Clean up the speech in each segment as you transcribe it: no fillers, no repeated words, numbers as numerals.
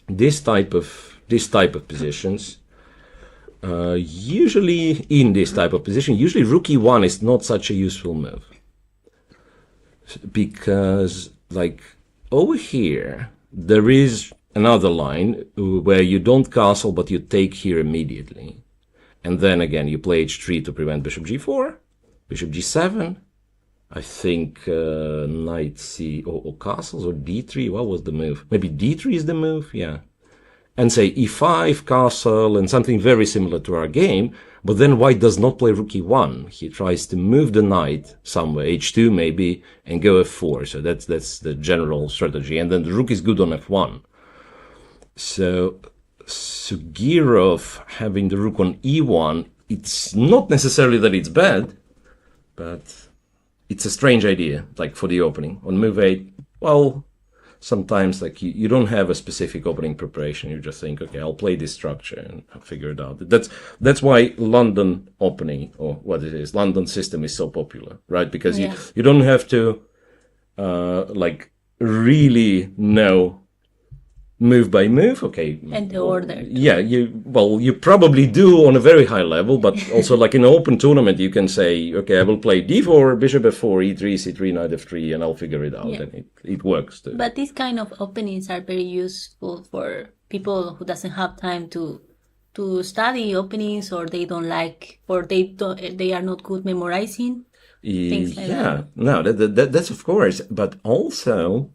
this type of positions, usually in this type of position, usually rook e1 is not such a useful move. Because, like, over here, there is another line where you don't castle, but you take here immediately. And then again, you play h3 to prevent bishop g4, bishop g7, I think knight c, or castles, or d3, what was the move? Maybe d3 is the move, yeah. And say e5, castle, and something very similar to our game, but then white does not play rook e1. He tries to move the knight somewhere, h2 maybe, and go f4. So that's the general strategy. And then the rook is good on f1. So Sugirov having the rook on e1, it's not necessarily that it's bad, but it's a strange idea, like for the opening. On move 8, well, sometimes like you don't have a specific opening preparation. You just think, okay, I'll play this structure and I'll figure it out. That's why London opening, or what it is, London system is so popular, right? Because you don't have to like really know move by move, okay. And the order. Yeah, you probably do on a very high level, but also like in an open tournament, you can say, okay, I will play d4, bishop f4, e3, c3, knight f3, and I'll figure it out, and it works too. But these kind of openings are very useful for people who doesn't have time to study openings, or they don't like, or they are not good memorizing things like that. No, that's of course, but also,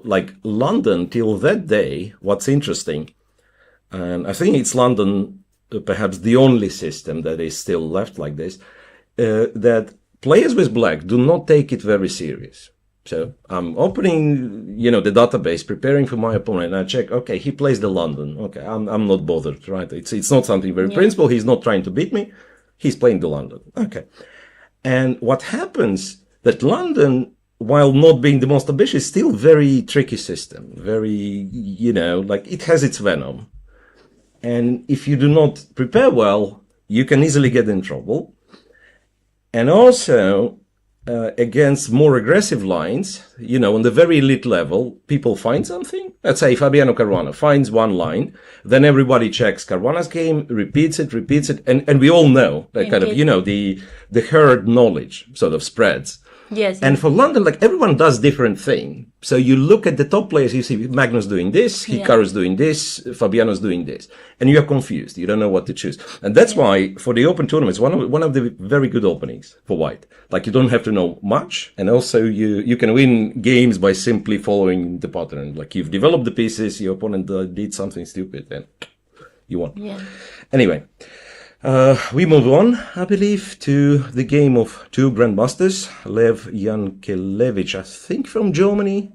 like London till that day, what's interesting, and I think it's London, perhaps the only system that is still left like this, that players with black do not take it very serious. So I'm opening, the database, preparing for my opponent, and I check, okay, he plays the London. Okay, I'm not bothered, right? It's not something very principled. He's not trying to beat me. He's playing the London. Okay. And what happens that London, while not being the most ambitious, still very tricky system. Very, like it has its venom. And if you do not prepare well, you can easily get in trouble. And also, against more aggressive lines, on the very elite level, people find something. Let's say Fabiano Caruana finds one line, then everybody checks Caruana's game, repeats it, and we all know that kind of, the herd knowledge sort of spreads. Yes. And for London, like everyone does different thing. So you look at the top players, you see Magnus doing this, Hikaru's doing this, Fabiano's doing this, and you're confused. You don't know what to choose. And that's why for the open tournaments, one of the very good openings for white. Like you don't have to know much, and also you can win games by simply following the pattern. Like you've developed the pieces, your opponent did something stupid, and you won. Yeah. Anyway. We move on, I believe, to the game of two grandmasters, Lev Yankelevich, I think from Germany,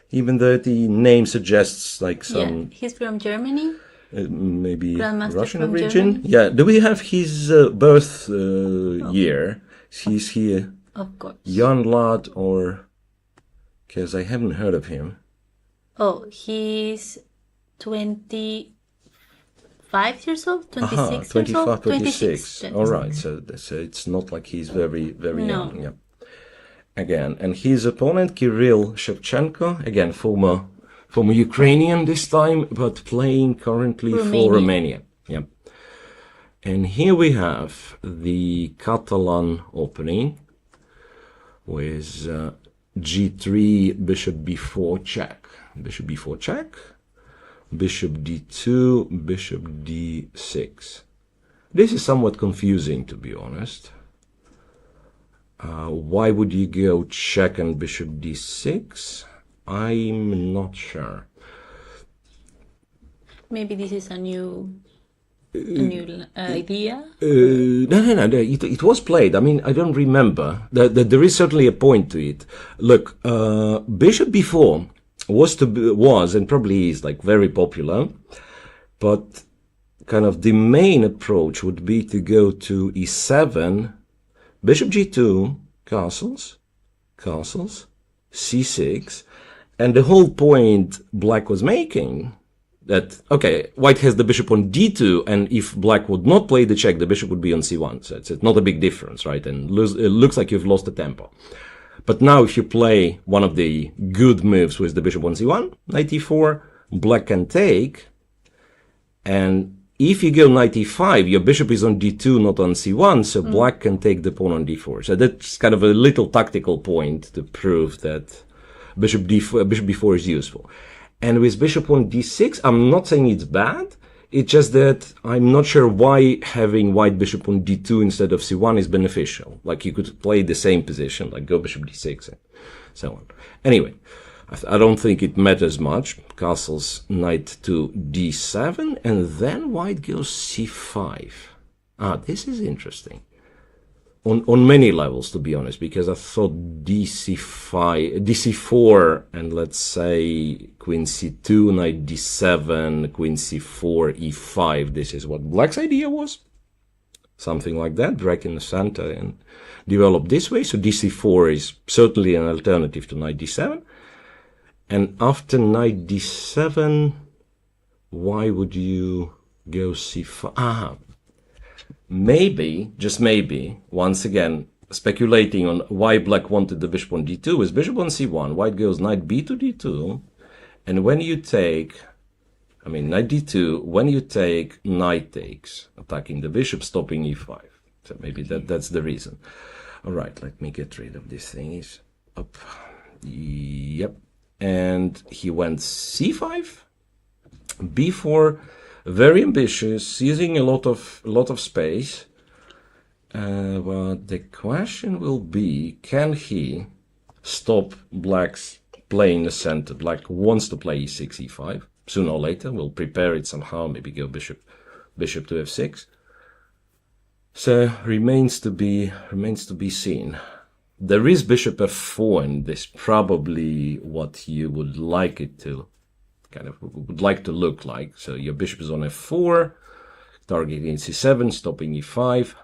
even though the name suggests like some... Yeah, he's from Germany. Maybe Grandmaster Russian from origin. Germany? Yeah, do we have his birth year? He's here. Of course. Jan Lad, or... Because I haven't heard of him. Oh, he's 25 years old, 26 years old? 26. All right, so it's not like he's very, very young. Yeah. Again, and his opponent, Kirill Shevchenko, again, former Ukrainian this time, but playing currently for Romania. Yeah. And here we have the Catalan opening with g3, bishop b4 check, bishop b4 check, bishop d2, bishop d6. This is somewhat confusing, to be honest. Why would you go check and bishop d6? I'm not sure. Maybe this is a new idea? No. It was played. I mean, I don't remember. There is certainly a point to it. Look, bishop b4 was and probably is like very popular, but kind of the main approach would be to go to e7, bishop g2, castles, c6, and the whole point black was making that, okay, white has the bishop on d2, and if black would not play the check, the bishop would be on c1, so it's not a big difference, right? And it looks like you've lost the tempo. But now if you play one of the good moves with the bishop on c1, knight e4, black can take, and if you go knight e5, your bishop is on d2, not on c1, so black can take the pawn on d4. So that's kind of a little tactical point to prove that bishop b4 is useful. And with bishop on d6, I'm not saying it's bad. It's just that I'm not sure why having white bishop on d2 instead of c1 is beneficial. Like, you could play the same position, like go bishop d6 and so on. Anyway, I don't think it matters much. Castles knight to d7, and then white goes c5. This is interesting. On many levels, to be honest, because I thought dc4, and let's say queen c2, knight d7, queen c4, e5. This is what black's idea was. Something like that, break in the center and develop this way. So dc4 is certainly an alternative to knight d7. And after knight d7, why would you go c5? Maybe, just maybe, once again, speculating on why black wanted the bishop on d2, with bishop on c1, white goes knight b to d2, and when you take, knight d2, when you take, knight takes, attacking the bishop, stopping e5. So maybe that's the reason. All right, let me get rid of this thing. Is up. Yep. And he went c5, b4, very ambitious, using a lot of space. Well, the question will be, can he stop black's playing the center? Black wants to play e6, e5. Sooner or later, we'll prepare it somehow. Maybe go bishop to f6. So remains to be seen. There is bishop f4, and this probably what you would like it to would like to look like. So your bishop is on f4, targeting c7, stopping e5.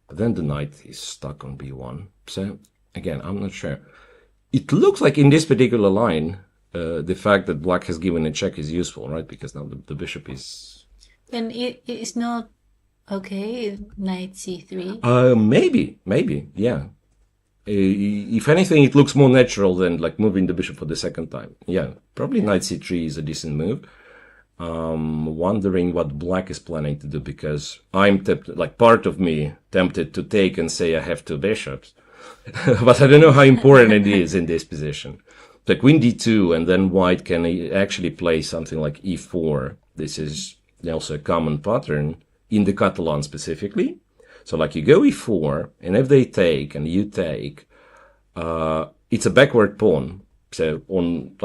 But then the knight is stuck on b1. So again, I'm not sure. It looks like in this particular line, the fact that black has given a check is useful, right? Because now the bishop is... Then it is not okay, knight c3? Maybe, yeah. If anything, it looks more natural than like moving the bishop for the second time. Yeah, probably knight c3 is a decent move. Wondering what black is planning to do, because I'm tempted, like part of me tempted to take and say I have two bishops. But I don't know how important it is in this position. The queen d2, and then white can actually play something like e4. This is also a common pattern in the Catalan specifically. So like you go e4, and if they take and you take, it's a backward pawn. So on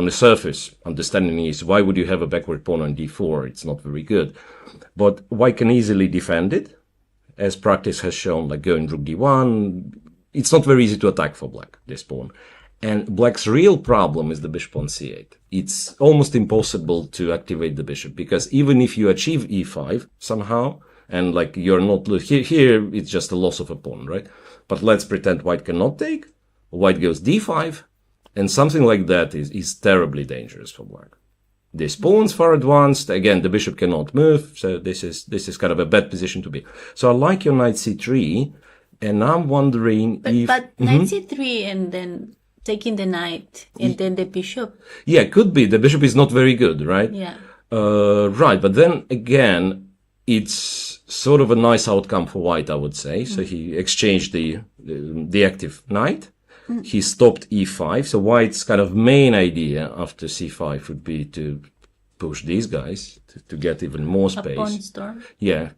the surface, understanding is, why would you have a backward pawn on d4? It's not very good. But white can easily defend it, as practice has shown, like going rook d1. It's not very easy to attack for black, this pawn. And black's real problem is the bishop on c8. It's almost impossible to activate the bishop, because even if you achieve e5 somehow, and like you're not here, it's just a loss of a pawn, right? But let's pretend white cannot take. White goes d5, and something like that is terribly dangerous for black. This pawn's far advanced. Again, the bishop cannot move, so this is kind of a bad position to be. So I like your knight c3, and I'm wondering But knight c3 and then taking the knight and then the bishop. Yeah, could be. The bishop is not very good, right? Yeah. Right, but then again, it's sort of a nice outcome for white, I would say. So he exchanged the active knight. He stopped e5. So white's kind of main idea after c5 would be to push these guys to get even more space. A pawn storm. Yeah,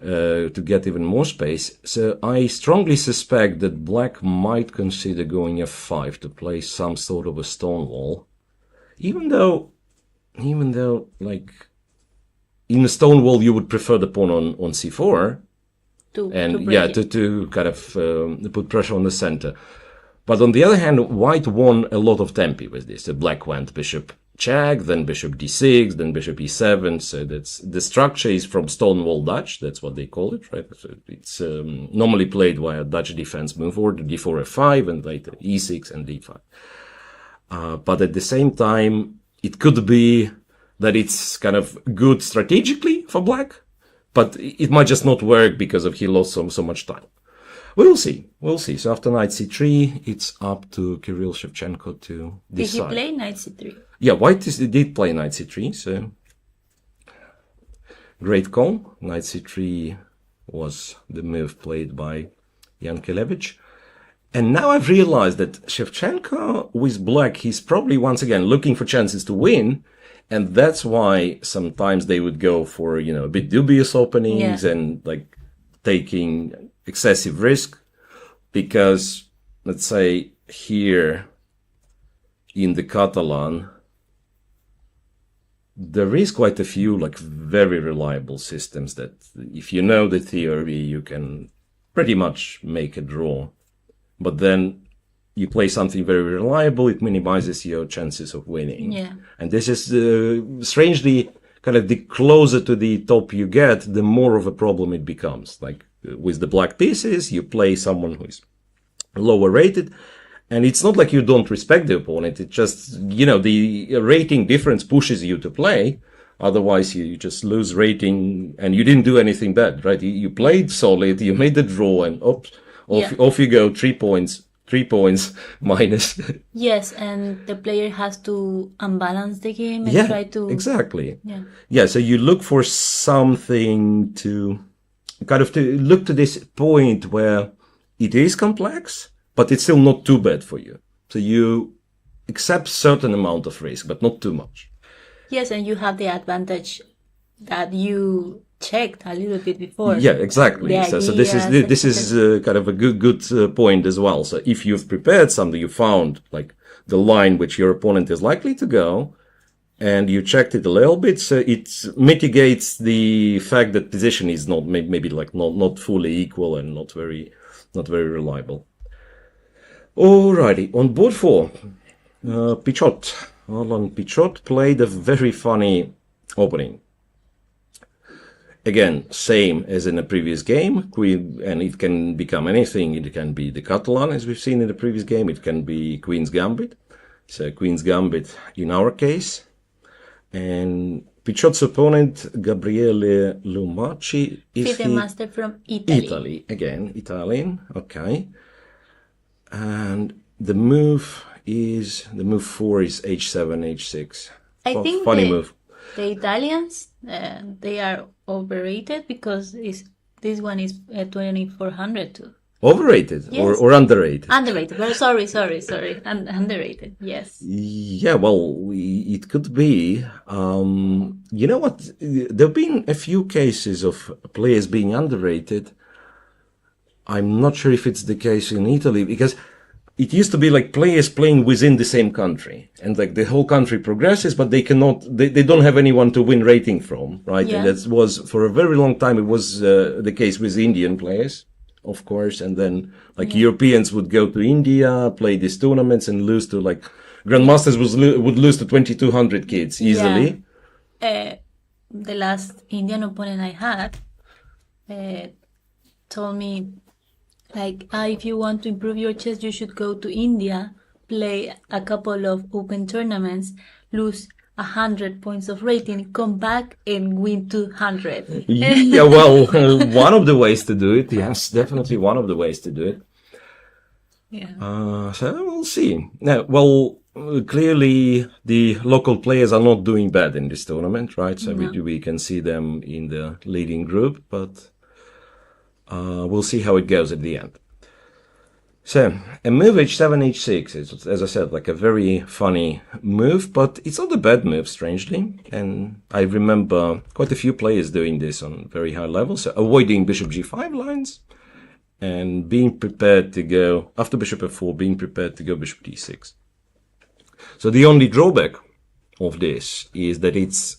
to get even more space. So I strongly suspect that black might consider going f5 to play some sort of a stone wall. Even though like in a stone wall you would prefer the pawn on c4. To kind of put pressure on the center. But on the other hand, white won a lot of tempi with this. So black went bishop check, then bishop d6, then bishop e7. So that's the structure is from Stonewall Dutch. That's what they call it, right? So it's normally played via Dutch defense move order, d4 f5, and later e6 and d5. But at the same time, it could be that it's kind of good strategically for black, but it might just not work because of he lost so much time. We'll see. We'll see. So after knight c3, it's up to Kirill Shevchenko to decide. Did he play knight c3? Yeah, white did play knight c3, so great call. Knight c3 was the move played by Yankelevich. And now I've realized that Shevchenko with black, he's probably once again looking for chances to win. And that's why sometimes they would go for, you know, a bit dubious openings and like taking excessive risk. Because let's say here in the Catalan, there is quite a few like very reliable systems that if you know the theory, you can pretty much make a draw. But then you play something very reliable, it minimizes your chances of winning. Yeah. And this is strangely kind of the closer to the top you get, the more of a problem it becomes. Like with the black pieces, you play someone who is lower rated. And it's not like you don't respect the opponent. It just, you know, the rating difference pushes you to play. Otherwise, you just lose rating and you didn't do anything bad, right? You played solid, you made the draw and off you go, 3 points. 3 points minus. Yes, and the player has to unbalance the game and try to... Exactly. Yeah, so you look for something to kind of to look to this point where it is complex, but it's still not too bad for you. So you accept certain amount of risk, but not too much. Yes, and you have the advantage that you checked a little bit before. Yeah, exactly. So this is kind of a good point as well. So if you've prepared something, you found like the line which your opponent is likely to go, and you checked it a little bit, so it mitigates the fact that position is not maybe like not fully equal and not very reliable. Alrighty, on board 4, Pichot. Alan Pichot played a very funny opening. Again, same as in the previous game, queen, and it can become anything. It can be the Catalan, as we've seen in the previous game. It can be Queen's Gambit. So Queen's Gambit in our case. And Pichot's opponent, Gabriele Lumacci, is Fide master from Italy. Italy, again, Italian, okay. And the move 4 is h7, h6. I think funny move. The Italians, they are overrated because this one is 2400 too. Overrated? Yes. Or underrated? Underrated. Well, sorry. Underrated, yes. Yeah, well, it could be. You know what? There have been a few cases of players being underrated. I'm not sure if it's the case in Italy, because it used to be like players playing within the same country, and like the whole country progresses, but they don't have anyone to win rating from, right? Yeah. And that was, for a very long time, it was the case with Indian players, of course, and then like Europeans would go to India, play these tournaments and lose to like, Grandmasters would lose to 2200 kids easily. Yeah. The last Indian opponent I had told me, like, if you want to improve your chess, you should go to India, play a couple of open tournaments, lose 100 points of rating, come back and win 200. Yeah, well, one of the ways to do it, yes, definitely one of the ways to do it. Yeah. So we'll see. Now, well, clearly the local players are not doing bad in this tournament, right? So we can see them in the leading group, but we'll see how it goes at the end. So, a move h7, h6 is, as I said, like a very funny move, but it's not a bad move, strangely. And I remember quite a few players doing this on very high levels, so avoiding bishop g5 lines and being prepared to go, after bishop f4, being prepared to go bishop d6. So the only drawback of this is that it's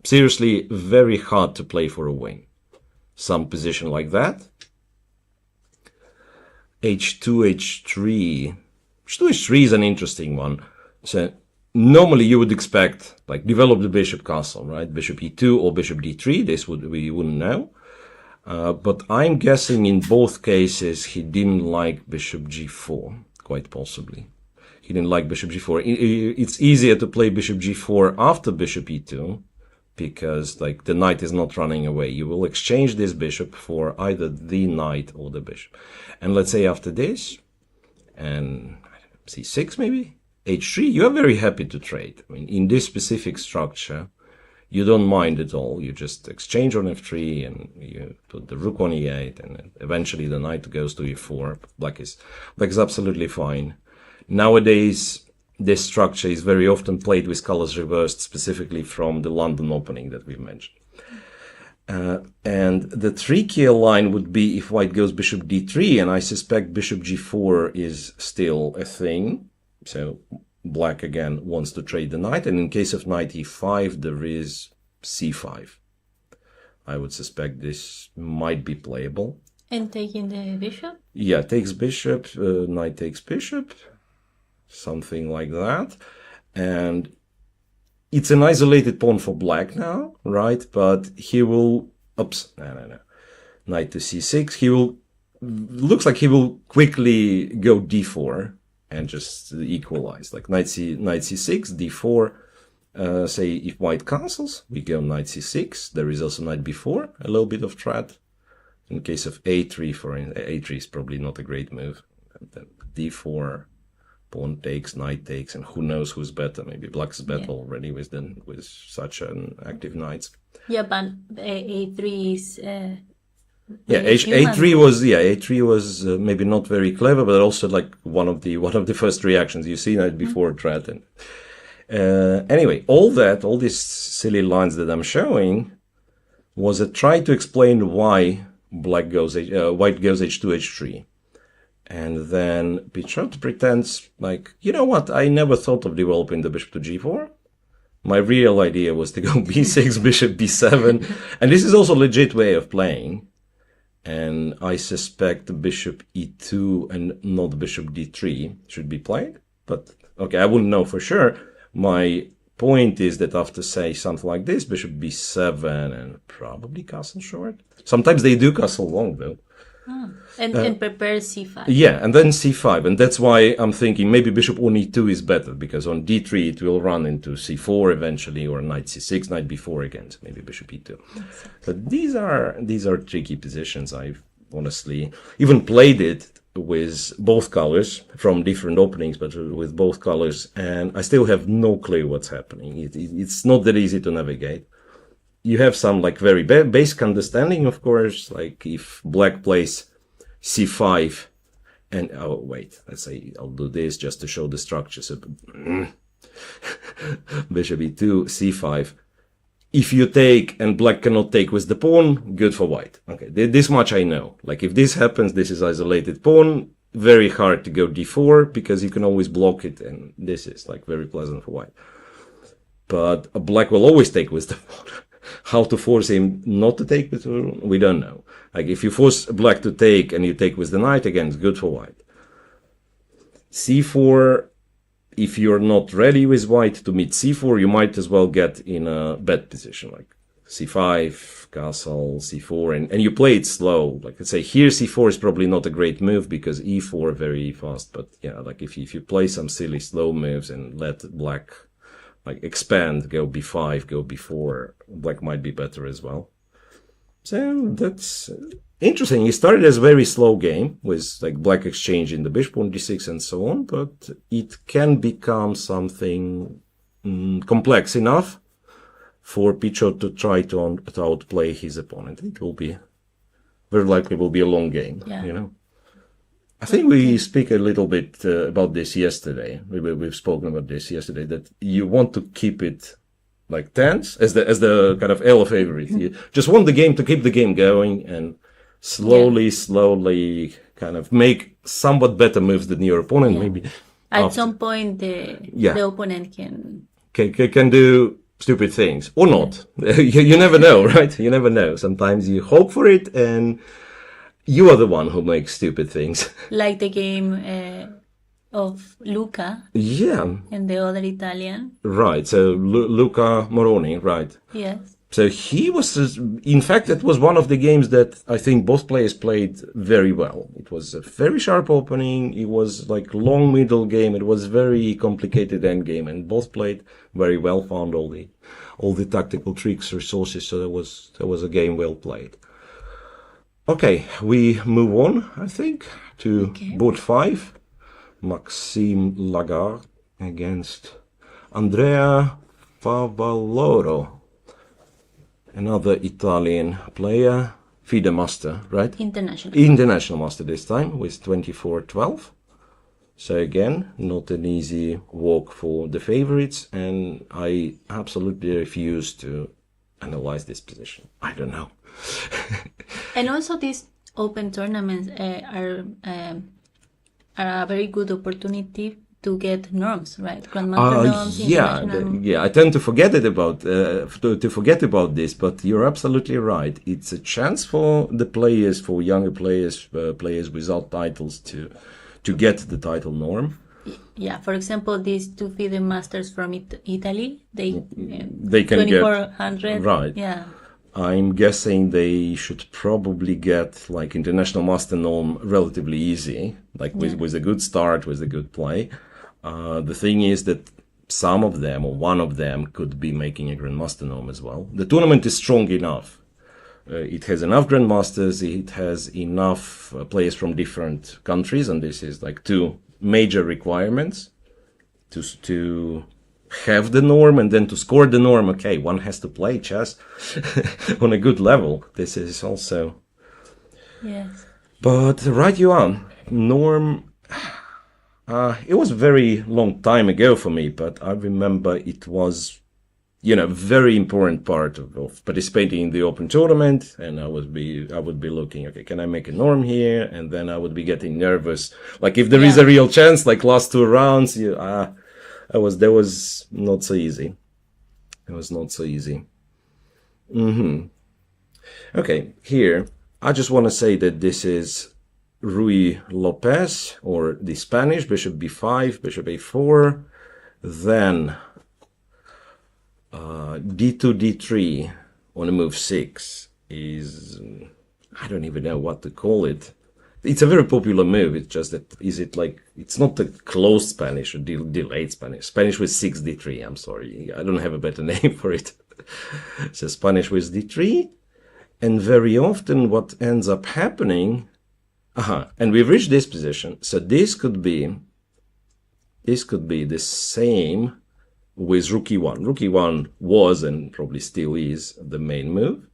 seriously very hard to play for a win. Some position like that. h2, h3. h2, h3 is an interesting one. So normally you would expect, like, develop the bishop castle, right? Bishop e2 or bishop d3. This we wouldn't know. But I'm guessing in both cases he didn't like bishop g4, quite possibly. He didn't like bishop g4. It's easier to play bishop g4 after bishop e2, because like the knight is not running away. You will exchange this bishop for either the knight or the bishop. And let's say after this, and c6 maybe, h3, you are very happy to trade. I mean, in this specific structure, you don't mind at all. You just exchange on f3 and you put the rook on e8, and eventually the knight goes to e4. Black is absolutely fine. Nowadays, this structure is very often played with colors reversed, specifically from the London opening that we've mentioned. And the trickier line would be if white goes bishop d3, and I suspect bishop g4 is still a thing. So black again wants to trade the knight, and in case of knight e5, there is c5. I would suspect this might be playable. And taking the bishop? Yeah, takes bishop, knight takes bishop, something like that. And it's an isolated pawn for black now, right? But he will, no. Knight to c6, looks like he will quickly go d4 and just equalize, like knight c6, d4. Say if white castles, we go knight c6. There is also knight b4, a little bit of threat. In case of a3, a3 is probably not a great move. And then d4, pawn takes, knight takes, and who knows who's better? Maybe black's better already with such an active knight. Yeah, but a3 is. A3 was maybe not very clever, but also like one of the first reactions you see knight before threat. And anyway, all these silly lines that I'm showing was a try to explain why white goes h2, h3. And then Pichot pretends like, you know what, I never thought of developing the bishop to g4. My real idea was to go b6, bishop b7. And this is also a legit way of playing. And I suspect bishop e2 and not bishop d3 should be played. But, okay, I wouldn't know for sure. My point is that after, say, something like this, bishop b7 and probably castle short. Sometimes they do castle long, though. And prepare c5. Yeah, and then c5. And that's why I'm thinking maybe bishop on e2 is better, because on d3 it will run into c4 eventually, or knight c6, knight b4 again, so maybe bishop e2. But these are tricky positions. I've honestly even played it with both colors from different openings, but with both colors, and I still have no clue what's happening. It's not that easy to navigate. You have some like very basic understanding, of course, like if black plays c5 and, oh wait, let's say I'll do this just to show the structure. So bishop e2, c5. If you take and black cannot take with the pawn, good for white. Okay, this much I know. Like if this happens, this is isolated pawn, very hard to go d4 because you can always block it, and this is like very pleasant for white. But black will always take with the pawn. How to force him not to take with the pawn, we don't know. Like if you force black to take and you take with the knight, again, it's good for white. c4, if you're not ready with white to meet c4, you might as well get in a bad position, like c5, castle, c4, and you play it slow. Like let's say here c4 is probably not a great move because e4 very fast, but yeah, like if you play some silly slow moves and let black like expand, go b5, go b4, black might be better as well. So that's interesting. It started as a very slow game with like black exchanging the bishop on d6 and so on, but it can become something complex enough for Pichot to try to outplay his opponent. It will be very likely will be a long game, you know. I think we speak a little bit about this yesterday. We've spoken about this yesterday, that you want to keep it like tense as the kind of Elo favorite. You just want the game to keep the game going and slowly kind of make somewhat better moves than your opponent. Maybe at some point the opponent can do stupid things or not. You never know, right? You never know. Sometimes you hope for it and you are the one who makes stupid things. Like the game of Luca. Yeah. And the other Italian. Right. So Luca Moroni, right. Yes. So he was, in fact, that was one of the games that I think both players played very well. It was a very sharp opening. It was like long middle game. It was very complicated end game, and both played very well. Found all the tactical tricks, resources. So that was a game well played. Okay, we move on, I think, to board 5. Maxime Lagarde against Andrea Favaloro. Another Italian player, FIDE master, right? International master this time with 24-12. So again, not an easy walk for the favorites, and I absolutely refuse to analyze this position. I don't know. And also these open tournaments are a very good opportunity to get norms, right? Grandmaster norms, yeah. I tend to forget about this, but you're absolutely right. It's a chance for the players, for younger players, players without titles, to get the title norm. Yeah, for example, these two FIDE masters from Italy, they can 2400, get right. Yeah. I'm guessing they should probably get like international master norm relatively easy, like with a good start, with a good play. The thing is that some of them, or one of them, could be making a grandmaster norm as well. The tournament is strong enough. It has enough grandmasters. It has enough players from different countries, and this is like two major requirements to have the norm, and then to score the norm. Okay, one has to play chess on a good level. This is also. Yes. But right you are. Norm. It was a very long time ago for me, but I remember it was, very important part of participating in the open tournament. And I would be looking, okay, can I make a norm here? And then I would be getting nervous. Like if there is a real chance, like last 2 rounds, that was not so easy. It was not so easy. Okay, here, I just want to say that this is Ruy Lopez, or the Spanish, bishop b5, bishop a4, then d2, d3 on a move 6 is, I don't even know what to call it. It's a very popular move. It's just that, it's not a closed Spanish or delayed Spanish. Spanish with 6 d3, I'm sorry. I don't have a better name for it. So Spanish with d3, and very often what ends up happening, and we've reached this position, so this could be the same with rook e1. Rook e1 was, and probably still is, the main move.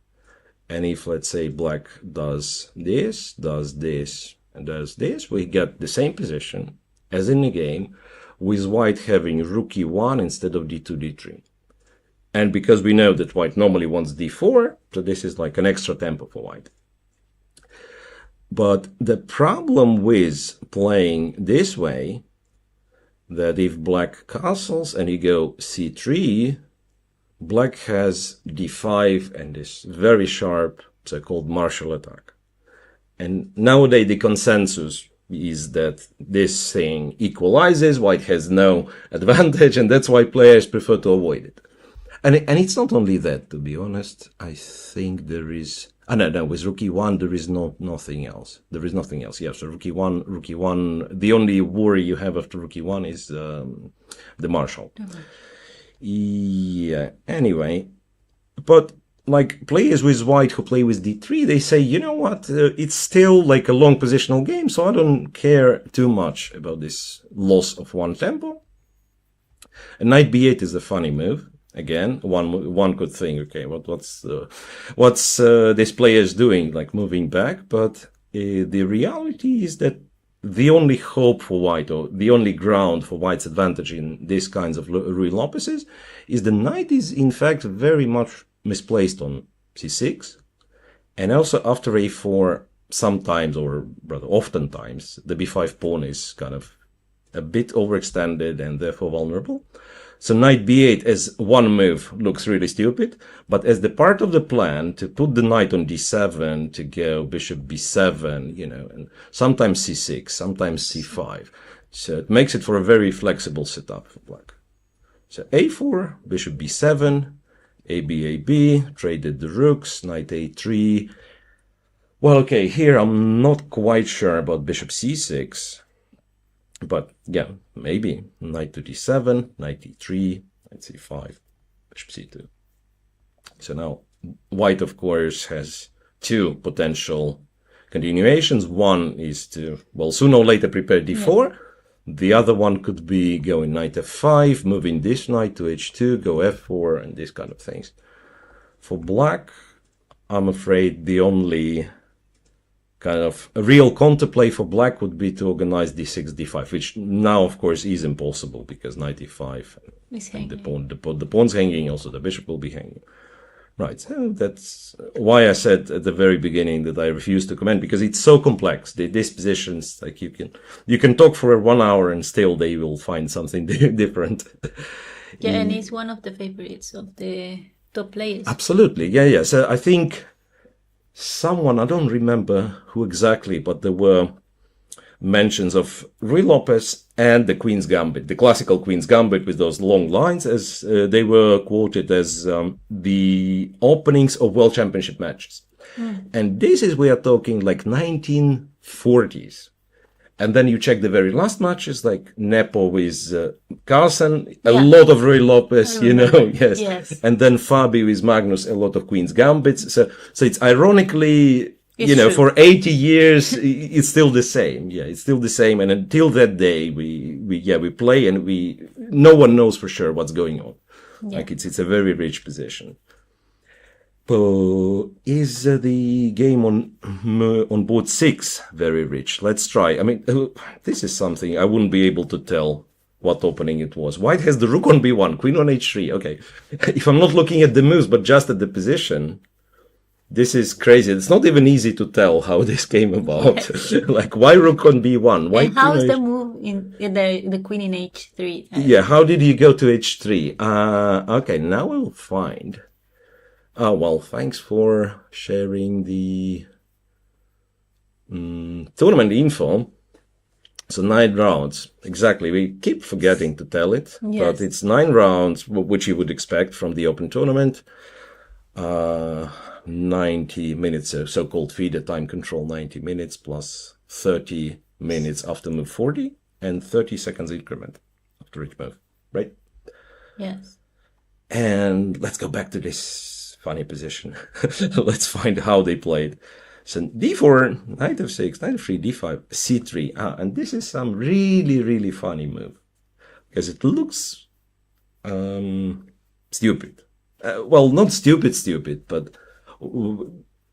And if, let's say, black does this, and does this, we get the same position as in the game, with white having rook e1 instead of d2, d3. And because we know that white normally wants d4, so this is like an extra tempo for white. But the problem with playing this way, that if black castles and you go c3, black has d5 and this very sharp so-called martial attack. And nowadays the consensus is that this thing equalizes, white has no advantage, and that's why players prefer to avoid it. And it's not only that, to be honest. I think there is... no, with rook e1 there is nothing else. There is nothing else. Yeah, so rook e1, the only worry you have after rook e1 is the marshal. Yeah, anyway. But like players with white who play with d3, they say, you know what, it's still like a long positional game, so I don't care too much about this loss of one tempo. And knight b8 is a funny move. Again, one could think, okay, what's this player's doing, like moving back? But the reality is that the only hope for white, or the only ground for white's advantage in these kinds of Ruy Lopez's, is the knight is in fact very much misplaced on c6, and also after a4, sometimes, or rather oftentimes, the b5 pawn is kind of a bit overextended and therefore vulnerable. So knight b8 as one move looks really stupid, but as the part of the plan to put the knight on d7, to go bishop b7, and sometimes c6, sometimes c5. So it makes it for a very flexible setup for black. So a4, bishop b7, AB, traded the rooks, knight A3. Well, okay, here I'm not quite sure about bishop C6. But yeah, maybe. Knight to D7, knight E3, knight C5, bishop C2. So now white, of course, has two potential continuations. One is to, well, sooner or later prepare D4. Yeah. The other one could be going knight F5, moving this knight to H2, go F4, and these kind of things. For black, I'm afraid the only kind of a real counterplay for black would be to organize D6, D5, which now, of course, is impossible because knight E5, and the pawn's hanging, also the bishop will be hanging. Right, so that's why I said at the very beginning that I refuse to comment, because it's so complex. The dispositions, like you can talk for 1 hour and still they will find something different. Yeah, and it's one of the favorites of the top players. Absolutely, yeah. So I think someone, I don't remember who exactly, but there were mentions of Ruy Lopez and the Queen's Gambit, the classical Queen's Gambit with those long lines, as they were quoted as the openings of World Championship matches. And this is, we are talking like 1940s. And then you check the very last matches, like Nepo with Carlsen, a lot of Ruy Lopez, yes. And then Fabi with Magnus, a lot of Queen's Gambits. So it's ironically, for 80 years, it's still the same. Yeah, it's still the same. And until that day, we play and no one knows for sure what's going on. Yeah. Like it's a very rich position. Is the game on board 6 very rich? Let's try. I mean, this is something I wouldn't be able to tell what opening it was. White has the rook on B1, queen on H3. Okay. If I'm not looking at the moves, but just at the position, this is crazy. It's not even easy to tell how this came about. Like, why rook on B1? Why? And how is the move in the queen in H3? Yeah, how did he go to H3? Okay, now we'll find. Oh, well, thanks for sharing the tournament info. So 9 rounds. Exactly. We keep forgetting to tell it. Yes. But it's 9 rounds, which you would expect from the open tournament. 90 minutes, so-called Fide time control, 90 minutes plus 30 minutes after move 40 and 30 seconds increment after each move, right? Yes. And let's go back to this funny position. Let's find how they played. So D4, knight F6, knight F3, D5, C3. And this is some really, really funny move because it looks stupid. Well, not stupid, but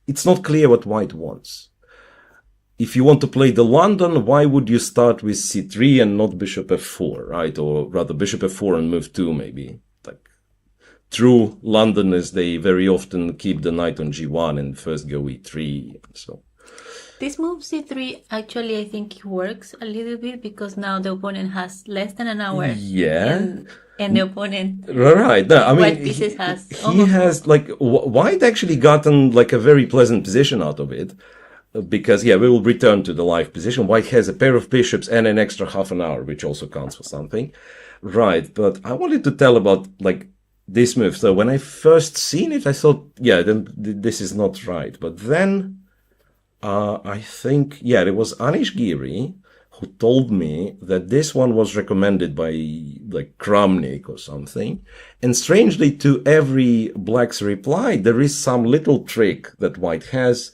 it's not clear what white wants. If you want to play the London, why would you start with C3 and not bishop F4, right? Or rather bishop F4 and move 2, maybe. Like true Londoners, they very often keep the knight on G1 and first go E3. So this move C3 actually, I think, works a little bit because now the opponent has less than an hour. Yeah. And the opponent, right? No, I mean, white pieces he has like white actually gotten like a very pleasant position out of it, because we will return to the live position. White has a pair of bishops and an extra half an hour, which also counts for something, right? But I wanted to tell about like this move. So when I first seen it, I thought, this is not right. But then I think, it was Anish Giri who told me that this one was recommended by like Kramnik or something. And strangely, to every black's reply, there is some little trick that white has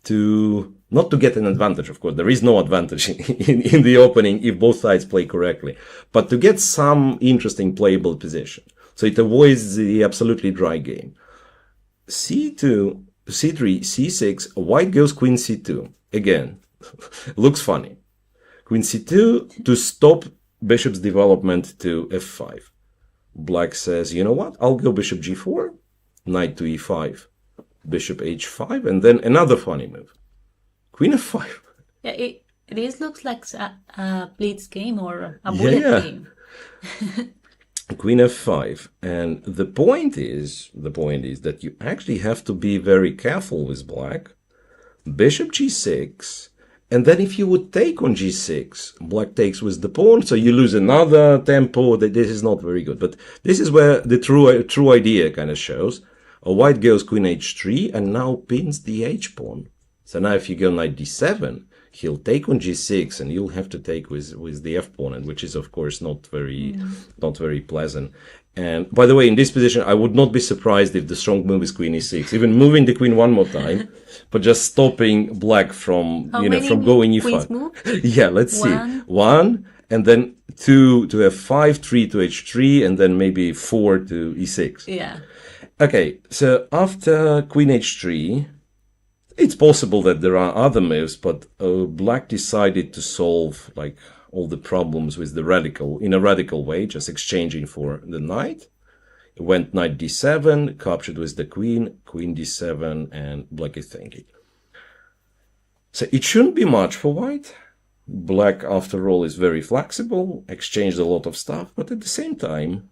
to, not to get an advantage, of course. There is no advantage in the opening if both sides play correctly, but to get some interesting playable position. So it avoids the absolutely dry game. C2, C3, C6, white goes queen C2. Again, looks funny. Queen C2 to stop bishop's development to F5. Black says, you know what? I'll go bishop G4, knight to E5, bishop H5, and then another funny move. Queen F5. Yeah, this looks like a blitz game or a bullet game. Queen F5. And the point is that you actually have to be very careful with black. Bishop G6. And then if you would take on g6, black takes with the pawn, so you lose another tempo. This is not very good. But this is where the true idea kind of shows. White goes queen h3 and now pins the h-pawn. So now if you go knight d7, he'll take on g6 and you'll have to take with the f-pawn, which is of course not very pleasant. And by the way, in this position, I would not be surprised if the strong move is queen e6, even moving the queen one more time, but just stopping black from from going e5. Yeah, let's see. One, and then 2 to f5, 3 to h3, and then maybe 4 to e6. Yeah. Okay, so after queen h3, it's possible that there are other moves, but black decided to solve like all the problems with in a radical way, just exchanging for the knight. It went knight d7, captured with the queen, queen d7, and black is thinking. So it shouldn't be much for white. Black, after all, is very flexible, exchanged a lot of stuff, but at the same time,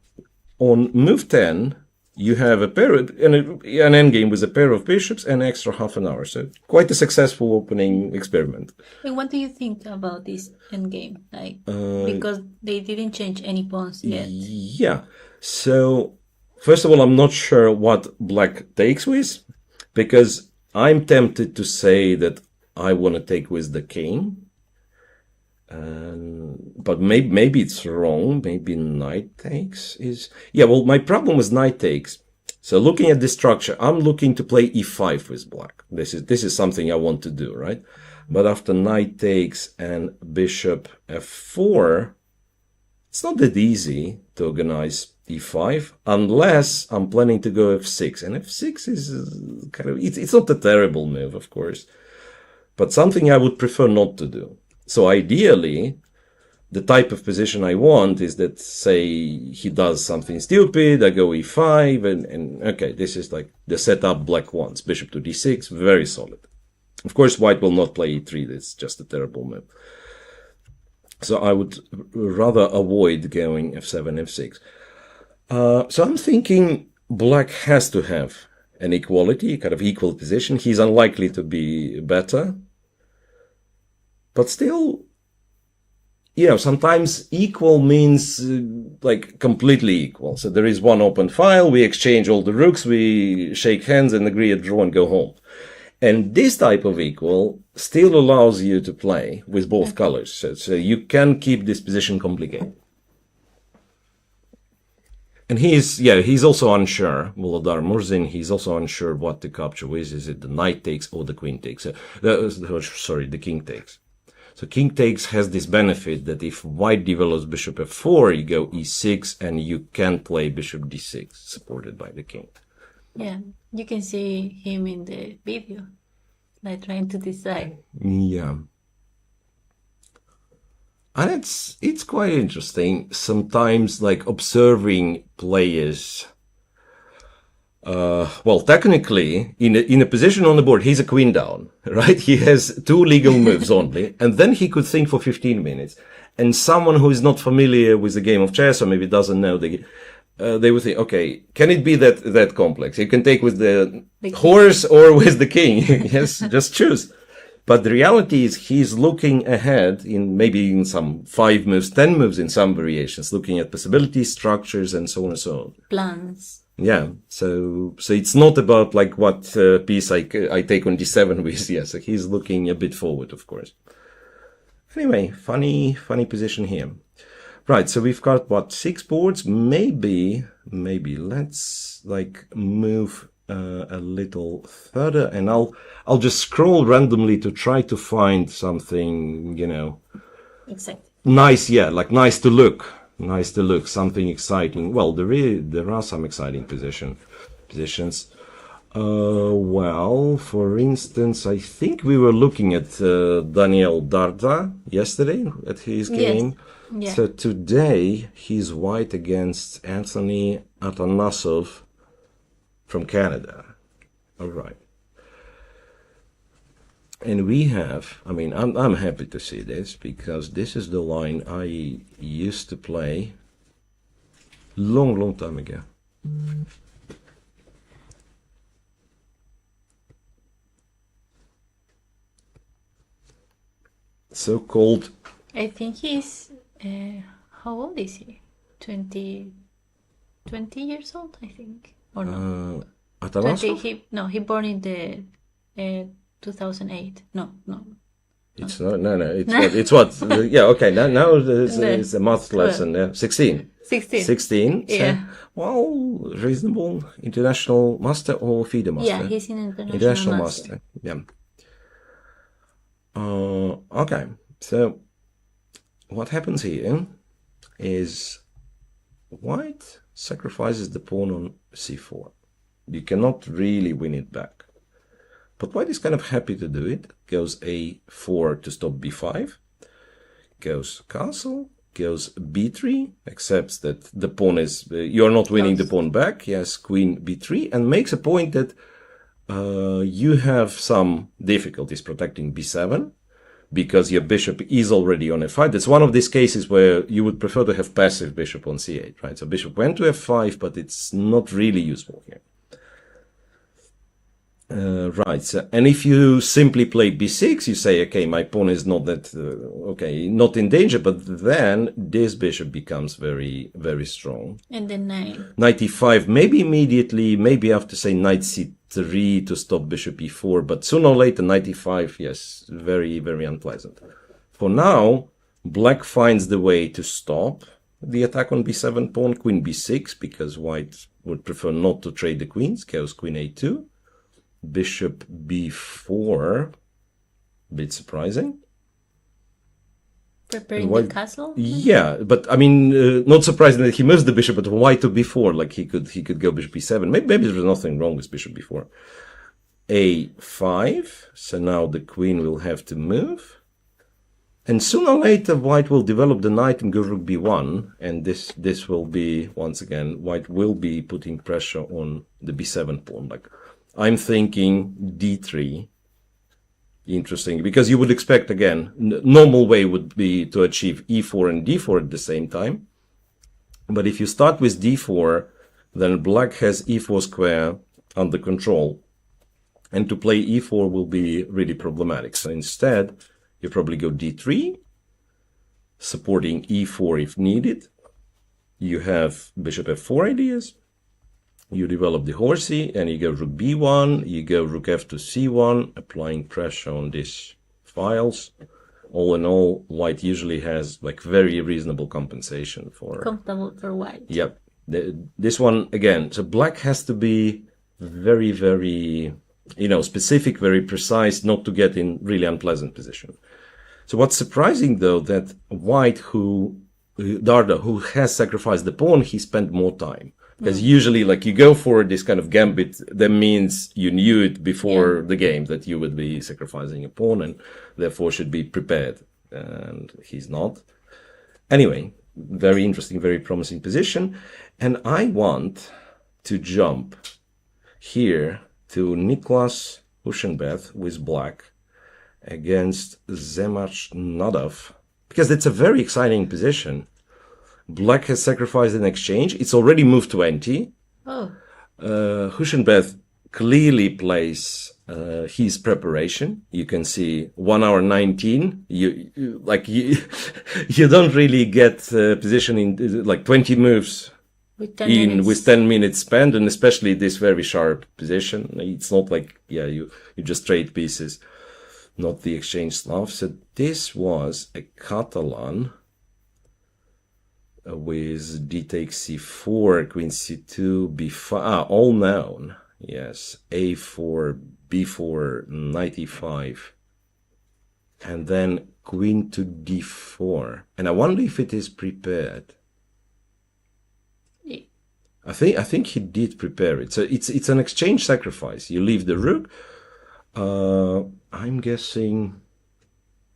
on move 10, you have an endgame with a pair of bishops and extra half an hour. So quite a successful opening experiment. And what do you think about this endgame? Because they didn't change any pawns yet. Yeah. So first of all, I'm not sure what black takes with, because I'm tempted to say that I want to take with the king. But maybe it's wrong. Maybe knight takes is... Yeah, well, my problem with knight takes. So looking at this structure, I'm looking to play e5 with black. This is something I want to do, right? But after knight takes and bishop f4, it's not that easy to organize e5 unless I'm planning to go f6. And f6 is kind of... It's not a terrible move, of course, but something I would prefer not to do. So ideally, the type of position I want is that, say, he does something stupid, I go e5, and okay, this is like the setup black wants. Bishop to d6, very solid. Of course, white will not play e3, that's just a terrible move. So I would rather avoid going f7, f6. So I'm thinking black has to have an equality, kind of equal position. He's unlikely to be better. But still, sometimes equal means like completely equal. So there is one open file, we exchange all the rooks, we shake hands and agree a draw and go home. And this type of equal still allows you to play with both colors. So you can keep this position complicated. And he's also unsure, Volodar Murzin, he's also unsure what to capture with. Is it the knight takes or the queen takes? The king takes. So king takes has this benefit that if white develops bishop f4, you go e6 and you can play bishop d6 supported by the king. Yeah, you can see him in the video, like trying to decide. Yeah. And it's quite interesting sometimes, like observing players. Well, technically, in a position on the board, he's a queen down, right? He has 2 legal moves only, and then he could think for 15 minutes. And someone who is not familiar with the game of chess, or maybe doesn't know the game, they would think, okay, can it be that complex? You can take with the horse or with the king. Yes, just choose. But the reality is he's looking ahead in some 5 moves, 10 moves in some variations, looking at possibilities, structures, and so on and so on. Plans. Yeah, so it's not about like what piece I take on d7 with. Yes, so he's looking a bit forward, of course. Anyway, funny position here. Right, so we've got 6 boards. Maybe let's like move a little further, and I'll just scroll randomly to try to find something, Exactly. Nice. Yeah, like nice to look. Something exciting. Well, there are some exciting positions. Well, for instance, I think we were looking at Daniel Darda yesterday at his game. Yes. Yeah. So today he's white against Anthony Atanasov from Canada. All right. And we have, I'm happy to see this, because this is the line I used to play long time ago. So-called. I think he's, how old is he? 20 years old, I think. Or no? 20, he born in the 2008. No. It's not, no, it's what, yeah, okay, now it's a math lesson, yeah, 16. 16, yeah. Well, reasonable international master or Fide master? Yeah, he's an international master. Yeah. Okay, so what happens here is white sacrifices the pawn on c4. You cannot really win it back. But white is kind of happy to do it. Goes a4 to stop b5. Goes castle. Goes b3. Accepts that the pawn is... you're not winning the pawn back. Yes, queen b3. And makes a point that you have some difficulties protecting b7. Because your bishop is already on f5. It's one of these cases where you would prefer to have passive bishop on c8, right? So bishop went to f5, but it's not really useful here. Right, so, and if you simply play b6, you say, okay, my pawn is not that, not in danger, but then this bishop becomes very, very strong. And then knight e5, maybe immediately, maybe after, say, knight c3 to stop bishop e4, but sooner or later, knight e5, yes, very, very unpleasant. For now, black finds the way to stop the attack on b7 pawn, queen b6, because white would prefer not to trade the queens, goes queen a2. Bishop b4, bit surprising. Preparing the castle? Yeah, but I mean, not surprising that he moves the bishop, but why to b4? Like he could go bishop b7. Maybe there's nothing wrong with bishop b4. a5, so now the queen will have to move. And sooner or later, white will develop the knight and go rook b1, and this will be, once again, white will be putting pressure on the b7 pawn. Like, I'm thinking d3. Interesting, because you would expect, again, normal way would be to achieve e4 and d4 at the same time. But if you start with d4, then black has e4 square under control. And to play e4 will be really problematic. So instead, you probably go d3, supporting e4 if needed. You have bishop f4 ideas. You develop the horsey, and you go rook b1, you go rook f to c1, applying pressure on these files. All in all, white usually has like very reasonable compensation for... Comfortable for white. Yep. This one, again, so black has to be very, very, specific, very precise, not to get in really unpleasant position. So what's surprising, though, that white, Darda, who has sacrificed the pawn, he spent more time. Because usually, like, you go for this kind of gambit, that means you knew it before the game that you would be sacrificing a pawn and therefore should be prepared. And he's not. Anyway, very interesting, very promising position. And I want to jump here to Niklesh Ushenbeth with black against Zemach Nadov, because it's a very exciting position. Black has sacrificed an exchange. It's already moved to ante. Ushenbeth clearly plays his preparation. You can see 1 hour 19. You don't really get position in like 20 moves with 10 minutes spent, and especially this very sharp position. It's not like you just trade pieces, not the exchange stuff. So this was a Catalon with d takes c4, queen c2, b5, all known. Yes, a4, b4, knight e5, and then queen to d4. And I wonder if it is prepared. I think he did prepare it. So it's an exchange sacrifice. You leave the rook. I'm guessing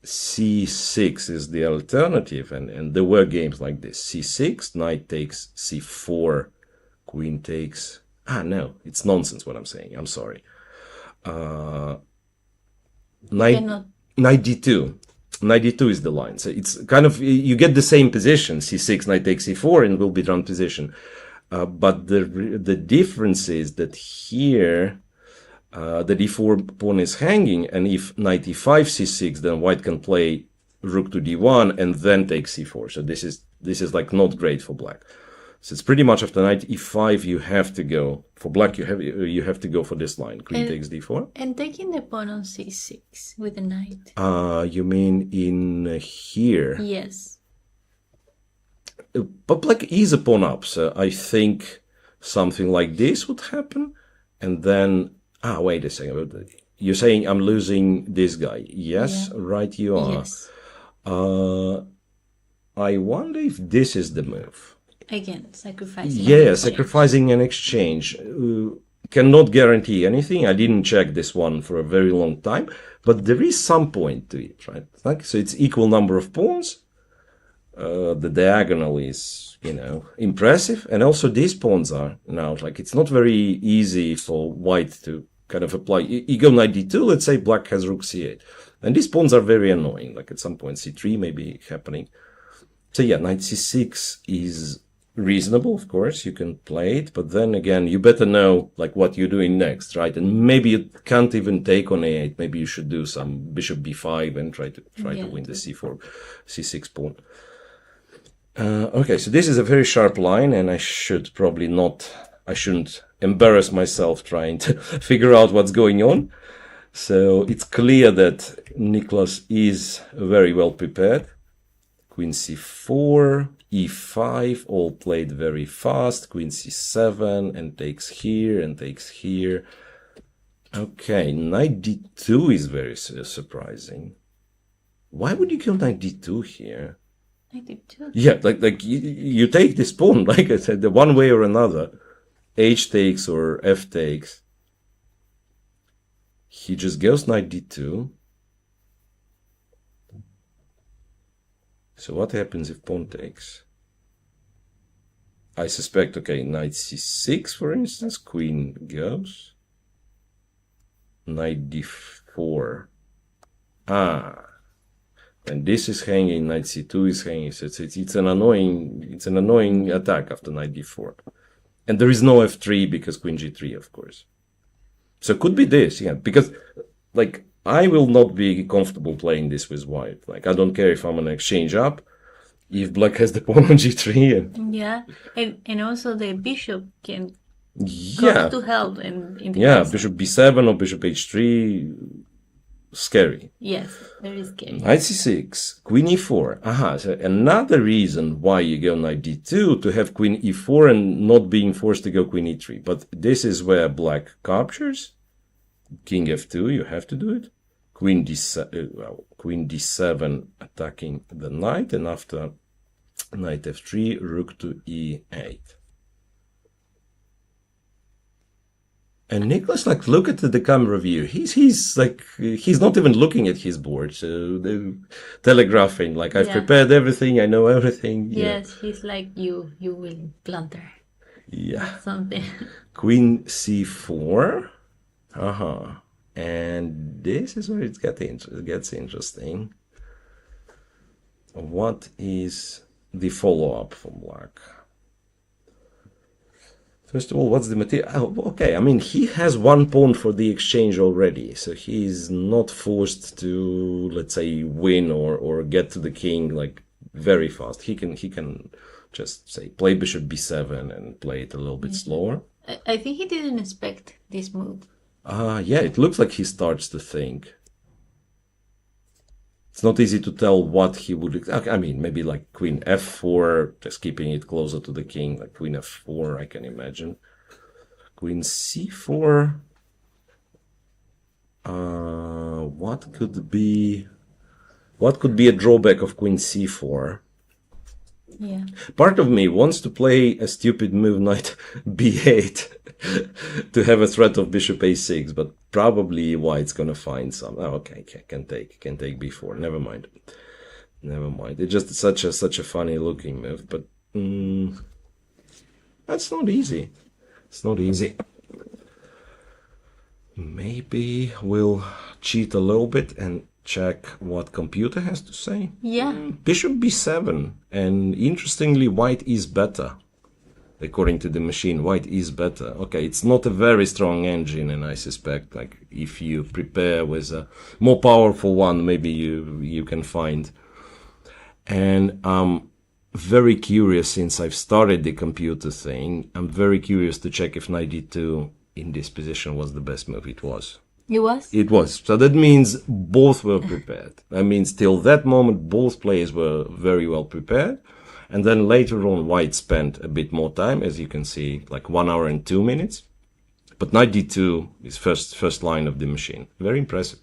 c6 is the alternative, and there were games like this. c6, knight takes c4, queen takes... no, it's nonsense what I'm saying. I'm sorry. Knight d2. Knight d2 is the line. So it's kind of, you get the same position, c6, knight takes c4, and will be drawn position. But the difference is that here the d4 pawn is hanging, and if knight e5 c6, then white can play rook to d1, and then take c4. So this is like not great for black. So it's pretty much after knight e5 you have to go for black. You have to go for this line. Queen takes d4. And taking the pawn on c6 with the knight. You mean in here? Yes. But black is a pawn up, so I think something like this would happen, and then wait a second. You're saying I'm losing this guy? Yes, yeah. Right. You are. Yes. I wonder if this is the move. Again, sacrificing. Yeah, sacrificing an exchange. Cannot guarantee anything. I didn't check this one for a very long time, but there is some point to it, right? Like, so it's equal number of pawns. The diagonal is, impressive, and also these pawns are now like it's not very easy for white to kind of apply. You go knight d2. Let's say black has rook c8, and these pawns are very annoying. Like at some point c3 may be happening. So yeah, knight c6 is reasonable, of course, you can play it, but then again, you better know like what you're doing next, right? And maybe you can't even take on a8. Maybe you should do some bishop b5 and try to win the c4, c6 pawn. Okay, so this is a very sharp line, and I shouldn't embarrass myself trying to figure out what's going on. So it's clear that Niklesh is very well prepared. Queen c4, e5, all played very fast. Queen c7, and takes here, and takes here. Okay, knight d2 is very surprising. Why would you kill knight d2 here? Knight d2? Yeah, like you take this pawn, like I said, the one way or another. H takes or f takes. He just goes knight d2. So what happens if pawn takes? I suspect, okay, knight c6, for instance, queen goes. Knight d4. And this is hanging, knight c2 is hanging, so it's an annoying attack after knight d4. And there is no f3 because queen g3, of course. So it could be this, yeah, because, like, I will not be comfortable playing this with white. Like, I don't care if I'm going to exchange up. If black has the pawn on g3. Yeah, and also the bishop can come to help. In the case. Bishop b7 or bishop h3, scary. Yes, very scary. Knight c6, queen e4. So another reason why you go knight d2 to have queen e4 and not being forced to go queen e3. But this is where black captures. King f2, you have to do it. Queen d7 attacking the knight, and after knight f3, rook to e8. And Niklesh, like, look at the camera view. He's not even looking at his board. So they're telegraphing, like, I've prepared everything, I know everything. Yes, he's like, you will blunder. Yeah. Something. Queen c4. And this is where it gets interesting. What is the follow-up for black? First of all, what's the material? Okay, I mean, he has one pawn for the exchange already, so he's not forced to, let's say, win or get to the king like very fast. He can just say play bishop b7 and play it a little bit slower. I think he didn't expect this move. Yeah, it looks like he starts to think. It's not easy to tell what he would... I mean, maybe like queen f4, just keeping it closer to the king, like queen f4, I can imagine. Queen c4. What could be a drawback of queen c4? Yeah. Part of me wants to play a stupid move, knight b8, to have a threat of bishop a6, but probably white's gonna find some. Okay, can take b4. Never mind. It's just such a funny looking move, but that's not easy. It's not easy. Maybe we'll cheat a little bit and check what computer has to say. Yeah. Bishop b7, and interestingly, white is better. According to the machine, white is better. Okay, it's not a very strong engine, and I suspect, like, if you prepare with a more powerful one, maybe you can find And I'm very curious, since I've started the computer thing, I'm very curious to check if knight d2 in this position was the best move. It was. It was? It was. So that means both were prepared. That means till that moment, both players were very well prepared. And then later on, white spent a bit more time, as you can see, like 1 hour and 2 minutes. But knight d2 is first line of the machine. Very impressive.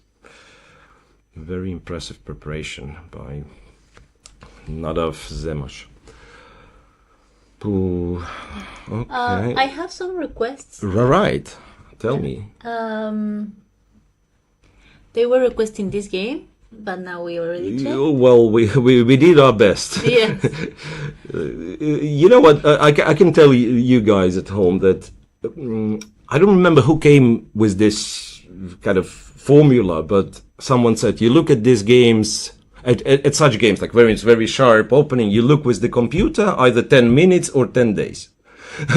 Very impressive preparation by Nadov Zemosh. Okay. I have some requests. Right. Tell me. They were requesting this game, but now we already checked. Well, we did our best. Yeah. You know what? I can tell you guys at home that I don't remember who came with this kind of formula, but someone said you look at these games, at such games like where it's very sharp opening, you look with the computer either 10 minutes or 10 days.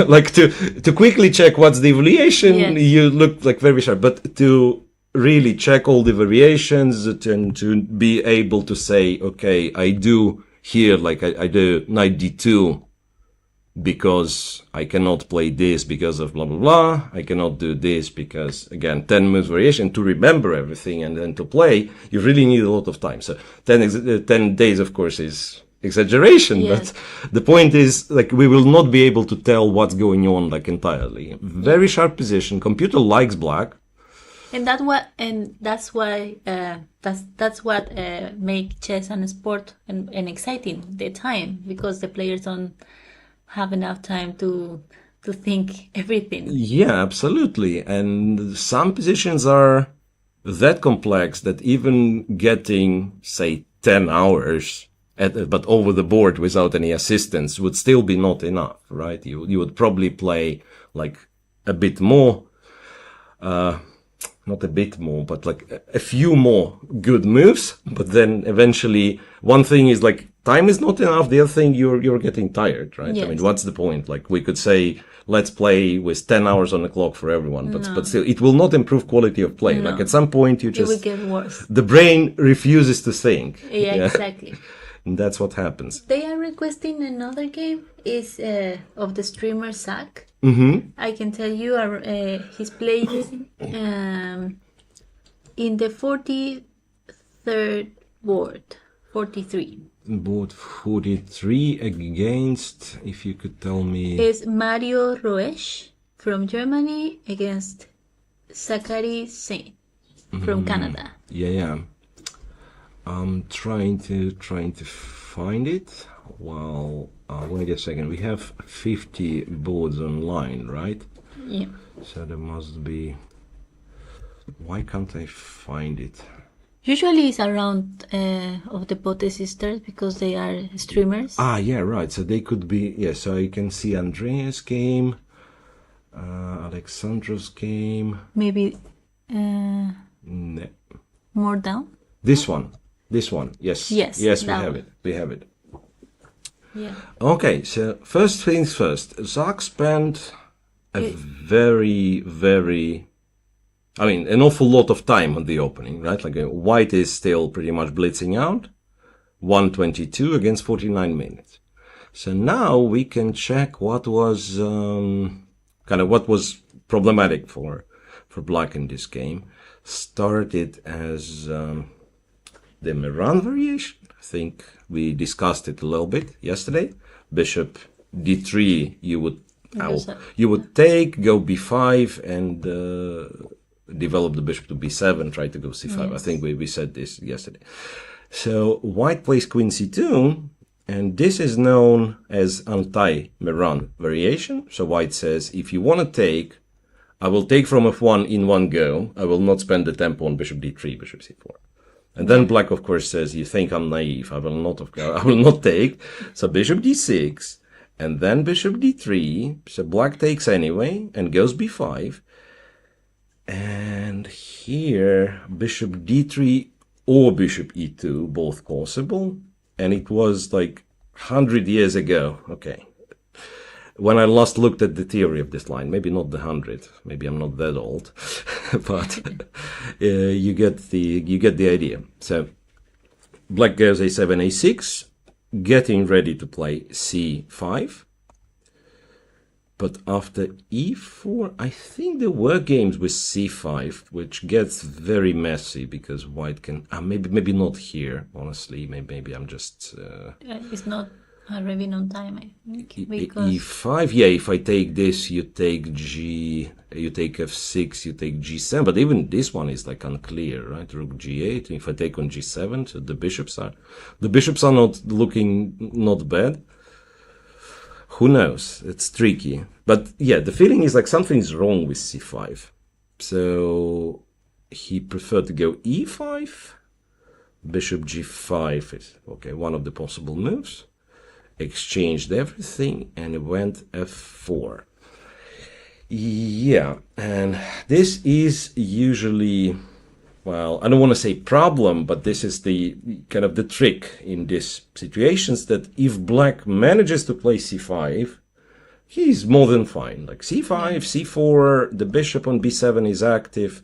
Like to quickly check what's the variation, Yeah. you look like very sharp, but to really check all the variations and to be able to say, okay, I do here, like I do knight d2 because I cannot play this because of blah, blah, blah. I cannot do this because, again, 10 moves variation. To remember everything and then to play, you really need a lot of time. So 10 days, of course, is exaggeration, Yes. but the point is, like, we will not be able to tell what's going on, like, entirely. Very sharp position. Computer likes black. And that's what make chess and sport and exciting, the time, because the players don't have enough time to think everything. Yeah, absolutely. And some positions are that complex that even getting, say, 10 hours but over the board without any assistance would still be not enough, right? You would probably play like a bit more, not a bit more, but like a few more good moves. But then eventually one thing is like time is not enough. The other thing, you're getting tired, right? Yes. I mean, what's the point? Like we could say, let's play with 10 hours on the clock for everyone, but still it will not improve quality of play. No. Like at some point you It will just, get worse. the brain refuses to think. Yeah, exactly. And that's what happens. They are requesting another game. Is of the streamer Zach. Mm-hmm. I can tell you, he's playing in the 43rd board, 43. Board 43 against, if you could tell me. Is Mario Roesch from Germany against Zachary Saint from Canada. Yeah. I'm trying to find it. Well, wait a second. We have 50 boards online, right? Yeah. So there must be. Why can't I find it? Usually it's around of the Pote sisters because they are streamers. Yeah, right. So they could be. Yeah, so you can see Andreas game, Alexandra's game. Maybe No. more down. This one. Yes. Yes, we that have one. it. We have it. Yeah. Okay, so first things first. Zach spent a very, an awful lot of time on the opening, right? Like white is still pretty much blitzing out. 122 against 49 minutes. So now we can check what was what was problematic for black in this game. Started as the Meran variation. I think we discussed it a little bit yesterday. Bishop d3, you would take, go b5, and develop the bishop to b7, try to go c5. Yes. I think we said this yesterday. So white plays queen c2, and this is known as Anti-Meran variation. So white says, if you want to take, I will take from f1 in one go. I will not spend the tempo on bishop d3, bishop c4. And then black, of course, says, you think I'm naive. I will not take. So bishop d6, and then bishop d3. So black takes anyway, and goes b5. And here, bishop d3 or bishop e2, both possible. And it was like 100 years ago. Okay. When I last looked at the theory of this line, maybe not the 100, maybe I'm not that old, but you get the idea. So black goes a7, a6, getting ready to play c5. But after e4, I think there were games with c5, which gets very messy because white can... maybe not here, honestly. Maybe I'm just... It's not arriving on time, I think. Because e5, yeah, if I take this, you take f6, you take g7. But even this one is like unclear, right? Rook g8. If I take on g7, so the bishops are not looking not bad. Who knows? It's tricky. But yeah, the feeling is like something's wrong with c5. So he preferred to go e5. Bishop g5 is, okay, one of the possible moves. Exchanged everything and went f4. Yeah, and this is usually... well, I don't want to say problem, but this is the kind of the trick in these situations, that if black manages to play c5, he's more than fine. Like c5, c4, the bishop on b7 is active,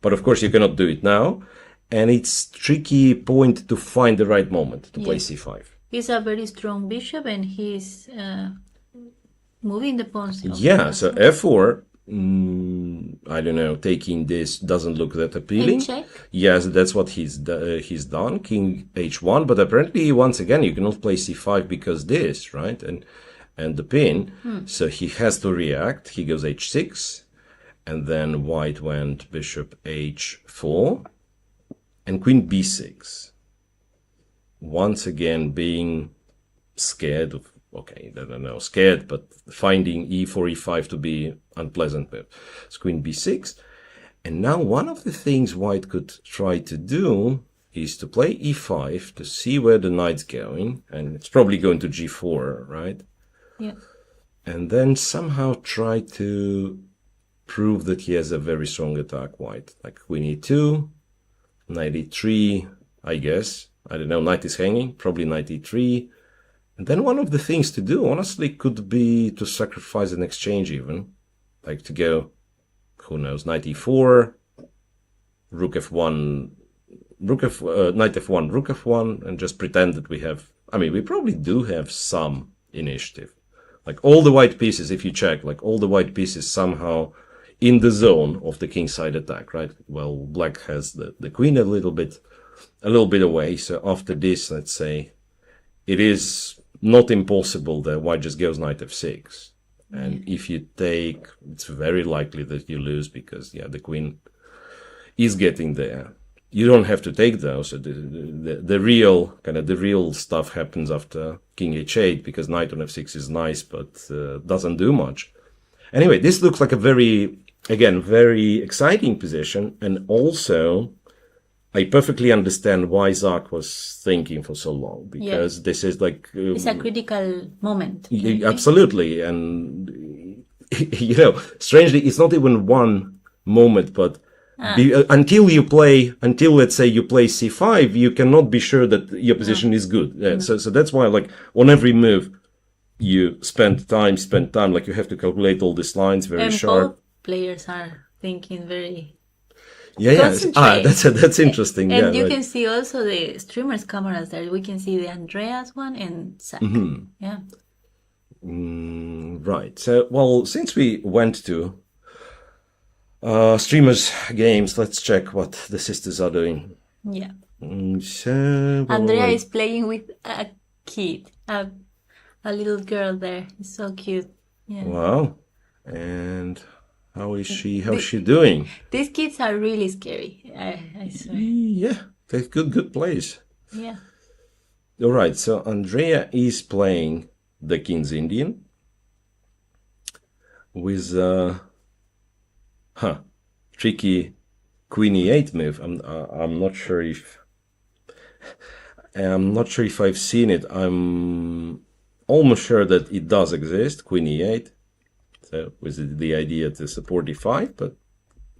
but of course you cannot do it now. And it's tricky point to find the right moment to play c5. He's a very strong bishop and he's moving the pawns. Yeah, so f4... I don't know, taking this doesn't look that appealing. Check? Yes, that's what he's done. King h1, but apparently once again you cannot play c5 because this, right? And the pin. So he has to react. He goes h6, and then white went bishop h4 and queen b6. Once again being scared of, okay, I don't know, scared, but finding e4, e5 to be unpleasant move. So queen b6. And now one of the things white could try to do is to play e5 to see where the knight's going. And it's probably going to g4, right? Yeah. And then somehow try to prove that he has a very strong attack, white. Like queen e2, knight e3, I guess. I don't know, knight is hanging, probably knight e3. And then one of the things to do, honestly, could be to sacrifice an exchange even. Like to go, who knows, knight e4, rook f1, knight f1, rook f1, and just pretend that we have, I mean, we probably do have some initiative. Like all the white pieces, if you check, like all the white pieces somehow in the zone of the kingside attack, right? Well, black has the queen a little bit away. So after this, let's say, it is not impossible that white just goes knight f6. And if you take, it's very likely that you lose because, yeah, the queen is getting there. You don't have to take those. So the real stuff happens after king h8 because knight on f6 is nice, but doesn't do much. Anyway, this looks like a very exciting position. And also, I perfectly understand why Zach was thinking for so long, because this is like... it's a critical moment. Absolutely. And, you know, strangely, it's not even one moment, but until let's say you play c5, you cannot be sure that your position is good. So that's why, like, on every move, you spend time, like you have to calculate all these lines very sharp. Both players are thinking very... Yeah. That's interesting. And you can see also the streamers' cameras there. We can see the Andreas one and Zach. Mm-hmm. Yeah. Right. So, well, since we went to streamers' games, let's check what the sisters are doing. Yeah. So, Andrea is playing with a kid, a little girl there. It's so cute. Yeah. Wow. And... How's she doing? These kids are really scary, I swear. Yeah, they're good plays. Yeah. All right, so Andrea is playing the King's Indian with tricky Queen E8 move. I'm not sure if I've seen it. I'm almost sure that it does exist, Queen E8. So with the idea to support e5, but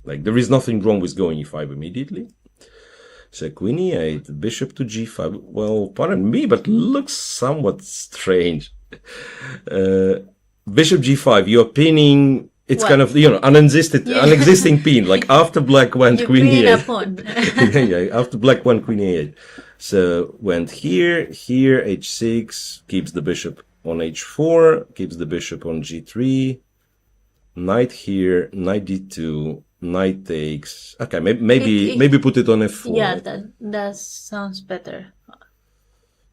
like there is nothing wrong with going e5 immediately. So Queen e8, bishop to g5. Well, pardon me, but looks somewhat strange. Bishop g5, you're pinning It's What? kind of, unexisting pin. Like after black went You queen create a e8. pawn. Yeah, after black went queen e8. So went here, h6, keeps the bishop on h4, keeps the bishop on g3, knight here, knight d2, knight takes. Okay, maybe put it on f4. Yeah, that sounds better.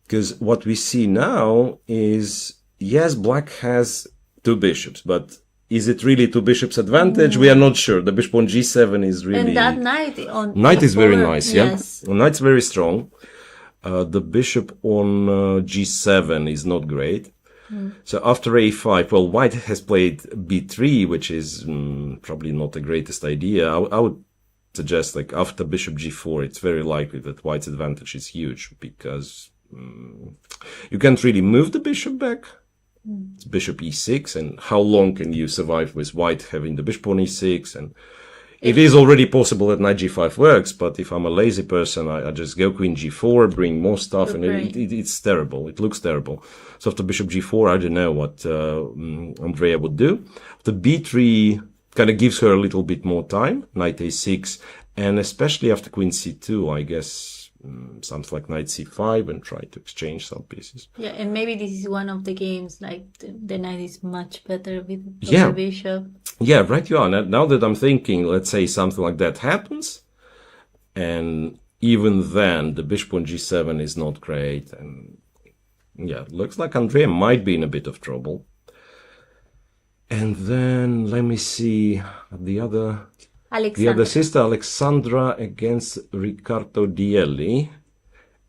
Because what we see now is, yes, black has two bishops, but is it really two bishops advantage? We are not sure. The bishop on g7 is really... And that knight on Knight is very nice, yeah? Yes. Knight's very strong. The bishop on g7 is not great. So after a5, well, white has played b3, which is probably not the greatest idea. I would suggest, like, after bishop g4, it's very likely that white's advantage is huge, because you can't really move the bishop back. It's bishop e6, and how long can you survive with white having the bishop on e6? And it is already possible that knight g5 works, but if I'm a lazy person, I just go queen g4, bring more stuff, and it's terrible. It looks terrible. So after bishop g4, I don't know what Andrea would do. After b3 kind of gives her a little bit more time, knight a6, and especially after queen c2, I guess something like knight c5 and try to exchange some pieces. Yeah, and maybe this is one of the games, like the knight is much better with the bishop. Yeah, right you are. Now that I'm thinking, let's say something like that happens, and even then the bishop on g7 is not great, and yeah, looks like Andrea might be in a bit of trouble. And then let me see the other sister, Alexandra, against Riccardo Dielli.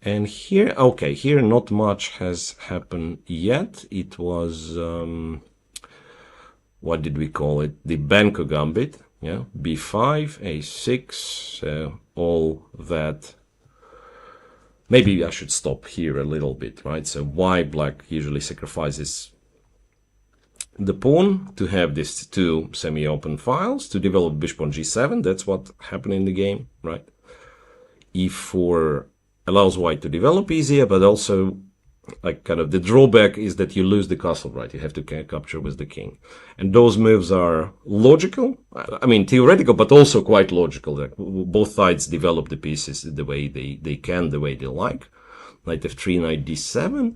And here, okay, here not much has happened yet. It was, what did we call it? The Banco Gambit, yeah, b5, a6, all that. Maybe I should stop here a little bit, right? So why black usually sacrifices the pawn to have these two semi-open files, to develop bishop on g7. That's what happened in the game, right? e4 allows white to develop easier, but also, like, kind of the drawback is that you lose the castle, right? You have to capture with the king. And those moves are logical. I mean, theoretical, but also quite logical. Like, both sides develop the pieces the way they can, the way they like. Knight f3, knight d7.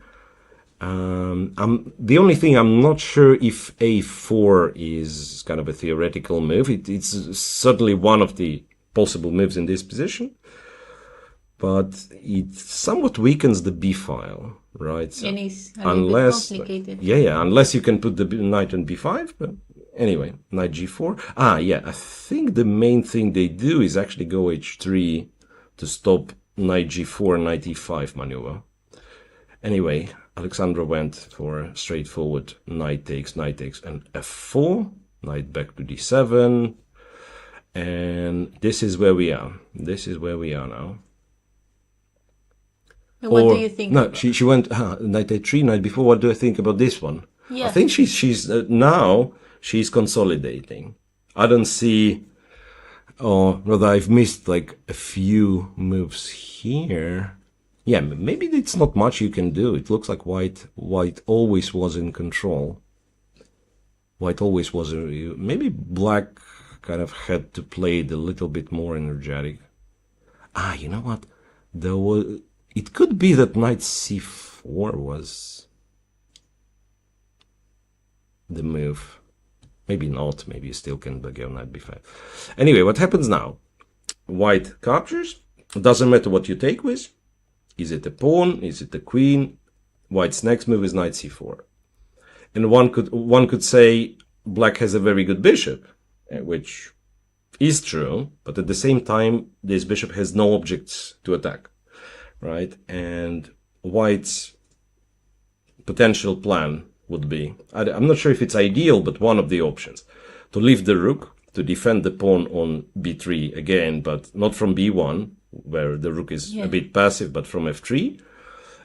The only thing I'm not sure if a4 is kind of a theoretical move. It's certainly one of the possible moves in this position, but it somewhat weakens the b file, right? So and it's a little bit complicated. Yeah, unless you can put the knight on b5. But anyway, knight g4. Yeah, I think the main thing they do is actually go h3 to stop knight g4, knight e5 maneuver. Anyway, Alexandra went for a straightforward knight takes, and f4, knight back to d7, and this is where we are. This is where we are now. And what do you think? No, she went knight a3, knight b4. What do I think about this one? Yeah. I think she's now she's consolidating. I don't see, or rather, I've missed like a few moves here. Yeah, maybe it's not much you can do. It looks like white always was in control. White always was. Maybe black kind of had to play it a little bit more energetic. You know what? It could be that knight c4 was the move. Maybe not. Maybe you still can go knight b5. Anyway, what happens now? White captures. It doesn't matter what you take with. Is it a pawn? Is it a queen? White's next move is knight c4. And one could say black has a very good bishop, which is true, but at the same time, this bishop has no objects to attack, right? And white's potential plan would be, I'm not sure if it's ideal, but one of the options, to leave the rook, to defend the pawn on b3 again, but not from b1, where the rook is a bit passive, but from f3.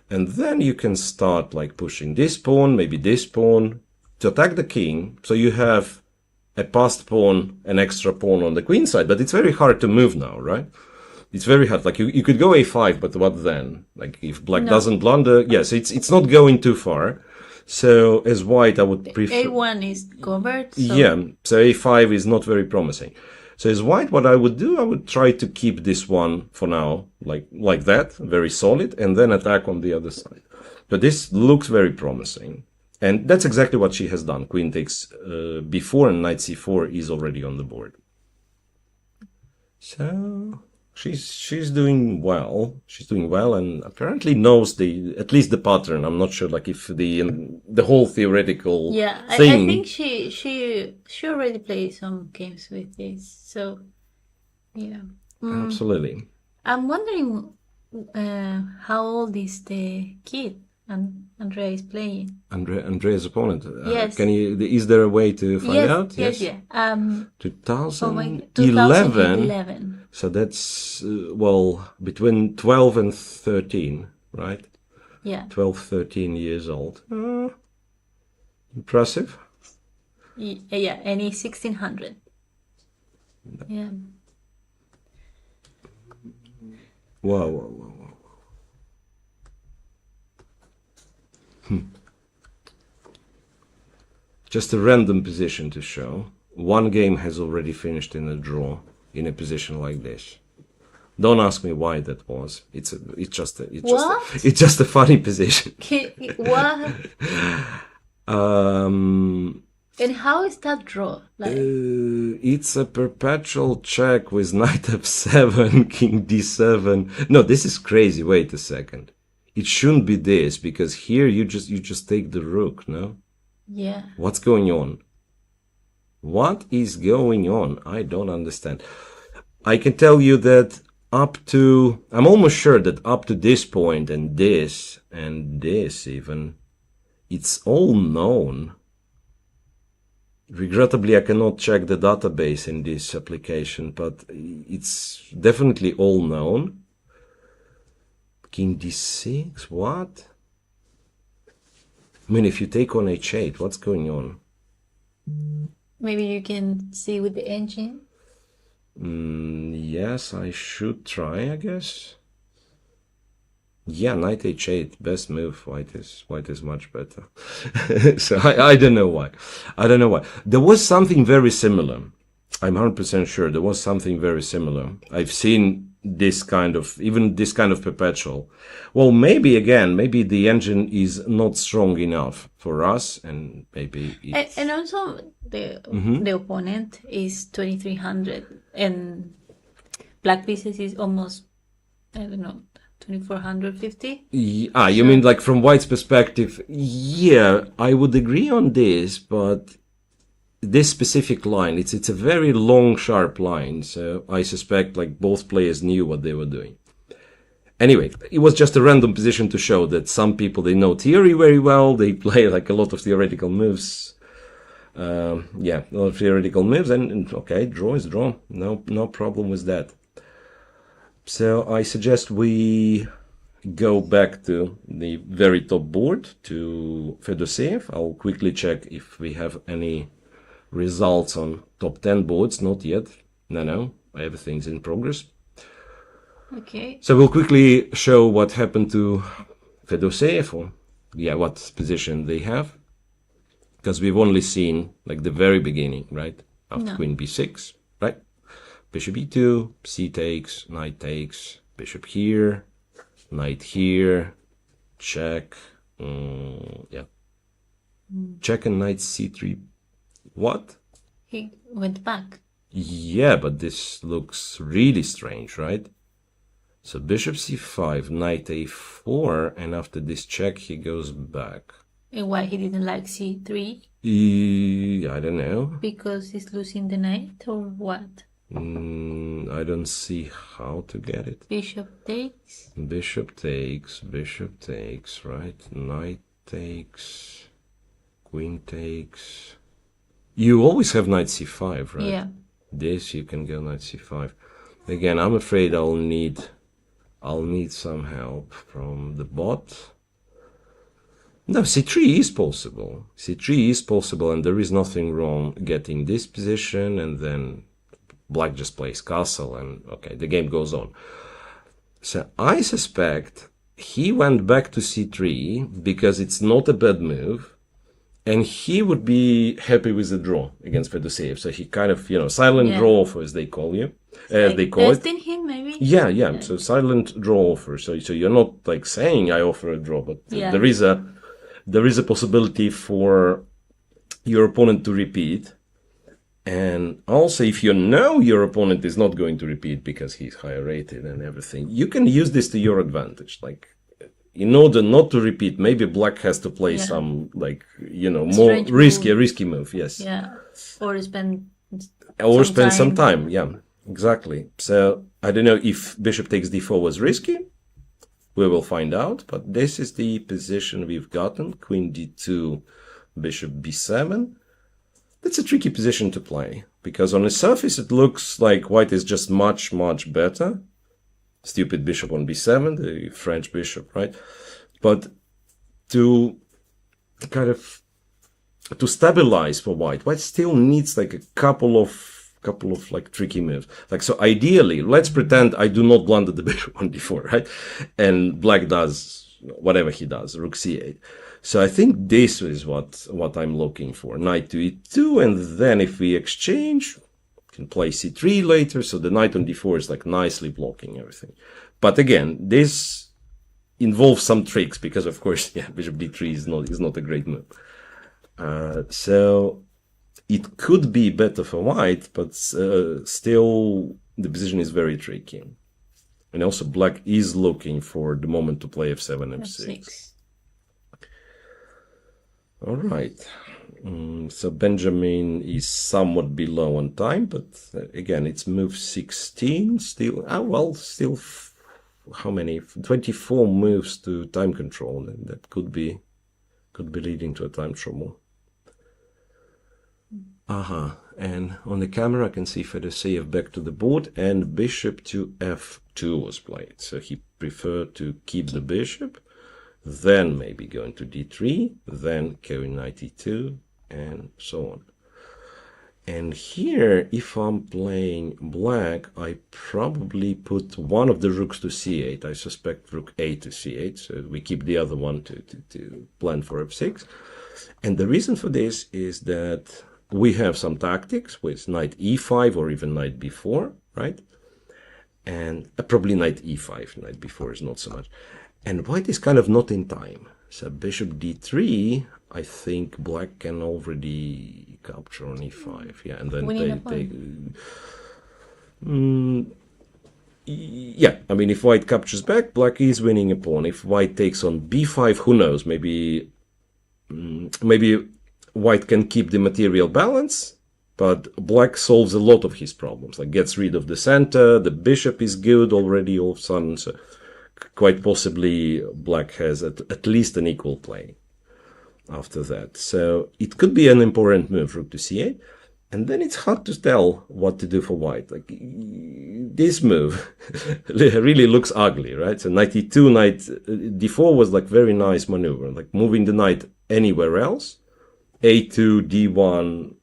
And then you can start like pushing this pawn, maybe this pawn, to attack the king. So you have a passed pawn, an extra pawn on the queen side, but it's very hard to move now, right? It's very hard. Like you could go a5, but what then? Like if black doesn't blunder, yes, it's not going too far. So as white, I would prefer... A1 is covered, so... Yeah, so a5 is not very promising. So as white, what I would do, I would try to keep this one for now, like that, very solid, and then attack on the other side. But this looks very promising. And that's exactly what she has done. Queen takes before, and knight c4 is already on the board. So she's doing well. She's doing well, and apparently knows at least the pattern. I'm not sure, like, if the whole theoretical thing. I think she already played some games with this. So yeah, absolutely. I'm wondering how old is the kid Andrea is playing? Andrea's opponent. Yes. Is there a way to find out? Yes. 2011. So that's, between 12 and 13, right? Yeah. 12, 13 years old. Impressive. Yeah, and he's 1600. Yeah. Wow. Just a random position to show. One game has already finished in a draw in a position like this. Don't ask me why that was. It's just a funny position. What? And how is that draw? It's a perpetual check with knight f7, king d7. No, this is crazy. Wait a second. It shouldn't be this, because here you just take the rook, no? Yeah. What's going on? What is going on? I don't understand. I can tell you that I'm almost sure that up to this point and this even, it's all known. Regrettably, I cannot check the database in this application, but it's definitely all known. King d6, what? I mean, if you take on h8, what's going on? Maybe you can see with the engine. Yes, I should try, I guess. Yeah, knight h8, best move. White is much better. So I don't know why. There was something very similar. I'm 100% sure there was something very similar. I've seen this kind of perpetual. Well, maybe the engine is not strong enough for us, and maybe it's... And also the opponent is 2300, and black pieces is almost, I don't know, 2450. You mean like from white's perspective? Yeah, I would agree on this, but this specific line, it's a very long, sharp line, so I suspect like both players knew what they were doing. Anyway, it was just a random position to show that some people, they know theory very well, they play like a lot of theoretical moves. A lot of theoretical moves, and okay, draw is draw. No problem with that. So I suggest we go back to the very top board, to Fedoseev. I'll quickly check if we have any results on top 10 boards. Not yet. No, everything's in progress. Okay. So we'll quickly show what happened to Fedoseev, or what position they have, because we've only seen like the very beginning, right? After Queen b6, right? Bishop e2, c takes, knight takes, bishop here, knight here, check, check and knight c3. What? He went back. Yeah, but this looks really strange, right? So bishop c5, knight a4, and after this check he goes back. And why he didn't like c3? I don't know. Because he's losing the knight, or what? I don't see how to get it. Bishop takes. Bishop takes, right? Knight takes, queen takes. You always have knight c5, right? Yeah. This you can go knight c5. Again, I'm afraid I'll need some help from the bot. No, c3 is possible. C3 is possible, and there is nothing wrong getting this position, and then black just plays castle, and okay, the game goes on. So I suspect he went back to c3 because it's not a bad move, and he would be happy with the draw against Fide c8. So he kind of, silent draw offer, as they call you, as they call testing it. him, maybe. Yeah. So silent draw offer. So you're not like saying I offer a draw, but there is a possibility for your opponent to repeat. And also, if you know your opponent is not going to repeat because he's higher rated and everything, you can use this to your advantage. Like, in order not to repeat, maybe black has to play some, like, more risky move. Yes. Yeah. Or spend some time. Yeah, exactly. So, I don't know if bishop takes d4 was risky. We will find out. But this is the position we've gotten. Queen d2, bishop b7. That's a tricky position to play, because on the surface it looks like white is just much, much better. Stupid bishop on b7, the French bishop, right? But to stabilize for white still needs like a couple of like tricky moves. Like, so ideally, let's pretend I do not blunder the bishop on d4, right? And black does whatever he does, rook c8. So I think this is what I'm looking for. Knight to e2, and then if we exchange, can play c3 later. So the knight on d4 is like nicely blocking everything. But again, this involves some tricks because, of course, bishop d3 is not a great move. So it could be better for white, but still the position is very tricky. And also black is looking for the moment to play f7, f6. All right. So Benjamin is somewhat below on time, but again, it's move 16 still. Still how many? 24 moves to time control, and that could be leading to a time trouble. And on the camera, I can see Fide c8 back to the board, and bishop to f2 was played. So he preferred to keep the bishop, then maybe going to d3, then carry knight e2, and so on. And here, if I'm playing black, I probably put one of the rooks to c8. I suspect rook a to c8, so we keep the other one to plan for f6. And the reason for this is that we have some tactics with knight e5 or even knight b4, right? And probably knight e5, knight b4 is not so much. And white is kind of not in time. So bishop d3, I think black can already capture on e5. Yeah, and then I mean, if white captures back, black is winning a pawn. If white takes on b5, who knows? Maybe white can keep the material balance, but black solves a lot of his problems. Like, gets rid of the center, the bishop is good already all of a sudden. So quite possibly black has at least an equal play after that. So it could be an important move, rook to c8. And then it's hard to tell what to do for white. Like, this move really looks ugly, right? So knight e2, knight d4 was like very nice maneuver. Like moving the knight anywhere else. a2, d1,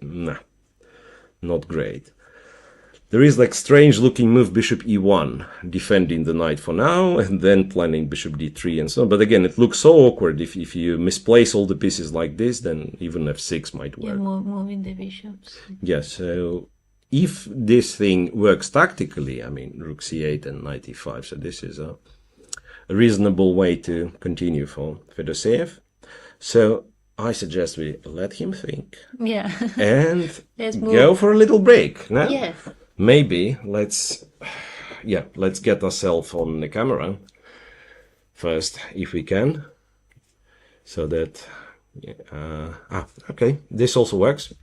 nah, not great. There is like strange looking move bishop e1, defending the knight for now, and then planning bishop d3 and so on. But again, it looks so awkward. If you misplace all the pieces like this, then even f6 might work. Yeah, moving the bishops. Yeah, so if this thing works tactically, I mean, rook c8 and knight e5, so this is a reasonable way to continue for Fide c8. So I suggest we let him think. Yeah. And go for a little break. No? Yes. Maybe let's get ourselves on the camera first, if we can. So that, okay, this also works.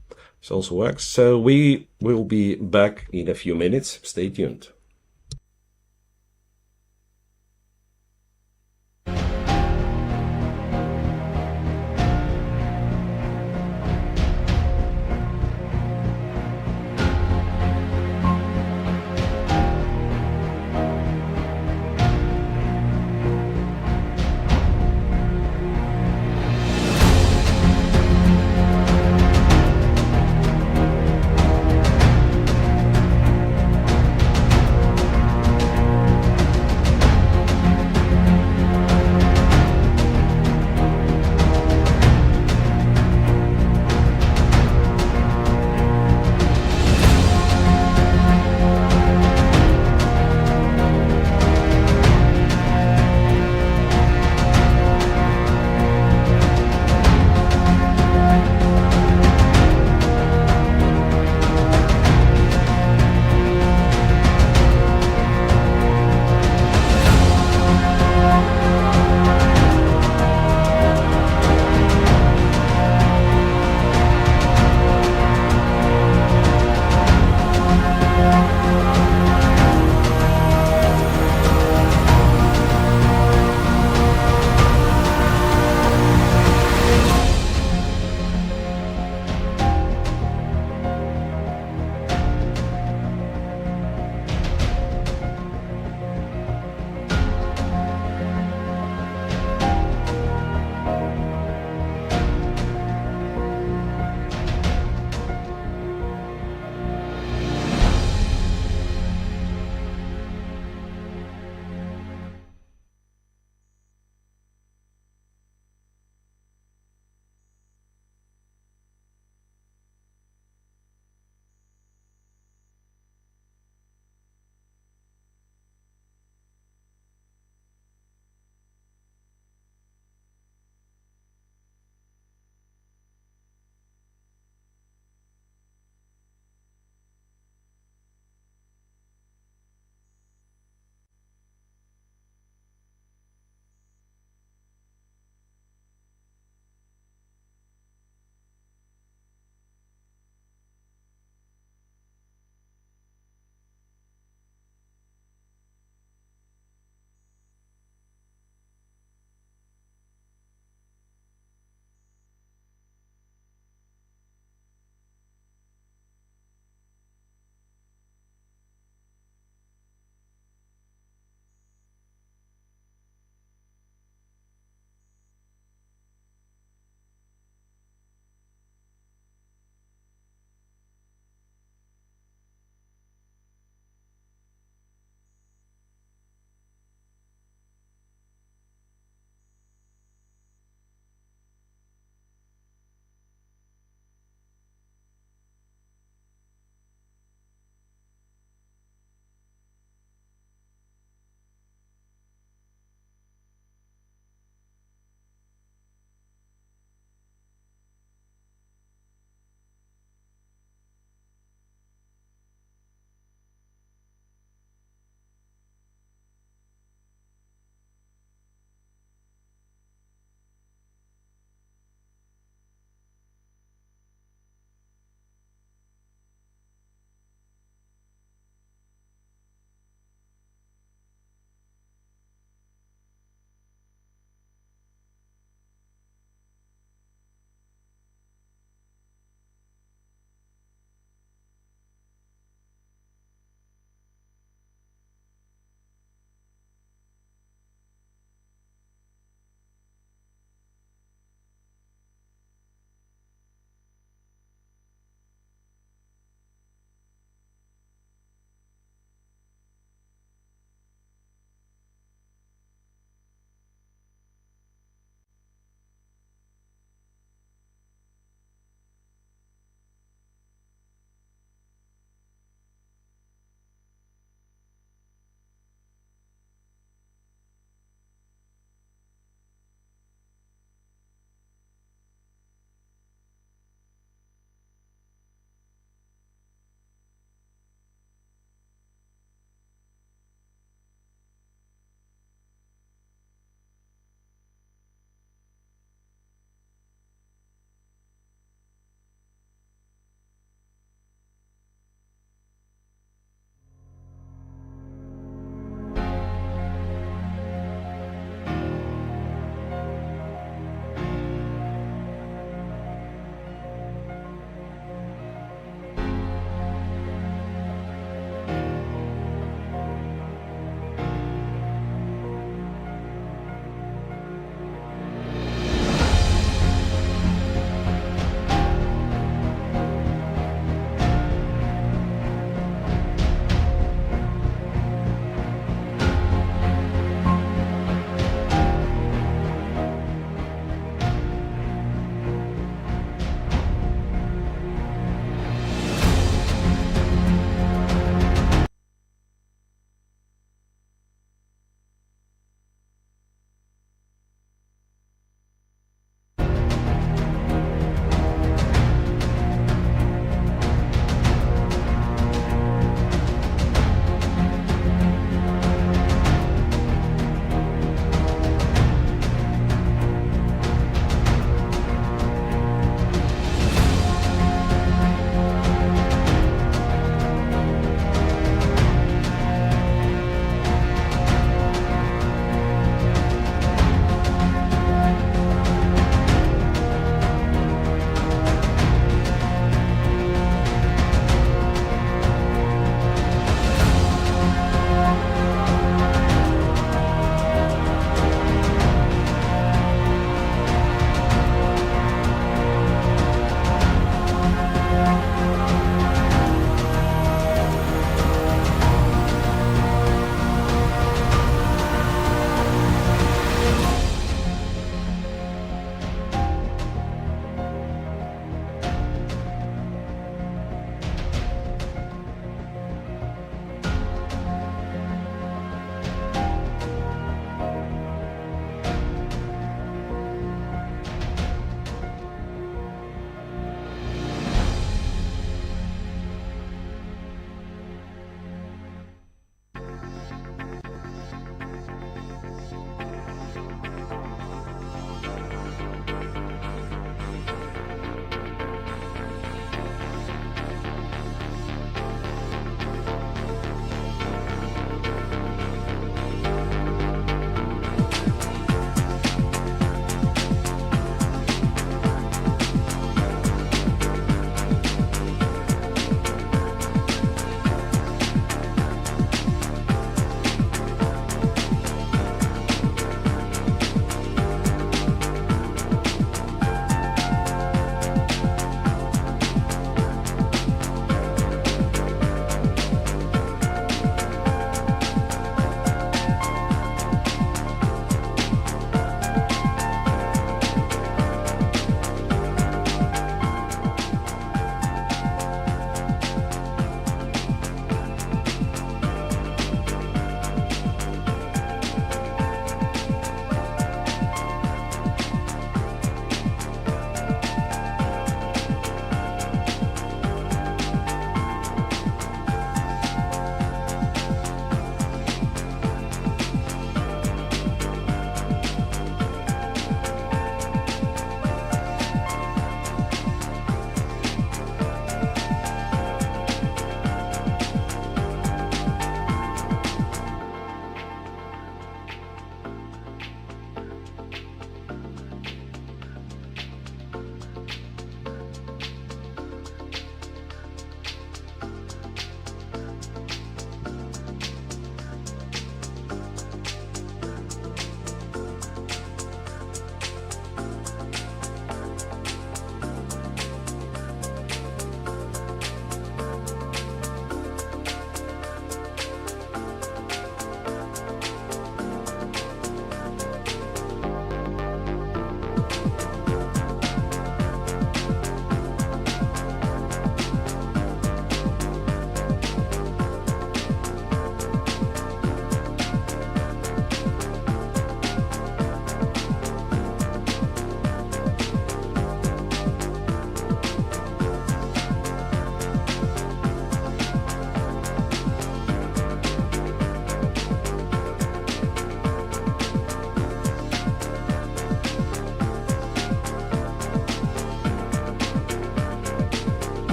So we will be back in a few minutes. Stay tuned.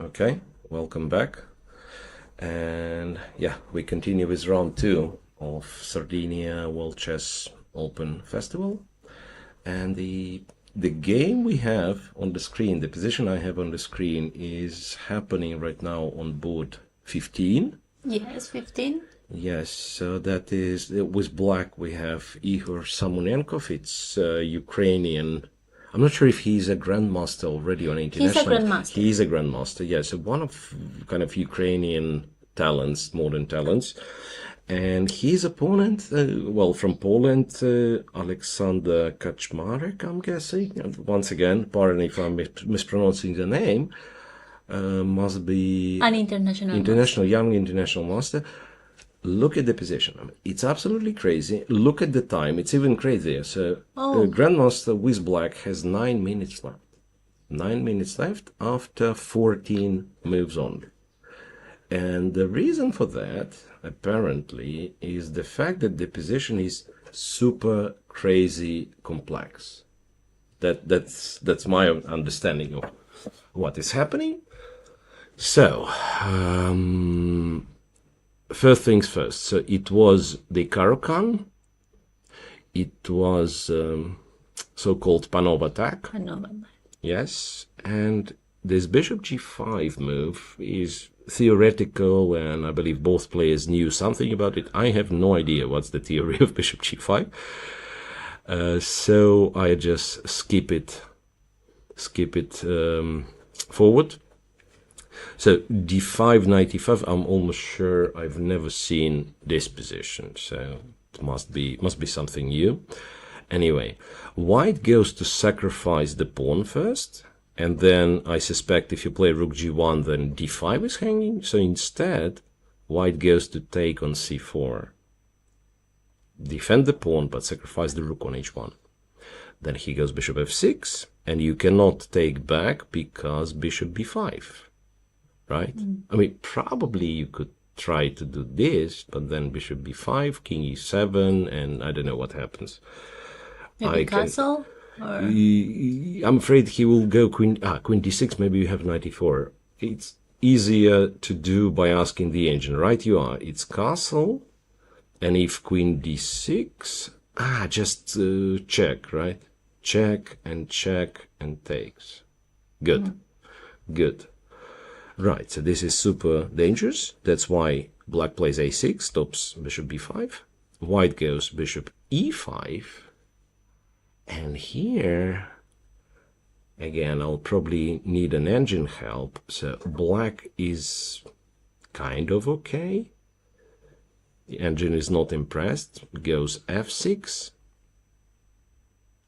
Okay, welcome back. And yeah, we continue with round 2 of Sardinia World Chess Open Festival. And the game we have on the screen, the position I have on the screen, is happening right now on board 15. Yes, 15. Yes, so that is, with black we have Ihor Samonenkov. It's Ukrainian. I'm not sure if he's a grandmaster already on international. He's a grandmaster. He's a grandmaster, yes. So one of kind of Ukrainian talents, modern talents. And his opponent, from Poland, Alexander Kaczmarek, I'm guessing. And once again, pardon if I'm mispronouncing the name, must be An international young international master. Look at the position. I mean, it's absolutely crazy. Look at the time. It's even crazier. So, Grandmaster with black has 9 minutes left. 9 minutes left after 14 moves only. And the reason for that, apparently, is the fact that the position is super crazy complex. That's my understanding of what is happening. So, first things first. So it was the Caro-Kann. It was so-called panov attack. Panov. Yes, and this bishop g5 move is theoretical, and I believe both players knew something about it. I have no idea what's the theory of bishop g5, so I just skip it forward. So d5 knight e5, I'm almost sure I've never seen this position, so it must be something new. Anyway, white goes to sacrifice the pawn first, and then I suspect if you play rook g1, then d5 is hanging. So instead, white goes to take on c4. Defend the pawn, but sacrifice the rook on h1. Then he goes bishop f6, and you cannot take back because bishop b5. Right? I mean, probably you could try to do this, but then bishop b5, king e7, and I don't know what happens. Maybe castle? Or... I'm afraid he will go queen d6, maybe you have knight e4. It's easier to do by asking the engine. Right you are. It's castle, and if queen d6, just check, right? Check and takes. Good. Good. Right, so this is super dangerous. That's why black plays a6, stops bishop b5. White goes bishop e5. And here, again, I'll probably need an engine help. So black is kind of okay. The engine is not impressed. Goes f6.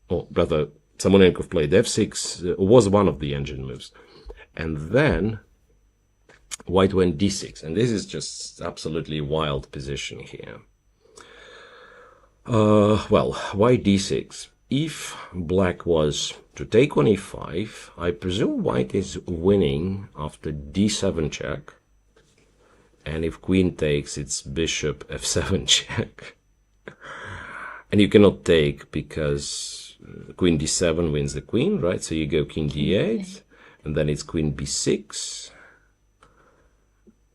Or rather, Samonenkov played f6, was one of the engine moves. And then white went d6, and this is just absolutely wild position here. White d6. If black was to take on e5, I presume white is winning after d7 check. And if queen takes, it's bishop f7 check. And you cannot take because queen d7 wins the queen, right? So you go king d8, and then it's queen b6.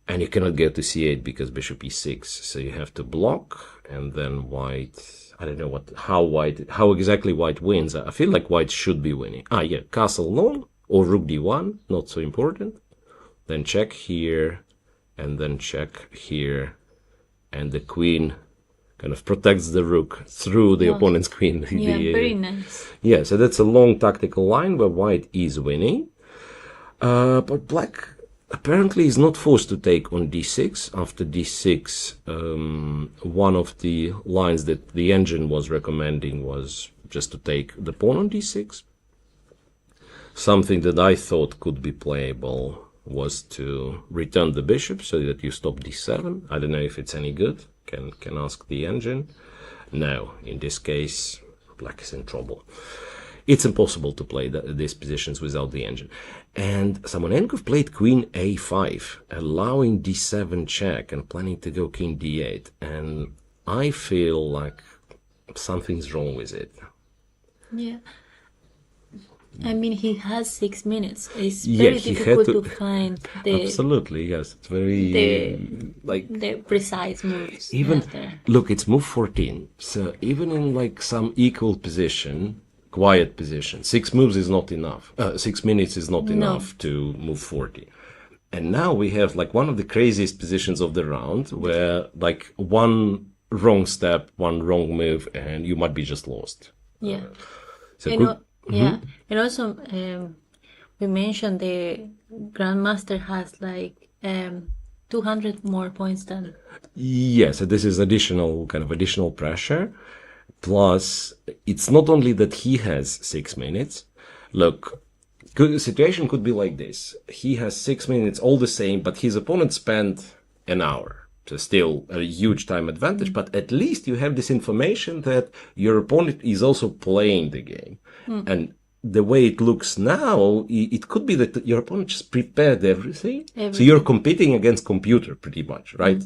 And you cannot go to c8 because bishop e6, so you have to block, and then white, I don't know how exactly white wins. I feel like white should be winning. Castle long, or rook d1, not so important. Then check here, and then check here, and the queen kind of protects the rook through the opponent's queen. Yeah, very nice. Yeah, so that's a long tactical line where white is winning. But black apparently is not forced to take on d6. After d6, one of the lines that the engine was recommending was just to take the pawn on d6. Something that I thought could be playable was to return the bishop so that you stop d7. I don't know if it's any good. Can ask the engine. No, in this case, black is in trouble. It's impossible to play these positions without the engine. And Samonenkov played queen a5, allowing d7 check and planning to go king d8. And I feel like something's wrong with it. Yeah. I mean, he has 6 minutes. It's Yeah, very he had difficult to- to find the Absolutely, yes. It's very like the precise moves. even After. look, it's move 14. So even in like some equal position, quiet position, 6 moves is not enough. 6 minutes is not No. enough to move 40. And now we have like one of the craziest positions of the round, where like one wrong step, one wrong move, and you might be just lost. Yeah. So And, quick- yeah. And also, we mentioned the Grandmaster has like 200 more points than. Yeah, so this is additional pressure. Plus, it's not only that he has 6 minutes. Look, situation could be like this. He has 6 minutes, all the same, but his opponent spent an hour. So still a huge time advantage, but at least you have this information that your opponent is also playing the game. And the way it looks now, it could be that your opponent just prepared everything. So you're competing against computer pretty much, right?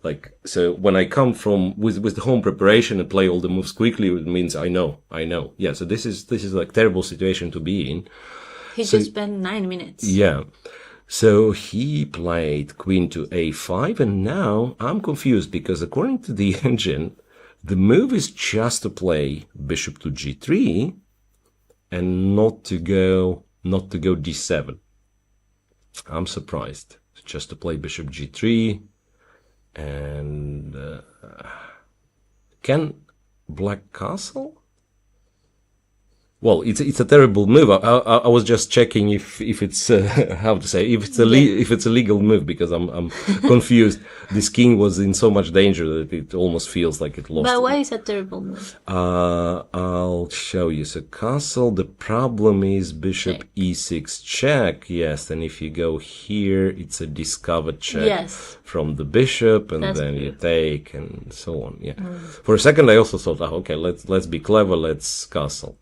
Like, so when I come from with the home preparation and play all the moves quickly, it means I know. Yeah. So this is like terrible situation to be in. He just spent 9 minutes. Yeah. So he played queen to a5, and now I'm confused because according to the engine, the move is just to play bishop to g3 and not to go d7. I'm surprised. Just to play bishop g3, and can black castle? Well, it's a terrible move. I was just checking if it's how to say, if it's a legal move, because I'm confused. This king was in so much danger that it almost feels like it lost. But why is a terrible move? I'll show you. So castle. The problem is bishop e6 check. Yes, and if you go here, it's a discovered check from the bishop, and then you take and so on. Yeah. For a second, I also thought, okay, let's be clever, let's castle.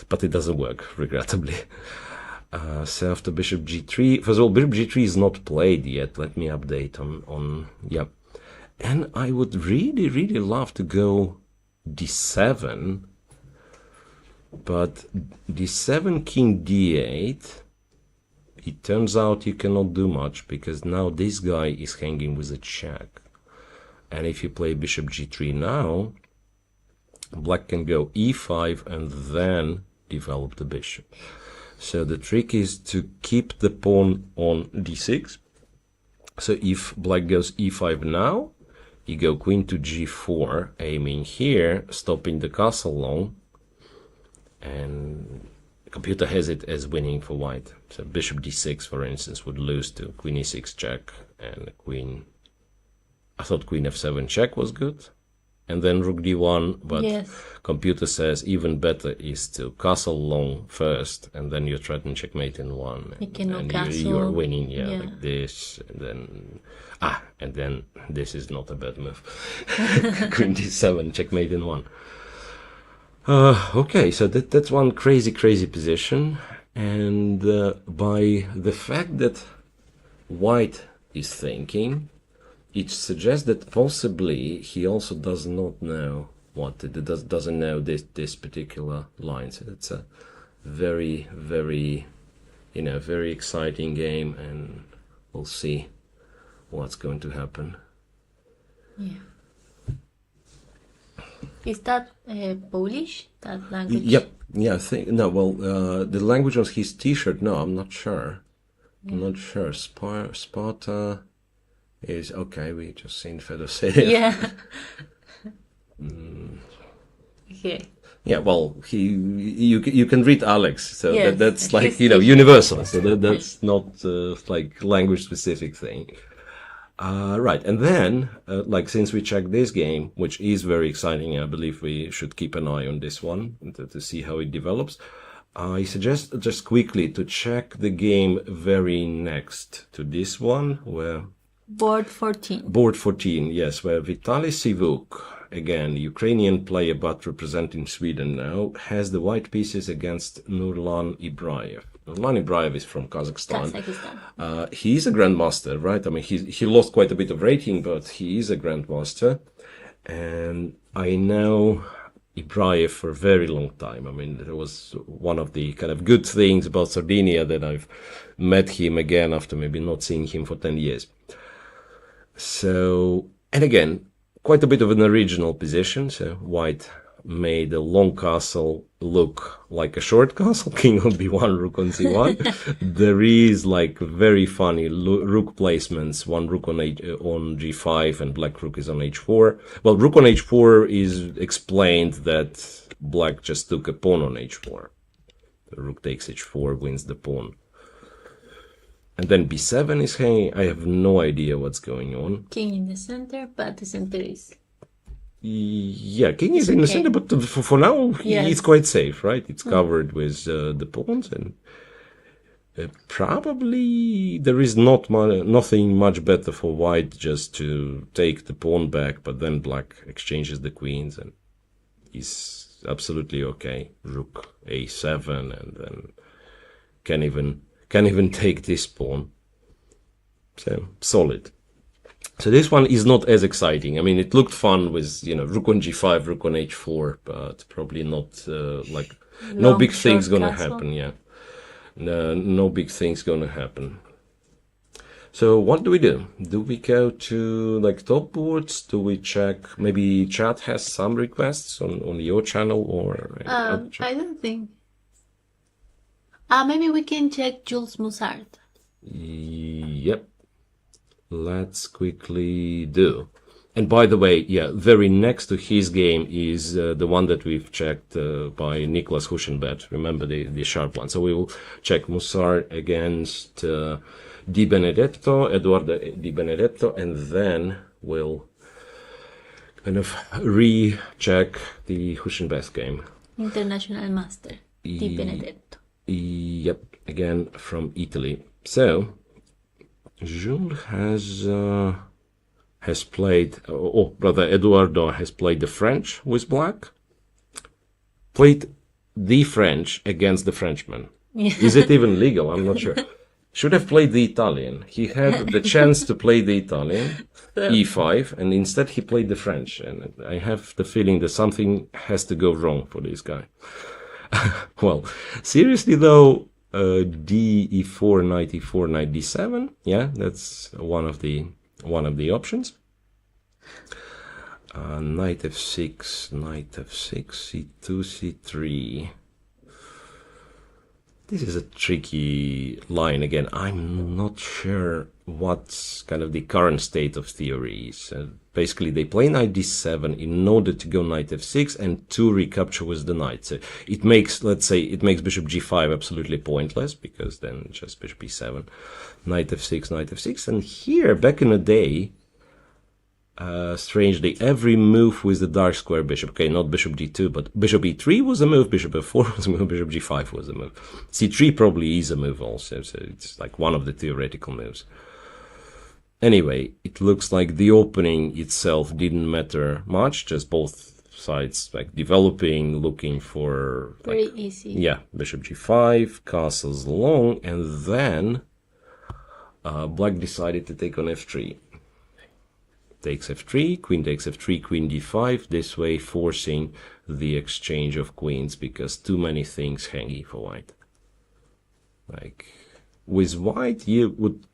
But it doesn't work, regrettably. So after bishop g3, first of all, bishop g3 is not played yet. Let me update on yeah. And I would really, really love to go d7, but d7, king d8, it turns out you cannot do much, because now this guy is hanging with a check. And if you play bishop g3 now, black can go e5 and then develop the bishop. So the trick is to keep the pawn on d6. So if black goes e5 now, you go queen to g4, aiming here, stopping the castle long, and the computer has it as winning for white. So bishop d6, for instance, would lose to queen e6 check, and queen, I thought queen f7 check was good, and then rook d1, but computer says even better is to castle long first, and then you threaten checkmate in one, and you are winning, like this, and then this is not a bad move. Queen d7, checkmate in one. Okay, so that's one crazy position, and by the fact that white is thinking, it suggests that possibly he also does not know doesn't know this particular line. So it's a very, very, very exciting game, and we'll see what's going to happen. Yeah. Is that Polish, that language? Yep. Yeah. The language on his T-shirt. No, I'm not sure. I'm not sure. Sparta is okay. We just seen Fedosevich. Yeah. Okay. Yeah, well, you can read Alex, so that's like universal. So that's not like language specific thing. Right, and then since we checked this game, which is very exciting, I believe we should keep an eye on this one to see how it develops. I suggest just quickly to check the game very next to this one, where Board 14. Board 14, yes, where Vitaly Sivuk, again, Ukrainian player but representing Sweden now, has the white pieces against Nurlan Ibraev. Nurlan Ibraev is from Kazakhstan. He is a grandmaster, right? I mean, he lost quite a bit of rating, but he is a grandmaster. And I know Ibrahim for a very long time. I mean, it was one of the kind of good things about Sardinia that I've met him again after maybe not seeing him for 10 years. So, and again, quite a bit of an original position. So white made a long castle look like a short castle, king on b1, rook on c1. There is like very funny rook placements, one rook on g5 and black rook is on h4. Well, rook on h4 is explained that black just took a pawn on h4. The rook takes h4, wins the pawn. And then b7 is hanging. I have no idea what's going on. King in the center, but the center is... Yeah, king is in the center, but for now, it's quite safe, right? It's covered with the pawns, and probably there is nothing much better for white just to take the pawn back, but then black exchanges the queens, and he's absolutely okay. Rook a7, and then can even take this pawn. So solid. So this one is not as exciting. I mean, it looked fun with, rook on g5, rook on h4, but probably not, no big things gonna happen, yeah. No big things gonna happen. So what do we do? Do we go to, top boards? Do we check, maybe chat has some requests on your channel or... I don't think. Maybe we can check Jules Mussard. Yep. Let's quickly do. And by the way, very next to his game is the one that we've checked by Niklesh Huschenbett. Remember the sharp one. So we will check Mussard against Di Benedetto, Eduardo Di Benedetto, and then we'll kind of recheck the Huschenbett game. International Master, Di Benedetto. Yep, again from Italy. So Jules has played, brother Eduardo has played the French with black. Played the French against the Frenchman. Yeah. Is it even legal? I'm not sure. Should have played the Italian. He had the chance to play the Italian, e5, and instead he played the French. And I have the feeling that something has to go wrong for this guy. Well, seriously though, d e4, knight e4, knight d7. Yeah, that's one of the options. Knight f6, knight f6, c2, c3. This is a tricky line. Again, I'm not sure what's kind of the current state of theory is. Basically, they play knight d7 in order to go knight f6 and to recapture with the knight. So it makes, let's say, bishop g5 absolutely pointless, because then just bishop e7, knight f6, knight f6. And here, back in the day, strangely, every move with the dark square bishop, okay, not bishop d2, but bishop e3 was a move, bishop f4 was a move, bishop g5 was a move. c3 probably is a move also, so it's like one of the theoretical moves. Anyway, it looks like the opening itself didn't matter much, just both sides like developing, looking for... Very easy. Yeah, bishop g5, castles long, and then black decided to take on f3. Takes f3, queen takes f3, queen d5, this way forcing the exchange of queens, because too many things hanging for white. Like, with white, you would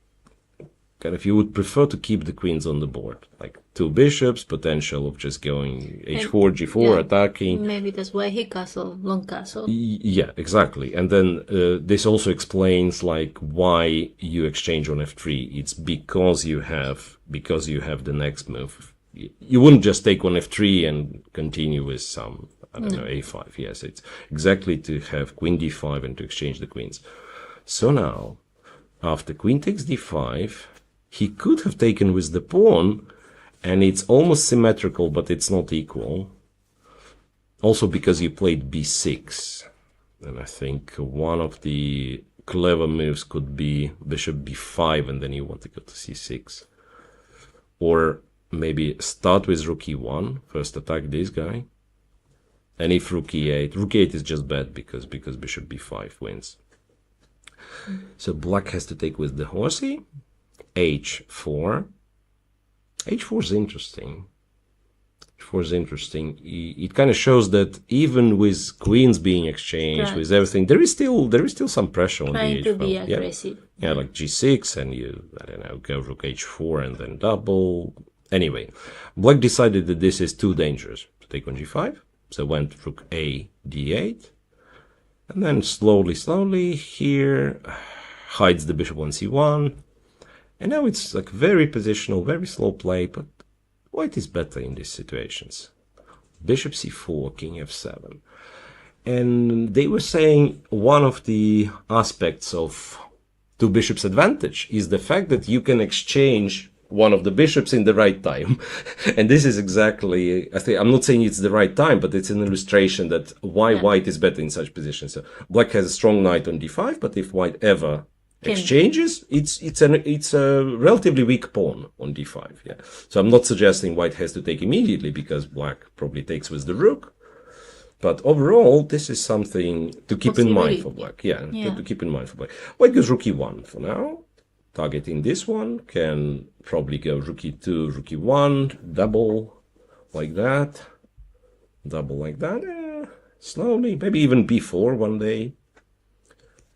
prefer to keep the queens on the board. Like, two bishops, potential of just going h4, g4, attacking. Maybe that's why he long castle. Yeah, exactly. And then this also explains like why you exchange on f3. It's because you have the next move. You wouldn't just take on f3 and continue with some, a5. Yes, it's exactly to have queen d5 and to exchange the queens. So now, after queen takes d5, he could have taken with the pawn, and it's almost symmetrical, but it's not equal. Also because you played b6. And I think one of the clever moves could be bishop b5, and then you want to go to c6. Or maybe start with rook e1, first attack this guy. And if rook e8 is just bad because bishop b5 wins. So black has to take with the horsey. h4. h4 is interesting. G4 is interesting. It kind of shows that even with queens being exchanged, with everything, there is still some pressure on trying the to be aggressive. Yeah, like G6, and you, I don't know, go rook H4 and then double. Anyway, black decided that this is too dangerous to take on G5, so went rook A, D8, and then slowly here hides the bishop on C1, and now it's like very positional, very slow play, but white is better in these situations. Bishop C4, King F7. And they were saying one of the aspects of two bishops advantage is the fact that you can exchange one of the bishops in the right time. And this is exactly, I'm not saying it's the right time, but it's an illustration that why white is better in such positions. So black has a strong knight on D5, but if white ever exchanges, it's a relatively weak pawn on D5. Yeah. So I'm not suggesting white has to take immediately, because black probably takes with the rook. But overall, this is something to keep in mind for black. Yeah, to keep in mind for black. White goes rook E1 for now. Targeting this one, can probably go rook E2, rook E1, double like that. Double like that. Slowly, maybe even B4 one day.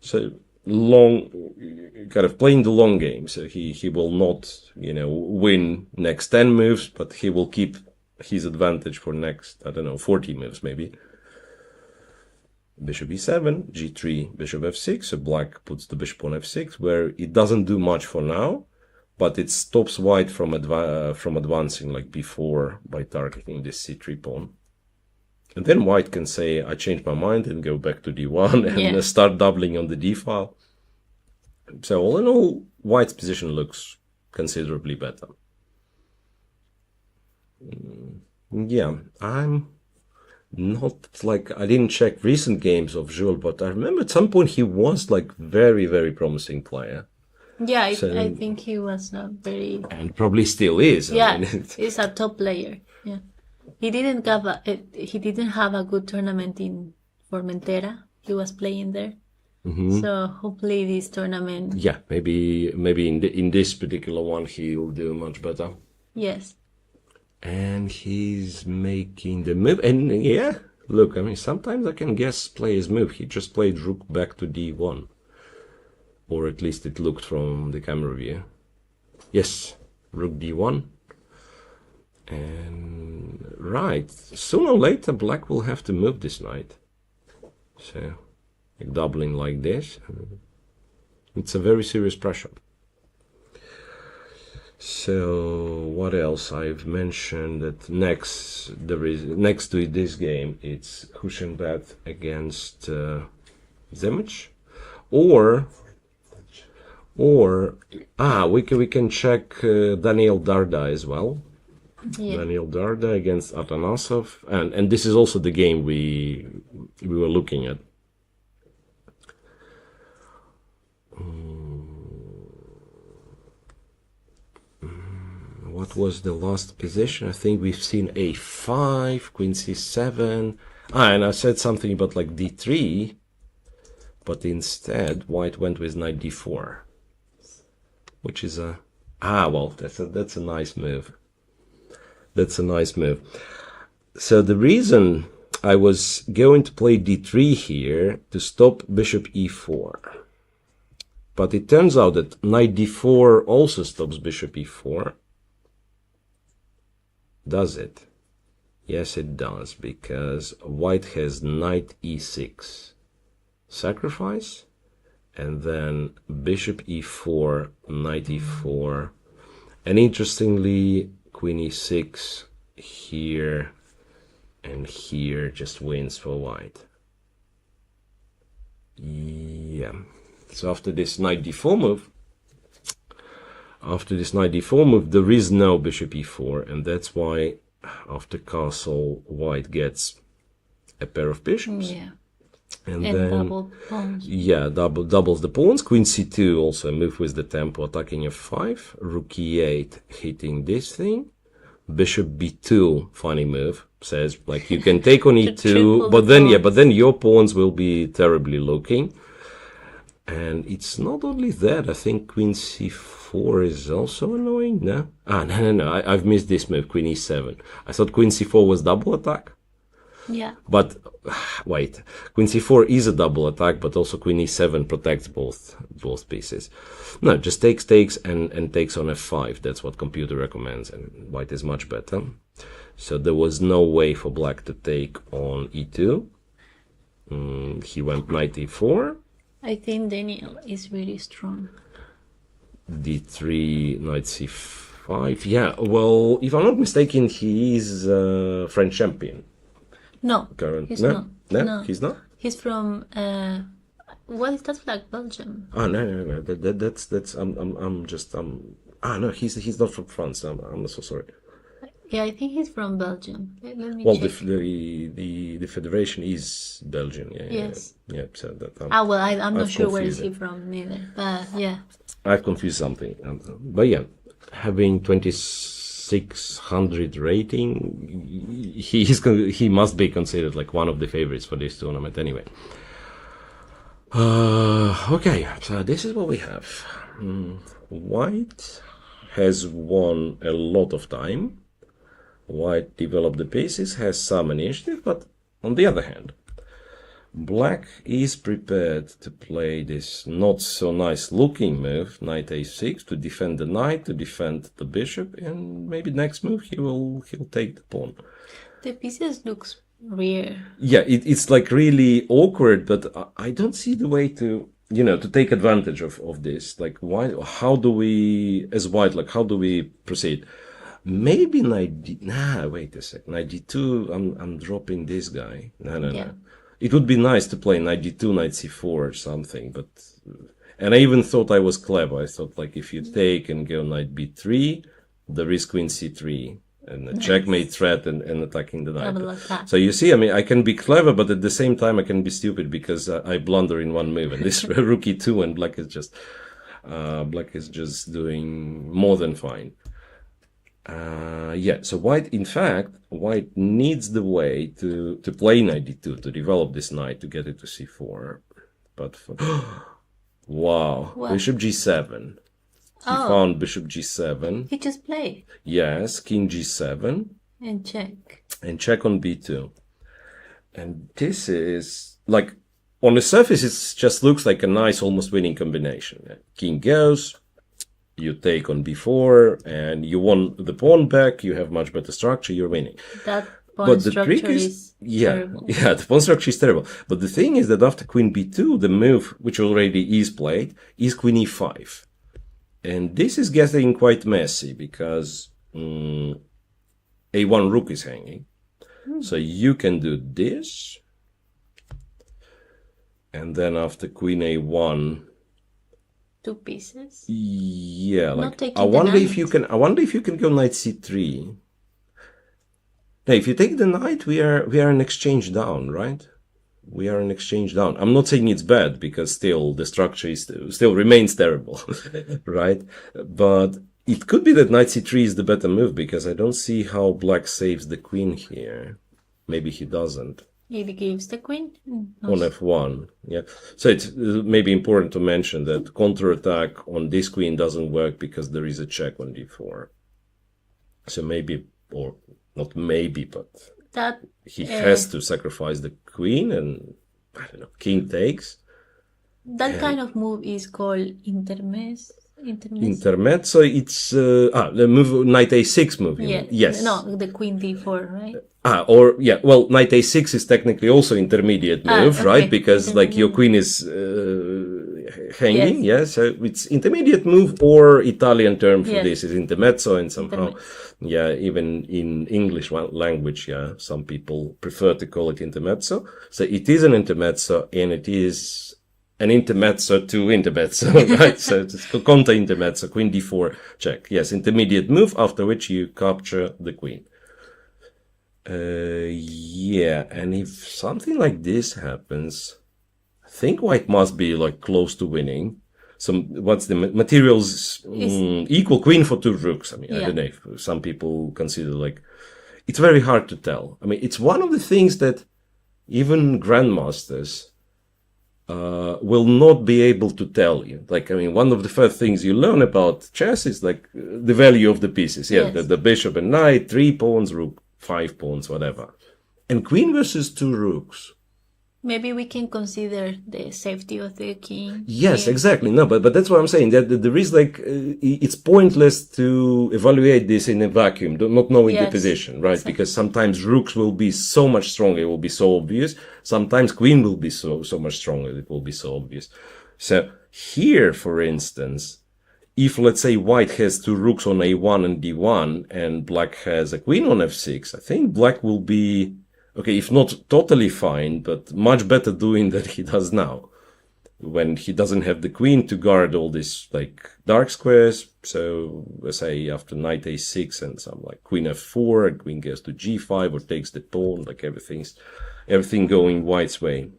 So long, kind of playing the long game. So he will not, win next 10 moves, but he will keep his advantage for next, 40 moves maybe. Bishop E7, G3, Bishop F6, so black puts the bishop on F6, where it doesn't do much for now, but it stops white from advancing like before by targeting this C3 pawn. And then white can say, I changed my mind, and go back to D1 and start doubling on the D file. So all in all, white's position looks considerably better. Yeah, I'm not like, I didn't check recent games of Jules, but I remember at some point he was like very, very promising player. Yeah, I think he was not very... And probably still is. Yeah, he's a top player. Yeah. He didn't have a good tournament in Formentera. He was playing there. Mm-hmm. So hopefully this tournament... Yeah, maybe in this particular one he'll do much better. Yes. And he's making the move. And yeah, look, I mean, sometimes I can guess player's move. He just played rook back to D1. Or at least it looked from the camera view. Yes, rook D1. And right, sooner or later black will have to move this knight. So, like doubling like this. It's a very serious pressure. So what else? I've mentioned that next to this game it's Huschenbeth against Zemich, or we can check Daniel Darda as well. Yeah. Daniel Darda against Atanasov, and this is also the game we were looking at. What was the last position? I think we've seen A5, Queen C7. And I said something about like D3, but instead white went with Knight D4, which is that's a nice move. That's a nice move. So the reason I was going to play D3 here to stop Bishop E4, but it turns out that Knight D4 also stops Bishop E4. Does it? Yes, it does, because white has Knight E6. Sacrifice, and then Bishop E4, Knight E4, and interestingly, Queen E6 here and here just wins for white. Yeah. So after this Knight D4 move, there is no Bishop E4, and that's why after castle, white gets a pair of bishops. Yeah. And then double pawns. Yeah, doubles the pawns. Queen C2 also move with the tempo, attacking F5. Rook E8 hitting this thing. Bishop B2, funny move, says like you can take on E2, but then your pawns will be terribly looking. And it's not only that, I think queen c4 is also annoying, no? No, I've missed this move, queen e7. I thought queen c4 was double attack. Yeah. But, wait, queen c4 is a double attack, but also queen e7 protects both pieces. No, just takes, and takes on f5. That's what computer recommends, and white is much better. So there was no way for black to take on e2. He went knight e4. I think Daniel is really strong. d3, knight c5. Yeah, well, if I'm not mistaken, he is French champion. No, he's not. No, he's not. He's from what is that flag? Belgium. Oh no. That's no, he's not from France. I'm so sorry. Yeah, I think he's from Belgium. Let me Well, check. the federation is Belgian. Yeah. Yes. Yeah. So that. Well, I'm not I've sure where is he confused from neither. But yeah. I've confused something. But yeah, having 2600 rating, he must be considered like one of the favorites for this tournament anyway. Okay, so this is what we have. White has won a lot of time. White developed the pieces, has some initiative, but on the other hand, black is prepared to play this not so nice looking move, knight a6, to defend the knight, to defend the bishop, and maybe next move he'll take the pawn. The pieces looks rare. Yeah, it's like really awkward, but I don't see the way to take advantage of this. Like, why? How do we, as white, like, how do we proceed? Maybe knight d. Wait a sec. Knight d2. I'm dropping this guy. No. It would be nice to play knight d2, knight c4 or something, but. And I even thought I was clever. I thought, like, if you take and go knight b3, there is queen c3. And a checkmate threat and attacking the knight. So you see, I mean, I can be clever, but at the same time I can be stupid because I blunder in one move. And this rook e2, and black is just doing more than fine. So white needs the way to play knight d2, to develop this knight, to get it to c4. But wow, what? Bishop g7. He found bishop g7. He just played. Yes, king g7. And check. And check on b2. And this is, like, on the surface, it just looks like a nice, almost winning combination. King goes, you take on b4, and you won the pawn back, you have much better structure, you're winning. That pawn structure is terrible. Yeah, the pawn structure is terrible. But the thing is that after queen b2, the move, which already is played, is queen e5. And this is getting quite messy because a1 rook is hanging. So you can do this. And then after queen a1... 2 pieces? Yeah, like I wonder if you can go knight c3. Now, if you take the knight, we are an exchange down, right? We are an exchange down. I'm not saying it's bad because still the structure is still remains terrible, right? But it could be that knight c3 is the better move because I don't see how black saves the queen here. Maybe he doesn't. He gives the queen on f1. Yeah. So it's maybe important to mention that counterattack on this queen doesn't work because there is a check on d4. So maybe, or not maybe, but that he has to sacrifice the queen, and I don't know, king takes. That kind of move is called intermezzo. Intermezzo, it's the move, knight a6 move. Yes. No, the queen d4, right? Well, knight a6 is technically also intermediate move, okay, right? Because like your queen is hanging, yes. So it's intermediate move, or Italian term for this is intermezzo, and somehow, even in English language, some people prefer to call it intermezzo. So it is an intermezzo, and it is an intermezzo to intermezzo, right? So it's contra intermezzo, queen d4 check. Yes, intermediate move, after which you capture the queen. And if something like this happens, I think white must be like close to winning. What's the materials? Equal queen for 2 rooks. I mean, I don't know if some people consider like, it's very hard to tell. I mean, it's one of the things that even grandmasters will not be able to tell you. Like, I mean, one of the first things you learn about chess is like the value of the pieces. Yeah, Yes. the bishop and knight, 3 pawns, rook, 5 pawns, whatever. And queen versus 2 rooks. Maybe we can consider the safety of the king. Yes, here. exactly. No, but that's what I'm saying. That there is like, it's pointless to evaluate this in a vacuum, not knowing the Yes, position, right? exactly. Because sometimes rooks will be so much stronger, it will be so obvious. Sometimes queen will be so much stronger, it will be so obvious. So here, for instance, if let's say white has 2 rooks on a1 and d1, and black has a queen on f6, I think black will be, okay, if not totally fine, but much better doing than he does now, when he doesn't have the queen to guard all these like dark squares. So let's say after knight a6 and some like queen f4 and queen goes to g5 or takes the pawn, like everything going white's way.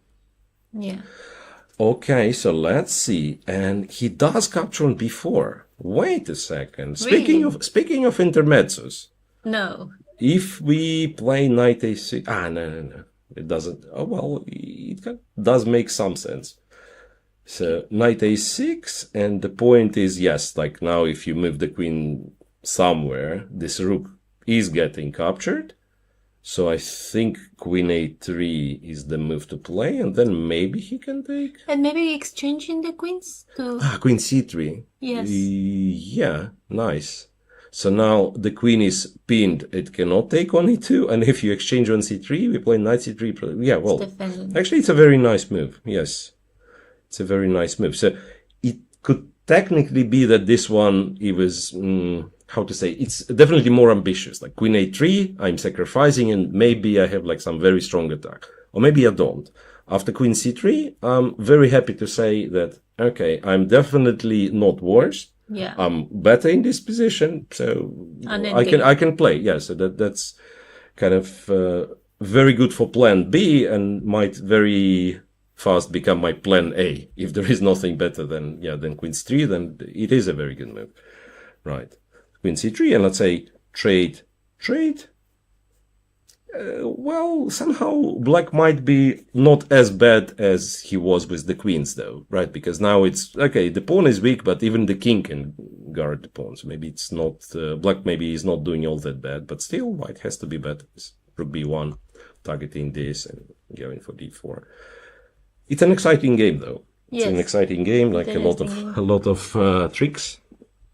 Yeah. Okay, so let's see. And he does capture on b4. Wait a second. Really? Speaking of intermezzos, No. if we play knight a6, no. It doesn't. Oh, well, it does make some sense. So knight a6, and the point is, yes, like now if you move the queen somewhere, this rook is getting captured. So I think queen a3 is the move to play, and then maybe he can take... And maybe exchanging the queens to... queen c3. Yes. Yeah, nice. So now the queen is pinned, it cannot take on e2, and if you exchange on c3, we play knight c3. Yeah, well, actually it's a very nice move, yes. It's a very nice move. So it could technically be that this one, it was, how to say, it's definitely more ambitious. Like queen a3, I'm sacrificing and maybe I have like some very strong attack. Or maybe I don't. After queen c3, I'm very happy to say that, okay, I'm definitely not worse. Yeah. I'm better in this position, so I can play. Yeah, so that's kind of very good for plan B and might very fast become my plan A. If there is nothing better than queen c3, then it is a very good move. Right. Queen c3, and let's say trade. Well, somehow black might be not as bad as he was with the queens, though, right? Because now it's, okay, the pawn is weak, but even the king can guard the pawn. So maybe it's not, black maybe is not doing all that bad, but still white has to be better. Rook b1, targeting this and going for d4. It's an exciting game, though. It's an exciting game, like a lot of tricks.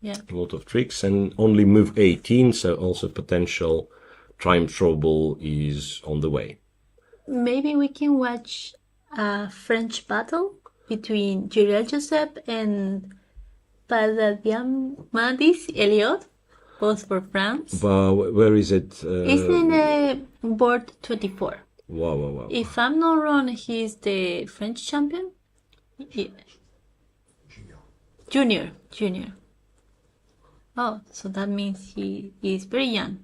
Yeah. A lot of tricks, and only move 18, so also potential triumph trouble is on the way. Maybe we can watch a French battle between Jirel Joseph and Padadiamadis Elliot, both for France. But where is it? It's in board 24. Wow. If I'm not wrong, he's the French champion. Yeah. Junior. Oh, so that means he is very young.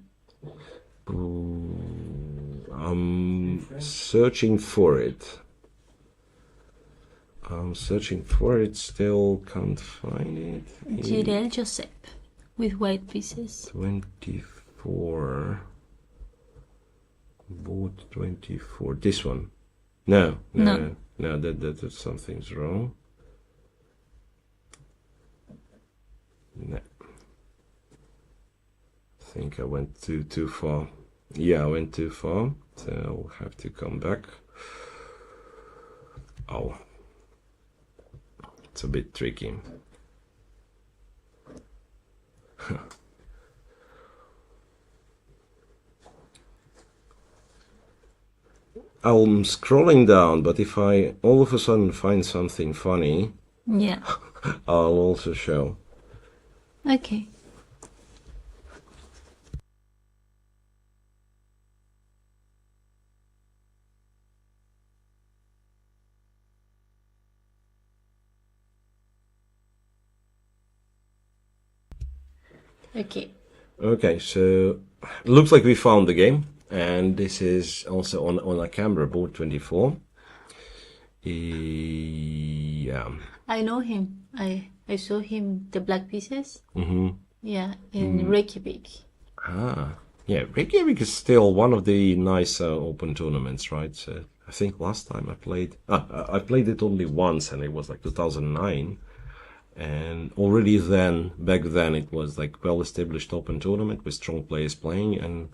I'm searching for it. Still can't find it. Jirel Joseph with white pieces. 24. Board 24. This one. No, that something's wrong. No. I think I went too far. Yeah, I went too far, so I'll have to come back. Oh, it's a bit tricky. I'm scrolling down, but if I all of a sudden find something funny, yeah, I'll also show. Okay. Okay, so looks like we found the game, and this is also on a camera, board 24. Yeah. I know him. I saw him the black pieces. Mm-hmm. Yeah, in Reykjavik. Yeah, Reykjavik is still one of the nice open tournaments, right? So I think last time I played it only once, and it was like 2009. And already then, back then, it was like well-established open tournament with strong players playing, and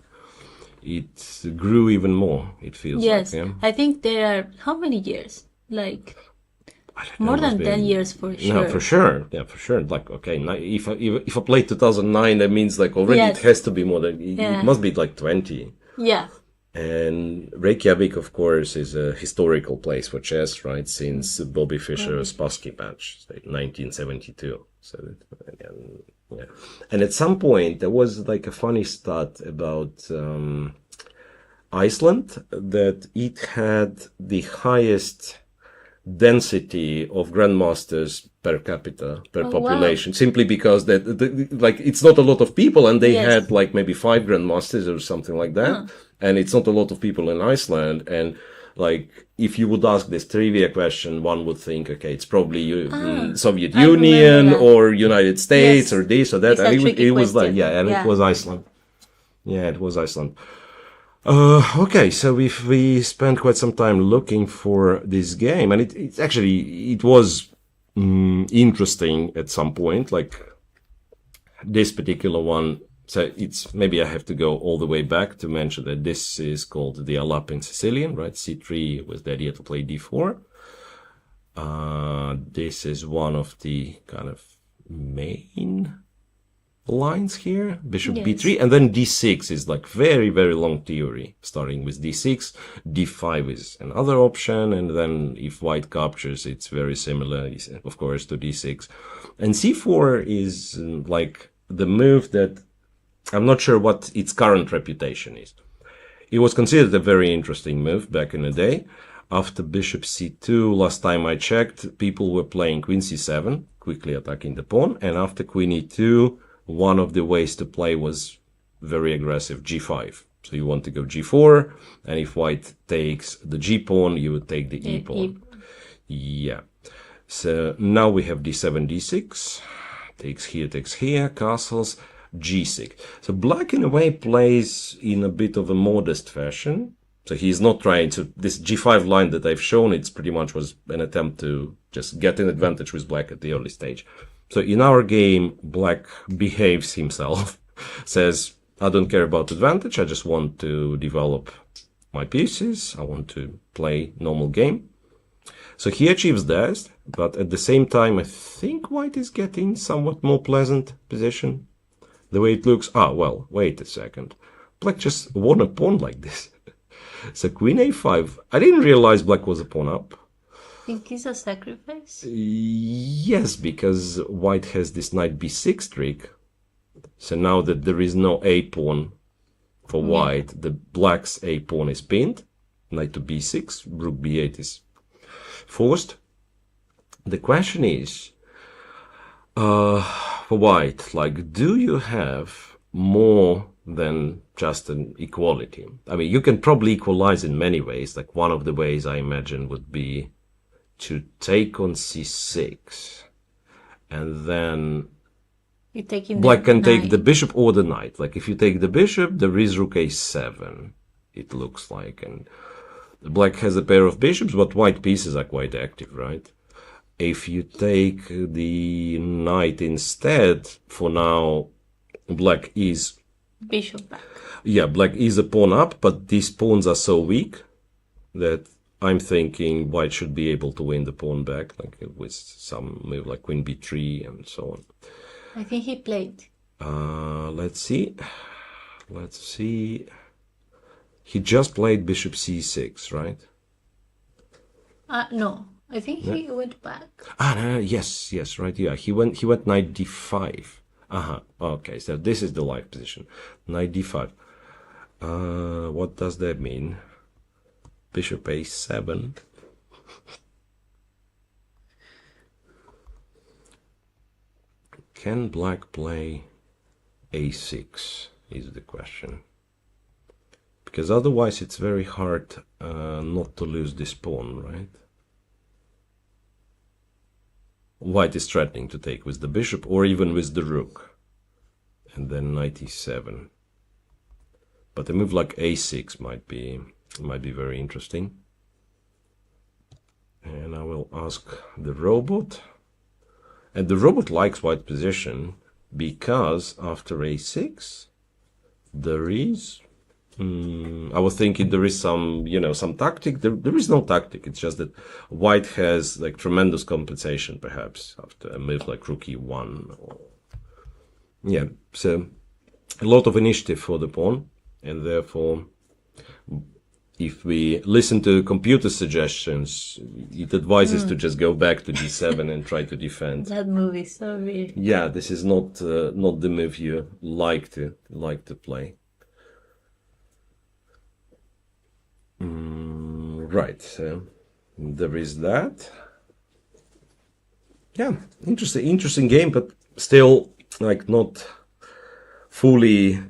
it grew even more, it feels Yes, like, yeah. I think there are how many years? Like I don't know, more must than be- 10 years for sure. No, for sure. Yeah, for sure. Like, okay, if I played 2009, that means like already Yes. it has to be more than, Yeah. it must be like 20. Yeah. And Reykjavik, of course, is a historical place for chess, right? Since Bobby Fischer's Spassky match, like 1972. So, yeah. And at some point, there was like a funny stat about Iceland, that it had the highest density of grandmasters per capita, per Oh, population, simply because like it's not a lot of people, and they Yes. had like maybe 5 grandmasters or something like that, and it's not a lot of people in Iceland. And like if you would ask this trivia question, one would think, okay, it's probably Soviet I remember Union that. or United States Yes. or this or that, It's a and tricky it was like, question. yeah, and Yeah. it was Iceland. Yeah, it was Iceland. Okay, so if we spent quite some time looking for this game, and it was interesting at some point, like this particular one. So it's, maybe I have to go all the way back to mention that this is called the Alapin Sicilian, right? C3 was the idea to play D4. This is one of the kind of main lines here, bishop Yes. b3, and then d6 is like very, very long theory, starting with d6. d5 is another option, and then if white captures, it's very similar, of course, to d6. And c4 is like the move that I'm not sure what its current reputation is. It was considered a very interesting move back in the day. After bishop c2, last time I checked, people were playing queen c7, quickly attacking the pawn, and after queen e2, one of the ways to play was very aggressive, g5. So you want to go g4, and if white takes the g-pawn, you would take the e-pawn. Yeah. So now we have d7, d6, takes here, castles, g6. So black in a way plays in a bit of a modest fashion. So he's not trying to, this g5 line that I've shown, it's pretty much was an attempt to just get an advantage with black at the early stage. So in our game, black behaves himself, says, I don't care about advantage, I just want to develop my pieces, I want to play normal game. So he achieves that, but at the same time, I think white is getting somewhat more pleasant position. The way it looks, well, wait a second. Black just won a pawn like this. So queen a5, I didn't realize black was a pawn up. Think it's a sacrifice? Yes, because white has this knight b6 trick. So now that there is no a-pawn for white, the black's a-pawn is pinned. Knight to b6, rook b8 is forced. The question is, for white, like, do you have more than just an equality? I mean, you can probably equalize in many ways. Like, one of the ways I imagine would be to take on c6, and then You're taking black can take knight. the bishop or the knight. Like, if you take the bishop, there is rook a7, it looks like, and black has a pair of bishops, but white pieces are quite active, right? If you take the knight instead, for now, black is, Bishop back. yeah, black is a pawn up, but these pawns are so weak that I'm thinking white should be able to win the pawn back, like with some move like queen b3 and so on. I think he played. Let's see. He just played bishop c6, right? No. I think he went back. No, yes, right, yeah. He went knight d5. Okay, so this is the live position. Knight d5. What does that mean? Bishop a7. Can black play a6 is the question. Because otherwise it's very hard not to lose this pawn, right? White is threatening to take with the bishop or even with the rook. And then knight e7. But a move like a6 might be very interesting. And I will ask the robot. And the robot likes white position because after a6, there is... I was thinking there is some, some tactic. There is no tactic. It's just that white has like tremendous compensation, perhaps, after a move like rook e1. Yeah, so a lot of initiative for the pawn, and therefore, if we listen to computer suggestions, it advises to just go back to d7 and try to defend. That move is so weird. Yeah, this is not the move you like to play. Right, so there is that. Yeah, interesting game, but still like not fully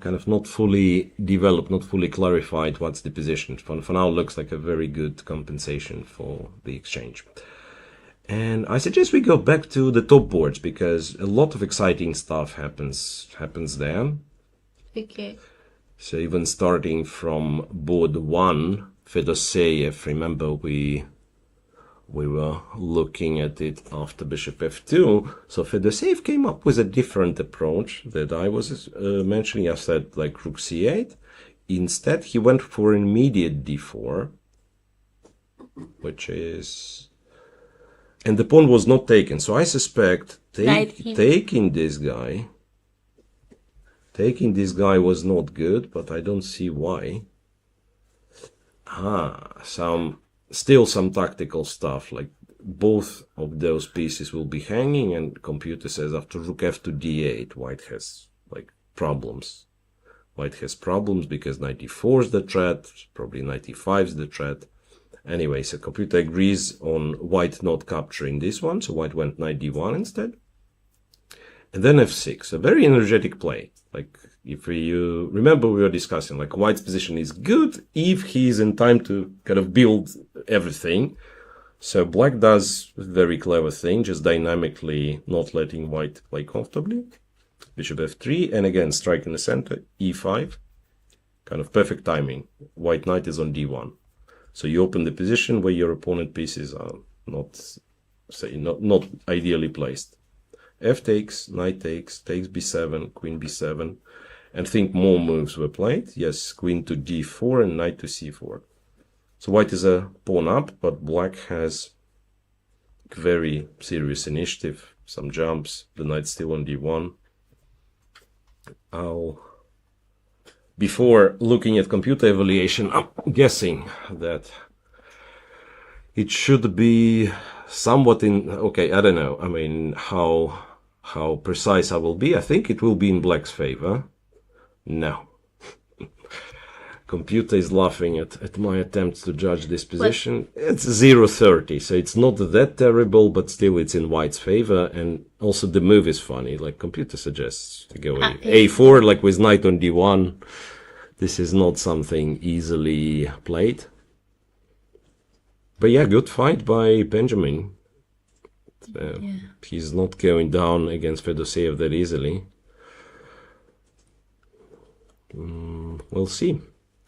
developed, not fully clarified what's the position. For now, looks like a very good compensation for the exchange. And I suggest we go back to the top boards because a lot of exciting stuff happens there. Okay. So even starting from board 1, Fedoseev, remember we were looking at it after bishop f2. So Fedoseev came up with a different approach that I was mentioning. I said like rook c8. Instead, he went for an immediate d4, which is... And the pawn was not taken. So I suspect taking this guy was not good, but I don't see why. Still some tactical stuff, like both of those pieces will be hanging, and computer says after rook f to d8, white has like problems. White has problems because knight e4 is the threat, probably knight e5 is the threat. Anyway, so computer agrees on white not capturing this one, so white went knight d1 instead. And then f6, a very energetic play. Like, if you remember, we were discussing, like, white's position is good if he's in time to kind of build everything. So black does a very clever thing, just dynamically not letting white play comfortably. Bishop f3, and again, strike in the center, e5. Kind of perfect timing. White knight is on d1. So you open the position where your opponent pieces are not ideally placed. F takes, knight takes b7, queen b7, and I think more moves were played. Yes, queen to d4 and knight to c4. So white is a pawn up, but black has very serious initiative, some jumps, the knight's still on d1. Before looking at computer evaluation, I'm guessing that it should be somewhat in, okay, I don't know, I mean, how precise I will be. I think it will be in black's favor. No. Computer is laughing at my attempts to judge this position. What? It's 0-30, so it's not that terrible, but still it's in white's favor. And also the move is funny. Like computer suggests to go a4, like with knight on d1. This is not something easily played. But yeah, good fight by Benjamin. He's not going down against Fedoseev that easily. We'll see.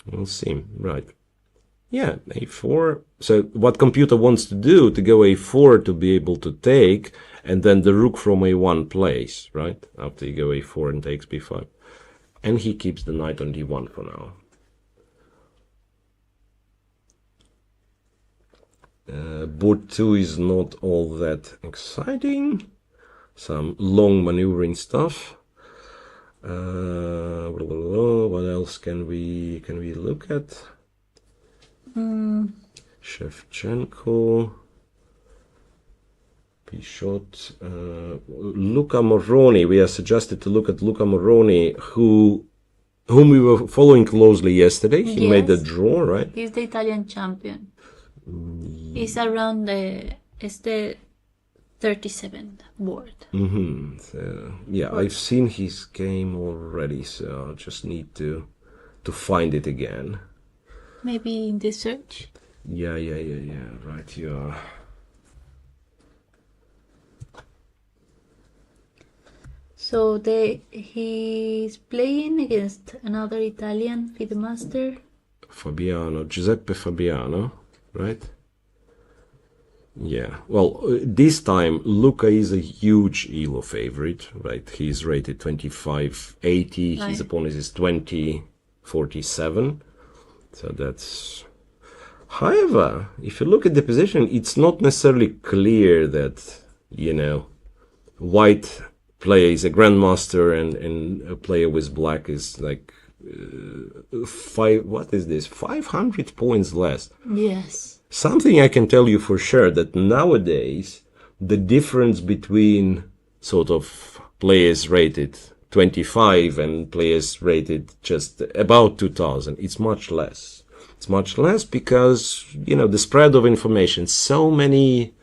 We'll see. Right. Yeah, a4. So what computer wants to do, to go a4 to be able to take, and then the rook from a1 plays, right? After you go a4 and takes b5. And he keeps the knight on d1 for now. Board 2 is not all that exciting. Some long maneuvering stuff. What else can we look at? Shevchenko, Pichot, Luca Moroni. We are suggested to look at Luca Moroni, whom we were following closely yesterday. He made the draw, right? He's the Italian champion. He's around the 37th board. So, yeah, I've seen his game already, so I just need to find it again. Maybe in the search? Yeah, right, you are. So he's playing against another Italian FIDE master. Giuseppe Fabiano, right? Yeah, well, this time Luca is a huge ELO favorite, right? He's rated 2580, his opponent is 2047, so that's... However, if you look at the position, it's not necessarily clear that, you know, white player is a grandmaster and a player with black is like 500 points less. Yes. Something I can tell you for sure that nowadays the difference between sort of players rated 25 and players rated just about 2000, it's much less. It's much less because, you know, the spread of information, so many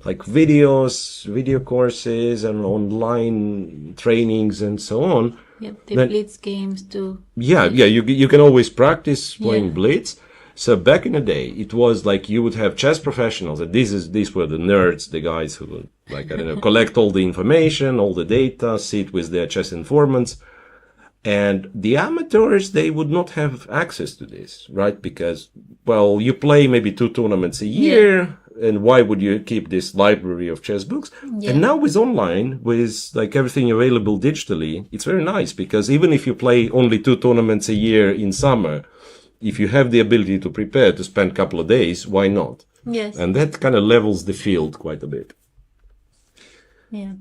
like videos, video courses and online trainings and so on. Yep, the blitz games too. Yeah, you can always practice playing blitz. So back in the day, it was like you would have chess professionals, and these were the nerds, the guys who would, like, I don't know, collect all the information, all the data, sit with their chess informants. And the amateurs, they would not have access to this, right? Because, well, you play maybe 2 tournaments a year, and why would you keep this library of chess books? Yeah. And now with online, with like everything available digitally, it's very nice because even if you play only 2 tournaments a year in summer, if you have the ability to prepare to spend a couple of days, why not? Yes. And that kind of levels the field quite a bit. Yeah.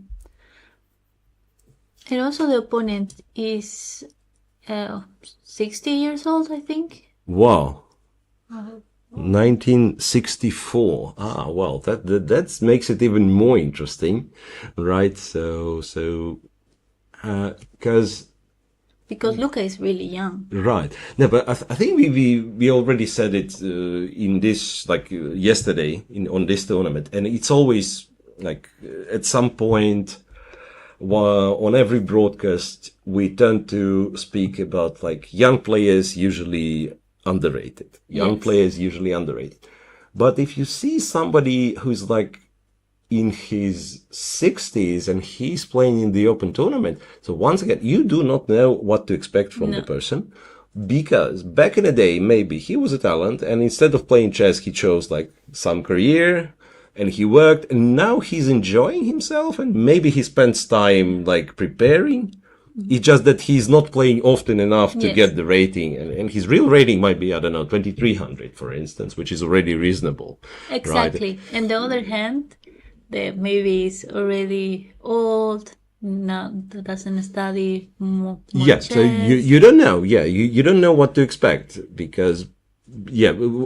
And also the opponent is 60 years old, I think. Wow. 1964. Ah, well, that makes it even more interesting, right? Because Luca is really young. Right. No, but I think we already said it in this, like yesterday on this tournament, and it's always like at some point on every broadcast we tend to speak about like young players usually underrated. Young players usually underrated. But if you see somebody who's like in his 60s and he's playing in the open tournament, so once again, you do not know what to expect from the person, because back in the day, maybe he was a talent and instead of playing chess, he chose like some career and he worked, and now he's enjoying himself and maybe he spends time like preparing. It's just that he's not playing often enough to get the rating, and his real rating might be, I don't know, 2300, for instance, which is already reasonable. Exactly. Right? On the other hand, that maybe is already old, doesn't study more chess. So you don't know. Yeah, you don't know what to expect because,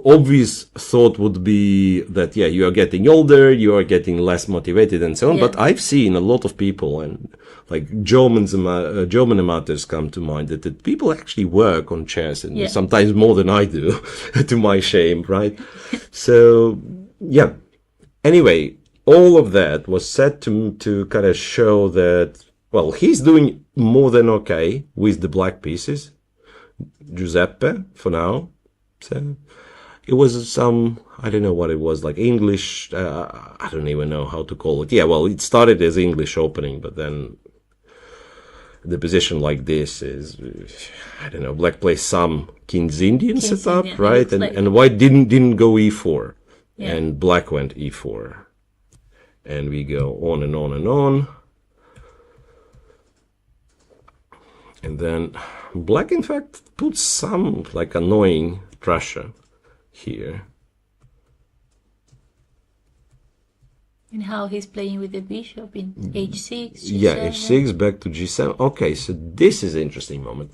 obvious thought would be that, you are getting older, you are getting less motivated and so on. But I've seen a lot of people, and like German amateurs come to mind, that people actually work on chess, and sometimes more than I do, to my shame, right? So, anyway, all of that was set to kind of show that, well, he's doing more than okay with the black pieces. Giuseppe, for now. So it was some, I don't know what it was, like English, I don't even know how to call it. Yeah, well, it started as English opening, but then the position like this is, I don't know, black plays some King's Indian setup, right? And white didn't go e4, and black went e4. And we go on and on and on. And then black, in fact, puts some like annoying pressure here. And how he's playing with the bishop in h6, G7. Yeah, h6 back to g7. Okay, so this is an interesting moment.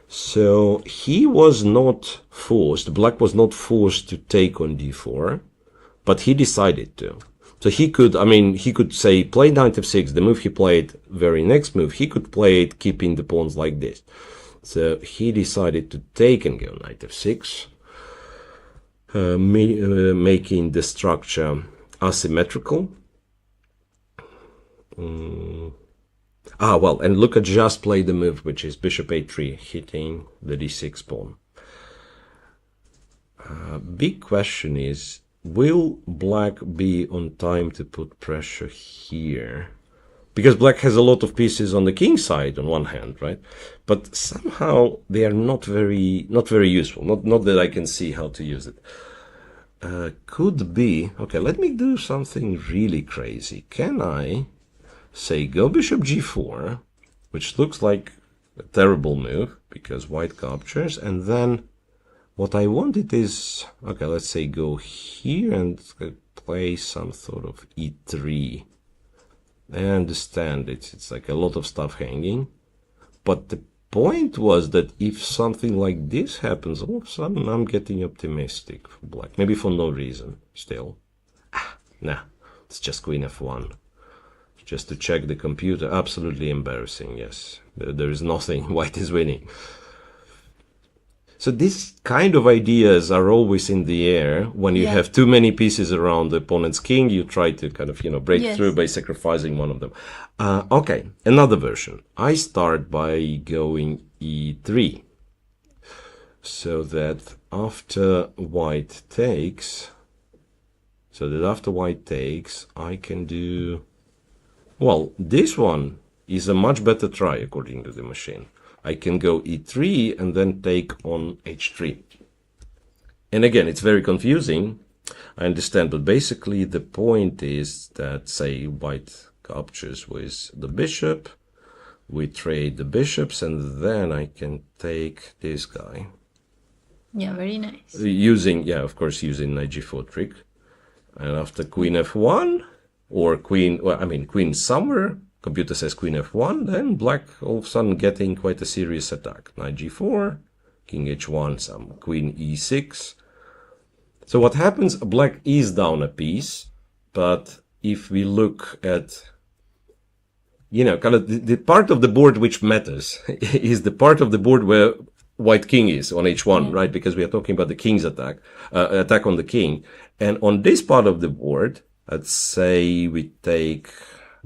So he was not forced, black was not forced to take on d4, but he decided to. So he could say, play knight f6, the move he played, very next move, he could play it keeping the pawns like this. So he decided to take and go knight f6, making the structure asymmetrical. Well, and Luca just played the move, which is bishop a3, hitting the d6 pawn. Big question is, will black be on time to put pressure here? Because black has a lot of pieces on the king side on one hand, right? But somehow they are not very useful. Not that I can see how to use it. could be, okay, let me do something really crazy. Can I say go bishop g4, which looks like a terrible move because white captures, and then what I wanted is, okay, let's say go here and play some sort of e3. I understand it's like a lot of stuff hanging, but the point was that if something like this happens, all of a sudden I'm getting optimistic for black. Maybe for no reason, still. Nah, it's just queen f1. Just to check the computer. Absolutely embarrassing, yes. There is nothing. White is winning. So these kind of ideas are always in the air. When you have too many pieces around the opponent's king, you try to kind of, break through by sacrificing one of them. Okay, another version. I start by going e3. So that after white takes, I can do... Well, this one is a much better try according to the machine. I can go e3 and then take on h3. And again, it's very confusing, I understand, but basically the point is that, say, white captures with the bishop, we trade the bishops, and then I can take this guy. Yeah, very nice. Using knight g4 trick. And after queen f1, or queen somewhere, computer says queen f1, then black all of a sudden getting quite a serious attack. Knight g4, king h1, some queen e6. So what happens, black is down a piece, but if we look at, kind of the part of the board which matters is the part of the board where white king is on h1, right? Because we are talking about the king's attack on the king. And on this part of the board, let's say we take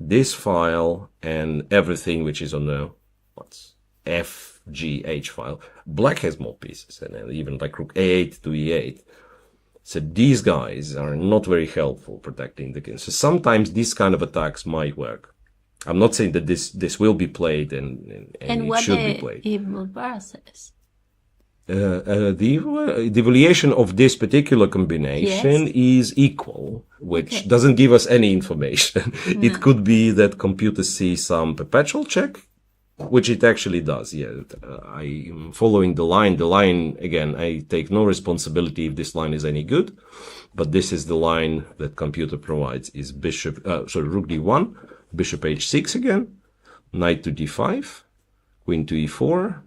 this file and everything which is on the FGH file. Black has more pieces, and even like rook a8 to e8. So these guys are not very helpful protecting the king. So sometimes these kind of attacks might work. I'm not saying that this will be played and it should be played. And what the Bar says? The evaluation of this particular combination is equal, which doesn't give us any information. No. It could be that computer sees some perpetual check, which it actually does. I am following the line. The line, again, I take no responsibility if this line is any good, but this is the line that computer provides, is rook d1, bishop h6 again, knight to d5, queen to e4,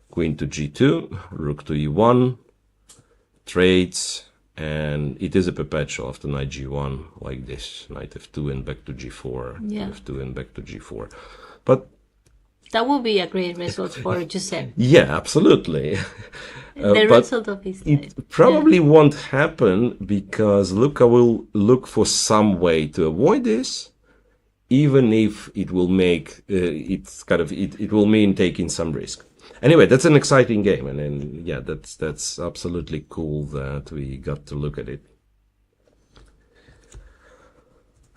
queen to g2, rook to e1, trades, and it is a perpetual after knight g1, like this, knight f2 and back to g4, f2 and back to g4. But that would be a great result for Giuseppe. Yeah, absolutely. The result of his life. It probably won't happen because Luca will look for some way to avoid this, even if it will make it will mean taking some risk. Anyway, that's an exciting game, and that's absolutely cool that we got to look at it.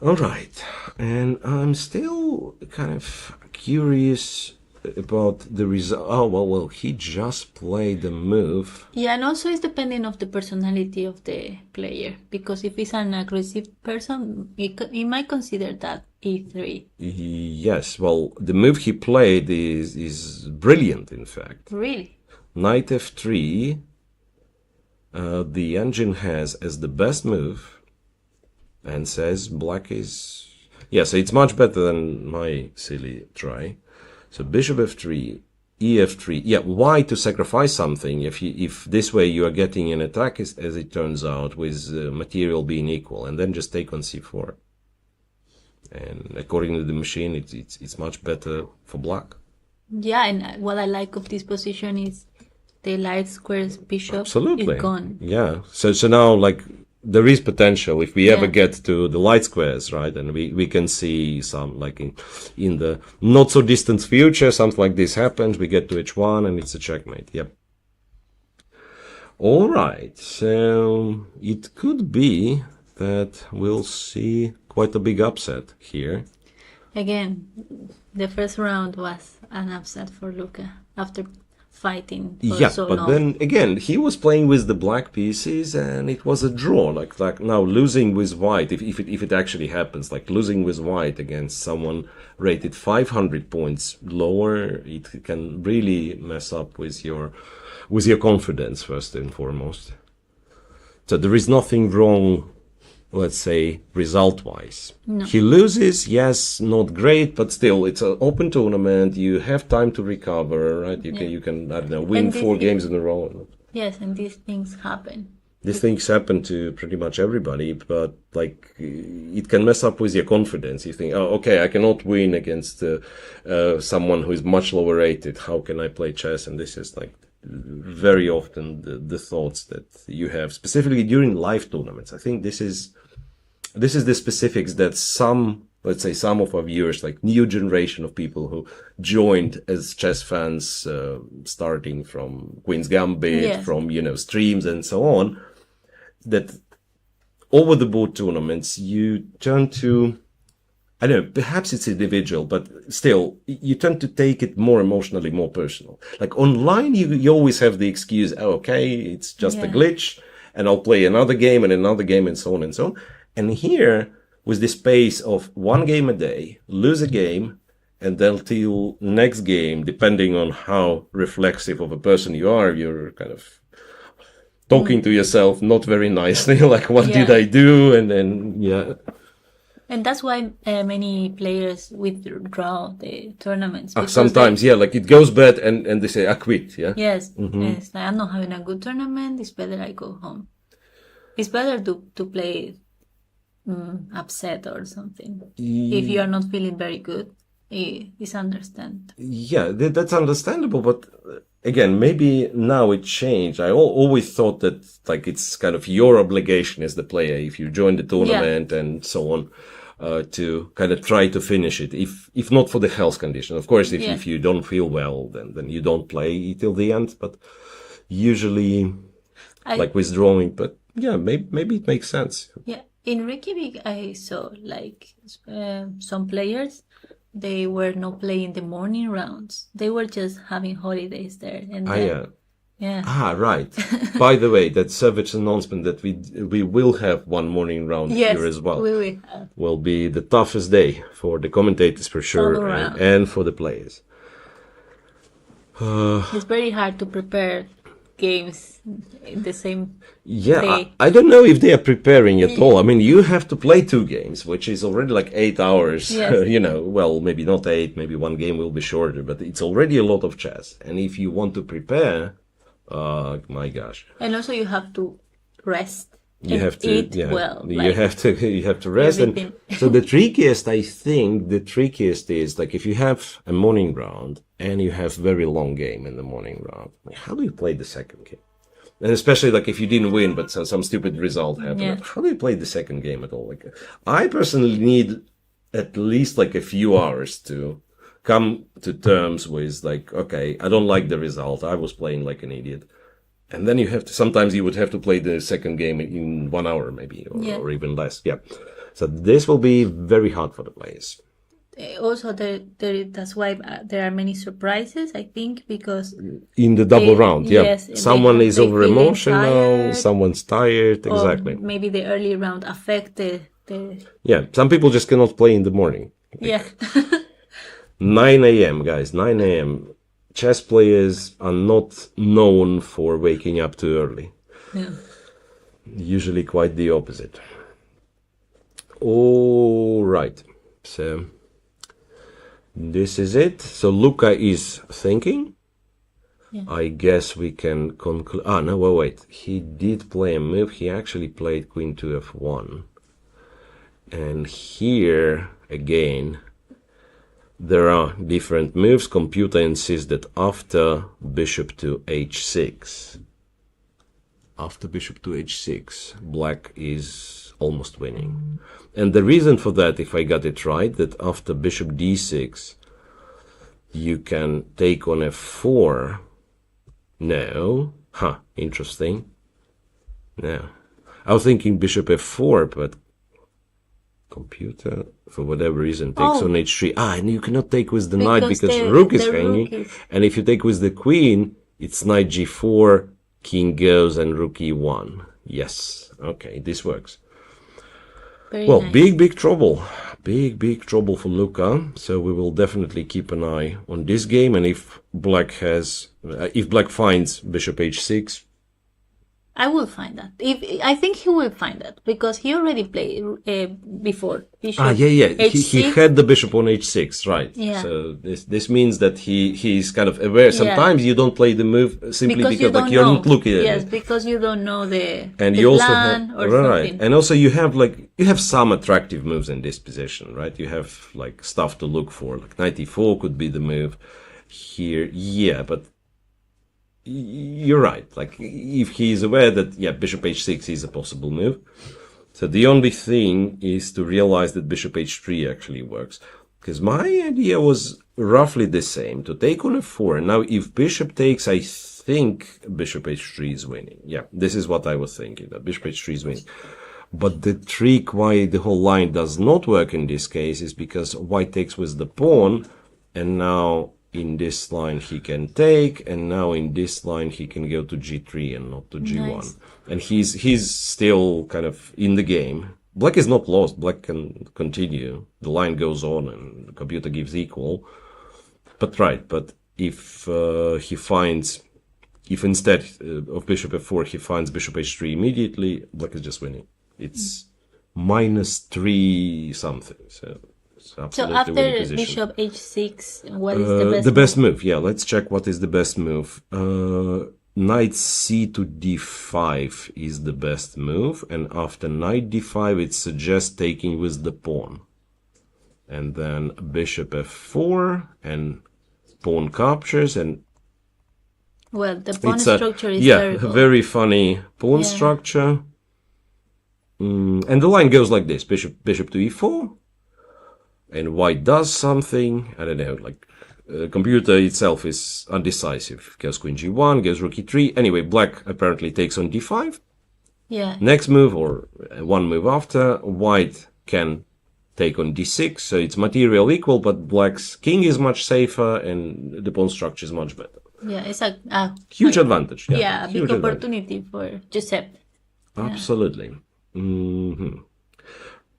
All right, and I'm still kind of curious about the result. Oh, well, he just played the move. Yeah, and also it's depending of the personality of the player, because if he's an aggressive person, he might consider that e3. Yes, well, the move he played is brilliant, in fact. Really? Knight f3, the engine has as the best move, and says black is... Yeah, so it's much better than my silly try. So bishop f3, ef3. Yeah, why to sacrifice something if this way you are getting an attack, as it turns out, with material being equal, and then just take on c4. And according to the machine, it's much better for black. Yeah, and what I like of this position is the light squares bishop Absolutely. is gone. Yeah, so now, like, there is potential if we ever get to the light squares, right? And we can see some, like in the not so distant future, something like this happens. We get to h1 and it's a checkmate. Yep. All right. So it could be that we'll see quite a big upset here. Again, the first round was an upset for Luca. fighting for Yeah, so but long. then again, he was playing with the black pieces, and it was a draw. Like now losing with white, if it actually happens, like losing with white against someone rated 500 points lower, it can really mess up with your confidence first and foremost. So there is nothing wrong, let's say, result-wise. No. He loses, yes, not great, but still, it's an open tournament. You have time to recover, right? You can I don't know, win 4 games in a row. Yes, and these things happen. These things happen to pretty much everybody, but like it can mess up with your confidence. You think, oh, okay, I cannot win against someone who is much lower rated. How can I play chess? And this is like very often the thoughts that you have, specifically during live tournaments. I think this is the specifics that let's say some of our viewers, like new generation of people who joined as chess fans, starting from Queen's Gambit, Yes. from, streams and so on, that over the board tournaments, you turn to, I don't know, perhaps it's individual, but still, you tend to take it more emotionally, more personal. Like online, you always have the excuse, oh, okay, it's just a glitch, and I'll play another game and so on and so on. And here, with this pace of 1 game a day, lose a game, and then till next game, depending on how reflexive of a person you are, you're kind of talking to yourself not very nicely, like, what did I do? And then, And that's why many players withdraw the tournaments. Sometimes, like it goes bad and they say, I quit, yeah? Yes, yes. Like, I'm not having a good tournament. It's better I go home. It's better to play upset or something. If you are not feeling very good, it's understandable. Yeah, that's understandable, but again, maybe now it changed. I always thought that like it's kind of your obligation as the player, if you join the tournament and so on, to kind of try to finish it, if not for the health condition. Of course, if you don't feel well, then you don't play till the end, but usually like withdrawing, but yeah, maybe it makes sense. Yeah, in Reykjavik, I saw like some players, they were not playing the morning rounds. They were just having holidays there. And yeah. Right. By the way, that savage announcement that we will have one morning round here as well. We will have. Will be the toughest day for the commentators for sure, and for the players. It's very hard to prepare games in the same day. I don't know if they are preparing at all. I mean, you have to play 2 games, which is already like 8 hours. Yes. Well, maybe not 8, maybe one game will be shorter, but it's already a lot of chess. And if you want to prepare, my gosh. And also you have to rest. You have to eat well. You have to rest. Everything. And so the trickiest is like if you have a morning round and you have very long game in the morning round, like how do you play the second game? And especially like if you didn't win, but some stupid result happened, like, how do you play the second game at all? Like I personally need at least like a few hours to come to terms with like, okay, I don't like the result. I was playing like an idiot. And then sometimes you would have to play the second game in 1 hour maybe, or even less. Yeah. So this will be very hard for the players. Also, that's why there are many surprises, I think, because in the double round, yes, someone is over emotional, tired, someone's tired, exactly. Maybe the early round affected the. Yeah, some people just cannot play in the morning. Like 9 a.m., guys, 9 a.m. Chess players are not known for waking up too early. Yeah. Usually quite the opposite. All right. So this is it. So Luca is thinking. Yeah. I guess we can conclude. No, wait. He did play a move. He actually played Queen to F1. And here, again, there are different moves. Computer insists that after bishop to h6, black is almost winning. And the reason for that, if I got it right, that after bishop d6, you can take on f4. No. Interesting. No. I was thinking bishop f4, but computer, for whatever reason, takes on h3. And you cannot take with the knight because the rook is hanging. And if you take with the queen, It's knight g4, king goes, and rook e1. Yes, okay, this works. Very Well, nice. big trouble. Big trouble for Luca. So we will definitely keep an eye on this game. And if black finds bishop h6, I will find that. I think he will find that because he already played before. Bishop he H6. had the bishop on h6, right? Yeah. So this means that he's kind of aware. Sometimes you don't play the move simply because you don't you're know. not looking at Yes, it. because you don't know the You also plan have, or right, something. and also you have some attractive moves in this position, right? You have like stuff to look for, like knight e4 could be the move here, yeah, but you're right. Like if he's aware that bishop h6 is a possible move, so the only thing is to realize that bishop h3 actually works. Because my idea was roughly the same, to take on f4. Now, if bishop takes, I think bishop h3 is winning. Yeah, this is what I was thinking, that bishop h3 is winning. But the trick why the whole line does not work in this case is because white takes with the pawn, and now in this line he can take, and now in this line he can go to g3 and not to g1. Nice. And he's still kind of in the game. Black is not lost. Black can continue. The line goes on and the computer gives equal. But if instead of bishop f4 he finds bishop h3 immediately, black is just winning. It's -3 something. So it's absolutely So after winning position. bishop h6, what is the best? The best move, yeah. Let's check what is the best move. Knight c to d5 is the best move, and after knight d5 it suggests taking with the pawn. And then bishop f4 and pawn captures, and Well, the pawn it's structure is terrible. very funny pawn structure. And the line goes like this: bishop to e4, and white does something. I don't know, like computer itself is undecisive. Goes queen g1, goes rook e3. Anyway, black apparently takes on d5. Yeah. Next move, or one move after, white can take on d6. So it's material equal, but black's king is much safer, and the pawn structure is much better. Yeah, it's a Huge advantage. a big huge advantage. opportunity for Giuseppe. Absolutely.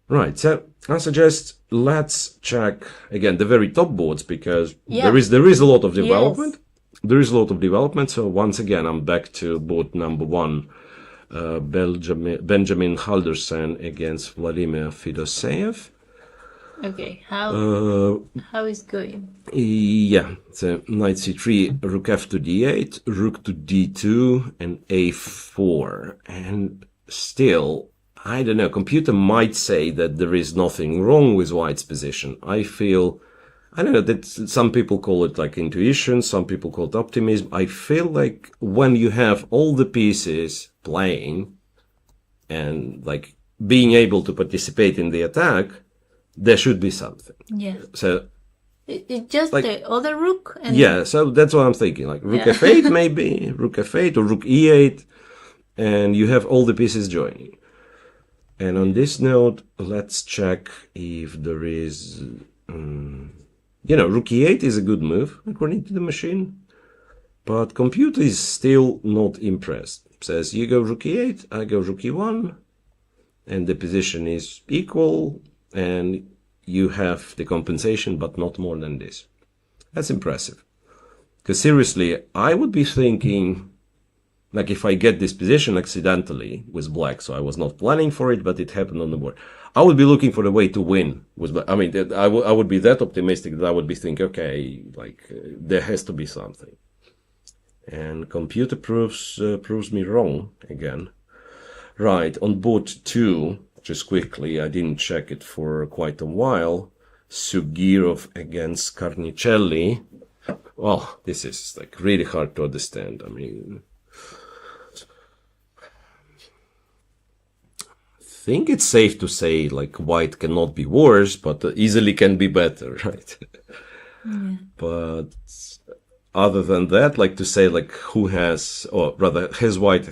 Right, so I suggest let's check again the very top boards, because there is a lot of development. Yes. There is a lot of development. So once again, I'm back to board number 1, Benjamin Haldersen against Vladimir Fedoseev. Okay, how is going? Yeah, so knight c3, rook f to d8, rook to d2, and a4. And still, I don't know, computer might say that there is nothing wrong with white's position. I don't know, that some people call it like intuition, some people call it optimism. I feel like when you have all the pieces playing and like being able to participate in the attack, there should be something. Yeah. So It's just like, the other rook? And yeah, so that's what I'm thinking. Like rook f8 maybe, rook f8 or rook e8, and you have all the pieces joining. And on this note, let's check if there is, rook e8 is a good move according to the machine, but computer is still not impressed. Says you go rook e8, I go rook e1, and the position is equal, and you have the compensation, but not more than this. That's impressive. Because seriously, I would be thinking, like if I get this position accidentally with black, so I was not planning for it, but it happened on the board, I would be looking for a way to win. I would be that optimistic that I would be thinking, okay, like there has to be something. And computer proves me wrong again. Right, on board 2, just quickly, I didn't check it for quite a while. Sugirov against Carnicelli. Well, this is like really hard to understand. I mean, I think it's safe to say like white cannot be worse, but easily can be better, right? Yeah. But other than that, like to say like who has, or rather has white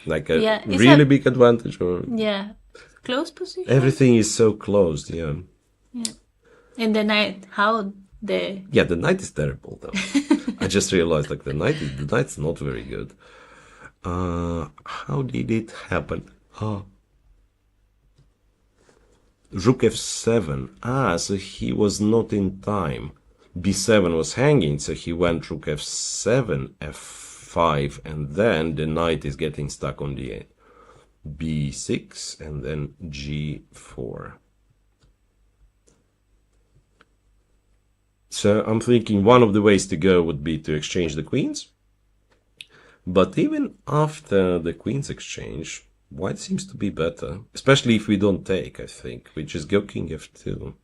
like a really big advantage, or close position. Everything is so closed, Yeah. And the knight, how the the knight is terrible though. I just realized like the knight's not very good. How did it happen? Rook f7. So he was not in time. b7 was hanging, so he went rook f7, f5, and then the knight is getting stuck on d8. b6, and then g4. So I'm thinking one of the ways to go would be to exchange the queens. But even after the queens exchange, white seems to be better, especially if we don't take, I think, which is go king f2.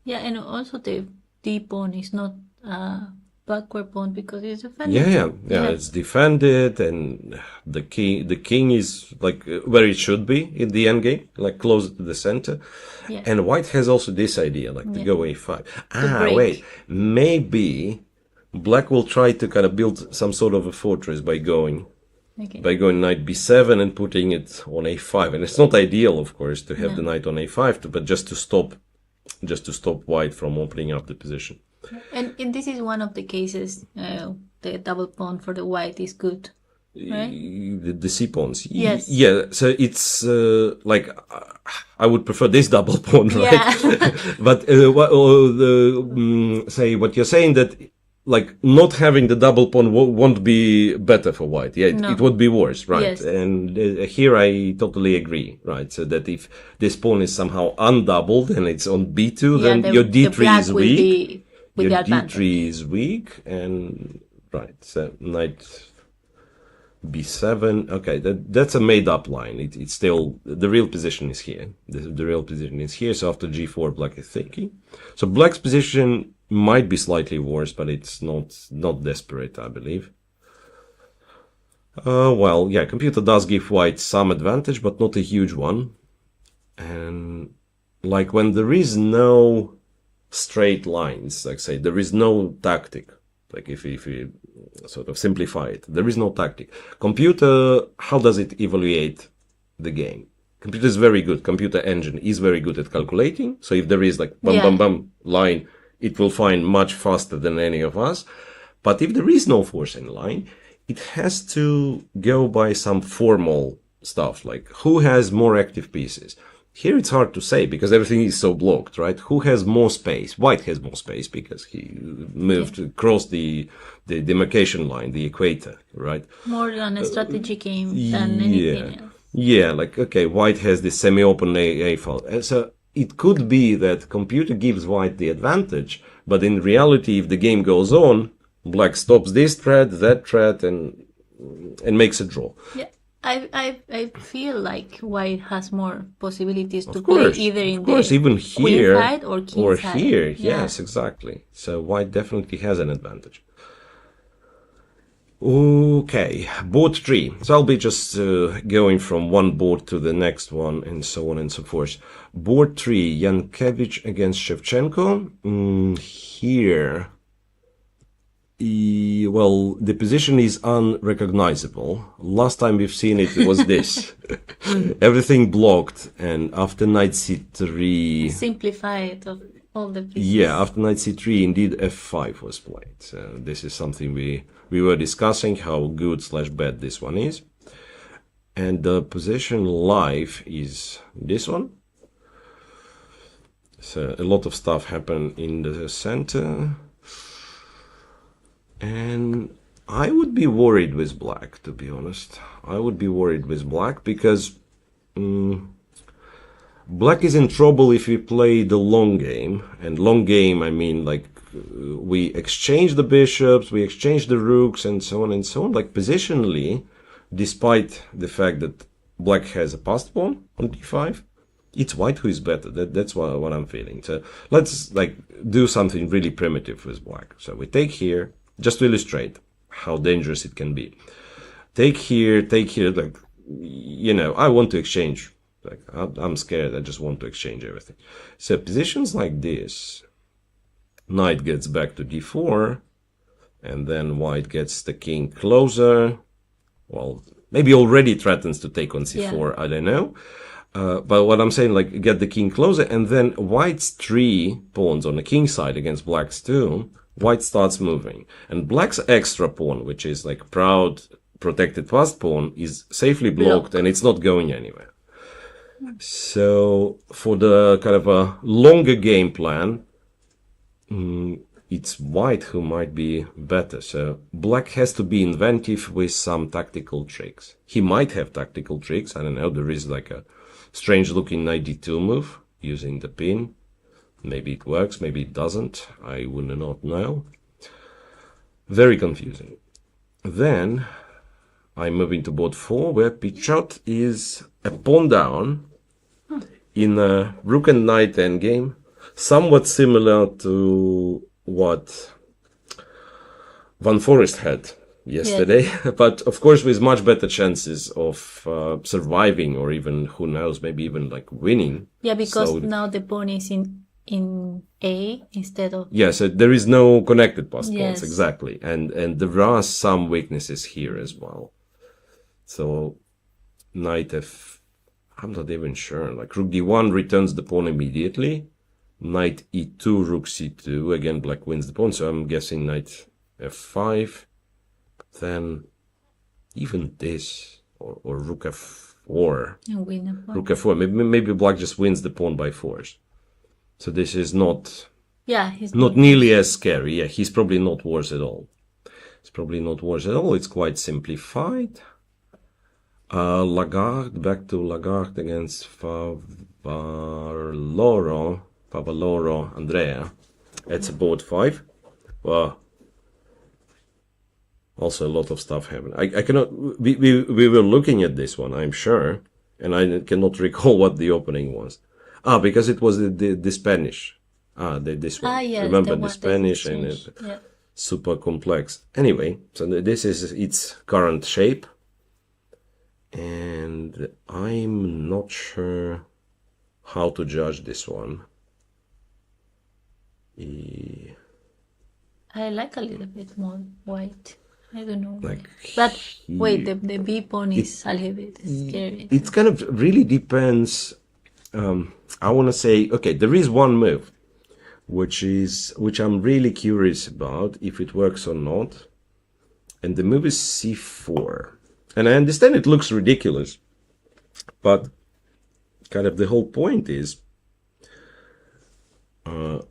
Yeah, and also the d pawn is not backward pawn because it's defended. Yeah, it's defended, and the king is like where it should be in the endgame, like closer to the center. Yeah. And white has also this idea, like to go a5. Wait, maybe black will try to kind of build some sort of a fortress by going knight b7 and putting it on a5. And it's not ideal, of course, to have the knight on a5, but just to stop white from opening up the position. And this is one of the cases the double pawn for the white is good, right? The c pawns. Yes. Yeah. So it's like I would prefer this double pawn, right? Yeah. But say what you're saying that like not having the double pawn won't be better for white. Yeah, it would be worse, right? Yes. And here I totally agree, right? So that if this pawn is somehow undoubled and it's on b2, then your d3 is weak. Your d3 is weak, and right, so knight b7. Okay, that's a made-up line. It's still the real position is here. The real position is here. So after g4, black is thinking. So black's position might be slightly worse, but it's not desperate, I believe. Well, yeah, computer does give white some advantage, but not a huge one. And like when there is no straight lines, like say there is no tactic, like if we sort of simplify it, there is no tactic. Computer, how does it evaluate the game? Computer is very good. Computer engine is very good at calculating. So if there is like bam line, it will find much faster than any of us. But if there is no force in line, it has to go by some formal stuff, like who has more active pieces. Here it's hard to say because everything is so blocked, right? Who has more space? White has more space because he moved across the demarcation line, the equator, right? More on a strategy game than anything else. Yeah, like, okay, white has this semi-open A file. So it could be that computer gives white the advantage, but in reality, if the game goes on, black stops this thread, that thread, and makes a draw. Yeah. I feel like white has more possibilities to play either in even here queen side or king side. Here. Yes, exactly. So white definitely has an advantage. Okay, board 3. So I'll be just going from one board to the next one and so on and so forth. Board 3, Yankevich against Shevchenko. Here, well, the position is unrecognizable. Last time we've seen it was this. Everything blocked, and after knight c3... Simplify it of all the pieces. Yeah, after knight c3, indeed f5 was played. So this is something we were discussing, how good / bad this one is. And the position live is this one. So a lot of stuff happened in the center. And I would be worried with black, to be honest. I would be worried with black because black is in trouble if we play the long game. And long game, I mean, like, we exchange the bishops, we exchange the rooks, and so on and so on. Like, positionally, despite the fact that black has a passed pawn on d5, it's white who is better. That's what I'm feeling. So let's, like, do something really primitive with black. So we take here, just to illustrate how dangerous it can be. Take here, like, you know, I want to exchange. Like, I'm scared, I just want to exchange everything. So positions like this, knight gets back to d4, and then white gets the king closer. Well, maybe already threatens to take on c4, I don't know. But what I'm saying, like, get the king closer, and then white's 3 pawns on the king side against black's 2 white starts moving. And black's extra pawn, which is like proud, protected fast pawn, is safely blocked and it's not going anywhere. So for the kind of a longer game plan, it's white who might be better. So black has to be inventive with some tactical tricks. He might have tactical tricks. I don't know. There is like a strange looking knight d2 move using the pin. Maybe it works, maybe it doesn't. I would not know. Very confusing. Then I move into board 4, where Pichot is a pawn down in a rook and knight endgame, somewhat similar to what Van Forest had yesterday, but of course with much better chances of surviving, or even, who knows, maybe even like winning. Yeah, because now the pawn is in A instead of... Yeah, so there is no connected pass pawns, exactly. And there are some weaknesses here as well. So knight F, I'm not even sure. Like rook d1 returns the pawn immediately. Knight e2, rook c2. Again, black wins the pawn, so I'm guessing knight f5. Then even this, or rook f4. Rook f4. Maybe black just wins the pawn by force. So this is not... Yeah, he's not nearly as scary. Yeah, he's probably not worse at all. It's probably not worse at all. It's quite simplified. Lagarde, back to Lagarde against Favaloro Andrea. It's a board 5. Well, also a lot of stuff happened. I cannot... We were looking at this one, I'm sure, and I cannot recall what the opening was. Because it was the Spanish. This one. Yes, remember the Spanish and it, super complex. Anyway, so this is its current shape. And I'm not sure how to judge this one. I like a little bit more white. I don't know. Like but wait, the B pawn is a little bit scary. It kind of really depends. I want to say, okay, there is one move which I'm really curious about if it works or not, and the move is c4. And I understand it looks ridiculous, but kind of the whole point is, or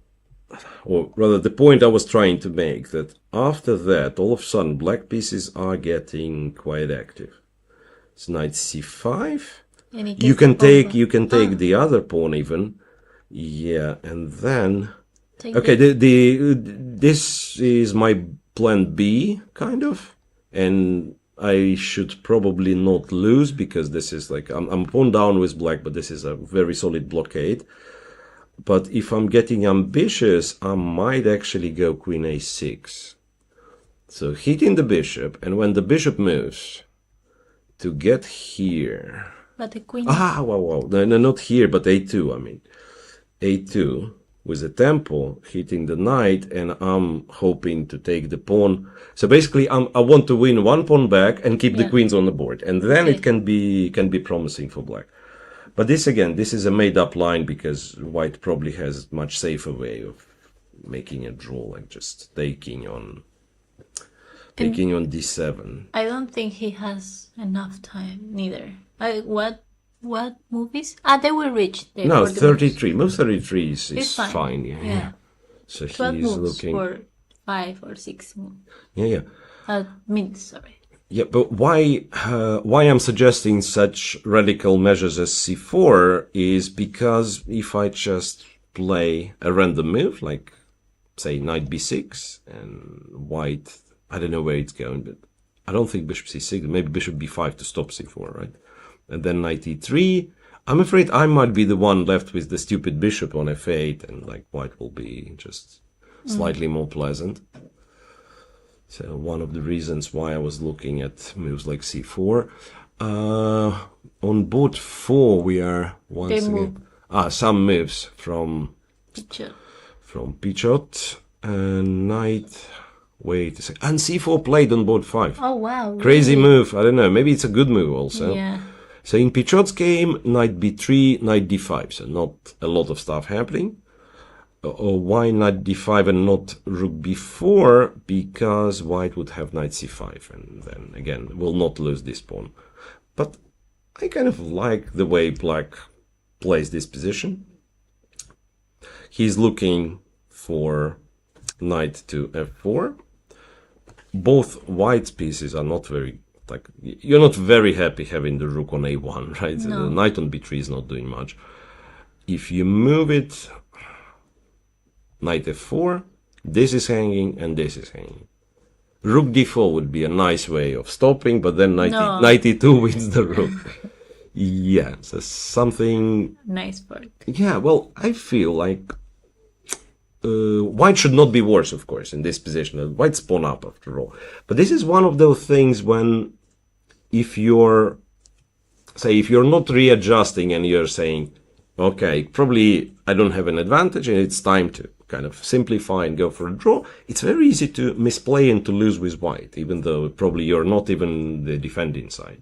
rather the point I was trying to make, that after that, all of a sudden, black pieces are getting quite active. It's knight c5. You can take the other pawn even. Yeah, and then... Okay, this is my plan B, kind of. And I should probably not lose, because this is like... I'm pawn down with black, but this is a very solid blockade. But if I'm getting ambitious, I might actually go queen a6. So hitting the bishop, and when the bishop moves, to get here... But the queen... wow. No, not here, but a2, I mean. a2 with the tempo, hitting the knight, and I'm hoping to take the pawn. So basically, I want to win one pawn back and keep the queens on the board. And then it can be promising for black. But this, again, this is a made-up line, because white probably has a much safer way of making a draw, like just taking on d7. I don't think he has enough time, neither. What movies? They will reach there. No, 33. Move 33 is fine. Yeah. So 12 he's moves looking for 5 or 6 moves. Yeah. Minutes, sorry. Yeah, but why I'm suggesting such radical measures as c4 is because if I just play a random move, like say knight b6, and white, I don't know where it's going, but I don't think bishop c6, maybe bishop b5 to stop c4, right? And then knight e3. I'm afraid I might be the one left with the stupid bishop on f8, and like white will be just slightly more pleasant. So one of the reasons why I was looking at moves like c4. On board 4 we are once again... some moves from Pichot. And knight... Wait a second. And c4 played on board 5. Oh, wow. Crazy move. I don't know. Maybe it's a good move also. Yeah. So in Pichot's game, knight b3, knight d5. So not a lot of stuff happening. why knight d5 and not rook b4? Because white would have knight c5, and then again will not lose this pawn. But I kind of like the way black plays this position. He's looking for knight to f4. Both white pieces are not very, like, you're not very happy having the rook on a1, right? No. The knight on b3 is not doing much. If you move it, knight f4, this is hanging and this is hanging. Rook d4 would be a nice way of stopping, but then knight e2 wins the rook. Yeah, so something... Nice part. Yeah, well, I feel like white should not be worse, of course, in this position. White's pawn up, after all. But this is one of those things when, if you're not readjusting and you're saying, okay, probably I don't have an advantage and it's time to kind of simplify and go for a draw, it's very easy to misplay and to lose with white, even though probably you're not even the defending side.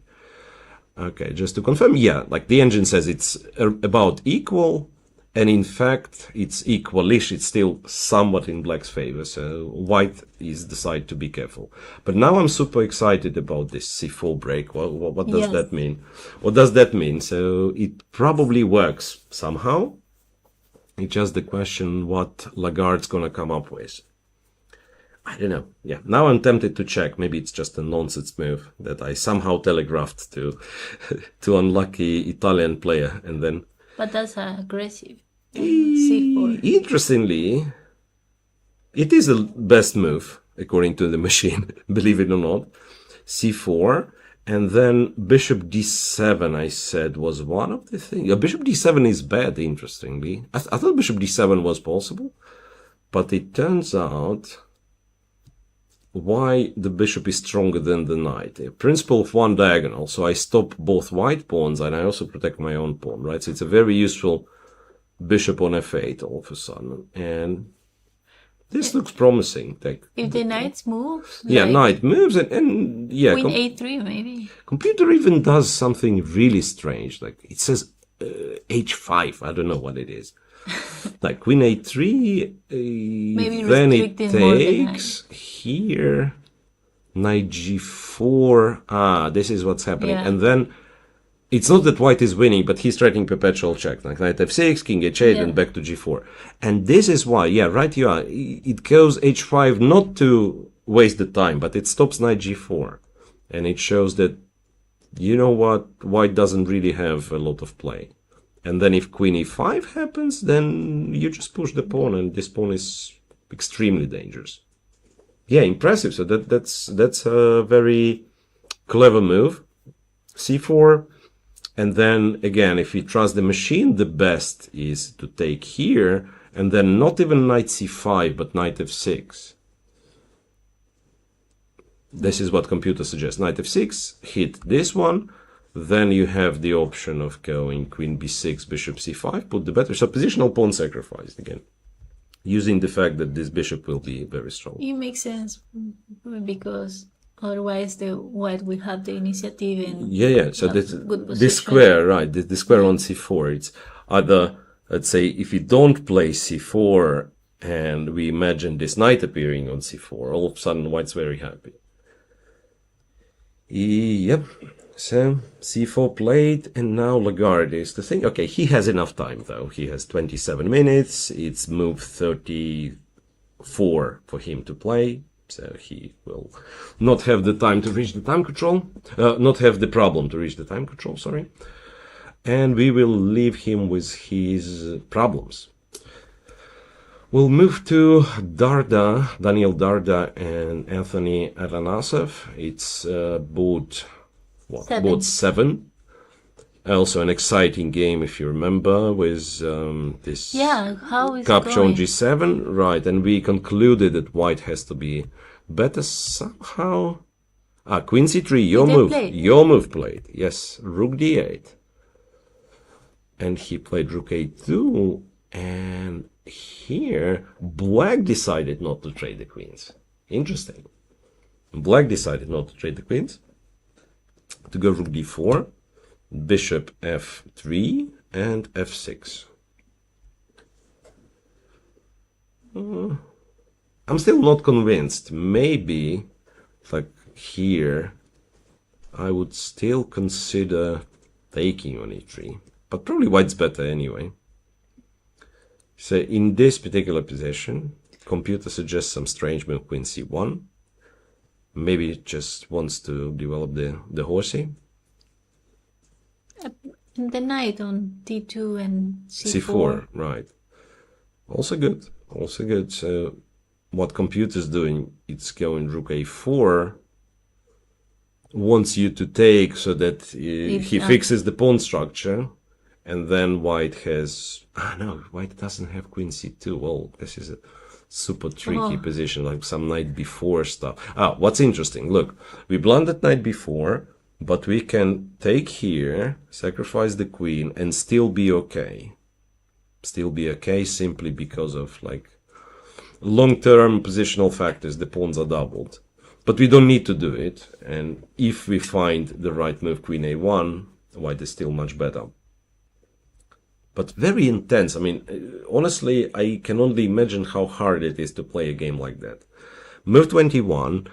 Okay, just to confirm, yeah, like the engine says it's about equal, and in fact it's equalish, it's still somewhat in black's favor, so white is the side to be careful. But now I'm super excited about this c4 break. What does that mean? What does that mean? So it probably works somehow. It's just the question what Lagarde's gonna come up with. I don't know. Yeah, now I'm tempted to check. Maybe it's just a nonsense move that I somehow telegraphed to unlucky Italian player, and then... But that's aggressive. C4. Interestingly, it is the best move, according to the machine, believe it or not. C4, and then bishop d7, I said, was one of the things. Bishop d7 is bad, interestingly. I thought bishop d7 was possible, but it turns out why the bishop is stronger than the knight. A principle of one diagonal, so I stop both white pawns and I also protect my own pawn, right? So it's a very useful bishop on f8 all of a sudden, and this looks promising. If the knight moves, yeah, like knight moves, and yeah, queen a3 maybe. Computer even does something really strange, like it says h5. I don't know what it is. Like queen a3, then it takes here, knight g4. This is what's happening, and then it's not that white is winning, but he's threatening perpetual check, like knight f6, king h8, and back to g4. And this is why, yeah, right you are. It goes h5 not to waste the time, but it stops knight g4. And it shows that, you know what, white doesn't really have a lot of play. And then if queen e5 happens, then you just push the pawn, and this pawn is extremely dangerous. Yeah, impressive. So that's a very clever move. c4. And then, again, if you trust the machine, the best is to take here, and then not even knight c5, but knight f6. This is what computer suggests. Knight f6, hit this one, then you have the option of going queen b6, bishop c5, put the better. So positional pawn sacrificed again, using the fact that this bishop will be very strong. It makes sense, because... otherwise, the white will have the initiative and so this square, right? The square on c4. It's either, let's say, if you don't play c4 and we imagine this knight appearing on c4, all of a sudden white's very happy. Yep. So c4 played, and now Lagarde is the thing. Okay, he has enough time though. He has 27 minutes. It's move 34 for him to play. So he will not have the time to reach the time control, not have the problem to reach the time control, sorry. And we will leave him with his problems. We'll move to Darda, Daniel Darda and Anthony Atanasov. It's board 7. Also an exciting game, if you remember, with this capture on g7, right? And we concluded that white has to be better somehow. Queen c3, your move played. Yes, rook d8. And he played rook a2, and here black decided not to trade the queens. Interesting. Black decided not to trade the queens, to go rook d4. Bishop f3 and f6. I'm still not convinced. Maybe, like here, I would still consider taking on e3. But probably white's better anyway. So in this particular position, computer suggests some strange move, queen c1. Maybe it just wants to develop the horsey. The knight on d2 and c4. c4, right. Also good. Also good. So what computer's doing, it's going rook a4, wants you to take so that he fixes the pawn structure, and then white has... no, white doesn't have queen c2. Well, this is a super tricky position, like some knight b4 stuff. What's interesting, look, we blundered knight b4, but we can take here, sacrifice the queen, and still be okay. Still be okay simply because of, like, long-term positional factors. The pawns are doubled. But we don't need to do it, and if we find the right move, queen a1, white is still much better. But very intense. I mean, honestly, I can only imagine how hard it is to play a game like that. Move 21,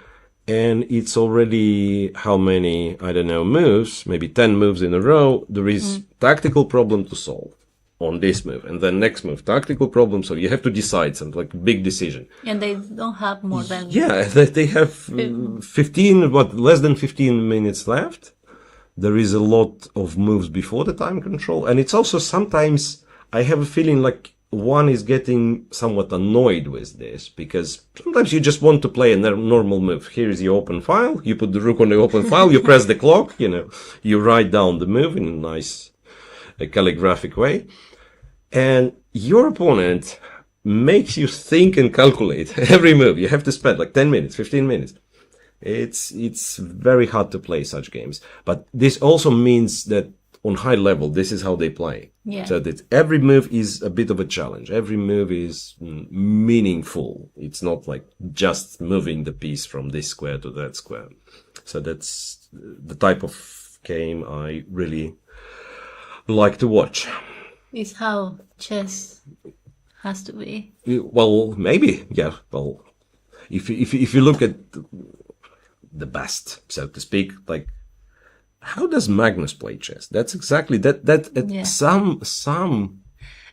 and it's already how many, I don't know, moves, maybe 10 moves in a row. There is tactical problem to solve on this move, and then next move, tactical problem, so you have to decide something, like big decision. And they don't have more than... Yeah, they have 15, less than 15 minutes left. There is a lot of moves before the time control, and it's also sometimes, I have a feeling like one is getting somewhat annoyed with this, because sometimes you just want to play a normal move. Here is your open file, you put the rook on the open file, you press the clock, you write down the move in a nice calligraphic way, and your opponent makes you think and calculate every move. You have to spend like 10 minutes, 15 minutes. It's very hard to play such games. But this also means that on high level, this is how they play. Yeah. So that every move is a bit of a challenge. Every move is meaningful. It's not like just moving the piece from this square to that square. So that's the type of game I really like to watch. It's how chess has to be. Well, maybe, yeah. Well, if you look at the best, so to speak, like, how does Magnus play chess? That's exactly that. Yeah. Some.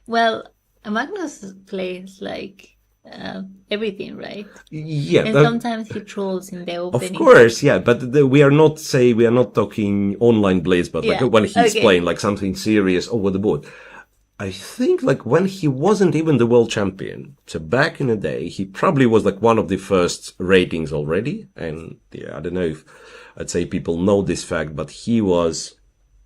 Well, Magnus plays like everything, right? Yeah, and sometimes he trolls in the opening. Of course, yeah, but we are not talking online blades, but like when he's playing like something serious over the board. I think like when he wasn't even the world champion, so back in the day, he probably was like one of the first ratings already. And yeah, I don't know if I'd say people know this fact, but he was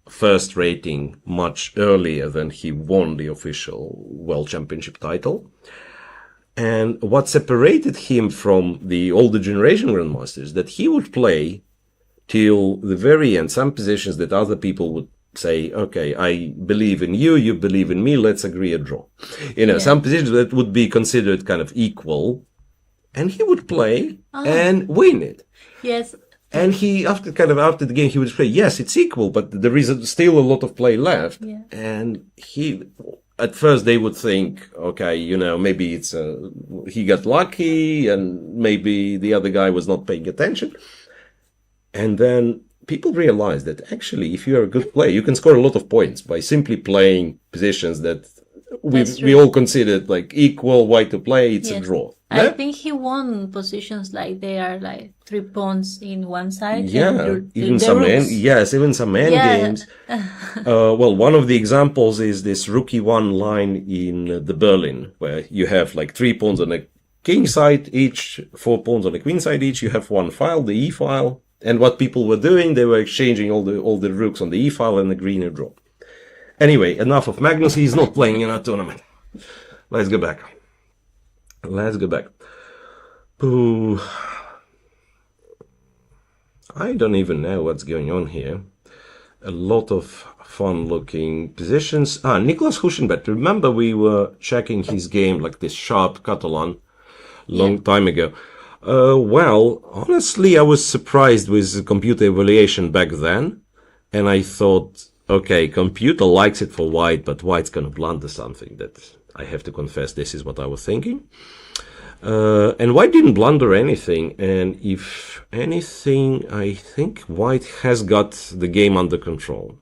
first rating much earlier than he won the official world championship title. And what separated him from the older generation grandmasters, that he would play till the very end, some positions that other people would say, okay, I believe in you, you believe in me, let's agree a draw. Some positions that would be considered kind of equal, and he would play and win it. Yes. And he, after the game, he would say, yes, it's equal, but there is still a lot of play left. Yeah. And at first they would think, okay, maybe it's, he got lucky and maybe the other guy was not paying attention. And then people realize that actually, if you are a good player, you can score a lot of points by simply playing positions that we all considered like equal, white to play. It's a draw. I think he won positions like they are like 3 pawns in one side. Yeah, even some endgames. Well, one of the examples is this rook e1 line in the Berlin, where you have like 3 pawns on the king side each, 4 pawns on the queen side each. You have one file, the e file. And what people were doing, they were exchanging all the rooks on the e file and agreeing a draw. Anyway, enough of Magnus. He's not playing in our tournament. Let's go back. Ooh. I don't even know what's going on here. A lot of fun-looking positions. Niklesh Huschenbett. Remember we were checking his game, like this sharp Catalon, long time ago. Well, honestly, I was surprised with computer evaluation back then. And I thought, okay, computer likes it for white, but white's gonna blunder something. That I have to confess, this is what I was thinking. And white didn't blunder anything, and if anything, I think white has got the game under control.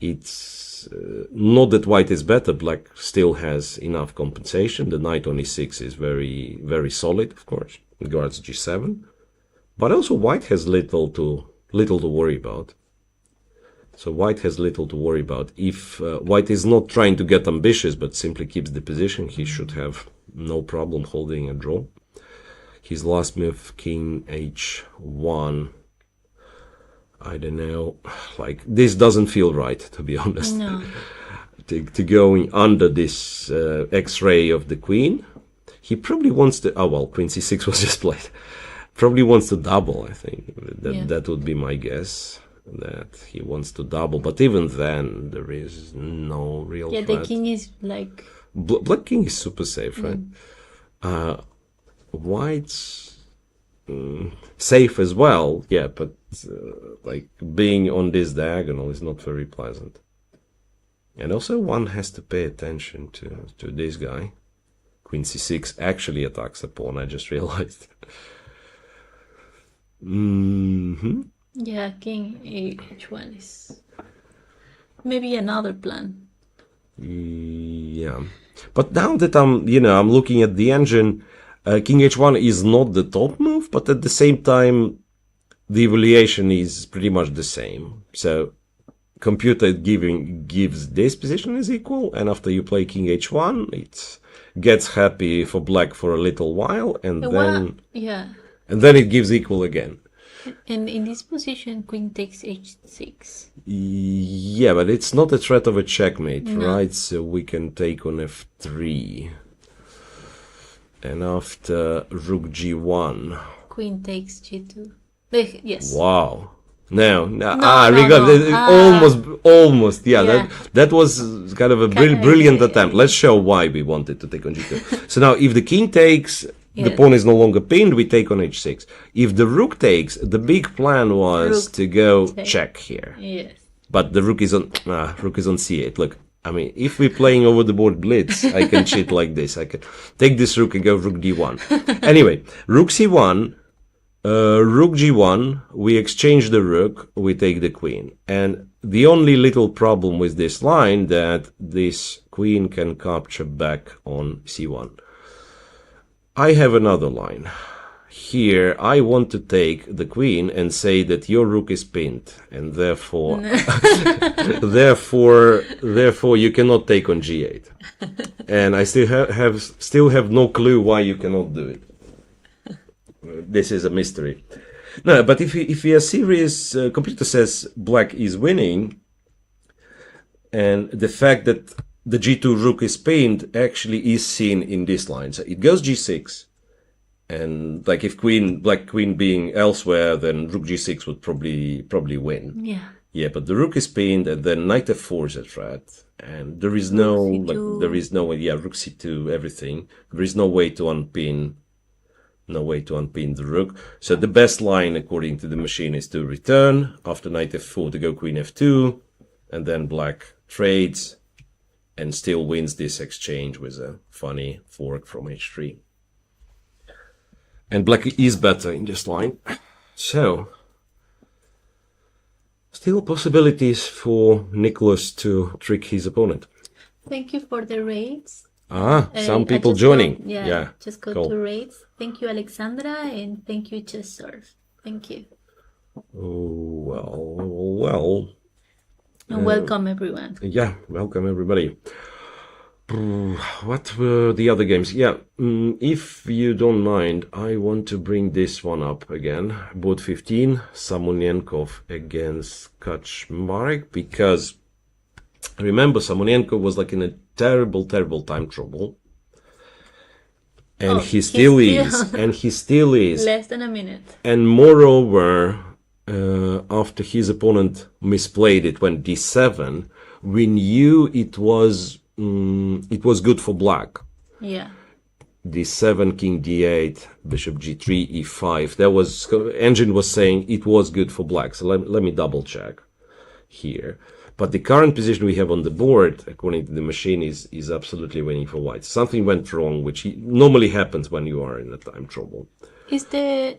It's not that white is better, black still has enough compensation. The knight on e6 is very, very solid, of course, it guards g7. But also white has little to worry about. So white has little to worry about. If white is not trying to get ambitious, but simply keeps the position, he should have no problem holding a draw. His last move, king h1. I don't know, like, this doesn't feel right, to be honest. No. to go under this x-ray of the queen. He probably wants to, oh well, queen c6 was just played. Probably wants to double, I think. That would be my guess, that he wants to double. But even then, there is no real threat. The king is like... Black king is super safe, right? White's safe as well, yeah, but like being on this diagonal is not very pleasant. And also one has to pay attention to this guy. Queen c6 actually attacks a pawn, I just realized. Yeah, king h1 is maybe another plan. Yeah, but now that I'm looking at the engine, king h1 is not the top move, but at the same time, the evaluation is pretty much the same. So, computer gives this position as equal, and after you play king h1, it gets happy for black for a little while, and then it gives equal again. And in this position, queen takes h6. Yeah, but it's not a threat of a checkmate, right? So we can take on f3. And after rook g1. Queen takes g2. Yes. Wow. No. Almost. Yeah. That was kind of a brilliant attempt. Let's show why we wanted to take on g2. So now, if the king takes, the pawn is no longer pinned, we take on h6. If the rook takes, the big plan was to go check here. Yes. But the rook is on c8. Look, I mean, if we're playing over the board blitz, I can cheat like this. I can take this rook and go rook d1. Anyway, rook c1, rook g1, we exchange the rook, we take the queen. And the only little problem with this line that this queen can capture back on c1. I have another line. Here, I want to take the queen and say that your rook is pinned, and therefore, therefore, you cannot take on g8. And I still have no clue why you cannot do it. This is a mystery. No, but if we are serious, computer says black is winning, and the fact that the g2 rook is pinned actually is seen in this line. So it goes g6. And like if black queen being elsewhere, then rook g6 would probably win. Yeah. Yeah, but the rook is pinned, and then knight f4 is a threat, and there is no rook c2, everything. There is no way to unpin the rook. So the best line, according to the machine, is to return after knight f4 to go queen f2, and then black trades and still wins this exchange with a funny fork from h3. And black is better in this line. So, still possibilities for Niklesh to trick his opponent. Thank you for the raids. Some people joining. Just go to raids. Thank you, Alexandra, and thank you, ChessSurf. Thank you. Well. And welcome, everyone. Yeah, welcome, everybody. What were the other games? Yeah, if you don't mind, I want to bring this one up again. Board 15, Samonenkov against Kaczmarek, because remember, Samonenkov was like in a terrible time trouble. And he still is. Less than a minute. And moreover, after his opponent misplayed it, went d7, we knew it was good for black. Yeah. d7, king d8, bishop g3, e5. That was, engine was saying it was good for black. So let me double check here. But the current position we have on the board, according to the machine, is absolutely winning for white. Something went wrong, which normally happens when you are in a time trouble. Is the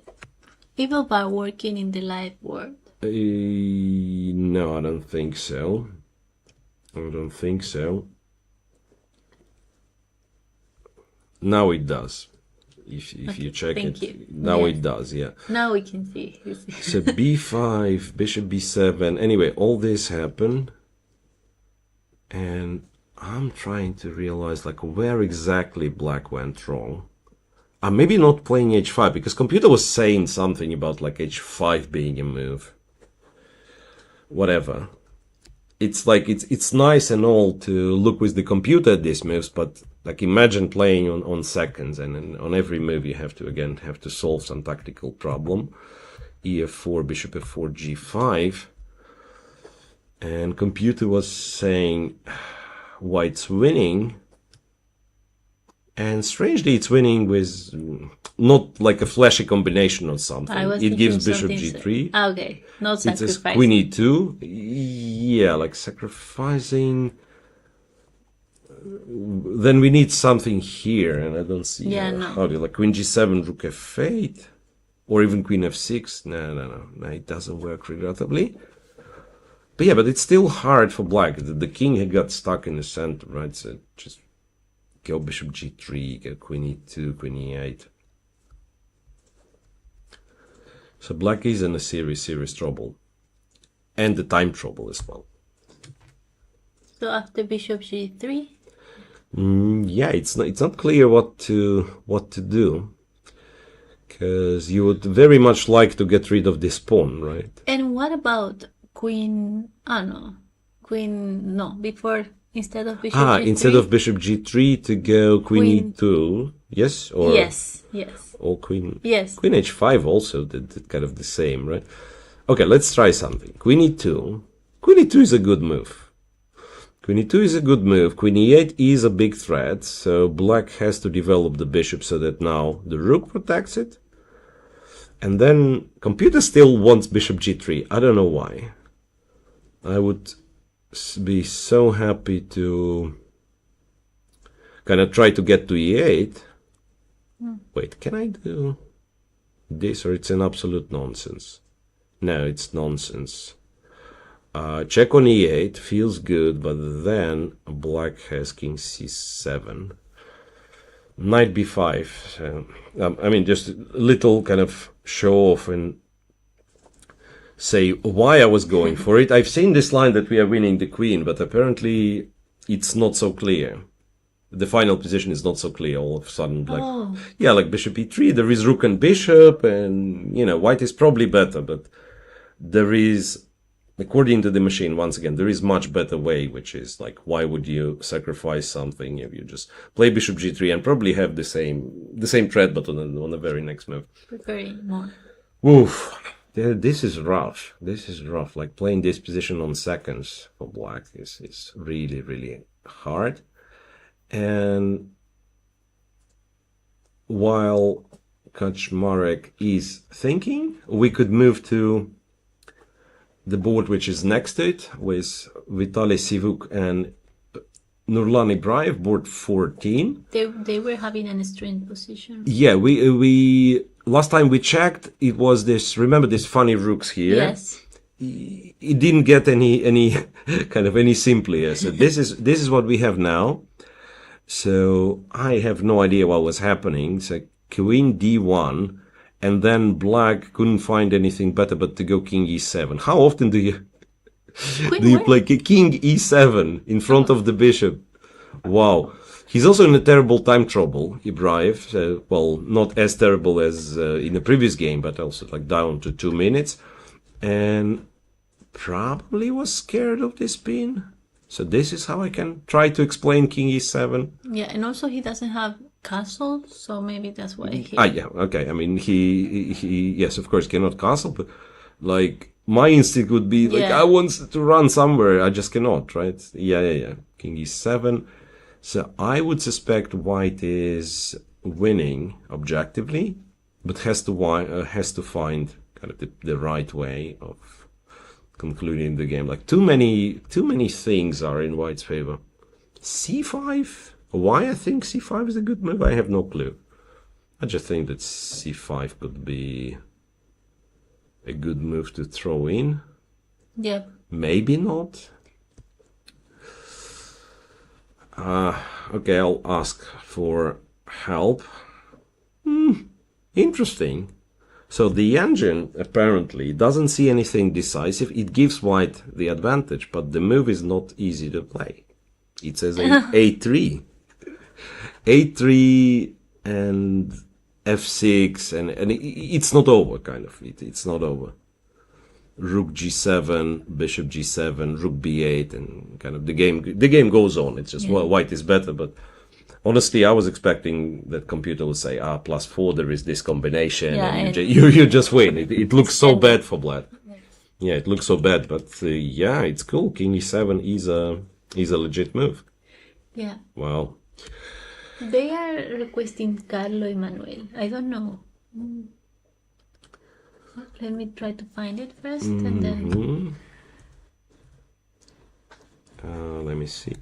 evil bar working in the live world? No, I don't think so. I don't think so. Now it does. If you check it, now it does, yeah. Now we can see. So b5, bishop b7. Anyway, all this happened, and I'm trying to realize like where exactly black went wrong. I'm maybe not playing h5 because computer was saying something about like h5 being a move. Whatever. It's like it's nice and all to look with the computer at these moves, but like imagine playing on seconds, and then on every move you have to solve some tactical problem. ef4, bishop f4, g5, and computer was saying white's winning, and strangely it's winning with not like a flashy combination or something. It gives bishop g3. Okay, not sacrificing. It's queen e2. Yeah, like sacrificing. Then we need something here, and I don't see how do you like queen g7, rook f8, or even queen f6. No, it doesn't work regrettably. But yeah, but it's still hard for black. The king had got stuck in the center, right? So just go bishop g3, go queen e2, queen e8. So black is in a serious trouble, and the time trouble as well. So after bishop g3. Yeah, it's not clear what to do, because you would very much like to get rid of this pawn, right? And what about queen? Before instead of bishop g3. Instead of bishop g3 to go queen e2, yes, or yes, or queen queen h5 also did kind of the same, right? Okay, let's try something. Queen e2. Queen e2 is a good move. Queen e2 is a good move. Queen e8 is a big threat, so black has to develop the bishop so that now the rook protects it. And then computer still wants bishop g3. I don't know why. I would be so happy to kind of try to get to e8. Wait, can I do this, or it's an absolute nonsense? No, it's nonsense. Check on e8, feels good, but then black has king c7. Knight b5. I mean, just a little kind of show off and say why I was going for it. I've seen this line that we are winning the queen, but apparently it's not so clear. The final position is not so clear all of a sudden. Like, yeah, like bishop e3, there is rook and bishop, and, you know, white is probably better, but there is... According to the machine, once again, there is much better way, which is like, why would you sacrifice something if you just play bishop g3 and probably have the same threat, but on the very next move. Preparing more. Oof, this is rough. This is rough. Like playing this position on seconds for black is really hard. And while Kaczmarek is thinking, we could move to the board which is next to it, with Vitaly Sivuk and Nurlan Ibraev, board 14. They were having an strange position. Yeah, we last time we checked, it was this. Remember these funny rooks here? Yes. It didn't get any kind of any simpler. So this is what we have now. So I have no idea what was happening. So queen d1. And then black couldn't find anything better but to go king e7. How often do you play king e7 in front of the bishop? Wow. He's also in a terrible time trouble, Ibraev. Well, not as terrible as in the previous game, but also like down to 2 minutes. And probably was scared of this pin. So this is how I can try to explain king e7. Yeah, and also he doesn't have castle, so maybe that's why he... yeah, okay. I mean, he yes, of course, cannot castle, but like my instinct would be like, I want to run somewhere, I just cannot, right? Yeah. King e7. So I would suspect white is winning objectively, but has to find kind of the right way of concluding the game. Like too many things are in white's favor. c5? Why I think c5 is a good move, I have no clue. I just think that c5 could be a good move to throw in. Yeah. Maybe not. Okay, I'll ask for help. Interesting. So the engine apparently doesn't see anything decisive. It gives white the advantage, but the move is not easy to play. It says a3. a3 and f6, and it's not over, kind of. It's not over. Rook g7, bishop g7, rook b8, and kind of the game goes on. It's just, well, white is better, but honestly, I was expecting that computer would say, +4, there is this combination, and you just win. It looks so bad for black. Yeah, it looks so bad, but yeah, it's cool. King e7 is a legit move. Yeah. Wow. They are requesting Carlo Emanuel. I don't know. Let me try to find it first, and then... let me see.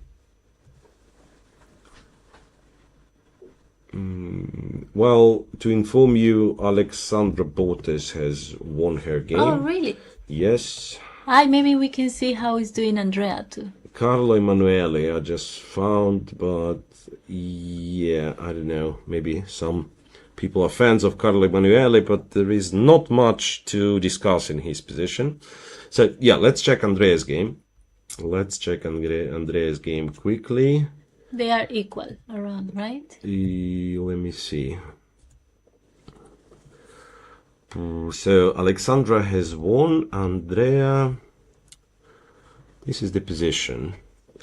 Well, to inform you, Alexandra Botes has won her game. Oh, really? Yes. Maybe we can see how it's doing Andrea too. Carlo Emanuele I just found, but yeah, I don't know. Maybe some people are fans of Carlo Emanuele, but there is not much to discuss in his position. So yeah, let's check Andrea's game. Let's check Andrea's game quickly. They are equal around, right? Let me see. So Alexandra has won. Andrea, this is the position.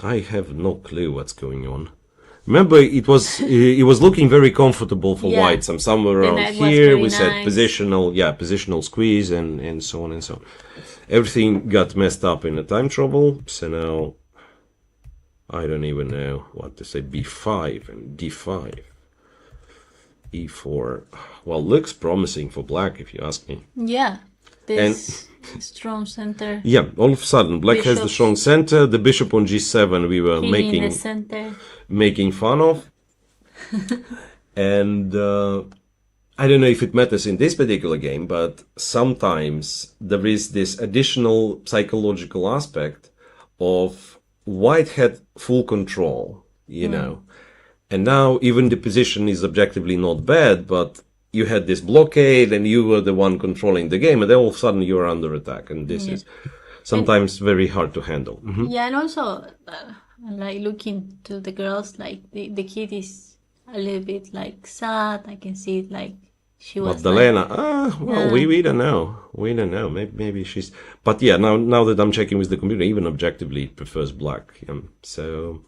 I have no clue what's going on. Remember, it was looking very comfortable for white. Somewhere around here we said positional squeeze and so on and so on. Everything got messed up in a time trouble. So now I don't even know what to say. b5 and d5, e4. Well, looks promising for black, if you ask me. Yeah, this strong center. Yeah, all of a sudden black has the strong center. The bishop on g7 we were making fun of. And I don't know if it matters in this particular game, but sometimes there is this additional psychological aspect of white had full control, you know, and now even the position is objectively not bad, but you had this blockade and you were the one controlling the game, and then all of a sudden you're under attack, and this is sometimes very hard to handle. Yeah, and also like looking to the girls, like the kid is a little bit like sad. I can see it, like she was Magdalena. We don't know. We don't know. Maybe she's. But yeah, now that I'm checking with the computer, even objectively, it prefers black. So.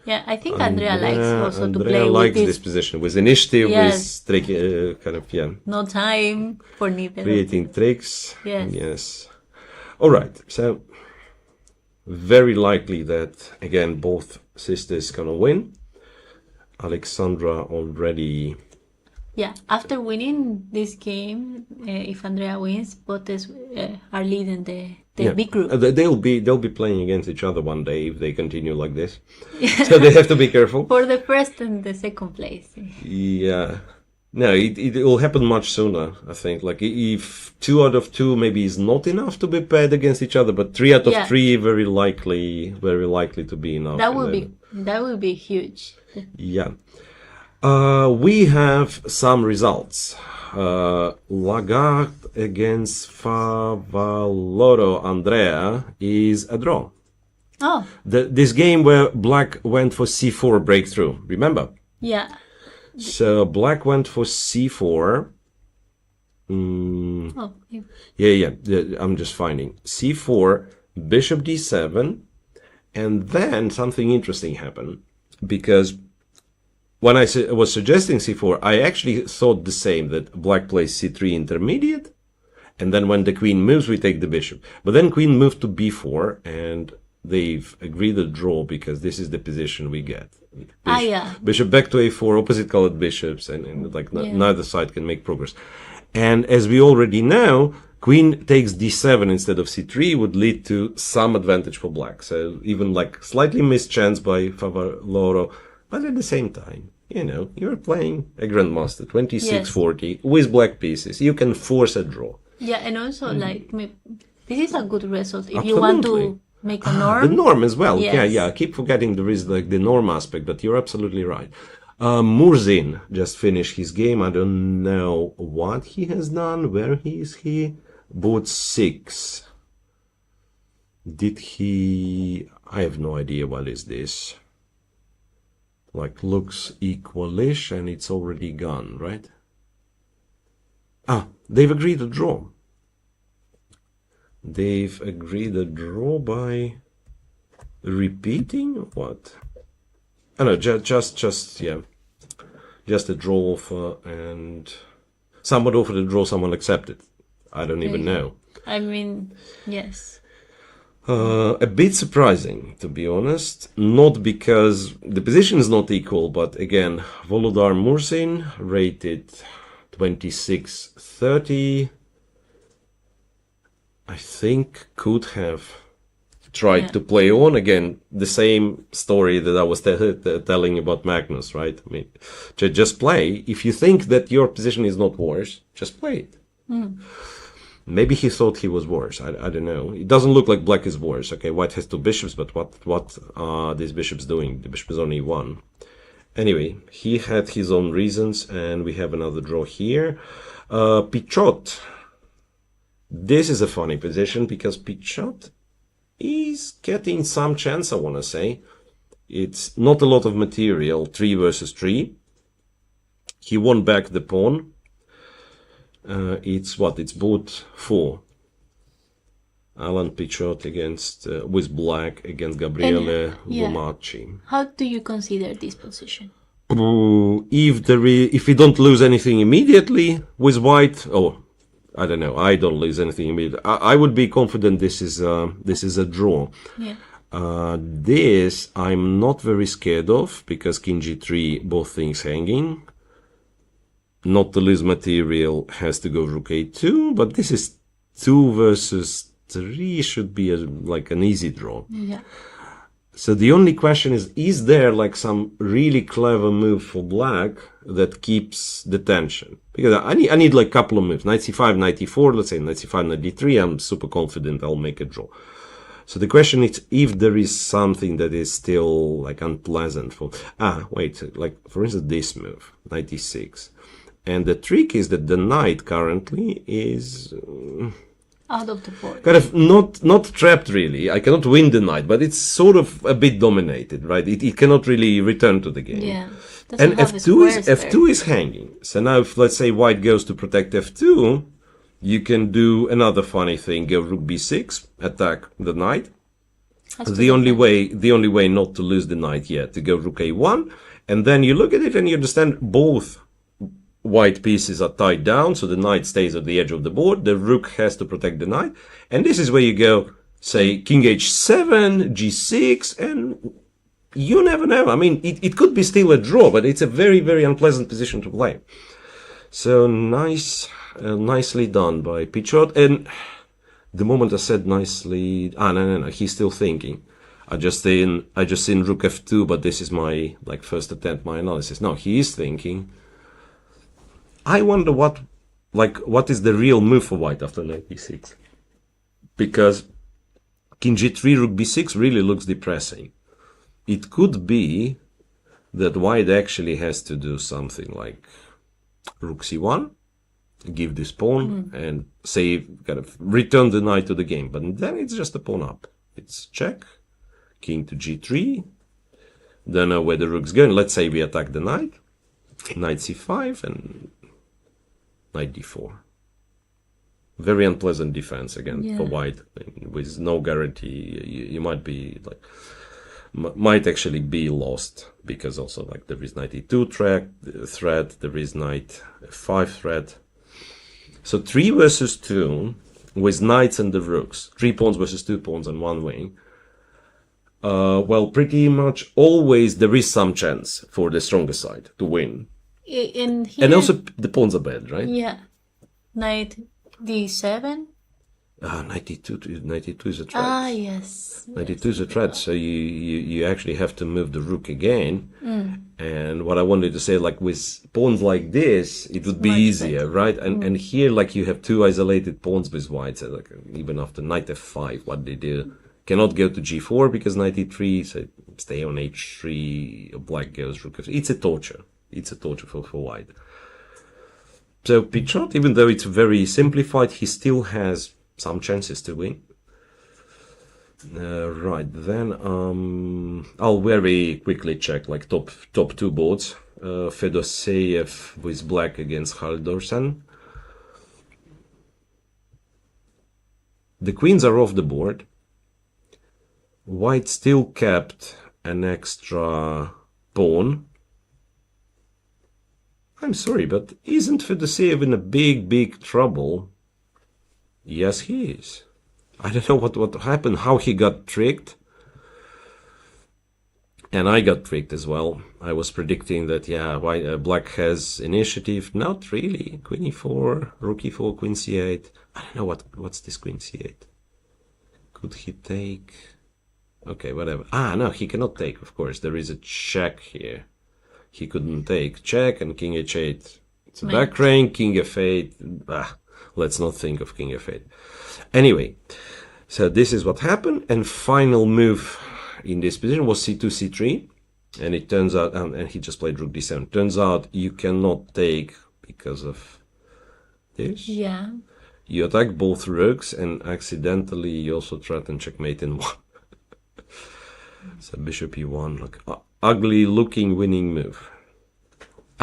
Yeah, I think Andrea likes also to play Andrea likes with this position with initiative, with kind of no time for neither. Creating tricks. Yes. All right. So very likely that again both sisters gonna win. Alexandra already. Yeah, after winning this game, if Andrea wins, both are leading the big group. They'll be playing against each other one day if they continue like this. So they have to be careful. For the first and the second place. Yeah. No, it will happen much sooner, I think. Like if 2 out of 2 maybe is not enough to be paired against each other, but 3 out of 3 very likely to be enough. That would be huge. Yeah. We have some results. Lagarde against Favaloro Andrea is a draw. Oh. This game where black went for c4 breakthrough, remember? Yeah. So black went for c4. Yeah, I'm just finding. c4, bishop d7, and then something interesting happened, because when I was suggesting c4, I actually thought the same, that black plays c3 intermediate, and then when the queen moves, we take the bishop. But then queen moved to b4, and they've agreed a draw, because this is the position we get. Bishop back to a4, opposite colored bishops, and neither side can make progress. And as we already know, Queen takes d7 instead of c3 would lead to some advantage for black. So even like slightly missed chance by Favaloro, but at the same time, you know, you're playing a grandmaster, 26-40 with black pieces. You can force a draw. Yeah, and also like this is a good result if you want to make a norm. The norm as well. Yes. Yeah. I keep forgetting there is like the norm aspect, but you're absolutely right. Murzin just finished his game. I don't know what he has done. Where is he? Board 6. Did he... I have no idea what is this. Like looks equalish and it's already gone, right? Ah, they've agreed to draw. They've agreed a draw by repeating what? I know, just a draw offer, and someone offered a draw, someone accepted. I don't even know. I mean, yes. A bit surprising, to be honest. Not because the position is not equal, but again, Volodar Murzin rated 26-30. I think could have tried to play on again the same story that I was telling about Magnus, right? I mean, just play. If you think that your position is not worse, just play it. Maybe he thought he was worse. I don't know. It doesn't look like black is worse. Okay, white has 2 bishops, but what are these bishops doing? The bishop is only 1. Anyway, he had his own reasons, and we have another draw here. Pichot. This is a funny position because Pichot is getting some chance, I want to say. It's not a lot of material, 3 versus 3. He won back the pawn. It's what? It's board 4. Alan Pichot against, with black against Gabriele Lomacci. How do you consider this position? If we don't lose anything immediately with white, I don't know. I don't lose anything immediately. I would be confident this is a draw. Yeah. This I'm not very scared of because King G3, both things hanging. Not to lose material has to go Rook A2, but this is 2 versus 3 should be like an easy draw. Yeah. So the only question is there like some really clever move for black that keeps the tension? Because I need like a couple of moves. Knight C5, Knight E4, let's say Knight C5, Knight D3, I'm super confident I'll make a draw. So the question is if there is something that is still like unpleasant for... wait, like for instance this move, Knight E6. And the trick is that the knight currently is... out of the board. Kind of not trapped really. I cannot win the knight, but it's sort of a bit dominated, right? It cannot really return to the game. Yeah. And F2 is hanging. So now if let's say white goes to protect F2, you can do another funny thing, go Rook B6, attack the knight. The only way not to lose the knight yet, to go Rook A1, and then you look at it and you understand both white pieces are tied down, so the knight stays at the edge of the board. The rook has to protect the knight. And this is where you go, say, King H7, G6, and you never know. I mean, it could be still a draw, but it's a very, very unpleasant position to play. So nicely done by Pichot. And the moment I said nicely... no, he's still thinking. I just seen Rook F2, but this is my first attempt, my analysis. No, he is thinking... I wonder what is the real move for white after Knight B6, because King G3, Rook B6 really looks depressing. It could be that white actually has to do something like Rook C1, give this pawn, and say kind of return the knight to the game. But then it's just a pawn up. It's check, King to G3. Don't know where the rook's going. Let's say we attack the knight, Knight C5, and Knight D4. Very unpleasant defense again for white, with no guarantee. You might be might actually be lost, because also there is Knight E2 threat, there is Knight F5 threat. So 3 versus 2 with knights and the rooks, 3 pawns versus 2 pawns on one wing. Well, pretty much always there is some chance for the stronger side to win. And also the pawns are bad, right? Yeah. Knight D7 92 is a threat. Yes. 92 is a threat, so you actually have to move the rook again. And what I wanted to say, like with pawns like this, it would be easier, right? And here, like you have two isolated pawns with white, so like even after knight f5, what they do, cannot go to g4 because knight e3, so stay on h3, black goes rook f3. It's a torture. It's a torture for white. So Pichot, even though it's very simplified, he still has some chances to win. Right, then I'll very quickly check like top two boards. Fedoseev with black against Haldorsen. The queens are off the board. White still kept an extra pawn. I'm sorry, but isn't Fedoseev in a big trouble? Yes, he is. I don't know what happened, how he got tricked. And I got tricked as well. I was predicting that, yeah, black has initiative. Not really. Queen e4, rook e4, queen c8. I don't know what's this queen c8. Could he take? Okay, whatever. No, he cannot take, of course. There is a check here. He couldn't take. Check and king h8. It's a back rank, king f8. Let's not think of king f8. Anyway, so this is what happened, and final move in this position was c2, c3, and it turns out, and he just played rook d7. Turns out you cannot take because of this. Yeah. You attack both rooks, and accidentally you also threaten checkmate in one. So bishop e1, like ugly looking winning move.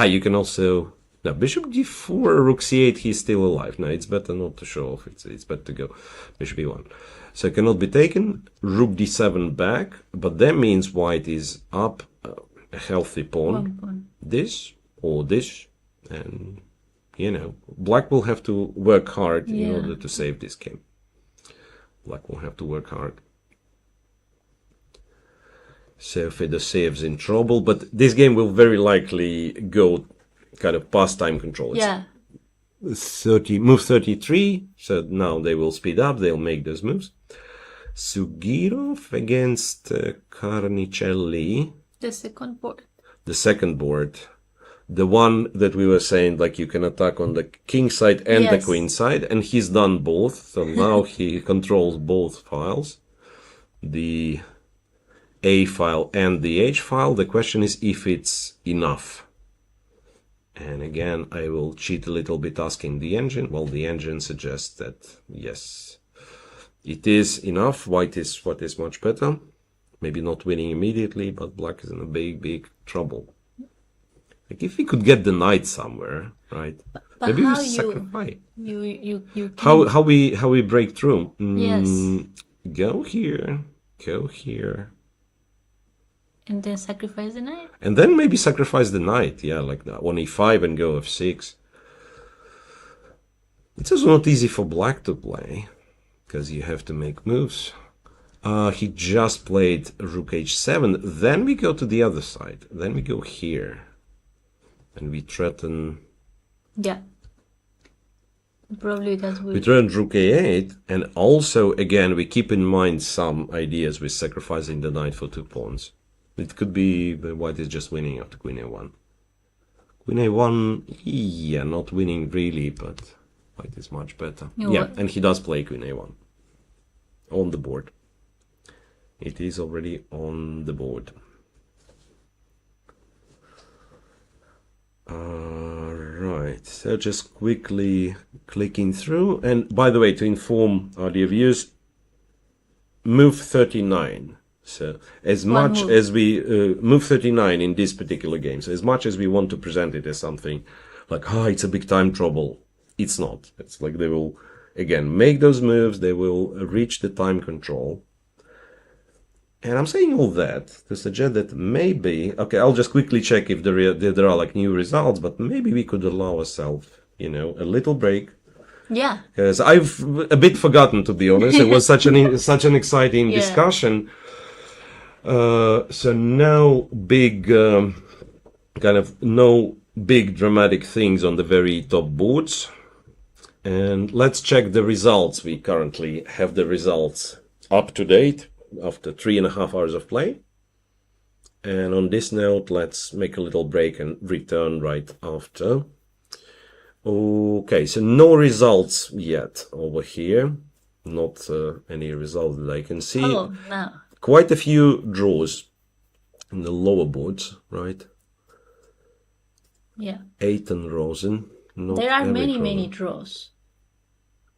You can also. Now, bishop d4, rook c8, he's still alive. No, it's better not to show off. It's better to go bishop e1. So it cannot be taken. Rook d7 back, but that means white is up a healthy pawn. This or this. And, you know, black will have to work hard in order to save this game. Black will have to work hard. So Fedoseev's in trouble, but this game will very likely go kind of past time control. Yeah. Move 33. So now they will speed up. They'll make those moves. Sugirov against Carnicelli. The second board. The second board. The one that we were saying, like you can attack on the king side and the queen side. And he's done both. So now he controls both files. The A file and the H file. The question is if it's enough. And again, I will cheat a little bit asking the engine. Well, the engine suggests that, yes, it is enough. White is what is much better. Maybe not winning immediately, but black is in a big trouble. Like if we could get the knight somewhere, right? But maybe how we sacrifice. You How we break through? Yes. Go here. And then sacrifice the knight? And then maybe sacrifice the knight, yeah, like that. On e5 and go f6. It's also not easy for black to play, because you have to make moves. He just played rook h7. Then we go to the other side. Then we go here. And we threaten... Yeah. Probably that's we threaten rook a8. And also, again, we keep in mind some ideas with sacrificing the knight for 2 pawns. It could be white is just winning after queen a1. Queen a1, yeah, not winning really, but white is much better. Yeah, and he does play queen a1 on the board. It is already on the board. Right, so just quickly clicking through. And by the way, to inform our dear viewers, move 39. So as much as we move 39 in this particular game, so as much as we want to present it as something like, it's a big time trouble, it's not. It's like they will, again, make those moves, they will reach the time control. And I'm saying all that to suggest that maybe, okay, I'll just quickly check if there are like new results, but maybe we could allow ourselves, a little break. Yeah. Because I've a bit forgotten, to be honest. It was such an exciting discussion. So no big no big dramatic things on the very top boards, And let's check the results. We currently have the results up to date after 3.5 hours of play. And on this note, let's make a little break and return right after. Okay, so no results yet over here. Not any results that I can see. Oh, no. Quite a few draws in the lower boards, right? Yeah. 8 and Rosen. There are many draws.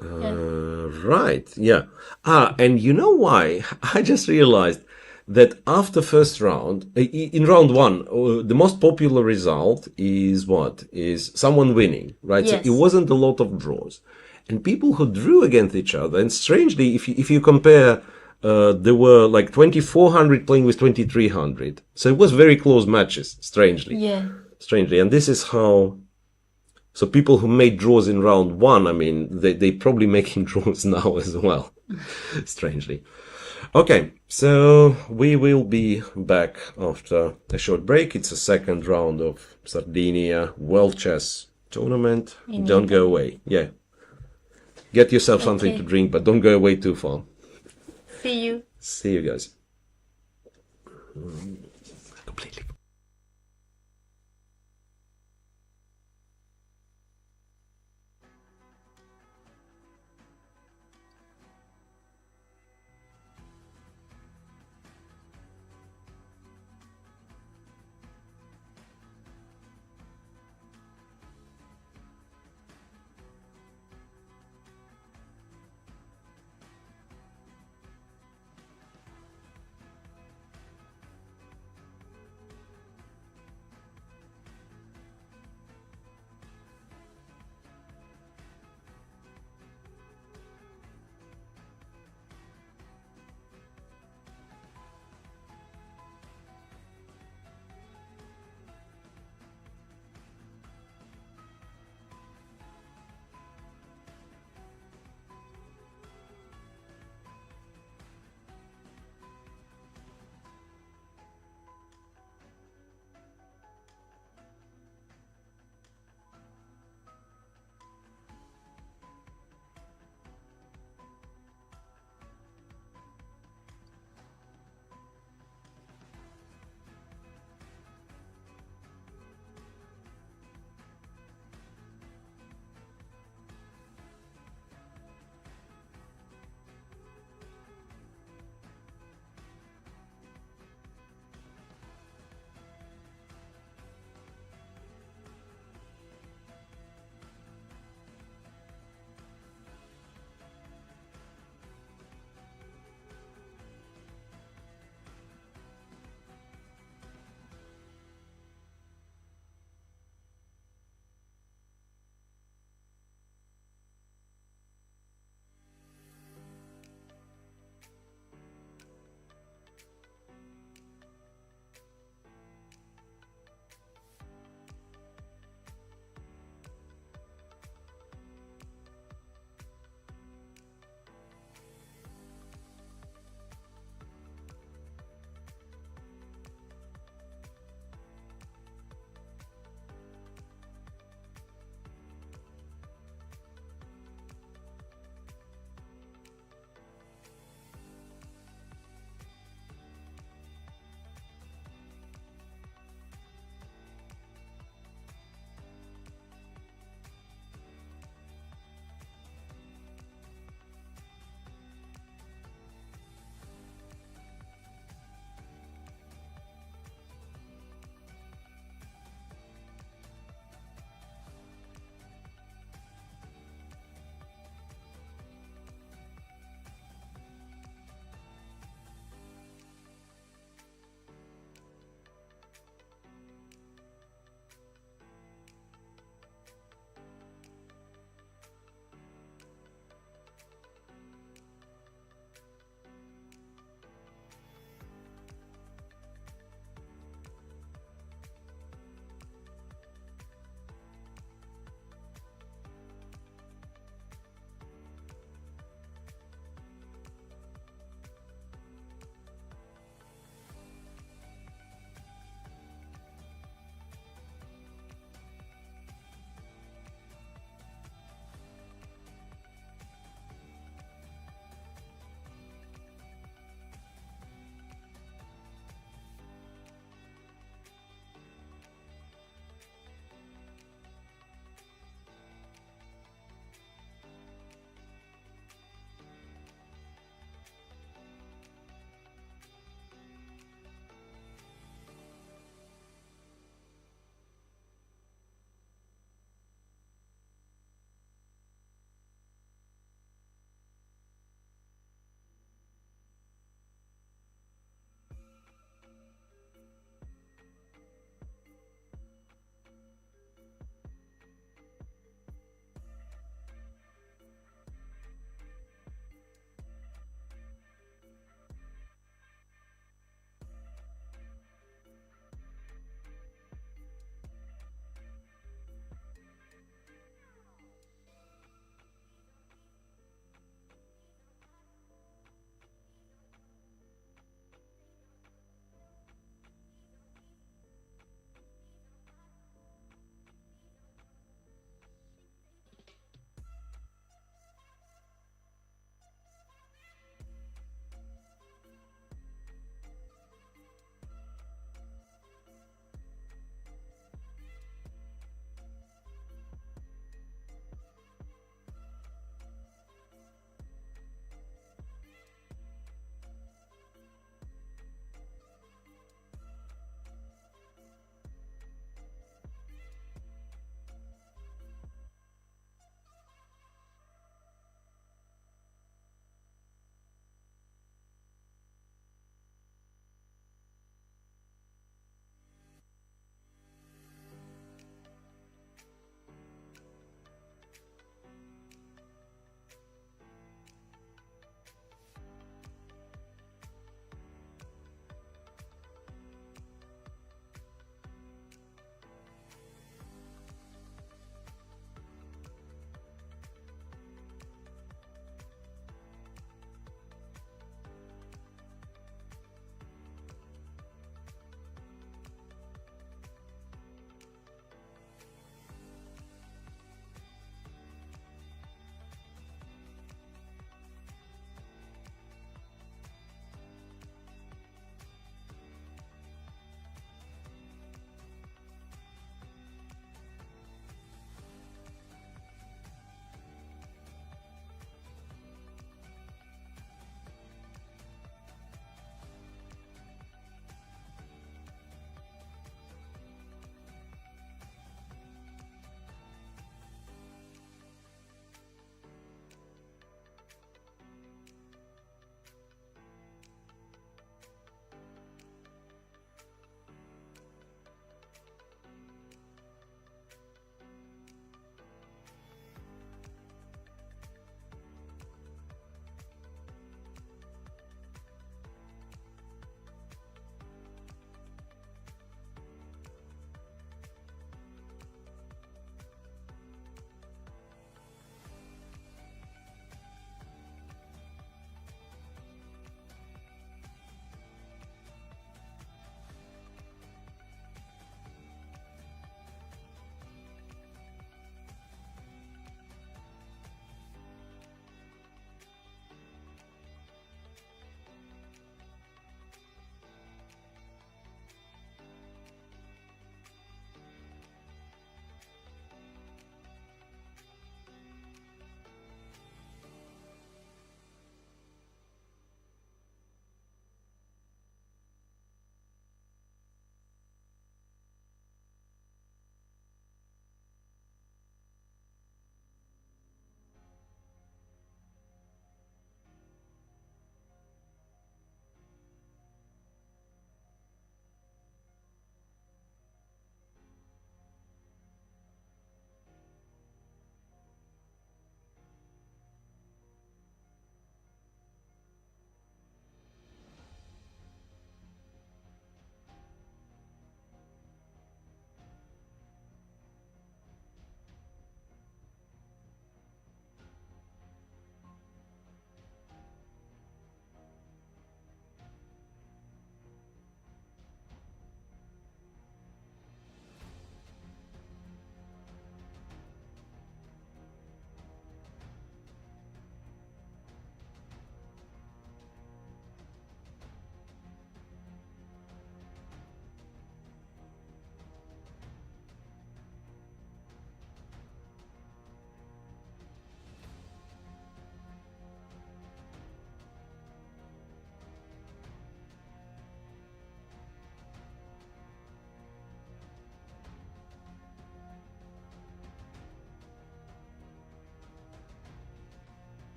Right, yeah. And you know why? I just realized that after first round, in round one, the most popular result is what? Is someone winning, right? Yes. So it wasn't a lot of draws. And people who drew against each other, and strangely, if you compare, there were like 2,400 playing with 2,300. So it was very close matches, strangely. Yeah. Strangely. And this is how... So people who made draws in round one, I mean, they probably making draws now as well, strangely. Okay, so we will be back after a short break. It's the second round of Sardinia World Chess Tournament. Don't go away. Yeah. Get yourself something to drink, but don't go away too far. See you. See you guys. Completely.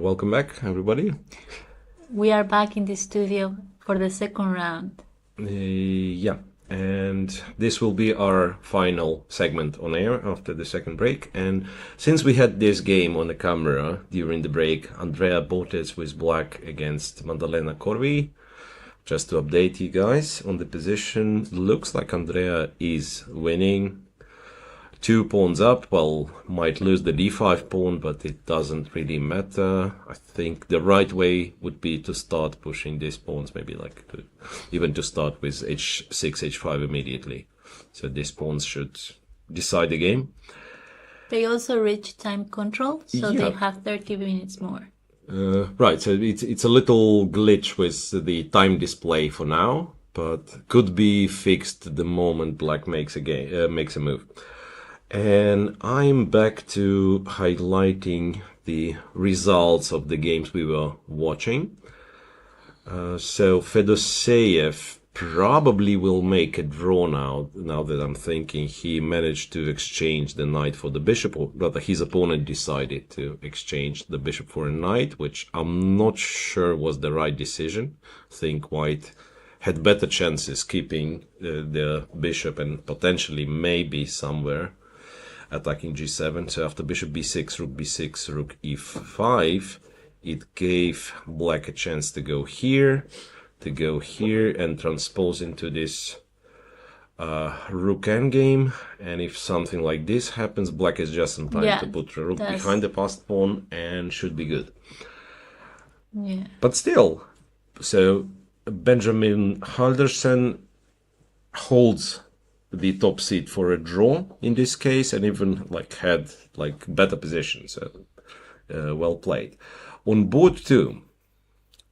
welcome back, everybody. We are back in the studio for the second round. Yeah, and this will be our final segment on air after the second break. And since we had this game on the camera during the break, Andrea Botes with black against Maddalena Corvi. Just to update you guys on the position, looks like Andrea is winning. 2 pawns up, well, might lose the d5 pawn, but it doesn't really matter. I think the right way would be to start pushing these pawns, maybe like even to start with h6, h5 immediately. So these pawns should decide the game. They also reach time control, so they have 30 minutes more. Right, so it's a little glitch with the time display for now, but could be fixed the moment black makes a move. And I'm back to highlighting the results of the games we were watching. So Fedoseev probably will make a draw now that I'm thinking. He managed to exchange the knight for the bishop, or rather his opponent decided to exchange the bishop for a knight, which I'm not sure was the right decision. I think white had better chances keeping the bishop and potentially maybe somewhere attacking g7. So after bishop b6, rook b6, rook e5, it gave black a chance to go here, and transpose into this rook endgame. And if something like this happens, black is just in time to put the rook behind the passed pawn and should be good. Yeah. But still, so Benjamin Haldersen holds the top seat for a draw in this case, and even had better position. So well played. On board 2,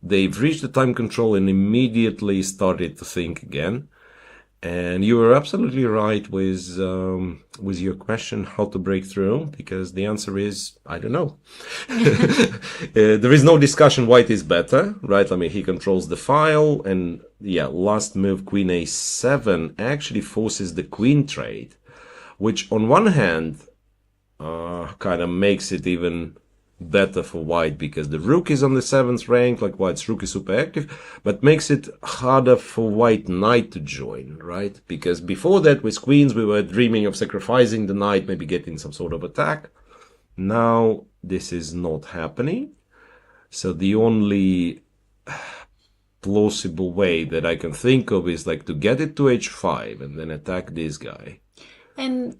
they've reached the time control and immediately started to think again. And you were absolutely right with your question how to break through, because the answer is I don't know. There is no discussion. White is better, right? I mean, he controls the file, and last move queen a7 actually forces the queen trade, which on one hand kind of makes it even better for white because the rook is on the 7th rank, like white's rook is super active, but makes it harder for white knight to join, right? Because before that with queens we were dreaming of sacrificing the knight, maybe getting some sort of attack. Now this is not happening. So the only plausible way that I can think of is to get it to h5 and then attack this guy. And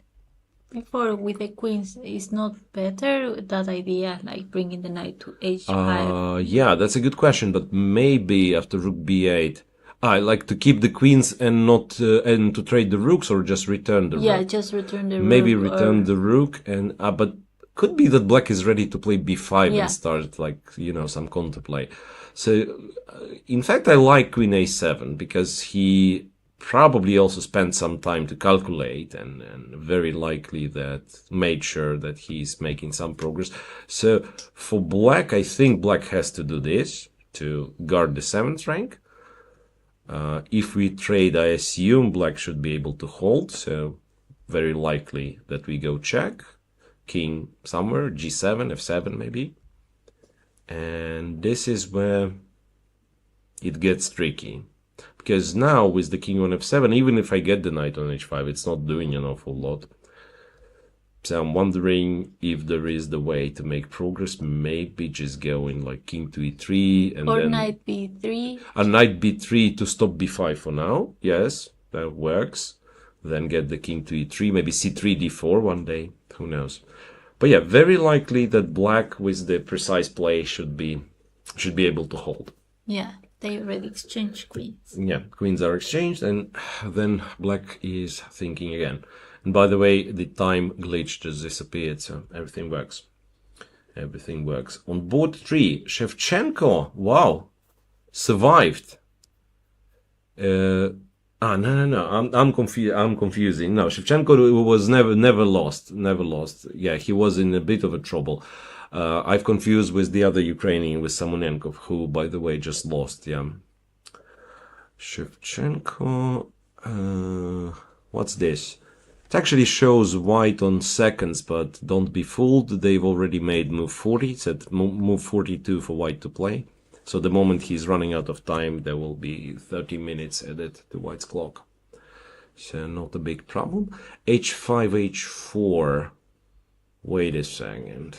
before with the queens, is not better that idea, bringing the knight to h5? Yeah, that's a good question, but maybe after rook b8, I like to keep the queens and not and to trade the rooks, or just return the rook. Yeah, just return the rook. Maybe return the rook, and but could be that black is ready to play b5 and start some counterplay. So in fact, I like queen a7 because he probably also spent some time to calculate, and very likely that made sure that he's making some progress. So for black, I think black has to do this to guard the 7th rank. If we trade, I assume black should be able to hold, so very likely that we go check, king somewhere, g7, f7 maybe. And this is where it gets tricky. Because now with the king on f7, even if I get the knight on h5, it's not doing an awful lot. So I'm wondering if there is the way to make progress, maybe just going king to e3 and then knight b3. A knight b3 to stop b5 for now. Yes, that works. Then get the king to e3, maybe c3 d4 one day. Who knows? But yeah, very likely that black with the precise play should be able to hold. Yeah. They already exchanged queens. Yeah, queens are exchanged, and then black is thinking again. And by the way, the time glitch just disappeared, so everything works. Everything works. On board 3, Shevchenko, wow, survived. No. I'm confusing. No, Shevchenko was never lost. Yeah, he was in a bit of a trouble. I've confused with the other Ukrainian, with Samonenkov, who, by the way, just lost. Yeah. Shevchenko. What's this? It actually shows white on seconds, but don't be fooled. They've already made move 40. It said move 42 for white to play. So the moment he's running out of time, there will be 30 minutes added to white's clock. So not a big problem. h5, h4. Wait a second.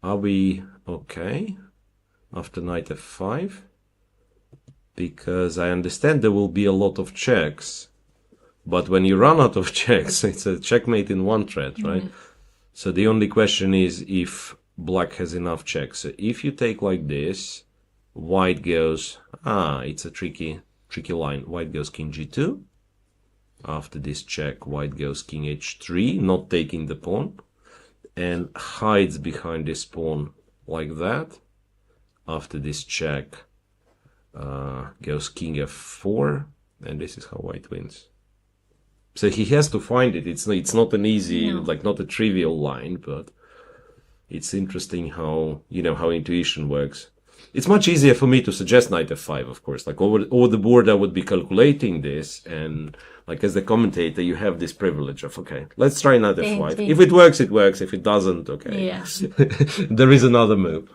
Are we okay after knight f5? Because I understand there will be a lot of checks. But when you run out of checks, it's a checkmate in one thread, right? So the only question is if black has enough checks. So if you take like this, white goes, it's a tricky line. White goes king g2. After this check, white goes king h3, not taking the pawn, and hides behind this pawn like that. After this check, goes king f4, and this is how white wins. So he has to find it. It's not an easy, not a trivial line, but it's interesting how, how intuition works. It's much easier for me to suggest knight f5, of course. Like over the board, I would be calculating this, and like as the commentator, you have this privilege of, okay, let's try knight f5. If it works, it works. If it doesn't, okay. Yeah. There is another move.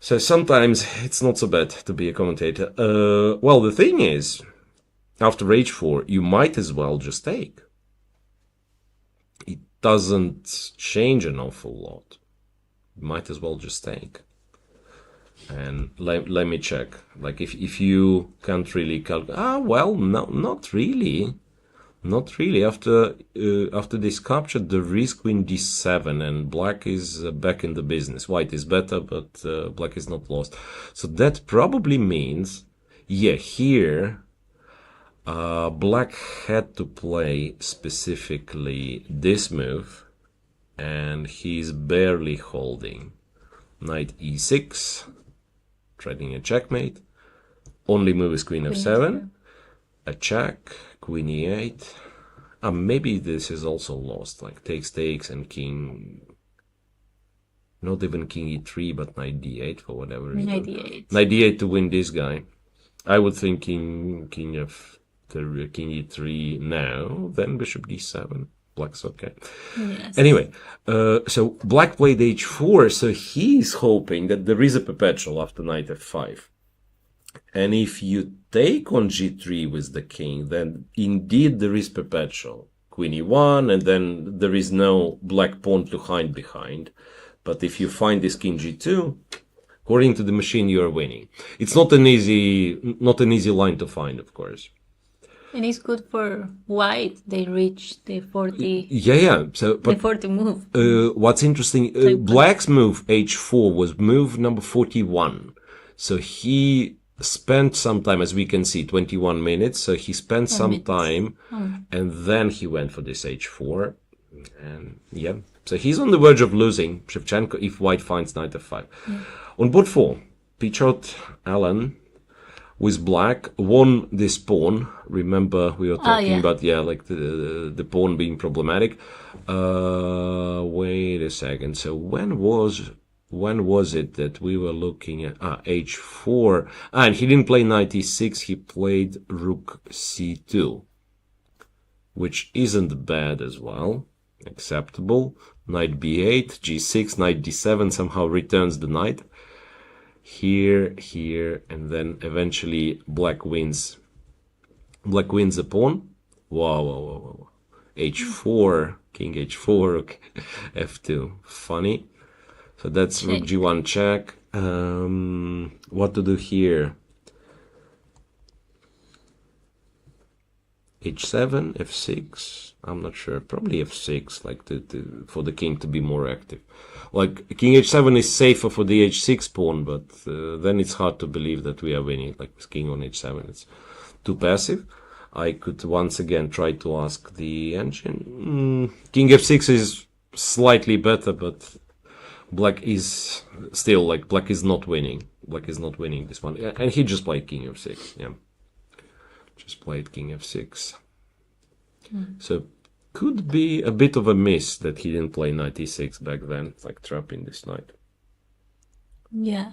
So sometimes it's not so bad to be a commentator. Well, the thing is, after h4, you might as well just take. It doesn't change an awful lot. You might as well just take. And let me check. Like if you can't really calculate, well, no, not really. Not really. After this capture, there is queen d7, and black is back in the business. White is better, but black is not lost. So that probably means, here black had to play specifically this move, and he's barely holding. Knight e6, threatening a checkmate. Only move is queen f7, a check, queen e8. Maybe this is also lost, like takes, and king, not even king e3, but knight d8 for whatever reason. Knight d8. Knight d8 to win this guy. I would think king e3 now, then bishop d7. Black's okay. Yes. Anyway, so black played h4, so he's hoping that there is a perpetual after knight f5. And if you take on g3 with the king, then indeed there is perpetual. Queen e1, and then there is no black pawn to hide behind. But if you find this king g2, according to the machine, you are winning. It's not an easy line to find, of course. And it's good for white. They reach the 40. Yeah. So, but the 40 move. What's interesting, black's move h4 was move number 41. So he spent some time, as we can see, 21 minutes. So he spent some time, and then he went for this h4. And so he's on the verge of losing Shevchenko if white finds knight f5. On board 4, Pichot Alan with black won this pawn. Remember we were talking about like the pawn being problematic. Wait a second. So when was it that we were looking at h4? And he didn't play knight e6. He played rook c2, which isn't bad as well. Acceptable. Knight b8, g6, knight d7 somehow returns the knight. Here, and then eventually black wins. Black wins a pawn. Wow. h4, king h4, okay. f2. Funny. So that's rook g1 check. What to do here? h7, f6. I'm not sure. Probably f6, like for the king to be more active. Like king h7 is safer for the h6 pawn, but then it's hard to believe that we are winning. Like with king on h7, it's too passive. I could once again try to ask the engine. King f6 is slightly better, but black is still black is not winning. Black is not winning this one, and he just played king f6. Yeah, just played king f6. So could be a bit of a miss that he didn't play knight e6 back then, like trapping this knight. Yeah.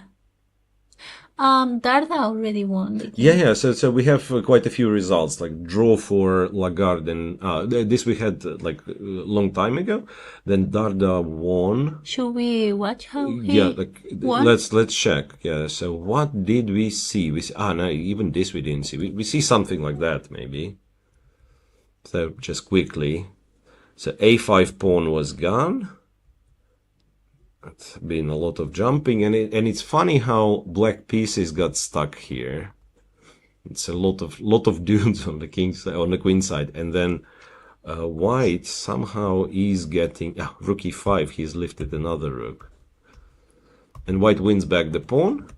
Darda already won the game. Yeah. So we have quite a few results, like draw for Lagarde, and this we had like a long time ago. Then Darda won. Should we watch how he Yeah, like won? let's check. Yeah. So what did we see? No, even this we didn't see. We see something like that maybe. So just quickly. So a5 pawn was gone. It's been a lot of jumping, and it's funny how black pieces got stuck here. It's a lot of dudes on the queen side, and then white somehow is getting rook e5. He's lifted another rook, and white wins back the pawn.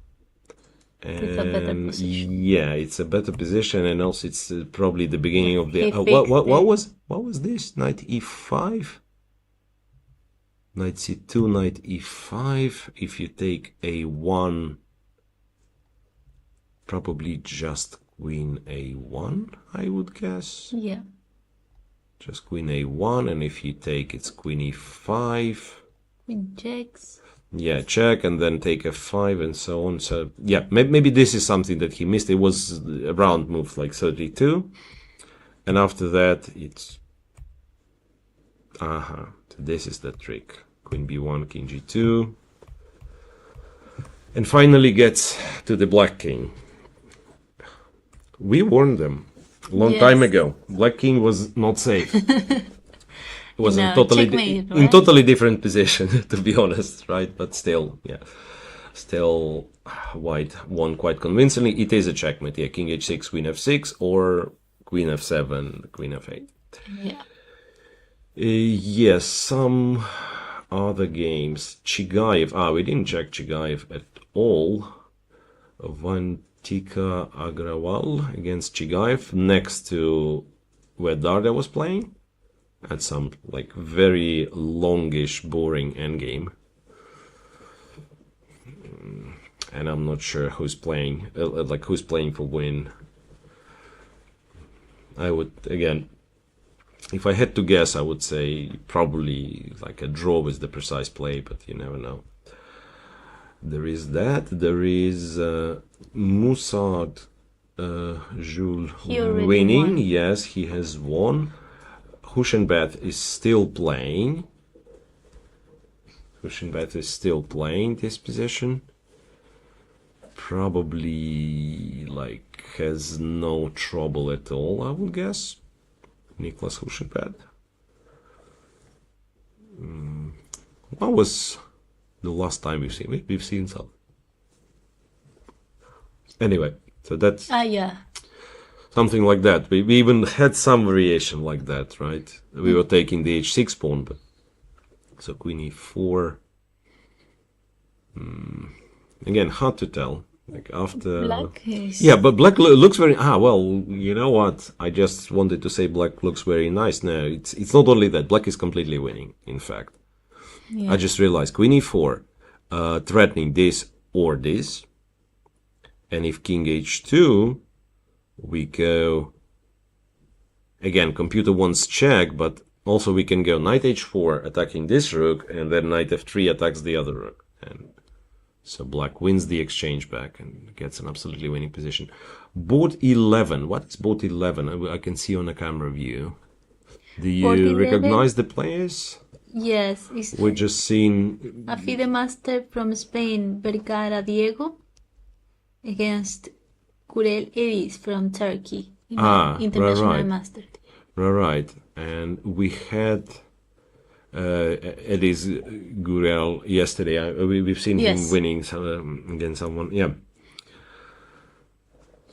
It's a better position. Yeah, it's a better position, and also it's probably the beginning of the. He What was this? Knight e5. Knight c2, knight e5. If you take a1, probably just queen a1, I would guess. Yeah. Just queen a1, and if you take, it's queen e5. Queen checks. Yeah, check, and then take f5, and so on. So, yeah, maybe this is something that he missed. It was a round move, like 32. And after that, it's... This is the trick. Queen b1, king g2. And finally gets to the black king. We warned them a long time ago. Black king was not safe. It was in totally different position, to be honest, right? But still, yeah. Still, white won quite convincingly. It is a checkmate, yeah. King h6, queen f6, or queen f7, queen f8. Yeah. Yes, some other games. Chigaev. We didn't check Chigaev at all. Vantika Agrawal against Chigaev, next to where Darda was playing. At some like very longish, boring endgame. And I'm not sure who's playing, who's playing for win. I would, again, if I had to guess, I would say probably like a draw is the precise play, but you never know. There is that. There is Moussard Jules winning. Won. Yes, he has won. Hushenbeth is still playing. Hushenbeth is still playing this position. Probably like has no trouble at all, I would guess. Niklesh Hushenbeth. What was the last time we've seen? We've seen some. Anyway, so that's yeah. something like that. We even had some variation like that, right? We were taking the h6 pawn, but so queen e4. Again, hard to tell. Like after, Black is... yeah, but black looks very. Well, you know what? I just wanted to say black looks very nice. No, it's not only that. Black is completely winning. In fact, Yeah. I just realized queen e4, threatening this or this, and if king h2, we go. Again, computer wants check, but also we can go knight h4 attacking this rook, and then knight f3 attacks the other rook, and so black wins the exchange back and gets an absolutely winning position. Board 11. What is board 11? I can see on the camera view. Do you recognize the players? Yes. We're just seeing a FIDE master from Spain, Vergara Diego, against Kurel Edis from Turkey. International master. Right. And we had Edis Gurel yesterday. We've seen him winning against someone. Yeah.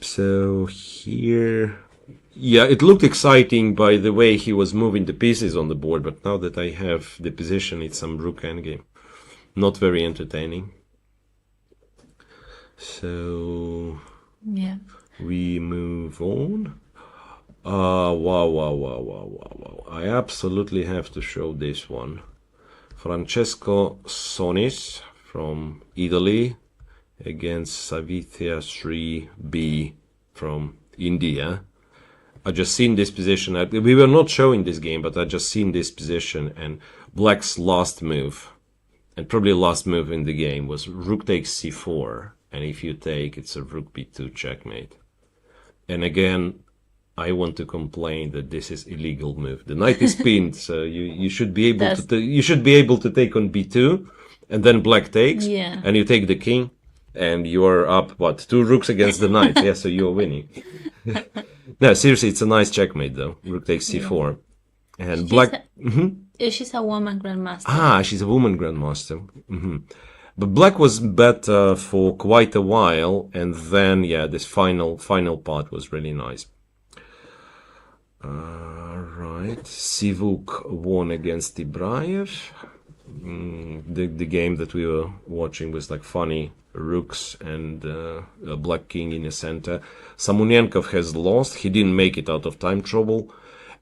So here, yeah, it looked exciting by the way he was moving the pieces on the board. But now that I have the position, it's some rook endgame. Not very entertaining. So yeah, we move on. Wow. I absolutely have to show this one. Francesco Sonis from Italy against Savithya Sri B from India. I just seen this position. We were not showing this game, but I just seen this position, and black's last move, and probably last move in the game, was rook takes c4. and if you take, it's a rook b2 checkmate. And again, I want to complain that this is illegal move. The knight is pinned, so you should be able to take on b2, and then black takes, and you take the king, and you are up 2 rooks against the knight. Yeah, so you're winning. No, seriously, it's a nice checkmate though. Rook takes c4, and black. She's a woman grandmaster. Ah, she's a woman grandmaster. But black was better for quite a while, and then this final part was really nice. Right, Sivuk won against Ibraev. The game that we were watching was like funny rooks and a black king in the center. Samunenkov has lost. He didn't make it out of time trouble.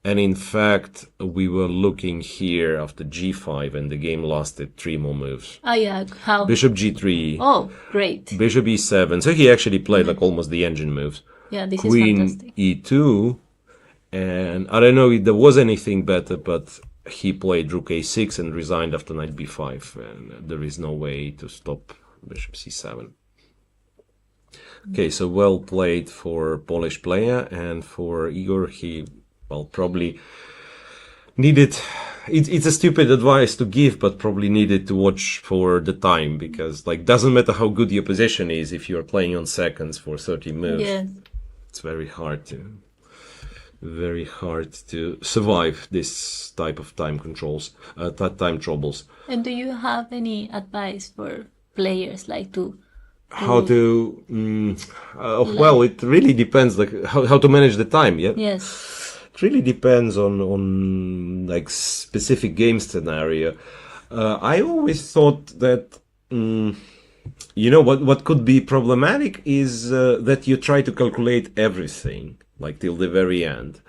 And in fact, we were looking here after g5, and the game lasted 3 more moves. Oh yeah, how? Bishop g3. Oh, great. Bishop e7. So he actually played like almost the engine moves. Yeah, this Queen is fantastic. e2. And I don't know if there was anything better, but he played rook a6 and resigned after knight b5. And there is no way to stop bishop c7. Okay, so well played for Polish player, and for Igor, he probably needed, it's a stupid advice to give, but probably needed to watch for the time, because like doesn't matter how good your position is if you're playing on seconds for 30 moves. Yes. It's very hard to survive this type of time controls, time troubles. And do you have any advice for players like to how to well, it really depends, like how to manage the time. Yes. It really depends on like specific game scenario. I always thought that what could be problematic is that you try to calculate everything like till the very end,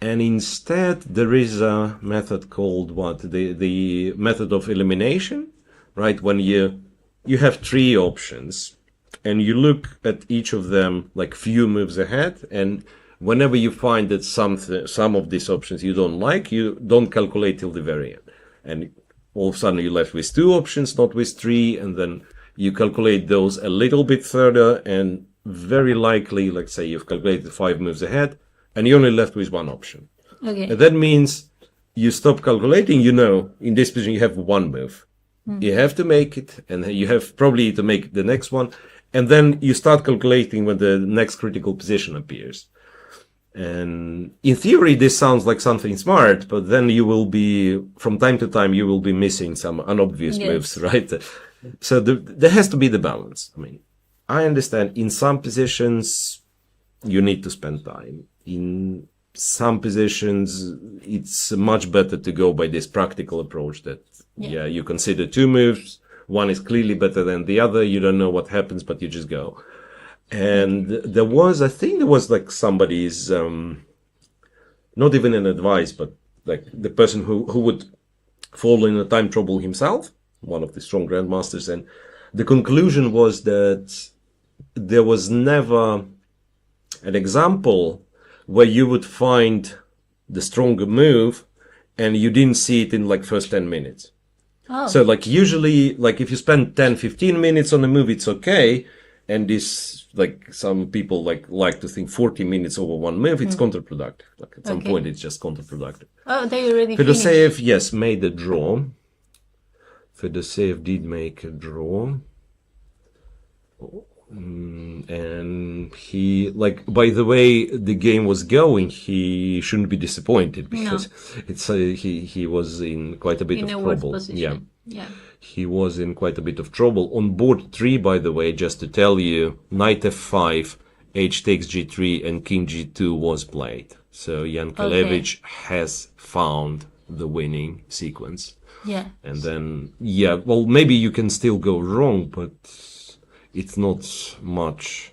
and instead there is a method called the method of elimination, right? When you have 3 options and you look at each of them like few moves ahead, and whenever you find that some of these options you don't like, you don't calculate till the very end. And all of a sudden you're left with 2 options, not with 3, and then you calculate those a little bit further, and very likely, like say you've calculated 5 moves ahead, and you're only left with 1 option. Okay. And that means you stop calculating, in this position you have 1 move. You have to make it, and you have probably to make the next one, and then you start calculating when the next critical position appears. And in theory, this sounds like something smart, but then you will be, from time to time, you will be missing some unobvious moves, right? So there has to be the balance. I mean, I understand in some positions, you need to spend time. In some positions, it's much better to go by this practical approach that, you consider 2 moves. One is clearly better than the other. You don't know what happens, but you just go. And I think there was like somebody's, not even an advice, but like the person who would fall in a time trouble himself, one of the strong grandmasters. And the conclusion was that there was never an example where you would find the stronger move and you didn't see it in like first 10 minutes. Oh. So like usually, like if you spend 10-15 minutes on a move, it's okay. And this, like some people like to think 40 minutes over 1 move, it's counterproductive. Like at some point, it's just counterproductive. Oh, they already finished. Fedoseev, yes, made a draw. Fedoseev did make a draw. And he, like, by the way the game was going, he shouldn't be disappointed, because he was in quite a bit of trouble. Yeah. He was in quite a bit of trouble. On board 3, by the way, just to tell you, knight f5, h takes g3, and king g2 was played. So Yankelevich has found the winning sequence. Yeah. And then, well, maybe you can still go wrong, but it's not much,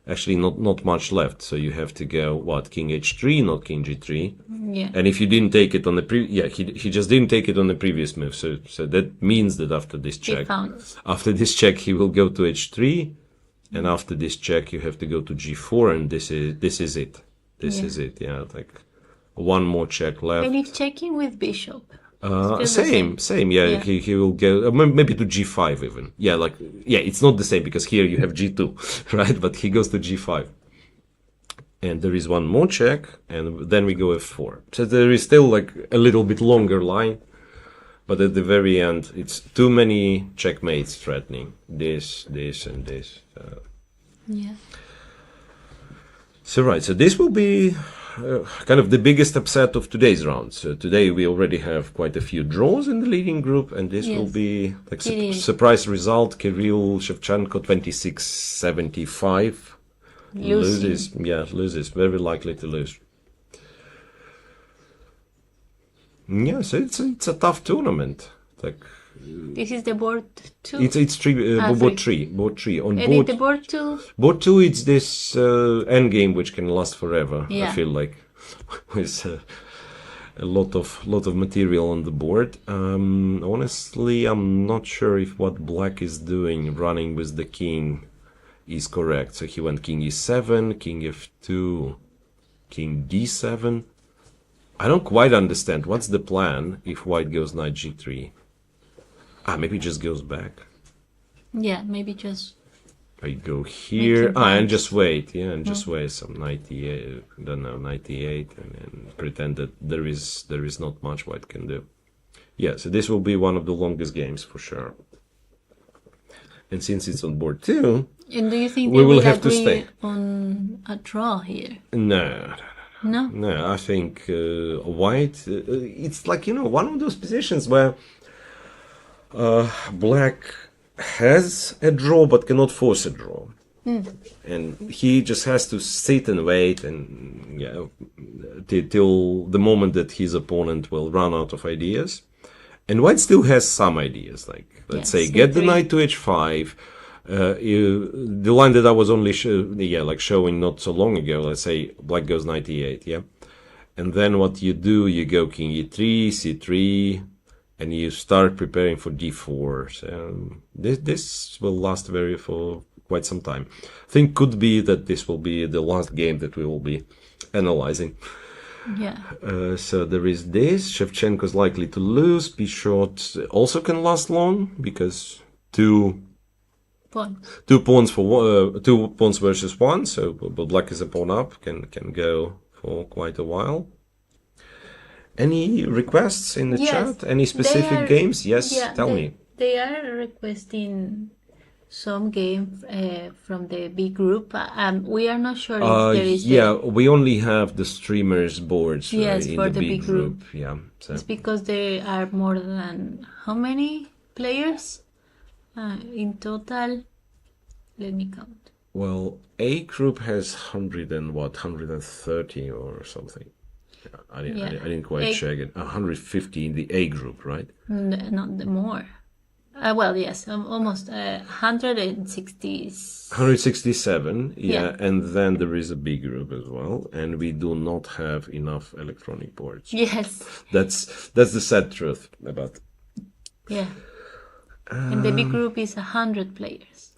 actually not much left. So you have to go, king h3, not king g3. Yeah. And if you didn't take it on the he just didn't take it on the previous move. So that means that after this check, he will go to h3, and after this check, you have to go to g4, and this is it. This is it. Yeah, like one more check left. And if checking with bishop, Same. Yeah, he will go maybe to g5 even. Yeah, it's not the same because here you have g2, right? But he goes to g5. And there is one more check, and then we go f4. So there is still like a little bit longer line, but at the very end, it's too many checkmates threatening this, and this. Yeah. So right, so this will be kind of the biggest upset of today's round. So today we already have quite a few draws in the leading group, and this will be like surprise result. Kirill Shevchenko 26-75. Loses. Very likely to lose. Yeah, so it's a tough tournament. Like this is the board 2. It's board three. On board the board 2. Board 2, it's this endgame which can last forever. Yeah. I feel like with a lot of material on the board. Honestly, I'm not sure if what black is doing, running with the king, is correct. So he went king e7, king f2, king d7. I don't quite understand what's the plan if white goes knight g3. Maybe just goes back. Yeah, maybe just. I go here and just wait. Yeah, and just wait some 98. Don't know, 98, and then pretend that there is not much white can do. Yeah, so this will be one of the longest games for sure. And since it's on board 2, and do you think we will have to stay on a draw here? No, I think white, it's like, one of those positions where black has a draw but cannot force a draw. And he just has to sit and wait and till the moment that his opponent will run out of ideas. And white still has some ideas, like let's say get the knight to h5. The line that I was only showing not so long ago, let's say black goes knight e8, and then what you do, you go king e3, c3, and you start preparing for d4. So this will last for quite some time. I think could be that this will be the last game that we will be analyzing. Yeah. So there is this. Shevchenko is likely to lose. B-shot also can last long because two pawns for 2 pawns versus 1. So but black is a pawn up, can go for quite a while. Any requests in the chat? Any specific games? Yes, tell me. They are requesting some game from the B group. We are not sure if there is. We only have the streamers boards in for the B group. Yeah, so. It's because there are more than how many players in total? Let me count. Well, A group has 130 or something. I didn't quite check it. 150 in the A group, right? Not more. Yes, almost 160. 167, and then there is a B group as well, and we do not have enough electronic boards. Yes. That's the sad truth about. Yeah. And the B group is 100 players.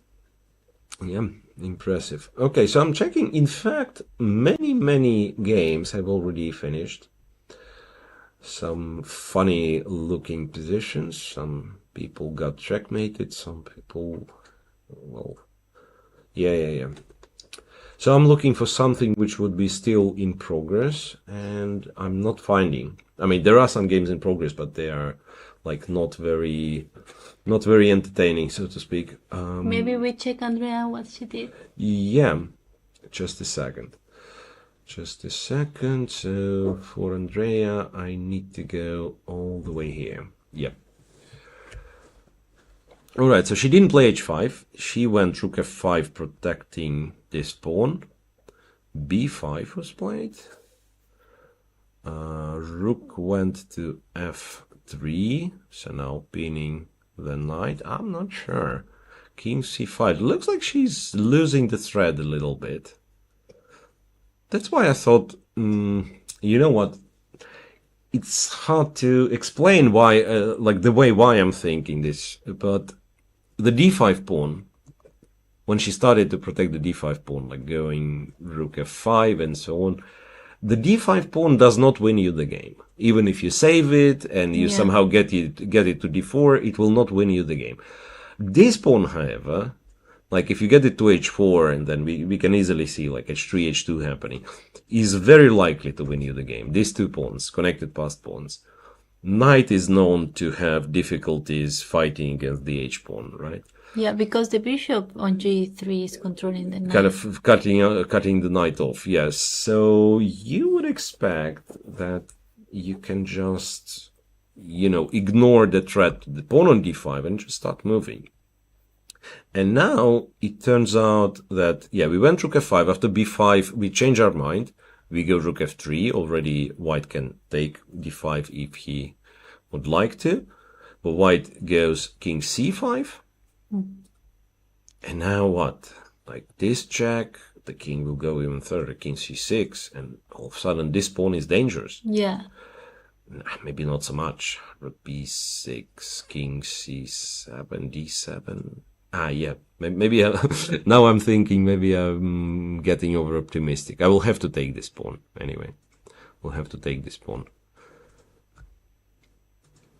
Yeah, impressive. Okay, so I'm checking. In fact, many games have already finished. Some funny looking positions. Some people got checkmated. Some people, yeah. So I'm looking for something which would be still in progress, and I'm not finding. I mean, there are some games in progress, but they are like not very entertaining, so to speak. Maybe we check Andrea what she did. Yeah, just a second. So for Andrea, I need to go all the way here. Yeah. All right, so she didn't play h5. She went rook f5, protecting this pawn. b5 was played. Rook went to f3, so now pinning the knight. I'm not sure. King c5. Looks like she's losing the thread a little bit. That's why I thought, you know what? It's hard to explain why, why I'm thinking this, but the d5 pawn, when she started to protect the d5 pawn, like going rook f5 and so on, the d5 pawn does not win you the game. Even if you save it and you somehow get it to d4, it will not win you the game. This pawn, however, like if you get it to h4, and then we can easily see like h3, h2 happening, is very likely to win you the game. These two pawns, connected passed pawns. Knight is known to have difficulties fighting against the h-pawn, right? Yeah, because the bishop on g3 is controlling the knight. Kind of cutting the knight off, yes. So you would expect that you can just, ignore the threat to the pawn on d5 and just start moving. And now it turns out that, we went rook f5. After b5, we change our mind. We go rook f3. Already white can take d5 if he would like to. But white goes king c5. And now what? Like this check, the king will go even further, king c6, and all of a sudden this pawn is dangerous. Yeah. Maybe not so much. Rook b6, king c7, d7. Maybe now I'm thinking maybe I'm getting over optimistic. I will have to take this pawn anyway. We'll have to take this pawn.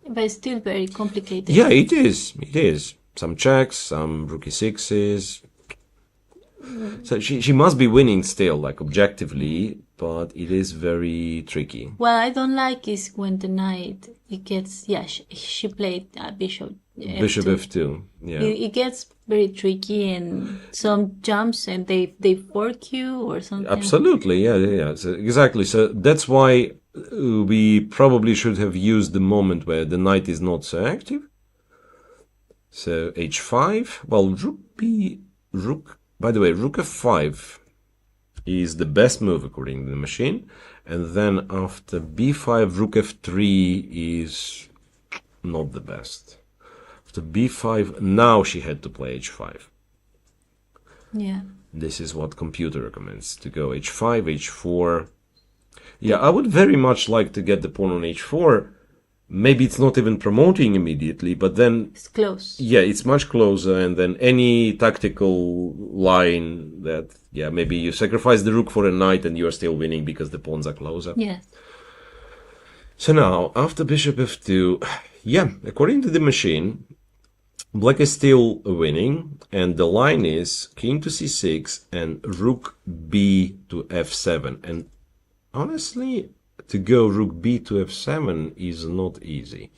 But it's still very complicated. Yeah, it is. It is. Some checks, some rook e6s. So she must be winning still, like objectively, but it is very tricky. What I don't like is when the knight, it gets, she played bishop f2. Bishop f2, yeah. It gets very tricky, and some jumps and they fork you or something. Absolutely, yeah. So, exactly. So that's why we probably should have used the moment where the knight is not so active. So h5, well, by the way, rook f5 is the best move according to the machine. And then after b5, rook f3 is not the best. After b5, now she had to play h5. Yeah. This is what computer recommends, to go h5, h4. Yeah, I would very much like to get the pawn on h4. Maybe it's not even promoting immediately, but then it's close. Yeah, it's much closer, and then any tactical line that, maybe you sacrifice the rook for a knight and you are still winning because the pawns are closer. Yes. So now, after bishop f2, according to the machine, black is still winning, and the line is king to c6 and rook b to f7. And honestly, to go rook b to f7 is not easy,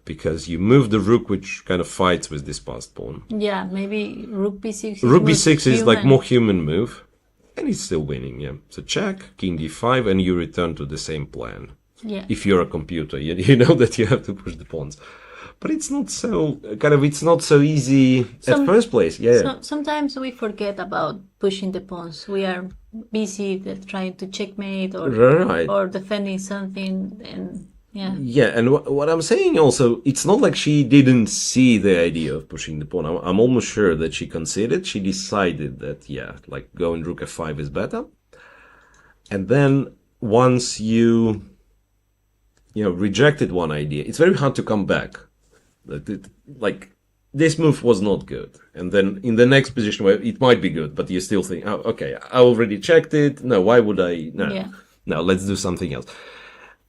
because you move the rook, which kind of fights with this passed pawn. Yeah, maybe rook b6. Rook b6 is like more human move, and it's still winning. Yeah, so check, king d5, and you return to the same plan. Yeah. If you're a computer, you know that you have to push the pawns, but it's not so it's not so easy at first place. Yeah. Sometimes we forget about pushing the pawns. We are busy trying to checkmate or defending something, and and what I'm saying also, it's not like she didn't see the idea of pushing the pawn. I'm almost sure that she considered, she decided that like going rook f5 is better, and then once you rejected one idea, it's very hard to come back. Like this move was not good, and then in the next position where it might be good, but you still think, oh, okay, I already checked it. No, why would I? No, let's do something else.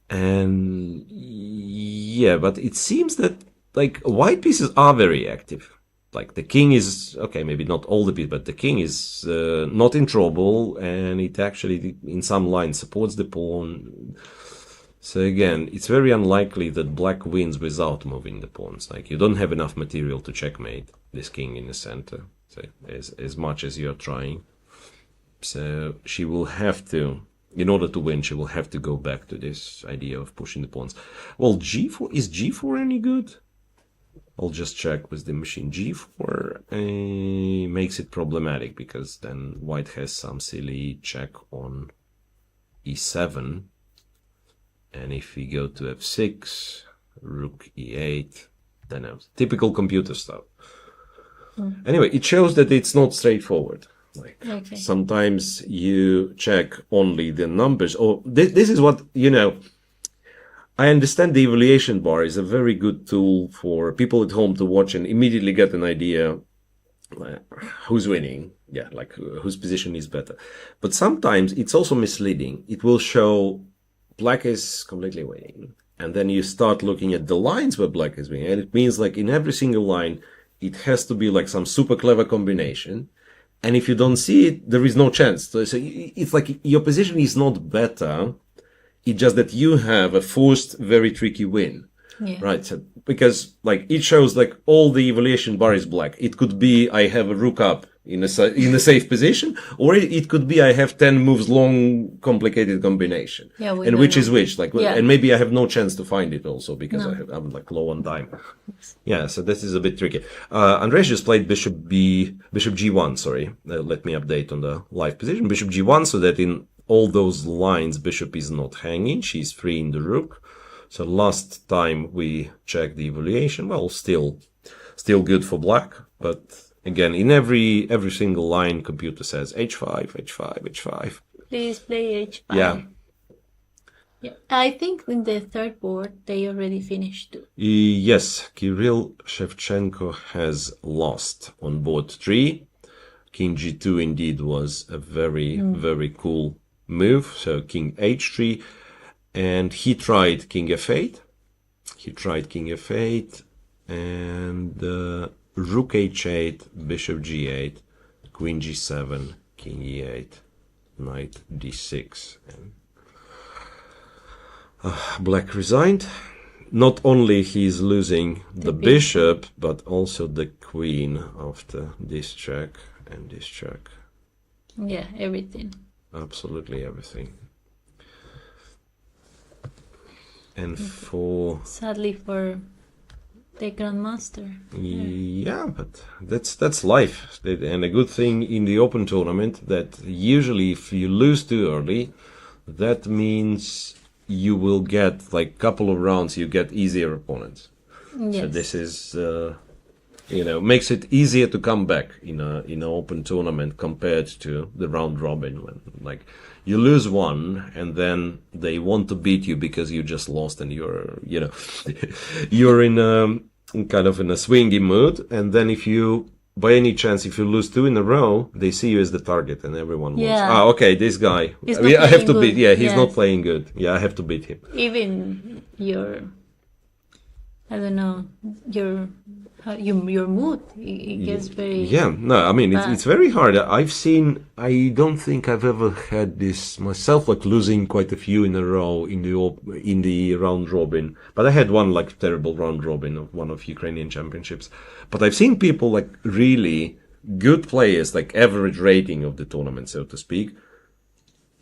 And but it seems that like white pieces are very active. Like the king is maybe not all the pieces, but the king is not in trouble, and it actually in some lines supports the pawn. So again, it's very unlikely that black wins without moving the pawns. Like you don't have enough material to checkmate this king in the center, so as much as you're trying. So she will have to, in order to win, she will have to go back to this idea of pushing the pawns. Well, g4, is g4 any good? I'll just check with the machine. g4 makes it problematic, because then white has some silly check on e7. And if we go to f6, rook e8, then typical computer stuff. Anyway, it shows that it's not straightforward. Like sometimes you check only the numbers. Or this is what, I understand the evaluation bar is a very good tool for people at home to watch and immediately get an idea who's winning. yeah, like whose position is better. But sometimes it's also misleading. It will show black is completely winning. And then you start looking at the lines where black is winning. And it means like in every single line, it has to be like some super clever combination. And if you don't see it, there is no chance. So it's like your position is not better. It's just that you have a forced, very tricky win. Yeah. Right. So, because like it shows like all the evaluation bar is black. It could be I have a rook up in a safe position, or it could be I have 10 moves long, complicated combination. Yeah, and which is which? Like, yeah. And maybe I have no chance to find it also because I'm like low on time. Yeah. So this is a bit tricky. Andres just played bishop G1. Sorry. Let me update on the live position. Bishop G1, so that in all those lines, bishop is not hanging. She's free in the rook. So last time we checked the evaluation, well, still good for black, but again, in every single line, computer says h5, h5, h5. Please play h5. Yeah. Yeah. I think in the third board, they already finished. Yes, Kirill Shevchenko has lost on board 3. King g2 indeed was a very cool move. So king h3. And he tried king f8. And rook h8, bishop g8, queen g7, king e8, knight d6. And black resigned. Not only he's losing the bishop, but also the queen after this check and this check. Yeah, everything. Absolutely everything. And sadly for the grandmaster. Yeah, but that's life. And a good thing in the open tournament that usually if you lose too early, that means you will get like couple of rounds, you get easier opponents. Yes. So this is makes it easier to come back in an open tournament compared to the round robin when like you lose one and then they want to beat you because you just lost and you're in kind of in a swingy mood. And then if you, by any chance, if you lose 2 in a row, they see you as the target and everyone wants, okay, this guy, I have to beat, he's not playing good. Yeah, I have to beat him. Even your mood, it gets very... Yeah, no, I mean, it's very hard. I don't think I've ever had this myself, like losing quite a few in a row in the round robin. But I had one like terrible round robin of one of Ukrainian championships. But I've seen people like really good players, like average rating of the tournament, so to speak.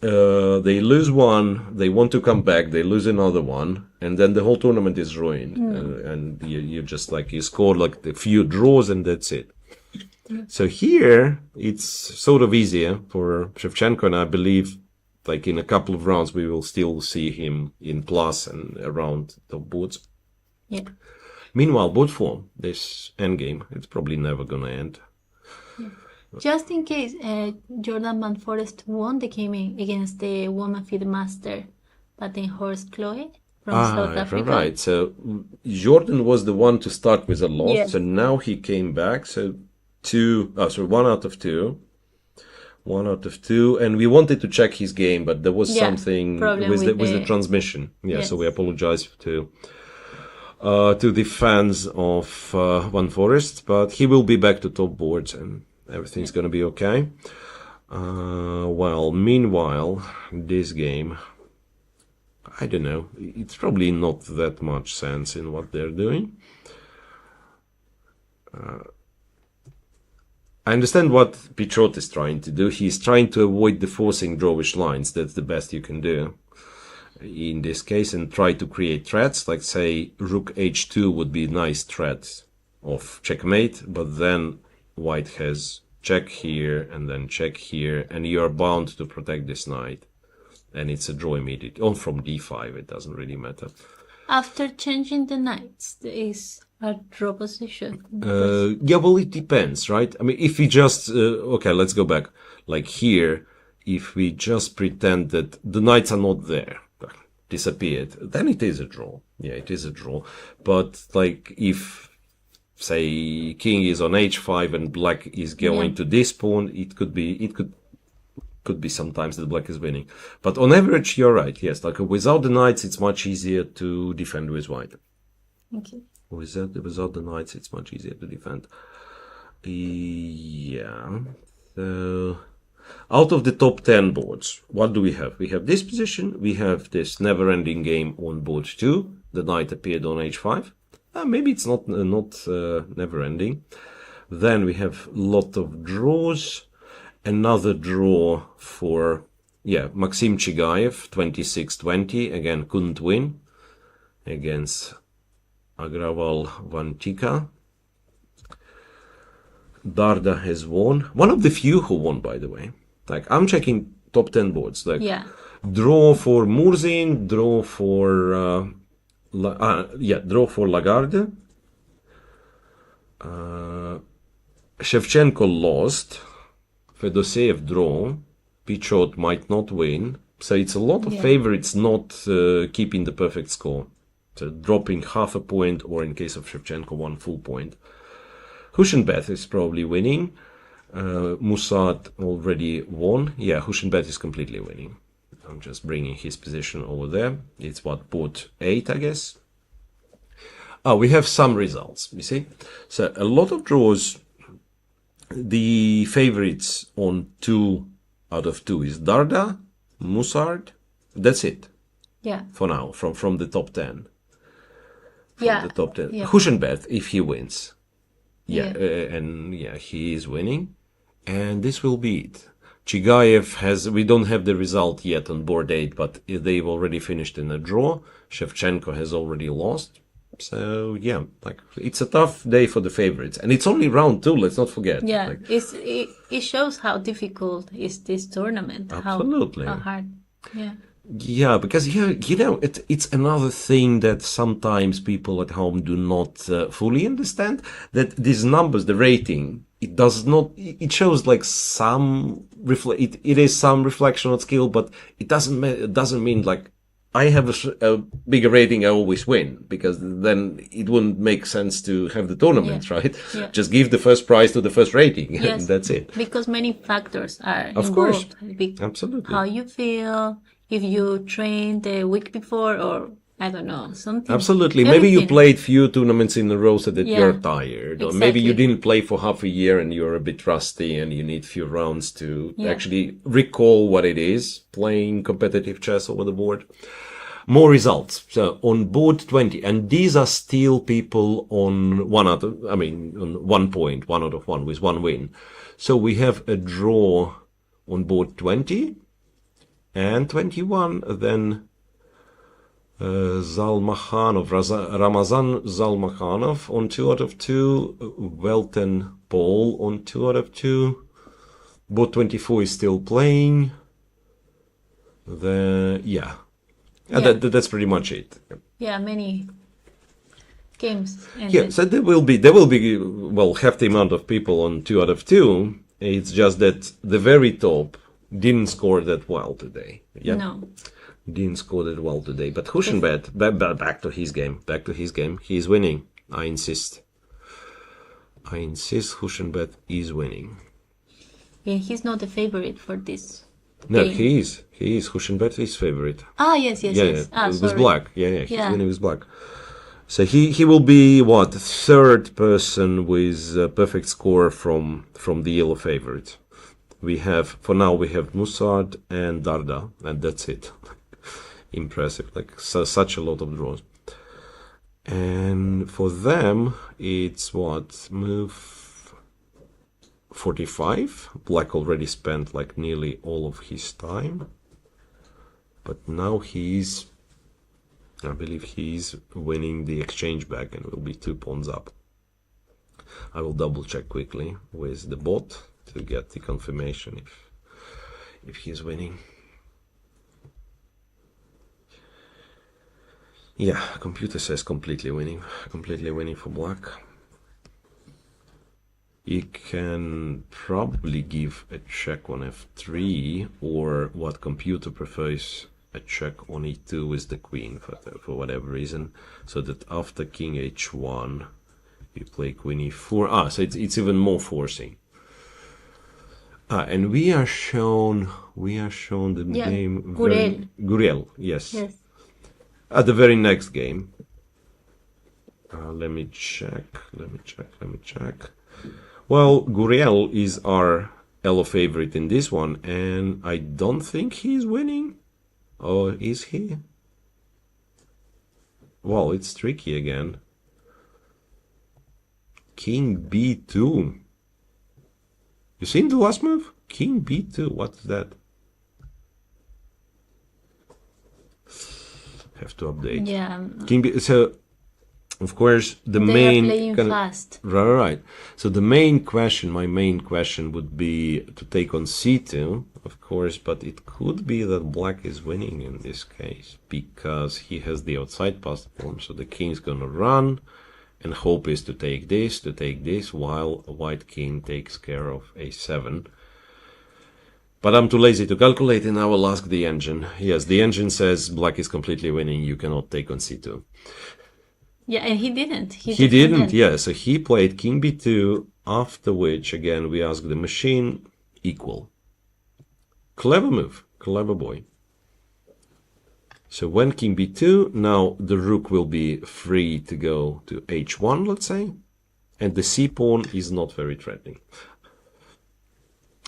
They lose one, they want to come back, they lose another one, and then the whole tournament is ruined. And you just like, you score like a few draws and that's it. So here, it's sort of easier for Shevchenko, and I believe like in a couple of rounds we will still see him in plus and around the boards. Yeah. Meanwhile, board form, this endgame, it's probably never gonna end. Yeah. Just in case, Jordan Van Forest won the game against the woman FIDE master, Batenhorst Chloe from South Africa. Right. So Jordan was the one to start with a loss. Yes. So now he came back. So 1 out of 2. 1 out of 2. And we wanted to check his game, but there was something with the transmission. Yeah. Yes. So we apologize to the fans of Van Forest, but he will be back to top boards and everything's going to be okay. Well, meanwhile, this game, I don't know, it's probably not that much sense in what they're doing. I understand what Pichot is trying to do. He's trying to avoid the forcing drawish lines. That's the best you can do in this case, and try to create threats. Like say rook h2 would be a nice threat of checkmate, but then white has check here and then check here, and you are bound to protect this knight, and it's a draw immediately. Or from d5, it doesn't really matter. After changing the knights, there is a draw position. Yeah, well, it depends, right? I mean, if we just okay, let's go back. Like here, if we just pretend that the knights are not there, disappeared, then it is a draw. Yeah, it is a draw. But like if say king is on h5 and black is going to this pawn, it could be sometimes that black is winning. But on average, you're right. Yes, like without the knights, it's much easier to defend with white. Okay. Without the knights, it's much easier to defend. Yeah. So, out of the top 10 boards, what do we have? We have this position. We have this never-ending game on board 2. The knight appeared on h5. Maybe it's not never-ending. Then we have a lot of draws. Another draw for, Maxim Chigayev, 26-20. Again, couldn't win against Agrawal Vantika. Darda has won. One of the few who won, by the way. Like, I'm checking top 10 boards. Like, draw for Murzin, draw for draw for Lagarde. Shevchenko lost. Fedoseev draw. Pichot might not win. So it's a lot of favorites not keeping the perfect score. So dropping half a point, or in case of Shevchenko, 1 full point. Hushenbeth is probably winning. Musat already won. Yeah, Hushenbeth is completely winning. I'm just bringing his position over there. It's board 8, I guess. We have some results, you see. So a lot of draws. The favorites on 2 out of 2 is Darda, Musard. That's it. Yeah. For now, from the top 10. The top 10. Yeah. Hushenbeth, if he wins. He is winning. And this will be it. Chigayev we don't have the result yet on board 8, but they've already finished in a draw. Shevchenko has already lost. So, it's a tough day for the favorites. And it's only round 2, let's not forget. Yeah, it shows how difficult is this tournament. Absolutely. How hard. Yeah. Yeah, because it's another thing that sometimes people at home do not fully understand, that these numbers, the rating, it shows like some it is some reflection on skill, but it doesn't mean like I have a bigger rating, I always win, because then it wouldn't make sense to have the tournament, right? Yeah. Just give the first prize to the first rating, and that's it. Because many factors are involved. Of course, absolutely. How you feel, if you trained the week before, or I don't know, something. Absolutely. Everything. Maybe you played few tournaments in a row so that you're tired. Or maybe you didn't play for half a year and you're a bit rusty and you need few rounds to actually recall what it is, playing competitive chess over the board. More results. So on board 20, and these are still people on on 1 point, 1 out of 1 with 1 win. So we have a draw on board 20 and 21, then Zalmakhanov, Ramazan Zalmakhanov on 2 out of 2, Welton Paul on 2 out of 2, board 24 is still playing, that's pretty much it. Yeah, many games. So there will be hefty amount of people on 2 out of 2, it's just that the very top didn't score that well today. Yeah? No. Didn't score that well today. But Hushenbeth, back to his game. He's winning. I insist. Hushenbeth is winning. Yeah, he's not the favorite for this. No, game. he is. Hushenbeth is favorite. Yes. With black. He's winning with black. So he will be third person with a perfect score from the yellow favorite. We have Musard and Darda, and that's it. Impressive, such a lot of draws. And for them, it's move 45. Black already spent nearly all of his time, but now I believe he's winning the exchange back and will be 2 pawns up. I will double check quickly with the bot to get the confirmation if he's winning. Yeah, computer says completely winning for black. You can probably give a check on f3, or what computer prefers, a check on e2 with the queen for whatever reason, so that after king h1 we play queen e4. So it's even more forcing. And we are shown the game Gurel. yes. Yes. At the very next game. Let me check. Well, Gurel is our Elo favorite in this one, and I don't think he's winning. Or is he? Well, it's tricky again. King b2. You seen the last move? King b2. What's that? Have to update. Yeah. King b. So, of course, the They main are playing fast. Right. So the main question, my main question, would be to take on c2, of course, but it could be that black is winning in this case because he has the outside passed pawn. So the king's gonna run, and hope is to take this, while a white king takes care of a7. But I'm too lazy to calculate, and I will ask the engine. Yes, the engine says black is completely winning. You cannot take on c2. Yeah, and he didn't. He didn't, yeah. So he played king b2, after which, again, we ask the machine, equal. Clever move, clever boy. So when king b2, now the rook will be free to go to h1, let's say, and the c pawn is not very threatening.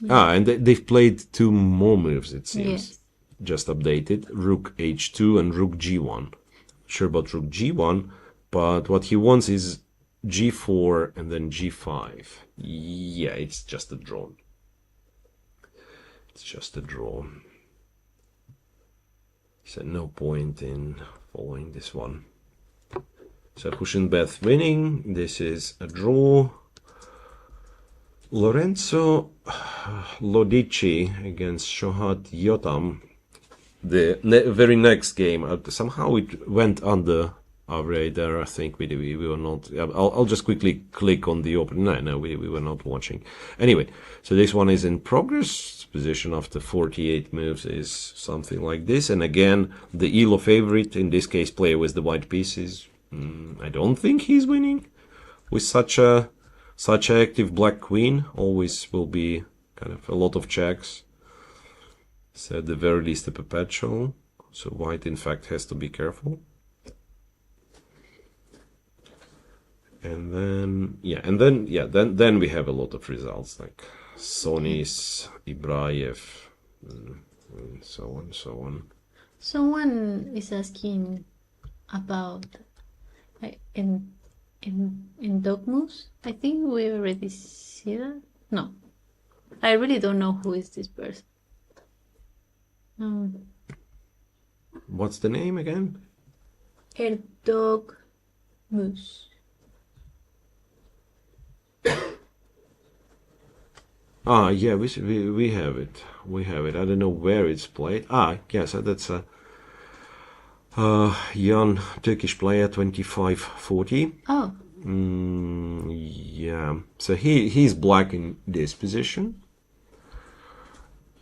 And they've played two more moves, it seems. Yes. Just updated, rook h2 and rook g1. Sure about rook g1, but what he wants is g4 and then g5. Yeah, it's just a draw. It's just a draw. So no point in following this one. So Hushinbeth winning. This is a draw. Lorenzo Lodici against Shohat Yotam. The very next game, somehow it went under our radar. I think we were not. I'll just quickly click on the open. No, we were not watching. Anyway, so this one is in progress. Position after 48 moves is something like this. And again, the Elo favorite, in this case, player with the white pieces. I don't think he's winning with such a active black queen. Always will be kind of a lot of checks. So at the very least a perpetual. So white in fact has to be careful. And then we have a lot of results like Sonis, Ibraev, and so on and so on. Someone is asking about in Dogmus. I think we already see that. No, I really don't know who is this person. What's the name again? Dogmus. Yeah, we have it. We have it. I don't know where it's played. Yes, that's a young Turkish player, 25-40. Oh. Yeah. So he's black in this position.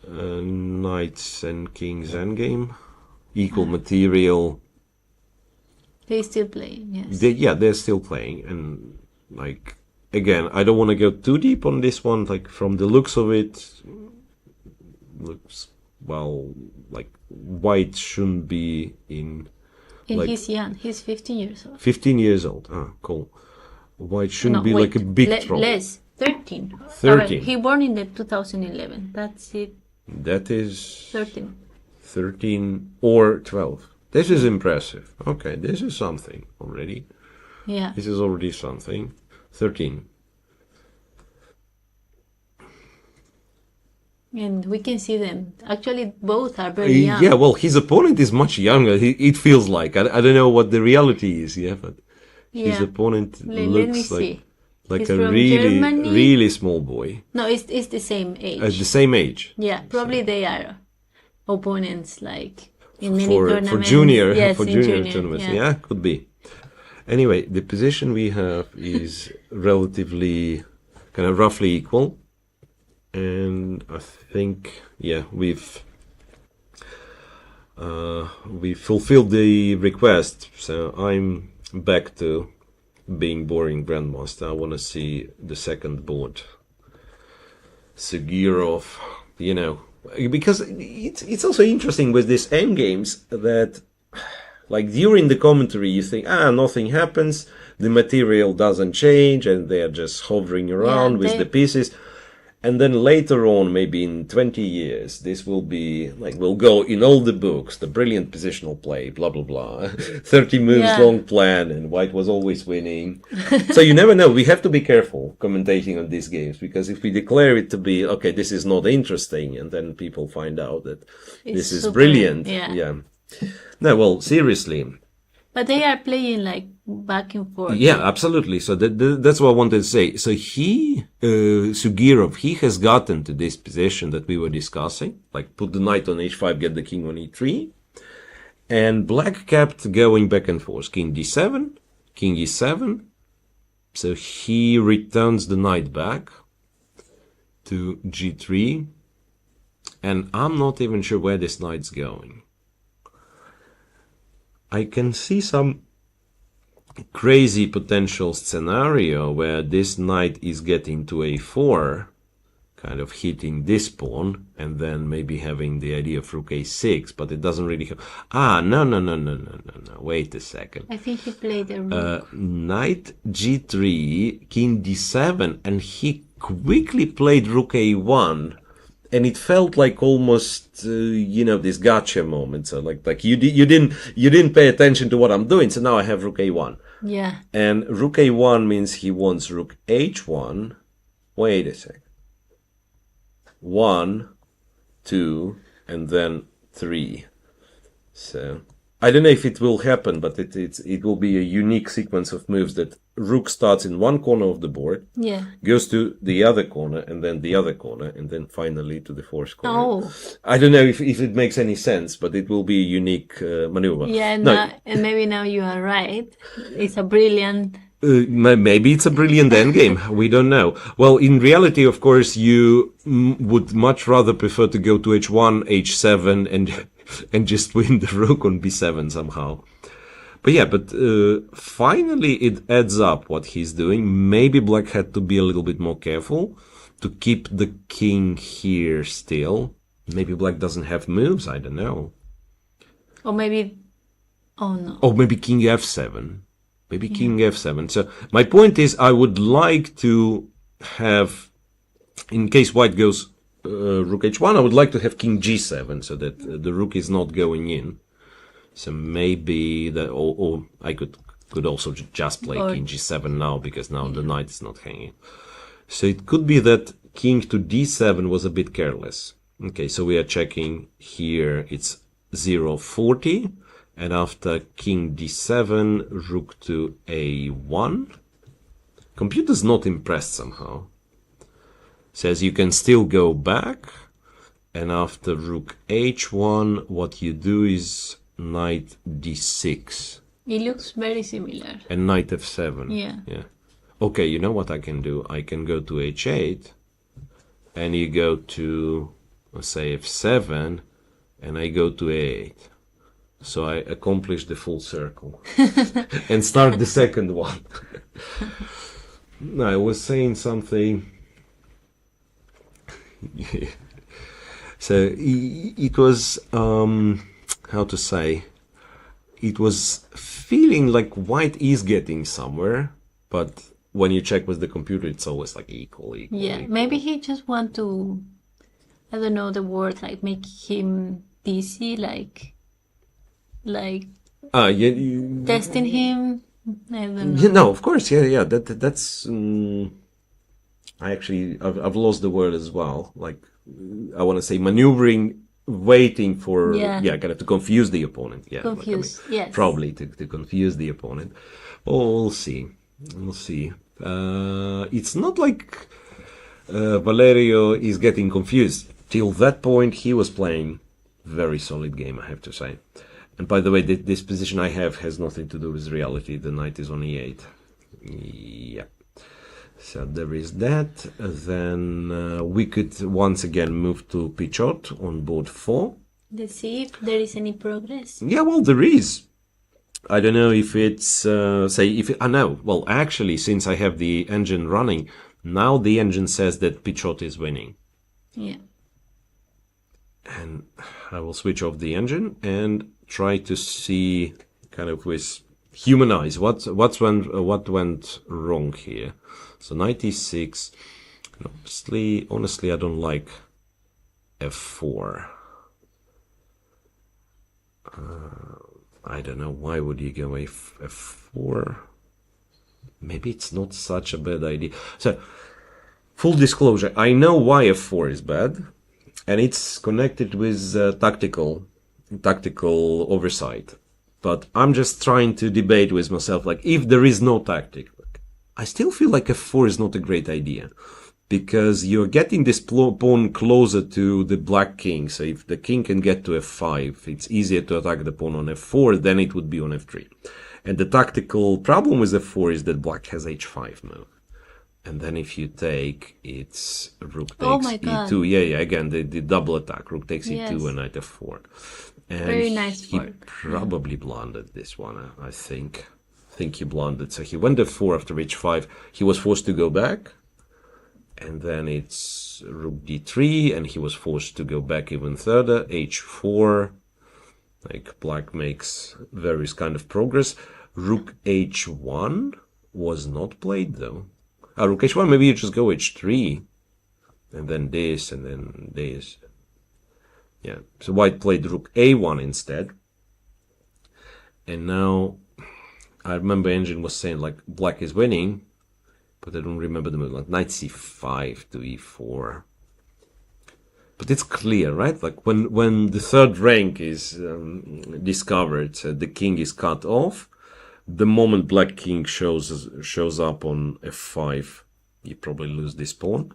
Knights and kings endgame. Equal material. They still playing, yes. They're still playing. And like, again, I don't want to go too deep on this one. Like, from the looks of it, looks, well, like white shouldn't be in. And like, he's young. He's 15 years old. 15 years old. Cool. White shouldn't be like a big trouble. Less. 13. 13. He born in the 2011. That's it. That is 13. 13 or 12. This is impressive. Okay, this is something already. Yeah. This is already something. 13. And we can see them. Actually, both are very young. Yeah, well, his opponent is much younger. It feels like. I don't know what the reality is, but his opponent looks like He's a Germany. really small boy. No, it's the same age. At the same age. Yeah, probably they are opponents like in many for tournaments. junior Yes, for in junior tournaments. Yeah, could be. Anyway, the position we have is relatively kind of roughly equal, and I think we've fulfilled the request. So I'm back to being boring grandmaster, I want to see the second board. Sugirov, because it's also interesting with these endgames that, like, during the commentary you think, nothing happens, the material doesn't change, and they're just hovering around with the pieces. And then later on, maybe in 20 years, this will be, like, will go in all the books, the brilliant positional play, blah, blah, blah, 30 moves long plan, and white was always winning. So you never know. We have to be careful commentating on these games, because if we declare it to be, okay, this is not interesting, and then people find out that this is brilliant. Yeah. No, well, seriously. But they are playing, like, back and forth. Yeah, absolutely. So that's what I wanted to say. So Sugirov, he has gotten to this position that we were discussing, like put the knight on h5, get the king on e3. And black kept going back and forth. King d7, king e7. So he returns the knight back to g3. And I'm not even sure where this knight's going. I can see some crazy potential scenario where this knight is getting to a4, kind of hitting this pawn, and then maybe having the idea of rook a6, but it doesn't really have... No. Wait a second. I think he played a rook. Knight g3, king d7, and he quickly played rook a1. And it felt like almost, this gotcha moment. So like you didn't pay attention to what I'm doing. So now I have rook a1. Yeah. And rook a1 means he wants rook h1. Wait a second. 1, 2, and then 3. So I don't know if it will happen, but it will be a unique sequence of moves that rook starts in one corner of the board, goes to the other corner, and then the other corner, and then finally to the fourth corner. Oh. I don't know if it makes any sense, but it will be a unique maneuver. Yeah, and maybe now you are right. It's a brilliant... Maybe it's a brilliant endgame. We don't know. Well, in reality, of course, you would much rather prefer to go to h1, h7, and just win the rook on b7 somehow. But finally it adds up what he's doing. Maybe black had to be a little bit more careful to keep the king here still. Maybe black doesn't have moves, I don't know. Or maybe... Oh, no. Or maybe king f7. Maybe king f7. So my point is, I would like to have, in case white goes rook h1, I would like to have king g7 so that the rook is not going in. So maybe that, or I could also just play king g7 now, because now the knight is not hanging. So it could be that king to d7 was a bit careless. Okay, so we are checking here. It's 0-40, and after king d7, rook to a1. Computer's not impressed somehow. Says you can still go back, and after rook h1, what you do is knight d6. It looks very similar. And knight f7. Yeah. Okay, you know what I can do? I can go to h8, and you go to, let's say, f7, and I go to a8. So I accomplish the full circle. And start the second one. No, I was saying something... So it was... how to say, it was feeling like white is getting somewhere, but when you check with the computer, it's always like equal. Yeah, maybe he just want to, I don't know the word, like make him dizzy, like testing him. I don't know. No, of course, yeah. That's. I've lost the word as well. Like, I want to say maneuvering. Waiting for kind of to confuse the opponent. Yes. Probably to confuse the opponent. Oh, we'll see. It's not like Valerio is getting confused. Till that point, he was playing very solid game, I have to say. And by the way, this position I have has nothing to do with reality. The knight is on e8. Yeah. So there is that. Then we could once again move to Pichot on board 4. Let's see if there is any progress. Yeah, well, there is. I don't know if it's, I know. Well, actually, since I have the engine running, now the engine says that Pichot is winning. Yeah. And I will switch off the engine and try to see, kind of with human eyes, what went wrong here. So 96. Honestly, I don't like f4. I don't know, why would you go f4? Maybe it's not such a bad idea. So, full disclosure, I know why f4 is bad, and it's connected with tactical oversight. But I'm just trying to debate with myself, like, if there is no tactic, I still feel like f4 is not a great idea. Because you're getting this pawn closer to the black king. So if the king can get to f5, it's easier to attack the pawn on f4 than it would be on f3. And the tactical problem with f4 is that black has h5 move. And then if you take, it's rook takes e2. Yeah, again, the double attack. Rook takes e2 and knight f4. And very nice he probably blundered this one, I think. I think he blundered. So he went f4 after h5. He was forced to go back. And then it's rook d3, and he was forced to go back even further. h4, like black makes various kind of progress. Rook h1 was not played though. Rook h1, maybe you just go h3, and then this, and then this. Yeah, so white played rook a1 instead. And now, I remember Engine was saying like black is winning, but I don't remember the move, like knight c5 to e4. But it's clear, right? Like when the third rank is discovered, the king is cut off. The moment black king shows up on f5, you probably lose this pawn.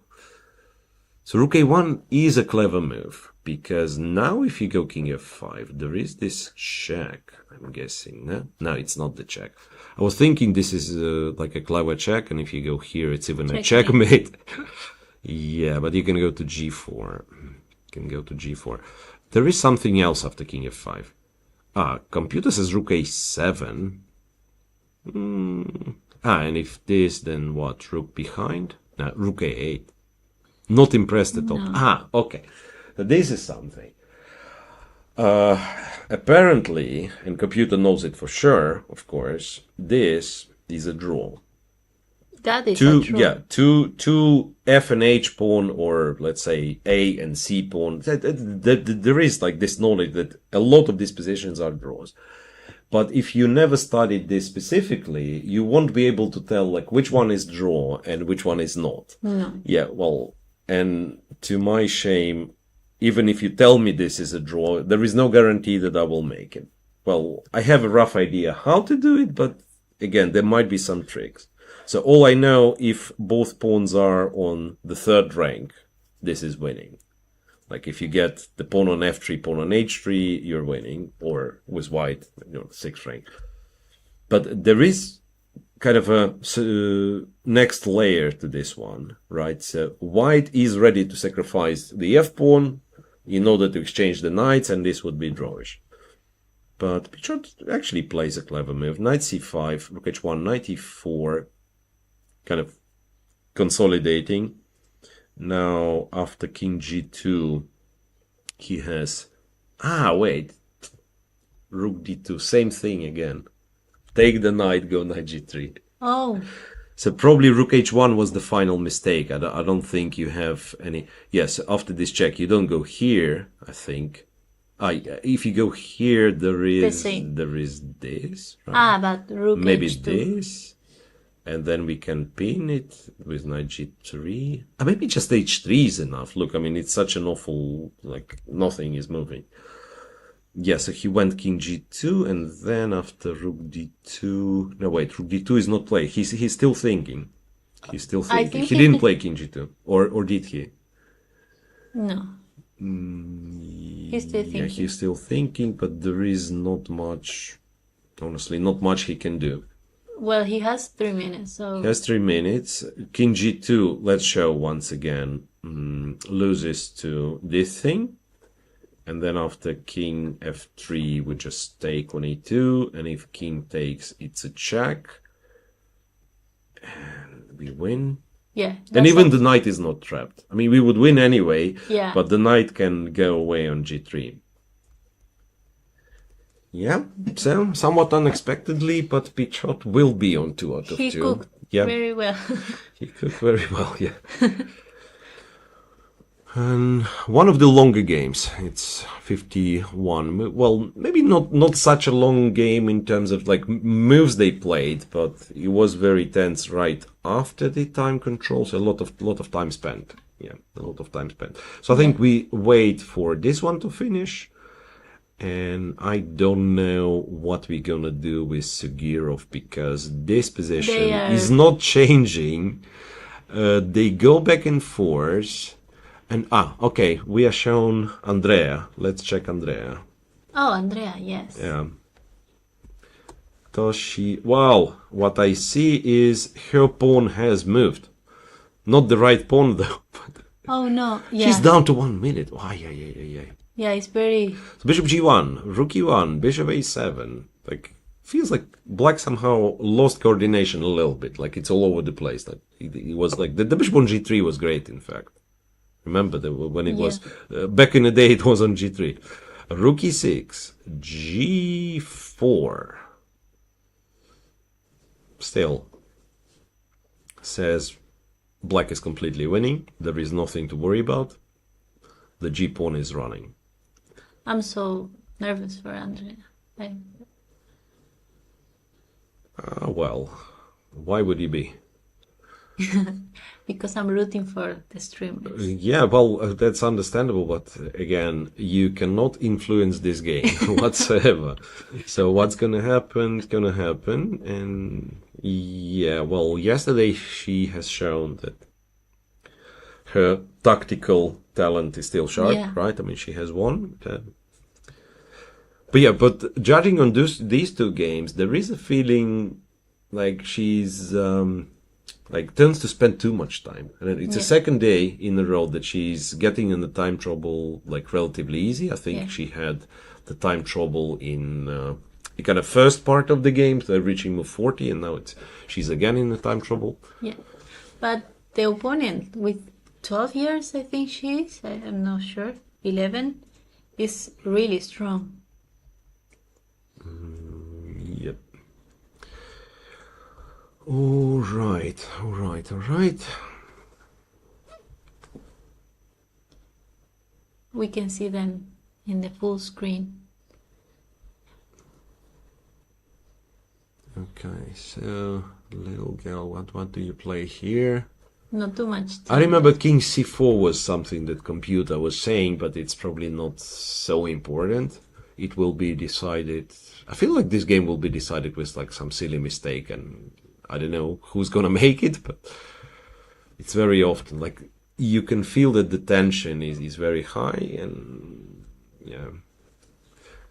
So rook a1 is a clever move, because now if you go king f5, there is this check, I'm guessing. No, it's not the check. I was thinking this is like a clever check, and if you go here, it's even a checkmate. Yeah, but you can go to g4. There is something else after king f5. Computer says rook a7. And if this, then what? Rook behind? No, rook a8. Not impressed at all. No. Okay. So this is something. Apparently, and computer knows it for sure, of course, this is a draw. That is a draw. Yeah, two F and H pawn, or let's say A and C pawn. There is like this knowledge that a lot of these positions are draws. But if you never studied this specifically, you won't be able to tell like which one is draw and which one is not. No. Yeah, well, and to my shame, even if you tell me this is a draw, there is no guarantee that I will make it. Well, I have a rough idea how to do it, but again, there might be some tricks. So all I know, if both pawns are on the third rank, this is winning. Like if you get the pawn on f3, pawn on h3, you're winning, or with white, sixth rank. But there is kind of a next layer to this one, right? So white is ready to sacrifice the f pawn in order to exchange the knights, and this would be drawish. But Pichot actually plays a clever move. Knight c5, rook h1, knight e4, kind of consolidating. Now, after king g2, he has... wait. Rook d2, same thing again. Take the knight, go knight g3. Oh. So probably rook h1 was the final mistake. I don't think you have any... Yes, after this check, you don't go here, I think. If you go here, there is this. Right? But rook maybe h2. This. And then we can pin it with knight g3. Maybe just h3 is enough. Look, I mean, it's such an awful... Like, nothing is moving. Yeah, so he went king g2, and then after rook d2... No, wait, rook d2 is not played. He's still thinking. He didn't play king g2. Or did he? No. He's still thinking. Yeah, he's still thinking, but there is not much... Honestly, not much he can do. Well, he has 3 minutes, so... He has 3 minutes. King g2, let's show once again, loses to this thing. And then after king f3, we just take on e2. And if king takes, it's a check. And we win. Yeah. And even the knight is not trapped. I mean, we would win anyway, Yeah. but the knight can go away on g3. Yeah, so somewhat unexpectedly, but Pichot will be on 2 out of 2. He cooked very well. He cooked very well, yeah. And one of the longer games, it's 51. Well, maybe not such a long game in terms of like moves they played, but it was very tense right after the time control, so a lot of time spent. Yeah, a lot of time spent. So I think we wait for this one to finish. And I don't know what we're gonna do with Sugirov, because this position is not changing. They go back and forth. And okay, we are shown Andrea. Let's check Andrea. Oh, Andrea, yes. Yeah. Wow, what I see is her pawn has moved. Not the right pawn though. But oh no, yeah. She's down to 1 minute. Oh, yeah. Yeah, it's very... So bishop g1, rook e1, bishop a7. Like, feels like black somehow lost coordination a little bit. Like, it's all over the place. Like, it was like... The bishop on g3 was great, in fact. Remember when it was... back in the day, it was on g3. Rook e6, g4. Still. Says black is completely winning. There is nothing to worry about. The g-pawn is running. I'm so nervous for Andrea. Well, why would he be? Because I'm rooting for the streamers. Yeah, well, that's understandable, but again, you cannot influence this game whatsoever. So what's gonna happen is gonna happen, and yeah, well, yesterday she has shown that her tactical talent is still sharp, right? I mean, she has won. But judging on these two games, there is a feeling like she's tends to spend too much time. And it's the second day in a row that she's getting in the time trouble like relatively easy. I think she had the time trouble in the kind of first part of the game, so reaching move 40, and now she's again in the time trouble. Yeah, but the opponent with 12 years, I think she is, I'm not sure, 11, is really strong. Yep. All right. We can see them in the full screen. Okay, so little girl, what do you play here? Not too much time. I remember king c4 was something that computer was saying, but it's probably not so important. It will be decided. I feel like this game will be decided with like some silly mistake, and I don't know who's gonna make it, but it's very often like you can feel that the tension is very high, and yeah,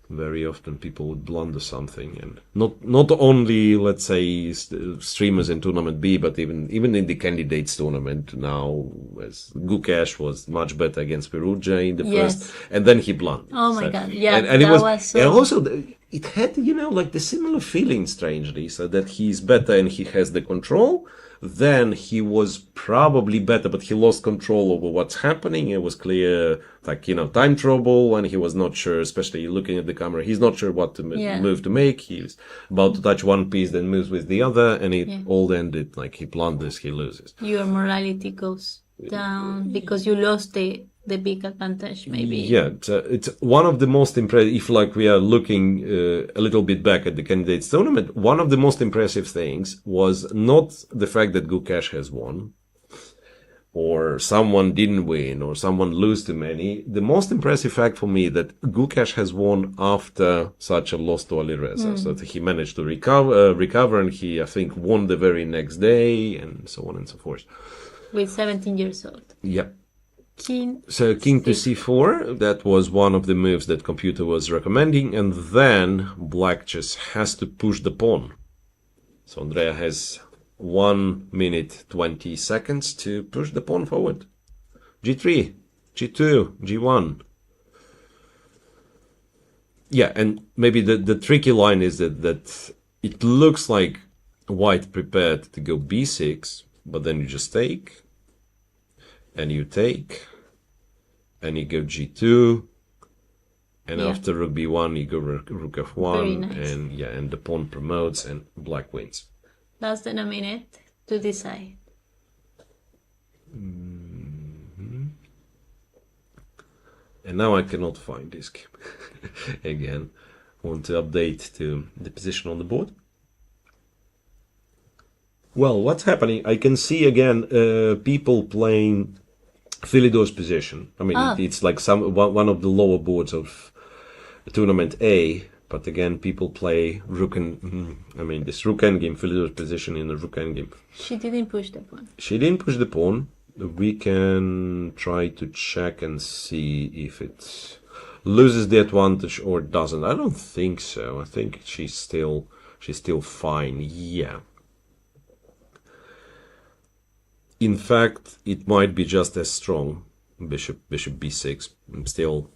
very often people would blunder something, and not only, let's say, streamers in tournament B, but even in the candidates tournament now, as Gukesh was much better against Perugia in the first, and then he blundered. Oh my God, yeah, and that was so... And also, it had, like the similar feeling, strangely, so that he's better and he has the control. Then he was probably better, but he lost control over what's happening. It was clear, time trouble, and he was not sure, especially looking at the camera, he's not sure what to move to make. He's about to touch one piece, then moves with the other, and it all ended like he blunders, he loses. Your morality goes down because you lost the big advantage, maybe. Yeah, it's one of the most impressive, if we are looking a little bit back at the candidates tournament, one of the most impressive things was not the fact that Gukesh has won, or someone didn't win, or someone lose too many. The most impressive fact for me that Gukesh has won after such a loss to Alireza. So that he managed to recover, and he, I think, won the very next day, and so on and so forth. With 17 years old. Yep. King to c4, that was one of the moves that computer was recommending, and then black just has to push the pawn. So Andrea has 1 minute 20 seconds to push the pawn forward. g3, g2, g1. Yeah, and maybe the tricky line is that it looks like white prepared to go b6, but then you just take, and you take, and you go g2, and after rook b1 you go rook f1, nice. and the pawn promotes and black wins. Less than a minute to decide. And now I cannot find this game. Again, want to update to the position on the board. Well, what's happening? I can see again people playing Philidor's position. I mean, it's like one of the lower boards of tournament A. But again, people play rook and this rook endgame, Philidor's position in the rook endgame. She didn't push the pawn. She didn't push the pawn. We can try to check and see if it loses the advantage or doesn't. I don't think so. I think she's still fine. Yeah. In fact, it might be just as strong. Bishop b6. Still.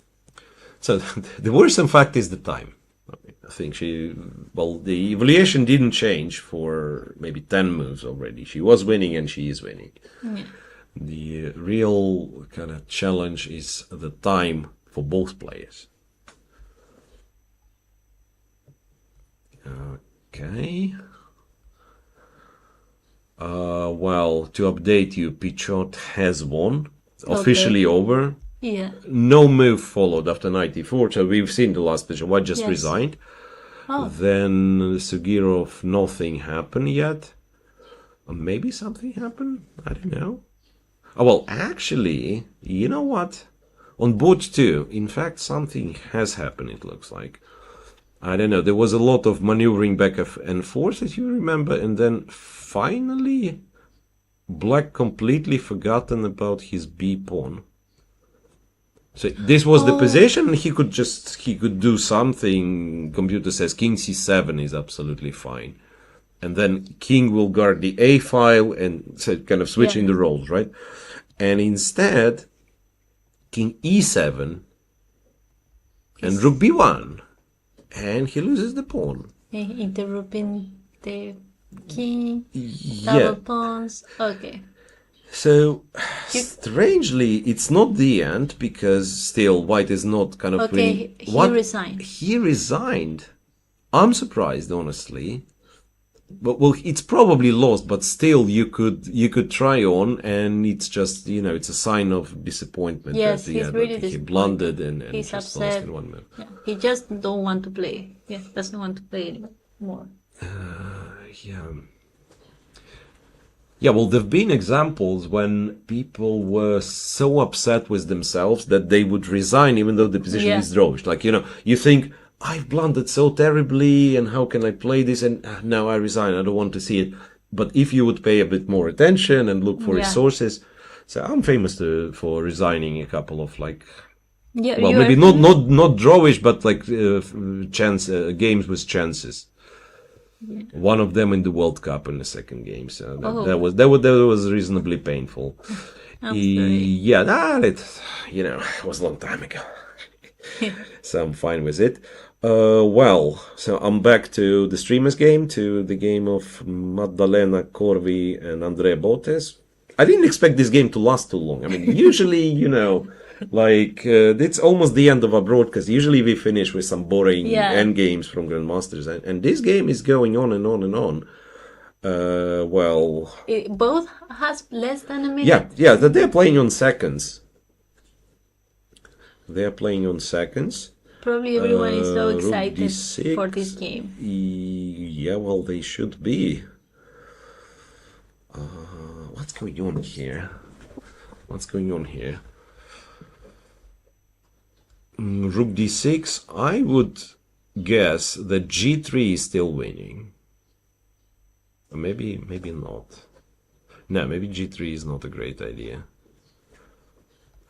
So the worrisome fact is the time. I think the evaluation didn't change for maybe 10 moves already. She was winning and she is winning. Yeah. The real kind of challenge is the time for both players. Okay. Well, to update you, Pichot has won. Officially over. Yeah. No move followed after 94, so we've seen the last position. White just resigned. Oh. Then Sugirov, nothing happened yet. Or maybe something happened? I don't know. Oh, well, actually, you know what? On board 2, in fact, something has happened, it looks like. I don't know, there was a lot of maneuvering back and forth, as you remember, and then finally, Black completely forgotten about his B pawn. So this was the position, and he could do something. Computer says King C7 is absolutely fine. And then King will guard the A file, and so kind of switching the roles, right? And instead, King E7 and Rook B1, and he loses the pawn. Interrupting the king, double pawns. Okay. So, strangely, it's not the end, because still White is not kind of... Okay, he resigned. He resigned. I'm surprised, honestly. But, well, it's probably lost, but still you could try on, and it's just, it's a sign of disappointment. Yes, he's really disappointed. He blundered and he's just upset. lost in one move. Yeah. He just don't want to play. Yeah, doesn't want to play anymore. Yeah, well, there have been examples when people were so upset with themselves that they would resign even though the position is drawish. Like, you think, I've blundered so terribly, and how can I play this? And now I resign, I don't want to see it. But if you would pay a bit more attention and look for resources, so I'm famous for resigning a couple of maybe not drawish, but games with chances. Yeah. One of them in the World Cup in the second game, so that was reasonably painful. It was a long time ago. So I'm fine with it. So I'm back to the streamers game, to the game of Maddalena Corvi and Andrea Botes. I didn't expect this game to last too long. I mean, usually, it's almost the end of our broadcast. Usually we finish with some boring endgames from Grandmasters, and this game is going on and on and on. Both has less than a minute. Yeah, they're playing on seconds. Probably everyone is so excited for this game. Yeah, well, they should be. What's going on here? Rook d6, I would guess that g3 is still winning. Or maybe not. No, maybe g3 is not a great idea.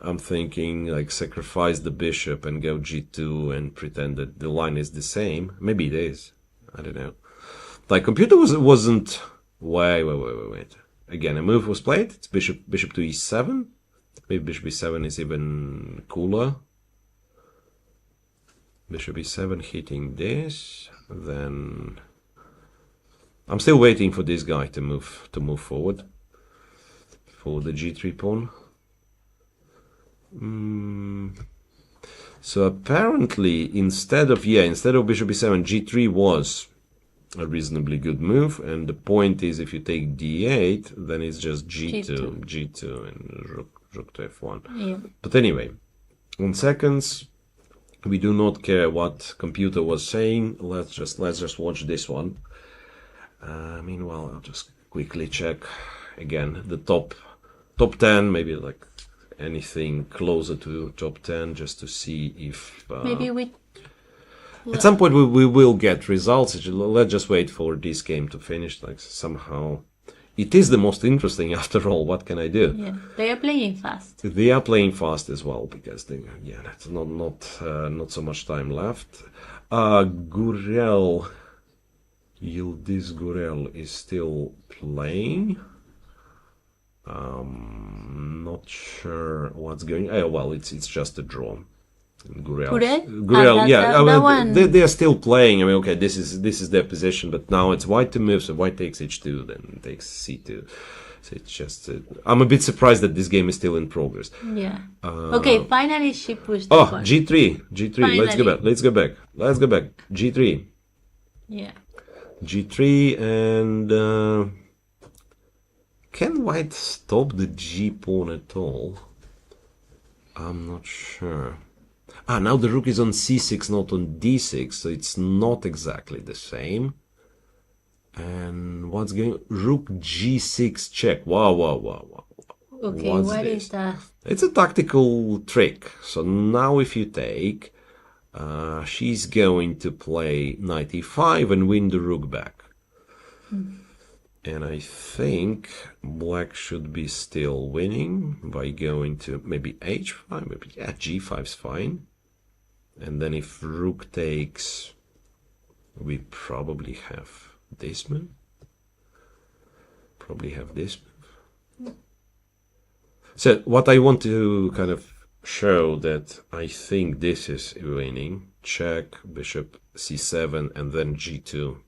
I'm thinking sacrifice the bishop and go g2 and pretend that the line is the same. Maybe it is. I don't know. Computer wasn't... Wait. Again, a move was played. It's bishop to e7. Maybe bishop e7 is even cooler. Bishop e7 hitting this, then I'm still waiting for this guy to move forward for the g3 pawn. So apparently instead of bishop e7, g3 was a reasonably good move, and the point is if you take d8, then it's just g2 and rook to f1. Yeah. But anyway, on seconds, we do not care what computer was saying. Let's just watch this one. Meanwhile, I'll just quickly check again the top 10, maybe like anything closer to top 10, just to see if Maybe we. at some point we will get results. Let's just wait for this game to finish. Like somehow, it is the most interesting after all. What can I do? Yeah, they are playing fast. They are playing fast as well because that's not so much time left. Yildiz Gurel is still playing. Not sure what's going. Well, it's just a draw. Gurel, that one. They are still playing. Okay, this is their position, but now it's white to move. So white takes h2, then takes c2. So it's just. I'm a bit surprised that this game is still in progress. Yeah. Okay, finally she pushed. G3. Finally. Let's go back. G3. Yeah. G3 and can white stop the G pawn at all? I'm not sure. Now the rook is on C6, not on D6, so it's not exactly the same. And what's going? Rook G6 check. Wow. Okay, what is that? It's a tactical trick. So now if you take, she's going to play knight e5 and win the rook back. And I think black should be still winning by going to maybe h5, maybe g5 is fine. And then if rook takes, we probably have this move. So what I want to kind of show that I think this is winning. Check, bishop c7 and then g2.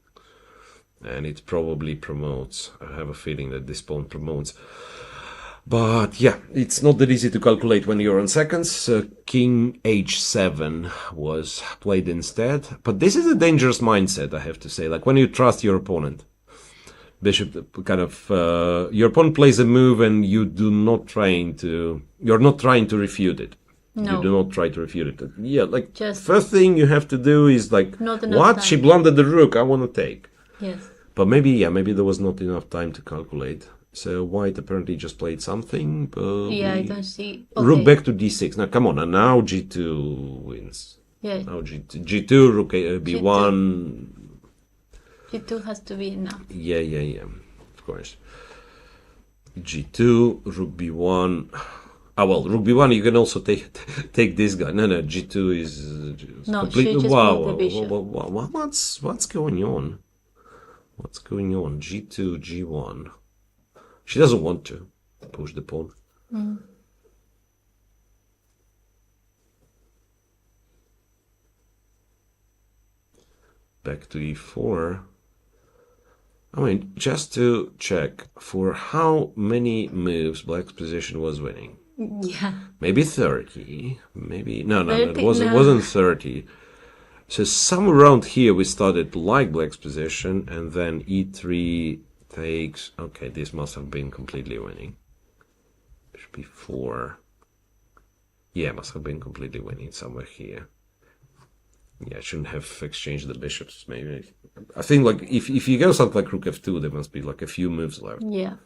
And it probably promotes. I have a feeling that this pawn promotes. But yeah, it's not that easy to calculate when you're on seconds. King h7 was played instead. But this is a dangerous mindset, I have to say. Like when you trust your opponent. Bishop kind of, your opponent plays a move and you're not trying to refute it. No. You do not try to refute it. Yeah, like Just first thing you have to do is like, what? Time. She blundered the rook, I want to take. Yes. But maybe there was not enough time to calculate. So white apparently just played something. But Yeah, I don't see. Okay. Rook back to d6. Now come on, and now g2 wins. Yeah. Now g2, rook b1. G2 has to be enough. Yeah. Of course. G2, rook b1. Well, rook b1. You can also take this guy. No, g2 is No, complete. she just moved the bishop. What's going on? What's going on? G2, G1. She doesn't want to push the pawn. Back to e4. I mean, just to check for how many moves black's position was winning. Yeah. Maybe 30. Maybe no, 30, it wasn't 30. So somewhere around here we started to like black's position, and then e3 takes. Okay, this must have been completely winning. Bishop e4. Yeah, must have been completely winning somewhere here. Yeah, I shouldn't have exchanged the bishops. Maybe I think like if you go something like rook f2, there must be like a few moves left. Yeah.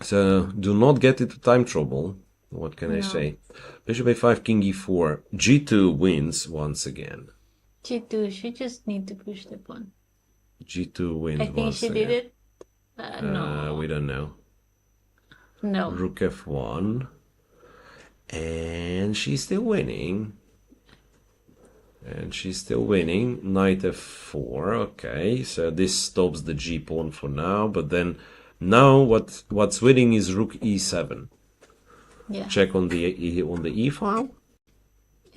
So do not get into time trouble. What can I say? Bishop a5, king e4. G2 wins once again. G2, she just need to push the pawn. G2 wins I think once she again. did it. No. We don't know. No. Rook f1. And she's still winning. Knight f4. Okay, so this stops the g pawn for now. But then now what's winning is rook e7. Yeah. Check on the e file.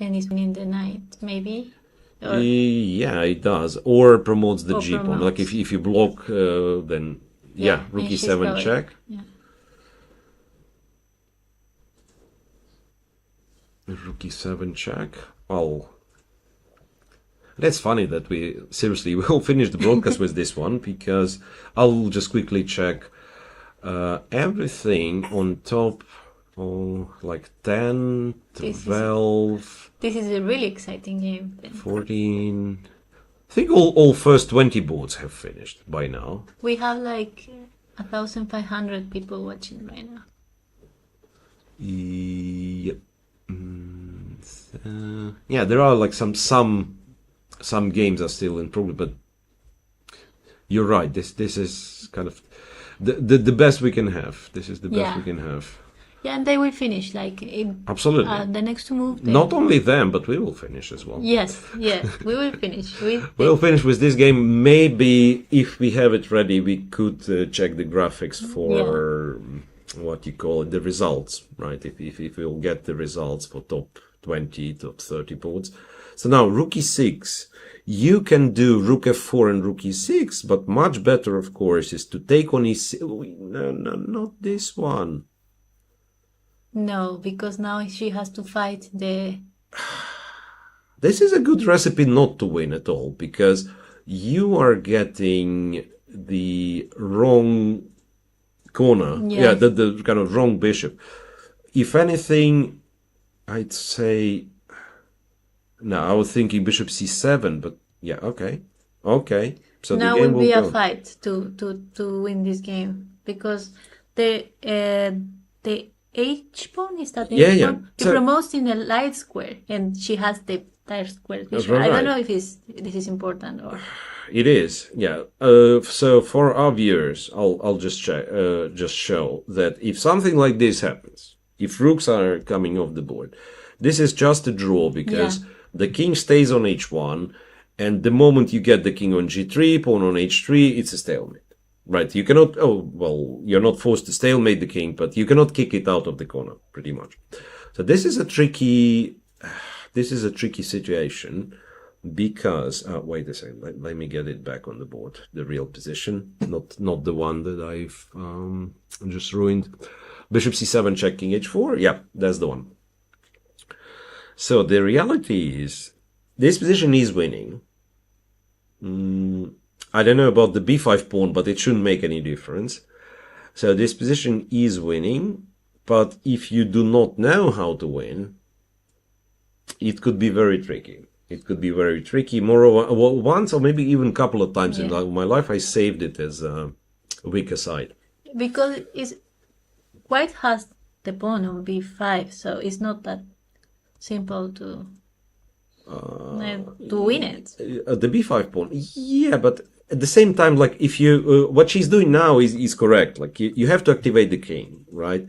and is winning the knight, maybe. Or, Yeah, it does. Or promotes the Or G pawn. promotes. Like if you block, then yeah, rook and she's e7 going. check. Yeah. Rook e7 check. Well, that's funny that we seriously will finish the broadcast with this one, because I'll just quickly check everything on top. Oh, like 10, This is- 12, This is a really exciting game. 14. I think all first 20 boards have finished by now. We have like 1,500 people watching right now. Yep. Yeah, there are like some games are still in progress, but you're right. This is kind of the best we can have. This is the best Yeah. we can have. Yeah, and they will finish like in Absolutely. the next to move. They... Not only them, but we will finish as well. Yes, we will finish. We'll finish with this game. Maybe if we have it ready, we could check the graphics for what you call it, the results, right? If we'll get the results for top 20, top 30 boards. So now rook e6. You can do rook f4 and rook e6, but much better, of course, is to take on e6. No, not this one. No, because now she has to fight the. This is a good recipe not to win at all, because you are getting the wrong corner. Yes. Yeah, the kind of wrong bishop. If anything, I'd say... No, I was thinking bishop c7, but yeah, okay. So Now the game will be a go. fight to win this game, because the H pawn is that the Yeah, H yeah. pawn? It So- promotes in the light square, and she has the dark square. That's I right. don't know if this is important or. It is, yeah. So for our viewers, I'll just show that if something like this happens, if rooks are coming off the board, this is just a draw, because the king stays on h1, and the moment you get the king on g3, pawn on h3, it's a stalemate. Right, you cannot, you're not forced to stalemate the king, but you cannot kick it out of the corner, pretty much. So this is a tricky situation, because, wait a second, let me get it back on the board, the real position, not the one that I've just ruined. Bishop c7 check, king h4, yeah, that's the one. So the reality is, this position is winning. I don't know about the b5 pawn, but it shouldn't make any difference. So this position is winning, but if you do not know how to win, it could be very tricky. It could be very tricky. Moreover, once or maybe even a couple of times in my life, I saved it as a weaker side. Because white has the pawn on b5, so it's not that simple to win it. The b5 pawn, yeah, but at the same time, like if you, what she's doing now is correct. Like you have to activate the king, right?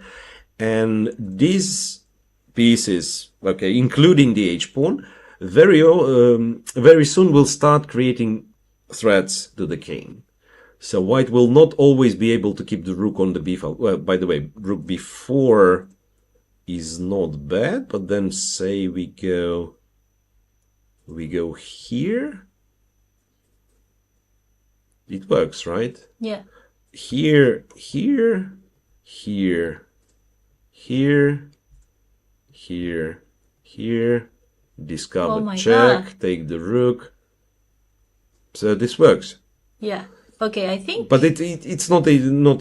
And these pieces, okay, including the h pawn, very soon will start creating threats to the king. So white will not always be able to keep the rook on the b5. Well, by the way, rook b4 is not bad, but then say we go here. It works, right? Yeah. Here, discover Oh my check, God. take the rook. So this works. Yeah. Okay, I think. But it's not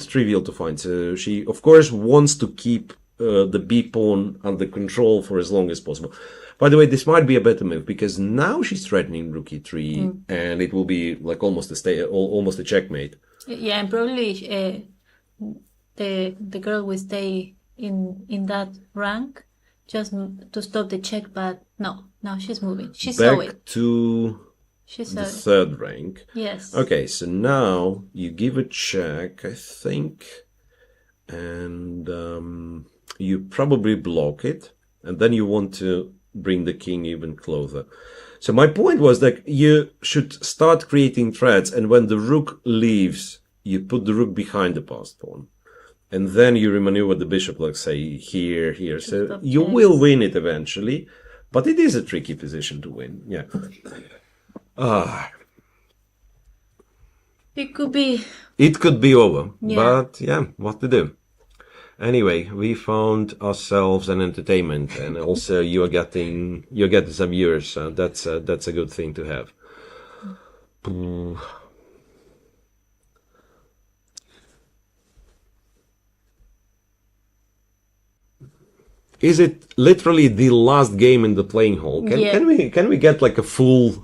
trivial to find. So she, of course, wants to keep the b pawn under control for as long as possible. By the way, this might be a better move, because now she's threatening rook e3, and it will be like almost a checkmate. Yeah, and probably the girl will stay in that rank just to stop the check, but no, now she's moving. She saw Back it. to She saw the it. third rank. Yes. Okay, so now you give a check, I think, and you probably block it, and then you want to bring the king even closer. So my point was that you should start creating threats, and when the rook leaves, you put the rook behind the passed pawn. And then you remaneuver the bishop, like say here. So stop you checks. will win it eventually, But it is a tricky position to win. Yeah. It could be. It could be over. Yeah. But yeah, what to do? Anyway, we found ourselves an entertainment, and also you're getting some viewers. So that's a good thing to have. Is it literally the last game in the playing hall? Can we get like a full,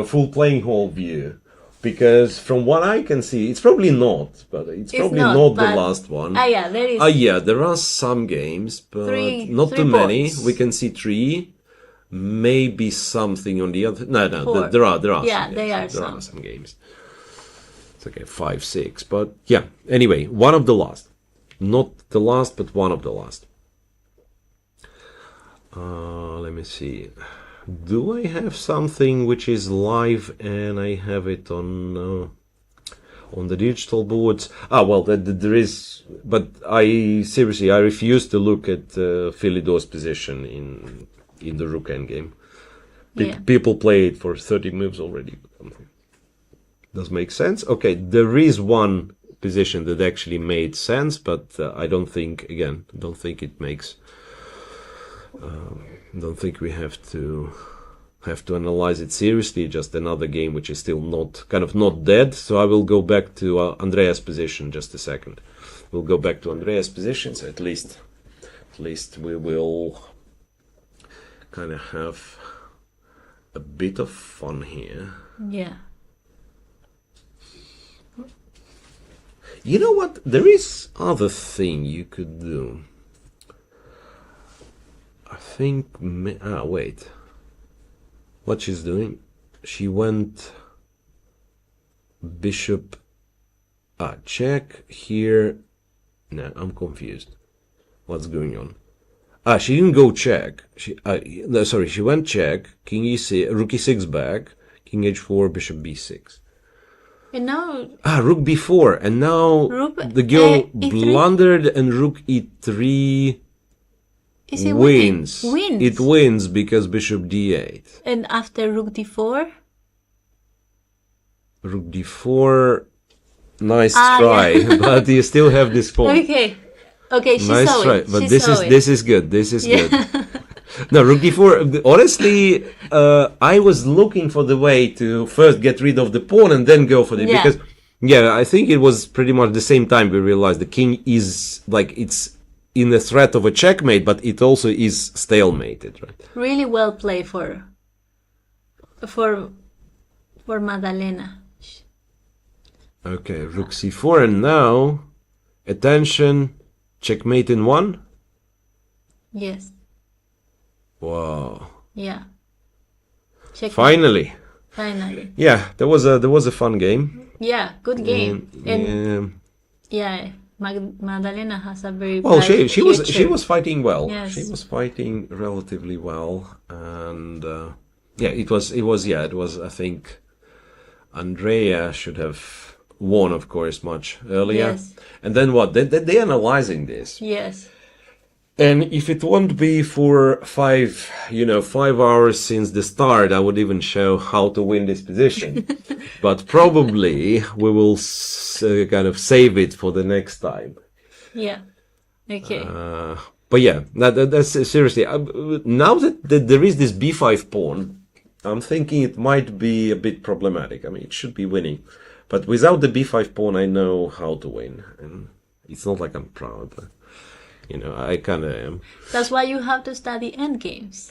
full playing hall view? Because from what I can see, it's probably not, but it's probably not the last one. Yeah, there is. Yeah, there are some games, but not too many. We can see 3, maybe something on the other. No, there are. Yeah, there are some games. It's okay, 5, 6, but yeah. Anyway, one of the last, not the last, but one of the last. Let me see. Do I have something which is live and I have it on the digital boards? Well, there is, but I refuse to look at Philidor's position in the rook endgame. People play it for 30 moves already. Does make sense? Okay, there is one position that actually made sense, but I don't think it makes. Don't think we have to analyze it seriously. Just another game which is still not dead. So I will go back to Andrea's position just a second. We'll go back to Andrea's position. So at least we will kind of have a bit of fun here. Yeah. You know what? There is other thing you could do. I think... wait. What she's doing? She went... Bishop... check here... No, I'm confused. What's going on? She didn't go check. She went check. King e6, rook e6 back. King h4, bishop b6. And now... rook b4. And now the girl blundered and rook e3... wins. It wins because bishop d8. And after rook d4? Rook d4, nice try, yeah. But you still have this pawn. Okay, she nice saw try. it. But this is good. Good. No, rook d4. Honestly, I was looking for the way to first get rid of the pawn and then go for it because, I think it was pretty much the same time we realized the king is it's in the threat of a checkmate, but it also is stalemated, right? Really well played for Madalena. Okay, rook c4, and now, attention, checkmate in 1? Yes. Wow. Yeah. Checkmate. Finally. Yeah, there was a fun game. Yeah, good game. Madalena has a very she was fighting well. Yes. She was fighting relatively well, and it was. I think Andrea should have won, of course, much earlier. Yes. And then what? They're analyzing this. Yes. And if it won't be for 5 hours since the start, I would even show how to win this position. But probably we will kind of save it for the next time. Yeah. Okay. But yeah, that's seriously. Now that there is this b5 pawn, I'm thinking it might be a bit problematic. I mean, it should be winning. But without the b5 pawn, I know how to win. And it's not like I'm proud, but... I kind of am. That's why you have to study endgames.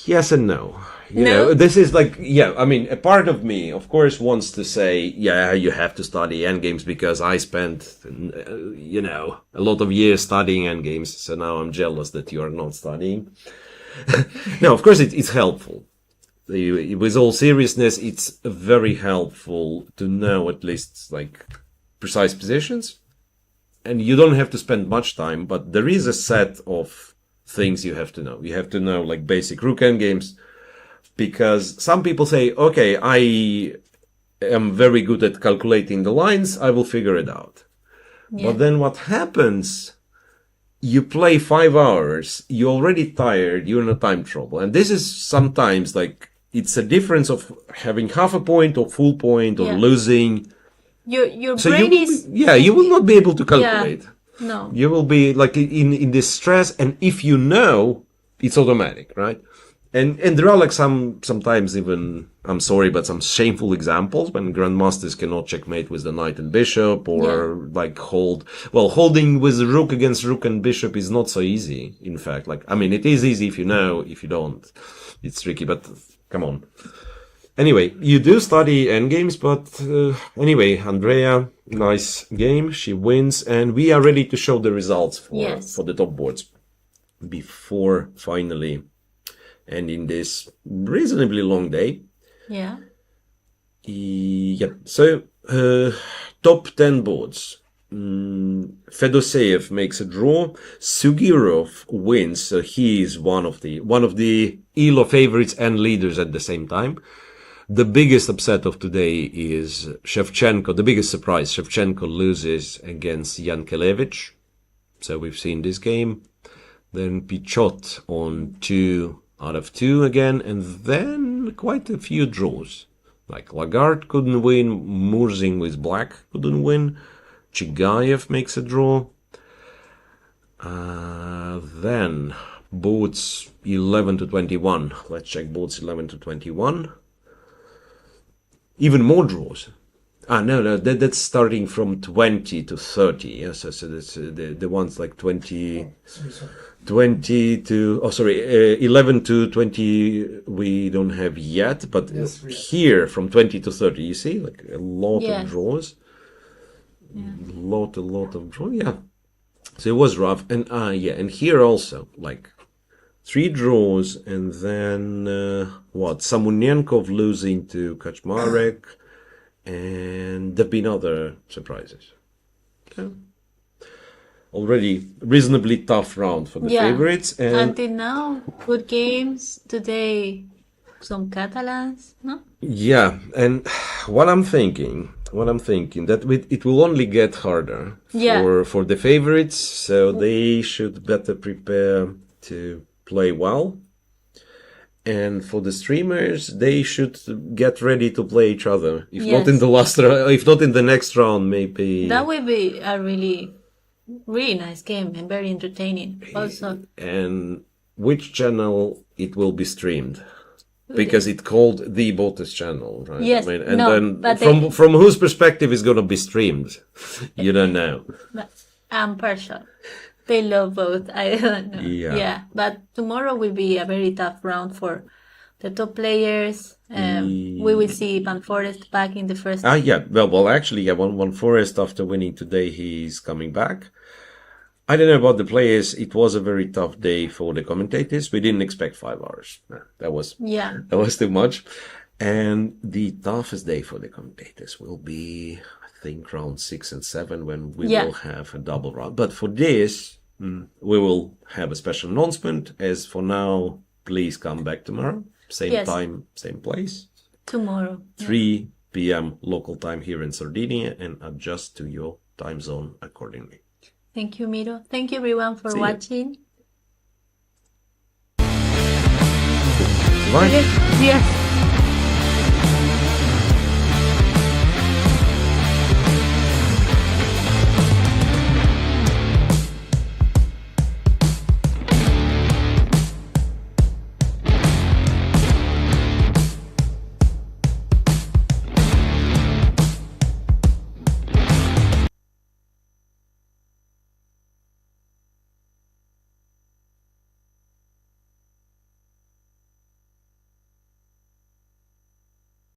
Yes and no. You No? know, this is like, I mean, a part of me, of course, wants to say, you have to study endgames because I spent, a lot of years studying endgames, so now I'm jealous that you are not studying. No, of course, it's helpful. With all seriousness, it's very helpful to know at least, precise positions. And you don't have to spend much time, but there is a set of things you have to know. You have to know, basic rook endgames, because some people say, okay, I am very good at calculating the lines, I will figure it out. Yeah. But then what happens you play 5 hours, you're already tired, you're in a time trouble. And this is sometimes like, it's a difference of having half a point or full point or Yeah. losing. Your So brain you will is you will not be able to calculate. no. You will be like in this stress, and if you know, it's automatic, right? And there are like sometimes even, I'm sorry, but some shameful examples when grandmasters cannot checkmate with the knight and bishop, or like holding with the rook against rook and bishop is not so easy. In fact, like, I mean, it is easy if you know. If you don't, it's tricky, but come on. Anyway, you do study endgames, but anyway, Andrea, nice game. She wins, and we are ready to show the results for the top boards before finally ending this reasonably long day. Yeah. Yeah. So, top 10 boards. Fedoseev makes a draw. Sugirov wins, so he is one of the ELO favorites and leaders at the same time. The biggest upset of today is Shevchenko. The biggest surprise, Shevchenko loses against Yankelevich. So we've seen this game. Then Pichot on 2 out of 2 again, and then quite a few draws. Like Lagarde couldn't win, Murzin with black couldn't win, Chigayev makes a draw. Then boards 11 to 21. Let's check boards 11 to 21. Even more draws. No, that's starting from 20 to 30. Yes, so that's the ones like 20 to 11 to 20 we don't have yet, but here from 20 to 30, you see, like a lot of draws. Lot of draws. Yeah. So it was rough, and and here also like 3 draws, and then Samunenkov losing to Kaczmarek, and there've been other surprises. Okay. Already reasonably tough round for the favorites. And until now, good games. Today, some Catalans, no? Yeah, and what I'm thinking that it will only get harder for the favorites, so they should better prepare to play well. And for the streamers, they should get ready to play each other. If not in the last round, if not in the next round, maybe. That will be a really nice game and very entertaining also. And which channel it will be streamed? Because it's called the Botus channel, right? Yes. I mean, and then from whose perspective is going to be streamed? You don't know. But I'm partial. They love both. I don't know. Yeah. But tomorrow will be a very tough round for the top players. We will see Van Forest back in the first. Van Forest, after winning today, he's coming back. I don't know about the players. It was a very tough day for the commentators. We didn't expect 5 hours. No, that was too much. And the toughest day for the commentators will be, I think, round 6 and 7, when we will have a double round. But for this, we will have a special announcement. As for now, please come back tomorrow. Same time, same place. Tomorrow. 3 p.m. local time here in Sardinia, and adjust to your time zone accordingly. Thank you, Miro. Thank you, everyone, for watching. Bye. Yes.